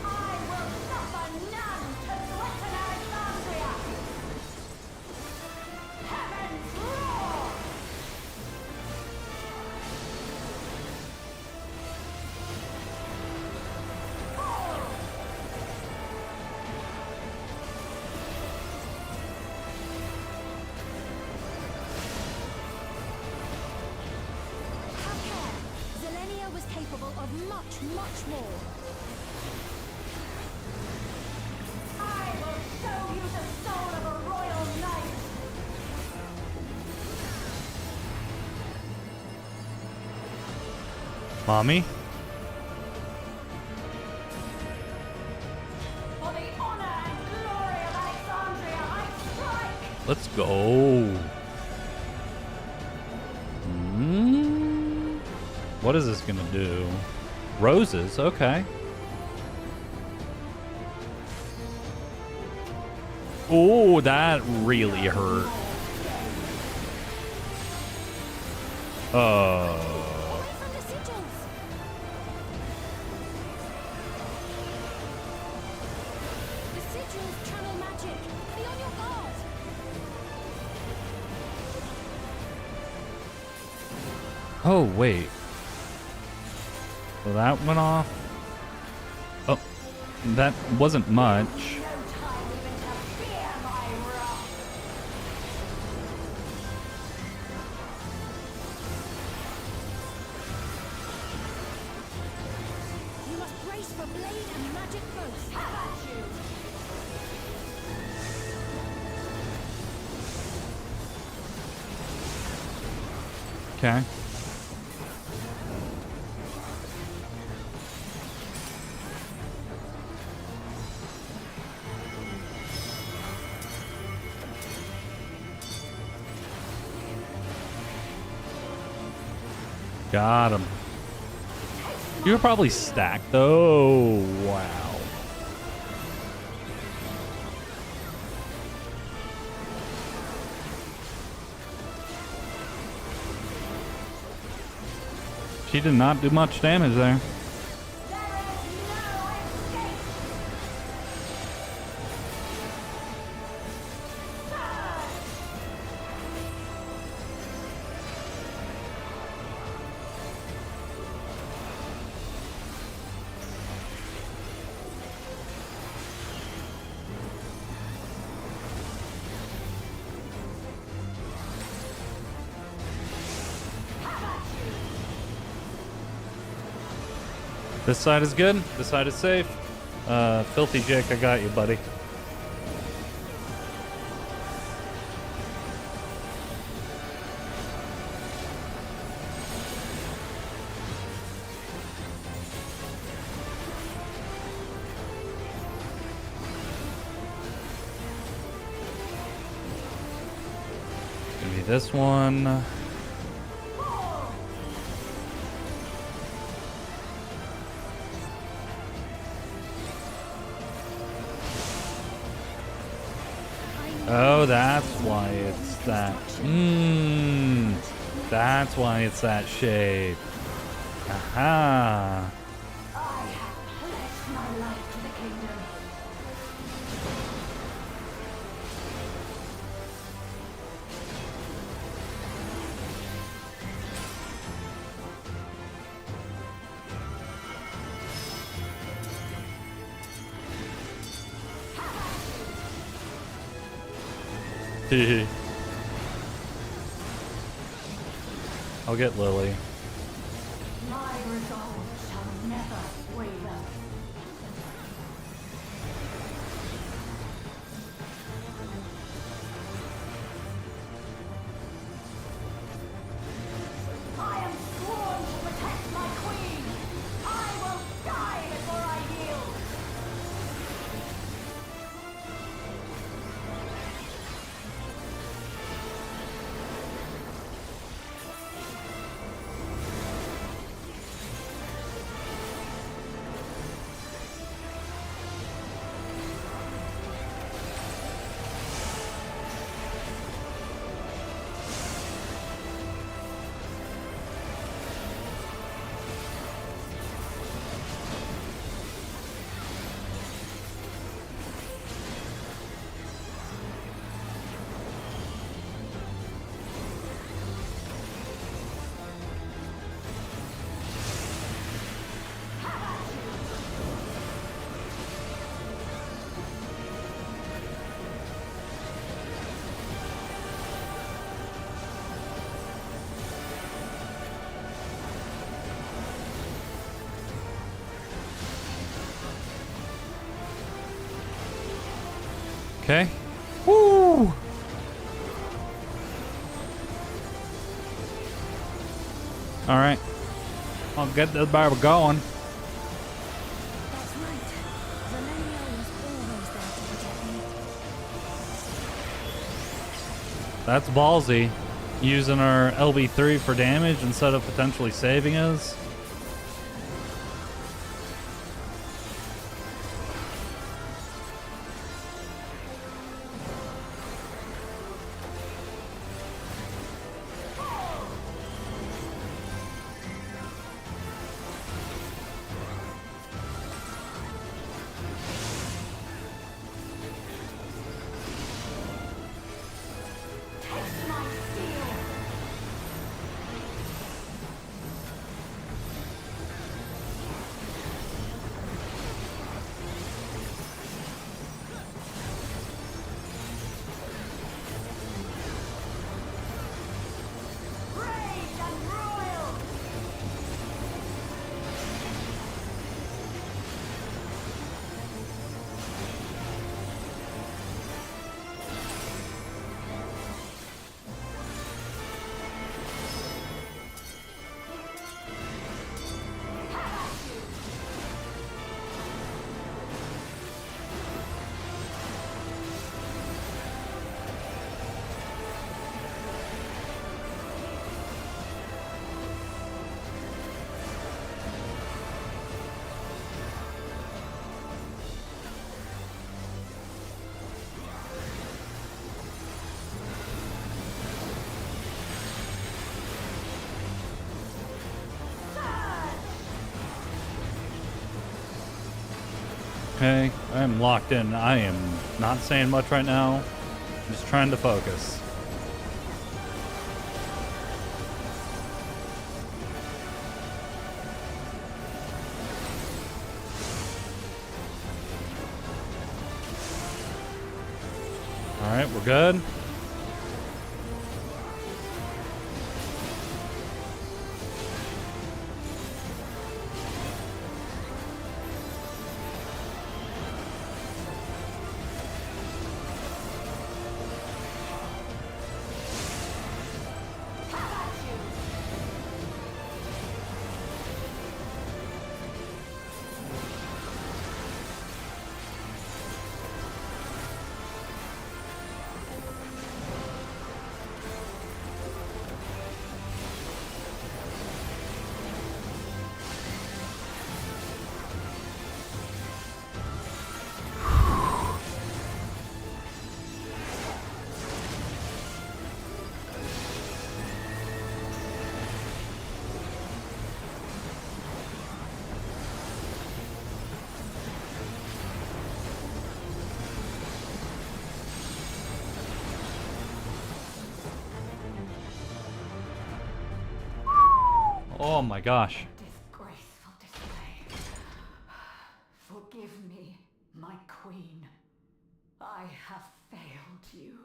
Speaker 13: I will suffer none to threaten Alexandria! Heavens roar!
Speaker 3: Have care. Zelenia was capable of much, much more.
Speaker 13: I will show you the soul of a royal knight!
Speaker 4: Mommy?
Speaker 13: For the honor and glory of Alexandria, I strike!
Speaker 1: Let's go. What is this gonna do? Roses, okay. Oh, that really hurt.
Speaker 3: The sigils channel magic. Be on your guard.
Speaker 1: Oh, wait. Well, that went off. Oh, that wasn't much.
Speaker 13: No time even to fear my wrath!
Speaker 3: You must brace for blade and magic both.
Speaker 13: Have at you!
Speaker 1: Okay. Got him. You were probably stacked though. Wow. She did not do much damage there. This side is good. This side is safe. Filthy Jake, I got you, buddy. Give me this one. Oh, that's why it's that. That's why it's that shape. Aha.
Speaker 13: I have pledged my life to the kingdom.
Speaker 1: I'll get Lily.
Speaker 13: My resolve shall never waver. I am sworn to protect my queen. I will die before I yield.
Speaker 1: Okay. Woo! All right. I'll get this baby going.
Speaker 3: That's right. Zelenia was always there to protect me.
Speaker 1: That's ballsy. Using our LB3 for damage instead of potentially saving us. Okay, I am locked in. I am not saying much right now. I'm just trying to focus. Alright, we're good. Oh my gosh.
Speaker 13: Disgraceful display. Forgive me, my queen. I have failed you.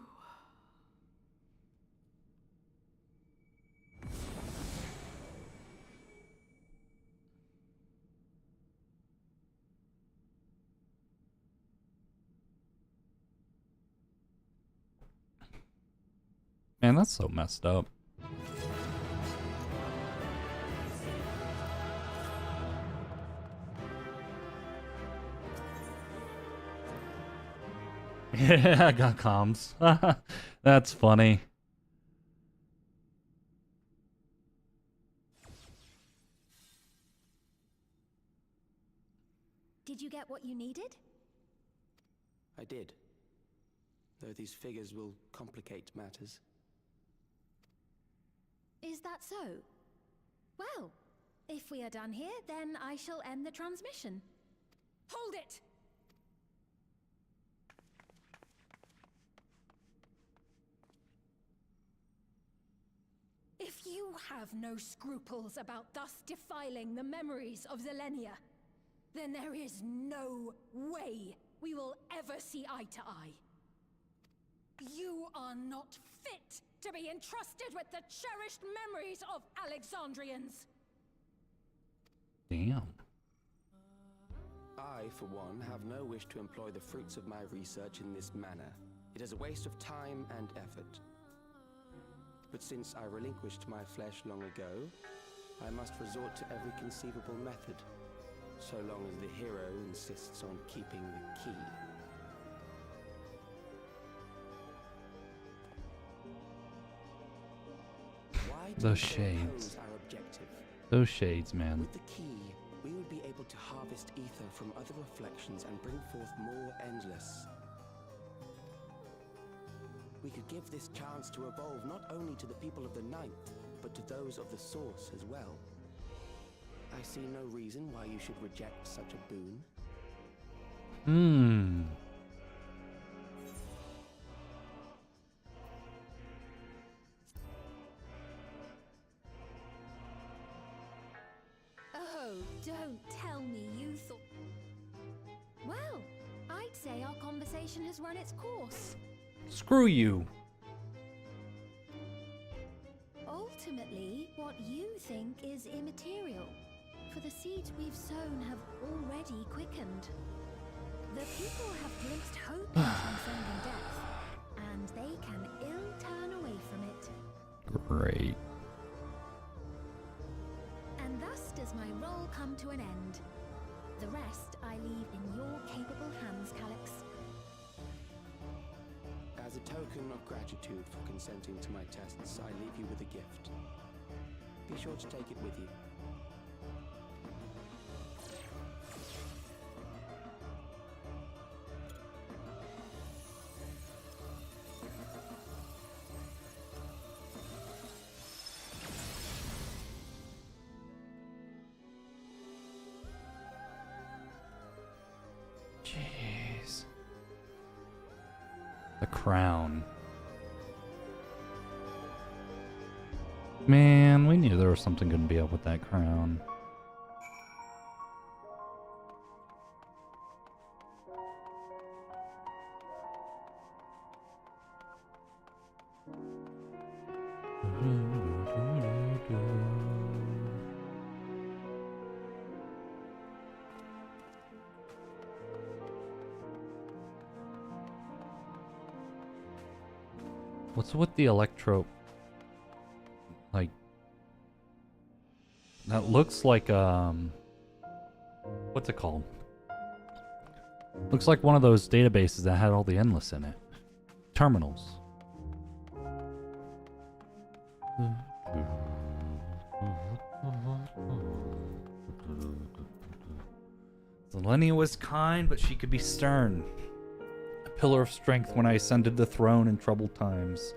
Speaker 1: Man, that's so messed up. Yeah, I got comms. That's funny.
Speaker 3: Did you get what you needed?
Speaker 9: I did. Though these figures will complicate matters.
Speaker 3: Is that so? Well, if we are done here, then I shall end the transmission. Hold it! If you have no scruples about thus defiling the memories of Zelenia, then there is no way we will ever see eye to eye. You are not fit to be entrusted with the cherished memories of Alexandrians.
Speaker 1: Damn.
Speaker 9: I, for one, have no wish to employ the fruits of my research in this manner. It is a waste of time and effort. But since I relinquished my flesh long ago, I must resort to every conceivable method, so long as the hero insists on keeping the key. Why do
Speaker 1: Those
Speaker 9: you
Speaker 1: shades.
Speaker 9: oppose our objective?
Speaker 1: Those shades, man.
Speaker 9: With the key, we would be able to harvest ether from other reflections and bring forth more endless. We could give this chance to evolve not only to the people of the Ninth, but to those of the Source as well. I see no reason why you should reject such a boon.
Speaker 3: Oh, don't tell me you thought... Well, I'd say our conversation has run its course.
Speaker 1: Screw you.
Speaker 3: Ultimately, what you think is immaterial, for the seeds we've sown have already quickened. The people have glimpsed hope in transcending death, and they can ill turn away from it.
Speaker 1: Great.
Speaker 3: And thus does my role come to an end. The rest I leave in your capable hands, Calyx.
Speaker 9: As a token of gratitude for consenting to my tests, I leave you with a gift. Be sure to take it with you.
Speaker 1: Jeez. The crown. Man, we knew there was something gonna be up with that crown. What's with the electro? Like, that looks like, what's it called? Looks like one of those databases that had all the endless in it. Terminals. Zelenia was kind, but she could be stern. A pillar of strength when I ascended the throne in troubled times.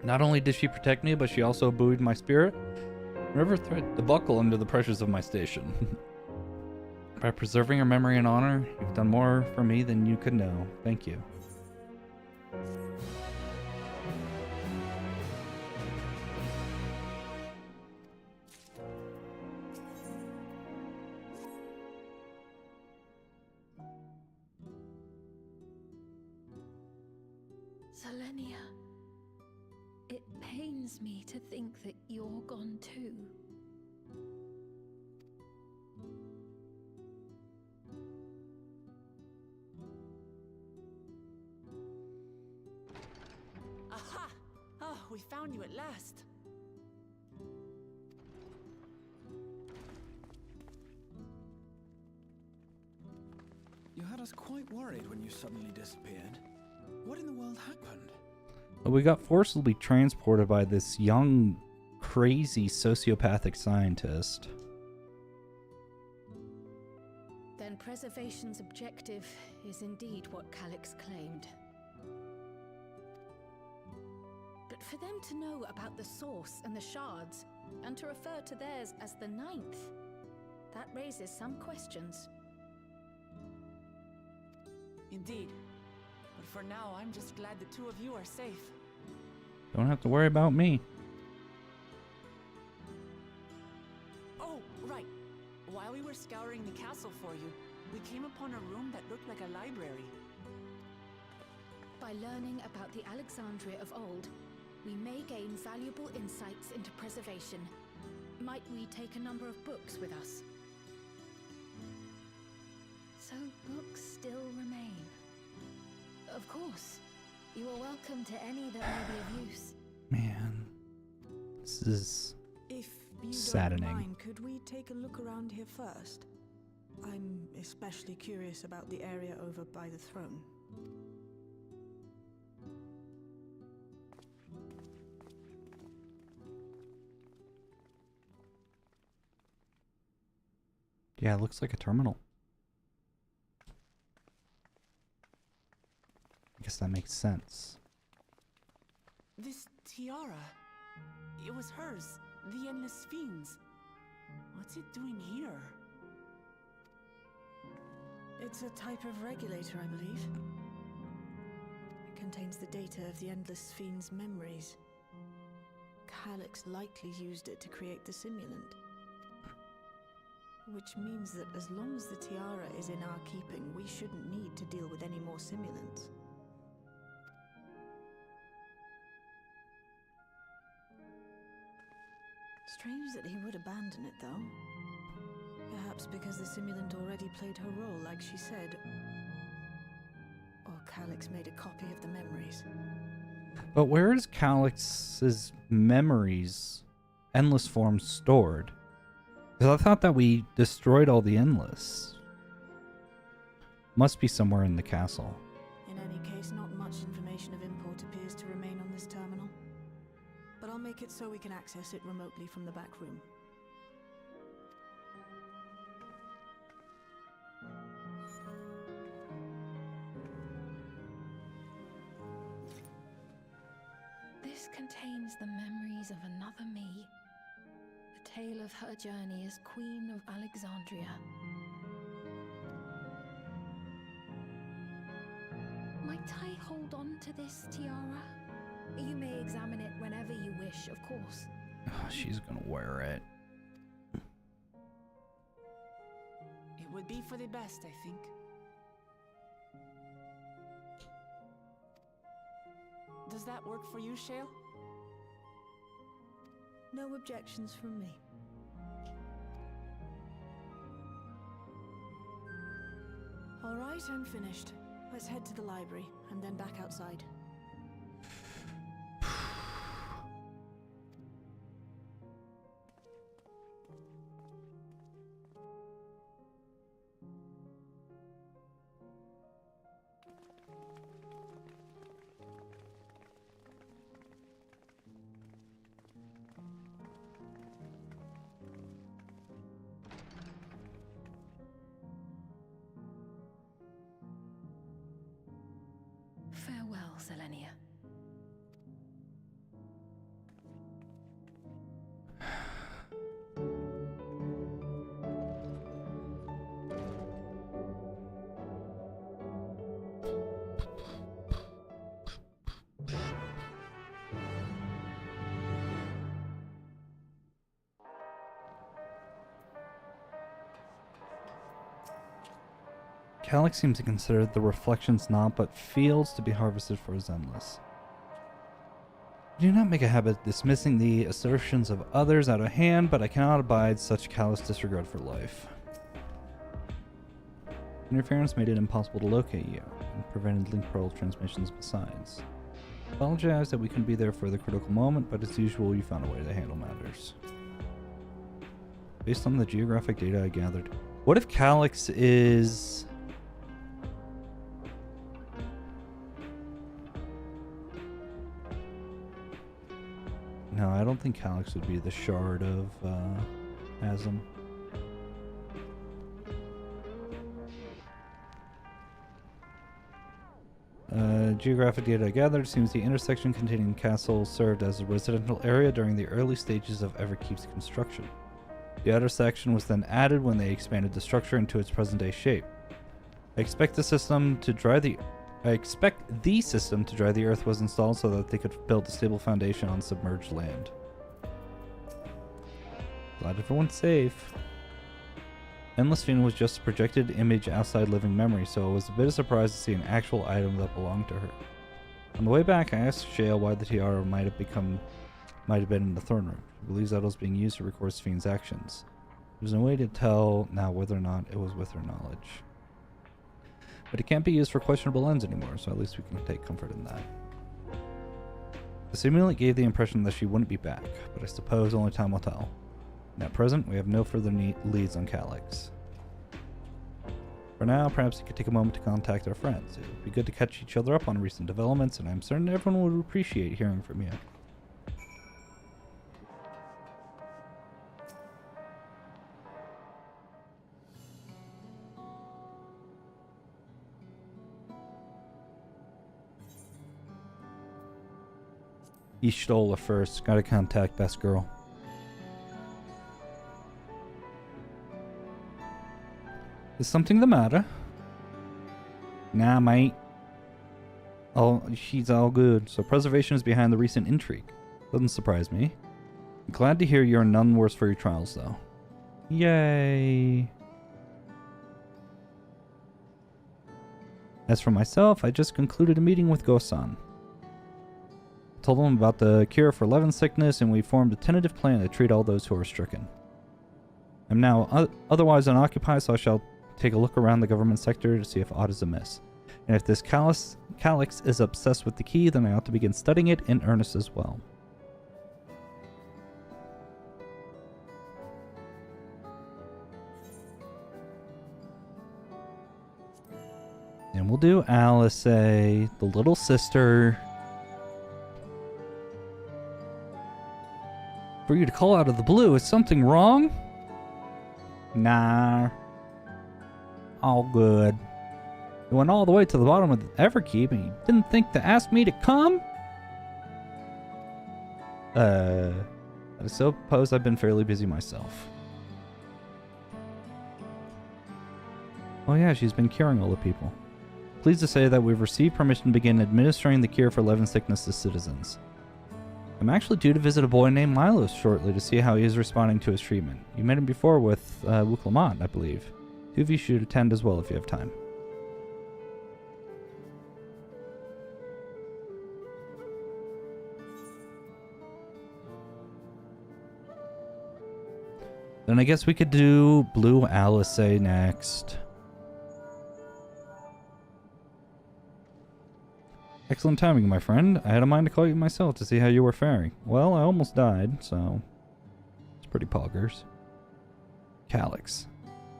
Speaker 1: Not only did she protect me, but she also buoyed my spirit, never threatened to buckle under the pressures of my station. By preserving her memory and honor, you've done more for me than you could know. Thank you.
Speaker 8: Zelenia, it pains me to think that you're gone too.
Speaker 6: Aha! Oh, we found you at last.
Speaker 2: You had us quite worried when you suddenly disappeared. What in the world happened?
Speaker 4: We got forcibly transported by this young, crazy sociopathic scientist.
Speaker 7: Then preservation's objective is indeed what Calyx claimed. But for them to know about the Source and the Shards, and to refer to theirs as the Ninth, that raises some questions.
Speaker 6: Indeed. But for now, I'm just glad the two of you are safe.
Speaker 4: Don't have to worry about me.
Speaker 6: Oh, right. While we were scouring the castle for you, we came upon a room that looked like a library.
Speaker 7: By learning about the Alexandria of old, we may gain valuable insights into preservation. Might we take a number of books with us?
Speaker 3: So books still remain. Of course. You are welcome to any that may be of use.
Speaker 4: Man. This is...
Speaker 2: If you
Speaker 5: you
Speaker 4: saddening.
Speaker 5: don't mind, could we take a look around here first? I'm especially curious about the area over by the throne.
Speaker 4: Yeah, it looks like a terminal. I guess that makes sense.
Speaker 6: This tiara. It was hers. The Endless Fiends. What's it doing here?
Speaker 5: It's a type of regulator, I believe. It contains the data of the Endless Fiend's memories. Calyx likely used it to create the simulant. Which means that as long as the tiara is in our keeping, we shouldn't need to deal with any more simulants. Strange that he would abandon it, though. Perhaps because the simulant already played her role, like she said. Or Calyx made a copy of the memories.
Speaker 4: But where is Calyx's memories, endless forms, stored? Because I thought that we destroyed all the endless. Must be somewhere in the castle.
Speaker 5: In any case, not much information of import appears to remain on this terminal. But I'll make it so we can access it remotely from the back room.
Speaker 8: This contains the memories of another me. The tale of her journey as Queen of Alexandria. Might I hold on to this tiara? You may examine it whenever you wish, of course.
Speaker 4: Oh, she's gonna wear it.
Speaker 6: It would be for the best, I think. Does that work for you, Shale?
Speaker 5: No objections from me. All right, I'm finished. Let's head to the library and then back outside.
Speaker 8: Farewell, Selenia.
Speaker 4: Calyx seems to consider the reflections not but fields to be harvested for his endless. I do not make a habit of dismissing the assertions of others out of hand, but I cannot abide such callous disregard for life. Interference made it impossible to locate you, and prevented link portal transmissions besides. Apologize that we couldn't be there for the critical moment, but as usual, you found a way to handle matters. Based on the geographic data I gathered, what if Calyx is... No, I don't think Calyx would be the shard of Asm. Geographic data I gathered seems the intersection containing the castle served as a residential area during the early stages of Everkeep's construction. The outer section was then added when they expanded the structure into its present-day shape. I expect the system to dry the earth was installed so that they could build a stable foundation on submerged land. Glad everyone's safe. Endless Fiend was just a projected image outside living memory, so I was a bit of surprised to see an actual item that belonged to her. On the way back, I asked Shale why the tiara might have been in the throne room. She believes that it was being used to record Fiend's actions. There's no way to tell now whether or not it was with her knowledge. But it can't be used for questionable ends anymore, so at least we can take comfort in that. The simulant gave the impression that she wouldn't be back, but I suppose only time will tell. At present, we have no further leads on Calyx. For now, perhaps you could take a moment to contact our friends. It would be good to catch each other up on recent developments, and I'm certain everyone would appreciate hearing from you. Ishtola first. Gotta contact Best Girl. Is something the matter? Nah, mate. Oh, she's all good. So preservation is behind the recent intrigue. Doesn't surprise me. I'm glad to hear you're none worse for your trials, though. Yay. As for myself, I just concluded a meeting with Gosan. Told him about the cure for Levin sickness, and we formed a tentative plan to treat all those who are stricken. I'm now otherwise unoccupied, so I shall take a look around the government sector to see if aught is amiss. And if this Calyx is obsessed with the key, then I ought to begin studying it in earnest as well. And we'll do Alice, the little sister. For you to call out of the blue, is something wrong? Nah. All good. You went all the way to the bottom of the Everkeep and you didn't think to ask me to come? I suppose I've been fairly busy myself. Oh yeah, she's been curing all the people. Pleased to say that we've received permission to begin administering the cure for Levin sickness to citizens. I'm actually due to visit a boy named Milos shortly to see how he is responding to his treatment. You met him before with Wuklamant, I believe. Two of you should attend as well if you have time. Then I guess we could do Blue Alice next. Excellent timing, my friend. I had a mind to call you myself to see how you were faring. Well, I almost died, so it's pretty poggers. Calyx.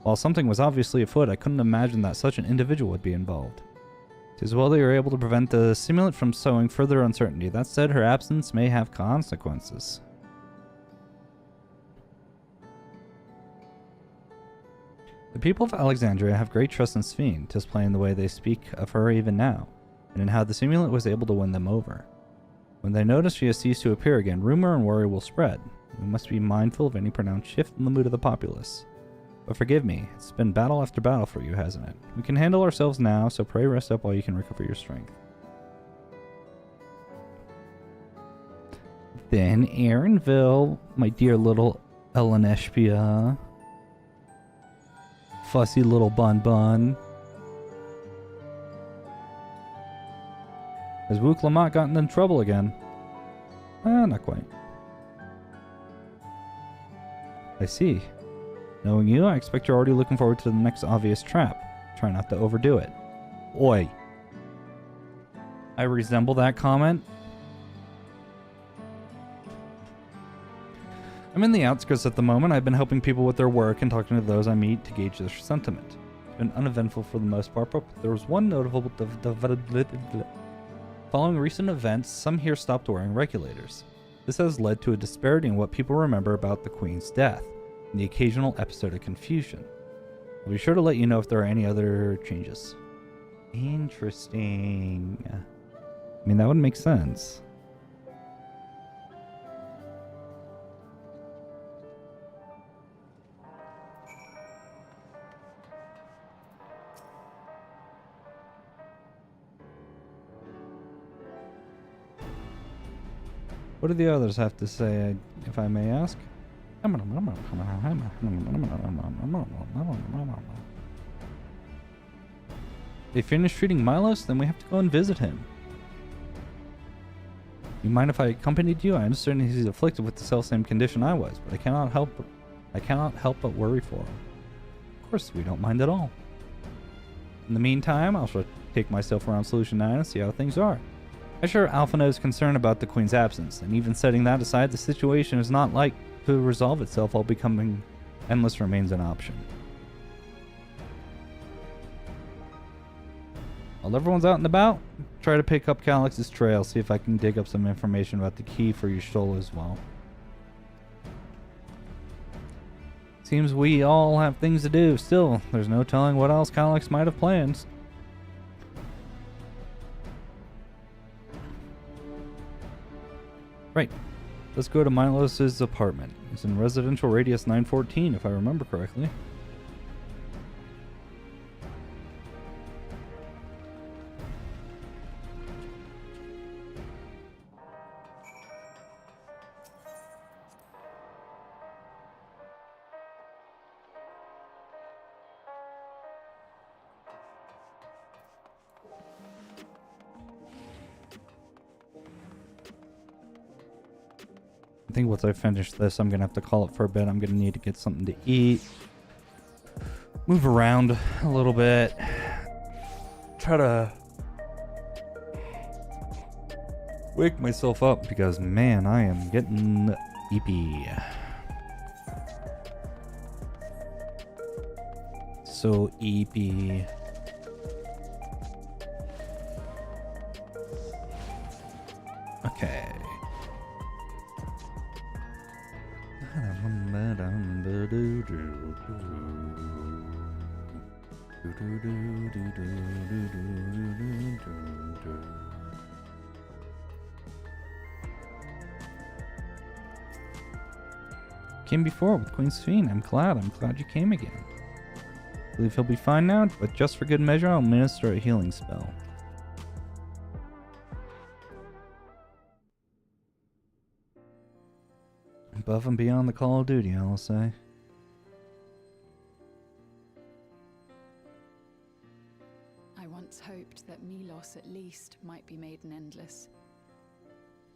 Speaker 4: While something was obviously afoot, I couldn't imagine that such an individual would be involved. It is well that you were able to prevent the simulant from sowing further uncertainty. That said, her absence may have consequences. The people of Alexandria have great trust in Sphene, 'tis plain the way they speak of her even now, and in how the simulant was able to win them over. When they notice she has ceased to appear again, rumor and worry will spread. We must be mindful of any pronounced shift in the mood of the populace. But forgive me, it's been battle after battle for you, hasn't it? We can handle ourselves now, so pray rest up while you can recover your strength. Then Aaronville, my dear little Eleneshpia. Fussy little bun. Has Wuklamant gotten in trouble again? Not quite. I see. Knowing you, I expect you're already looking forward to the next obvious trap. Try not to overdo it. Oi. I resemble that comment. I'm in the outskirts at the moment. I've been helping people with their work and talking to those I meet to gauge their sentiment. It's been uneventful for the most part, but there was one notable Following recent events, some here stopped wearing regulators. This has led to a disparity in what people remember about the Queen's death, and the occasional episode of confusion. I'll be sure to let you know if there are any other changes. Interesting. I mean, that would make sense. What do the others have to say, if I may ask? They finished treating Milos, then we have to go and visit him. You mind if I accompanied you? I understand he's afflicted with the self-same condition I was, but I cannot help but worry for him. Of course, we don't mind at all. In the meantime, I'll take myself around Solution 9 and see how things are. I'm sure Alphinaud is concerned about the Queen's absence, and even setting that aside, the situation is not like to resolve itself while becoming endless remains an option. While everyone's out and about, try to pick up Calix's trail, see if I can dig up some information about the key for Y'shtola as well. Seems we all have things to do. Still, there's no telling what else Calix might have planned. Right. Let's go to Milos's apartment. It's in residential radius 914, if I remember correctly. I think once I finish this, I'm going to have to call it for a bit. I'm going to need to get something to eat. Move around a little bit. Try to wake myself up because, man, I am getting sleepy. So sleepy. Okay. Came before with Queen Sphene. I'm glad you came again. Believe he'll be fine now, but just for good measure, I'll minister a healing spell. Above and beyond the call of duty, I'll say.
Speaker 6: I once hoped that Milos at least might be made an endless.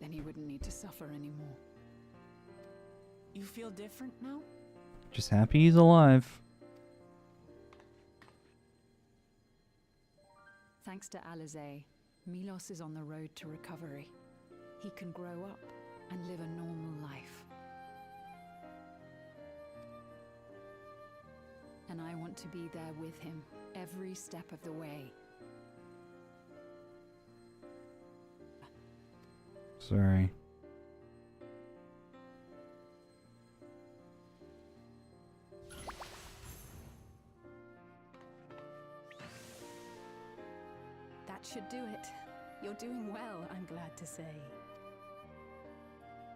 Speaker 6: Then he wouldn't need to suffer anymore. You feel different now?
Speaker 4: Just happy he's alive.
Speaker 6: Thanks to Alizé, Milos is on the road to recovery. He can grow up and live a normal life. And I want to be there with him every step of the way.
Speaker 4: Sorry.
Speaker 6: That should do it. You're doing well, I'm glad to say.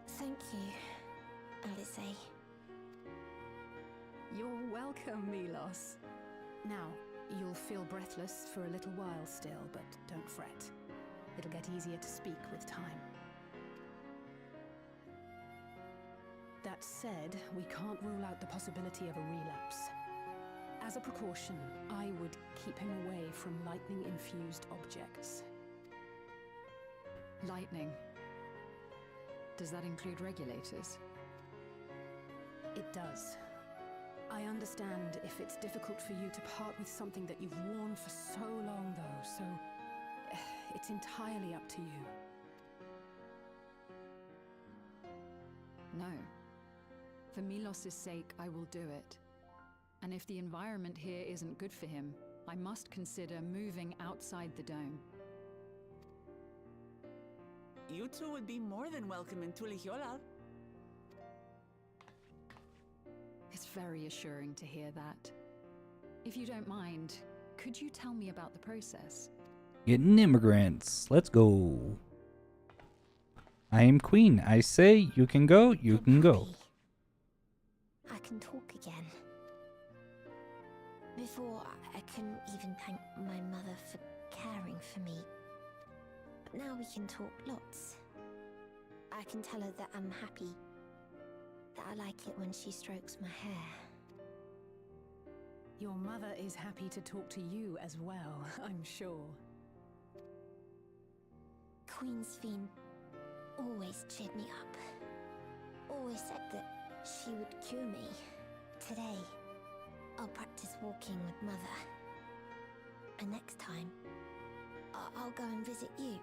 Speaker 10: Thank you, Alizé.
Speaker 6: You're welcome, Milos. Now, you'll feel breathless for a little while still, but don't fret. It'll get easier to speak with time. That said, we can't rule out the possibility of a relapse. As a precaution, I would keep him away from lightning-infused objects. Lightning. Does that include regulators? It does. I understand if it's difficult for you to part with something that you've worn for so long, though, so it's entirely up to you. No. For Milos' sake, I will do it. And if the environment here isn't good for him, I must consider moving outside the dome.
Speaker 14: You two would be more than welcome in Tuliyollal.
Speaker 6: It's very assuring to hear that. If you don't mind, could you tell me about the process?
Speaker 4: Getting immigrants. Let's go. I am queen. I say you can go, you can go.
Speaker 10: I can talk again. Before, I couldn't even thank my mother for caring for me. But now we can talk lots. I can tell her that I'm happy. That I like it when she strokes my hair.
Speaker 6: Your mother is happy to talk to you as well, I'm sure.
Speaker 10: Queen Sphene always cheered me up. Always said that she would cure me. Today, I'll practice walking with Mother. And next time, I'll go and visit you.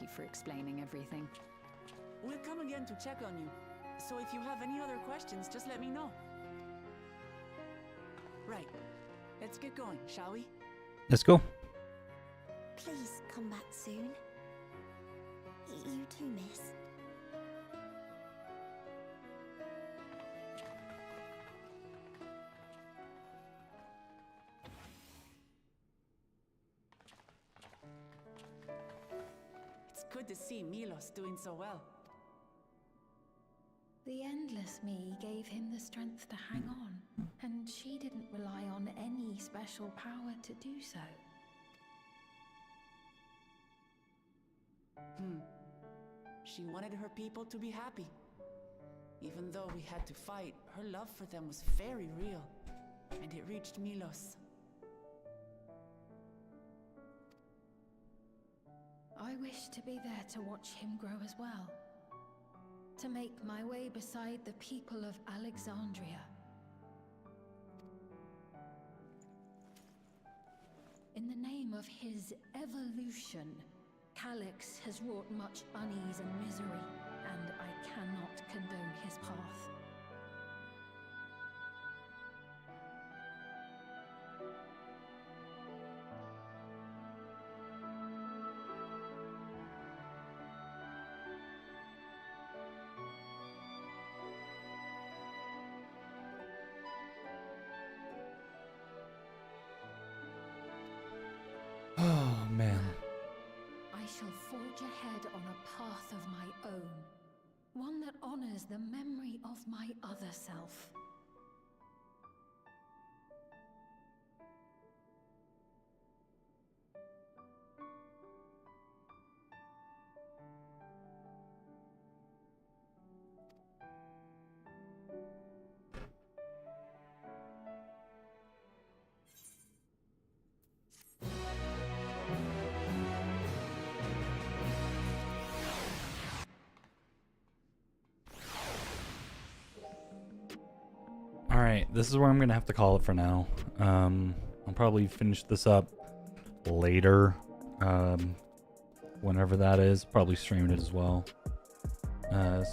Speaker 6: Thank you for explaining everything.
Speaker 14: We'll come again to check on you. So if you have any other questions, just let me know. Right. Let's get going, shall we?
Speaker 4: Let's go.
Speaker 10: Please come back soon. You too, miss.
Speaker 14: It's good to see Milos doing so well.
Speaker 8: The Endless Me gave him the strength to hang on, and she didn't rely on any special power to do so.
Speaker 14: She wanted her people to be happy. Even though we had to fight, her love for them was very real, and it reached Milos.
Speaker 8: I wish to be there to watch him grow as well. To make my way beside the people of Alexandria. In the name of his evolution, Calix has wrought much unease and misery, and I cannot condone his path.
Speaker 4: Oh, man.
Speaker 8: I shall forge ahead on a path of my own, one that honors the memory of my other self.
Speaker 4: Alright, this is where I'm going to have to call it for now. I'll probably finish this up later. Whenever that is. Probably stream it as well.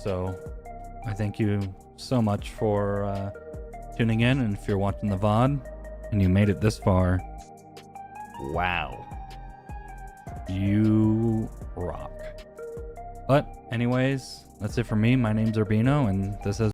Speaker 4: So, I thank you so much for tuning in. And if you're watching the VOD and you made it this far, wow. You rock. But anyways, that's it for me. My name's Urbino, and this has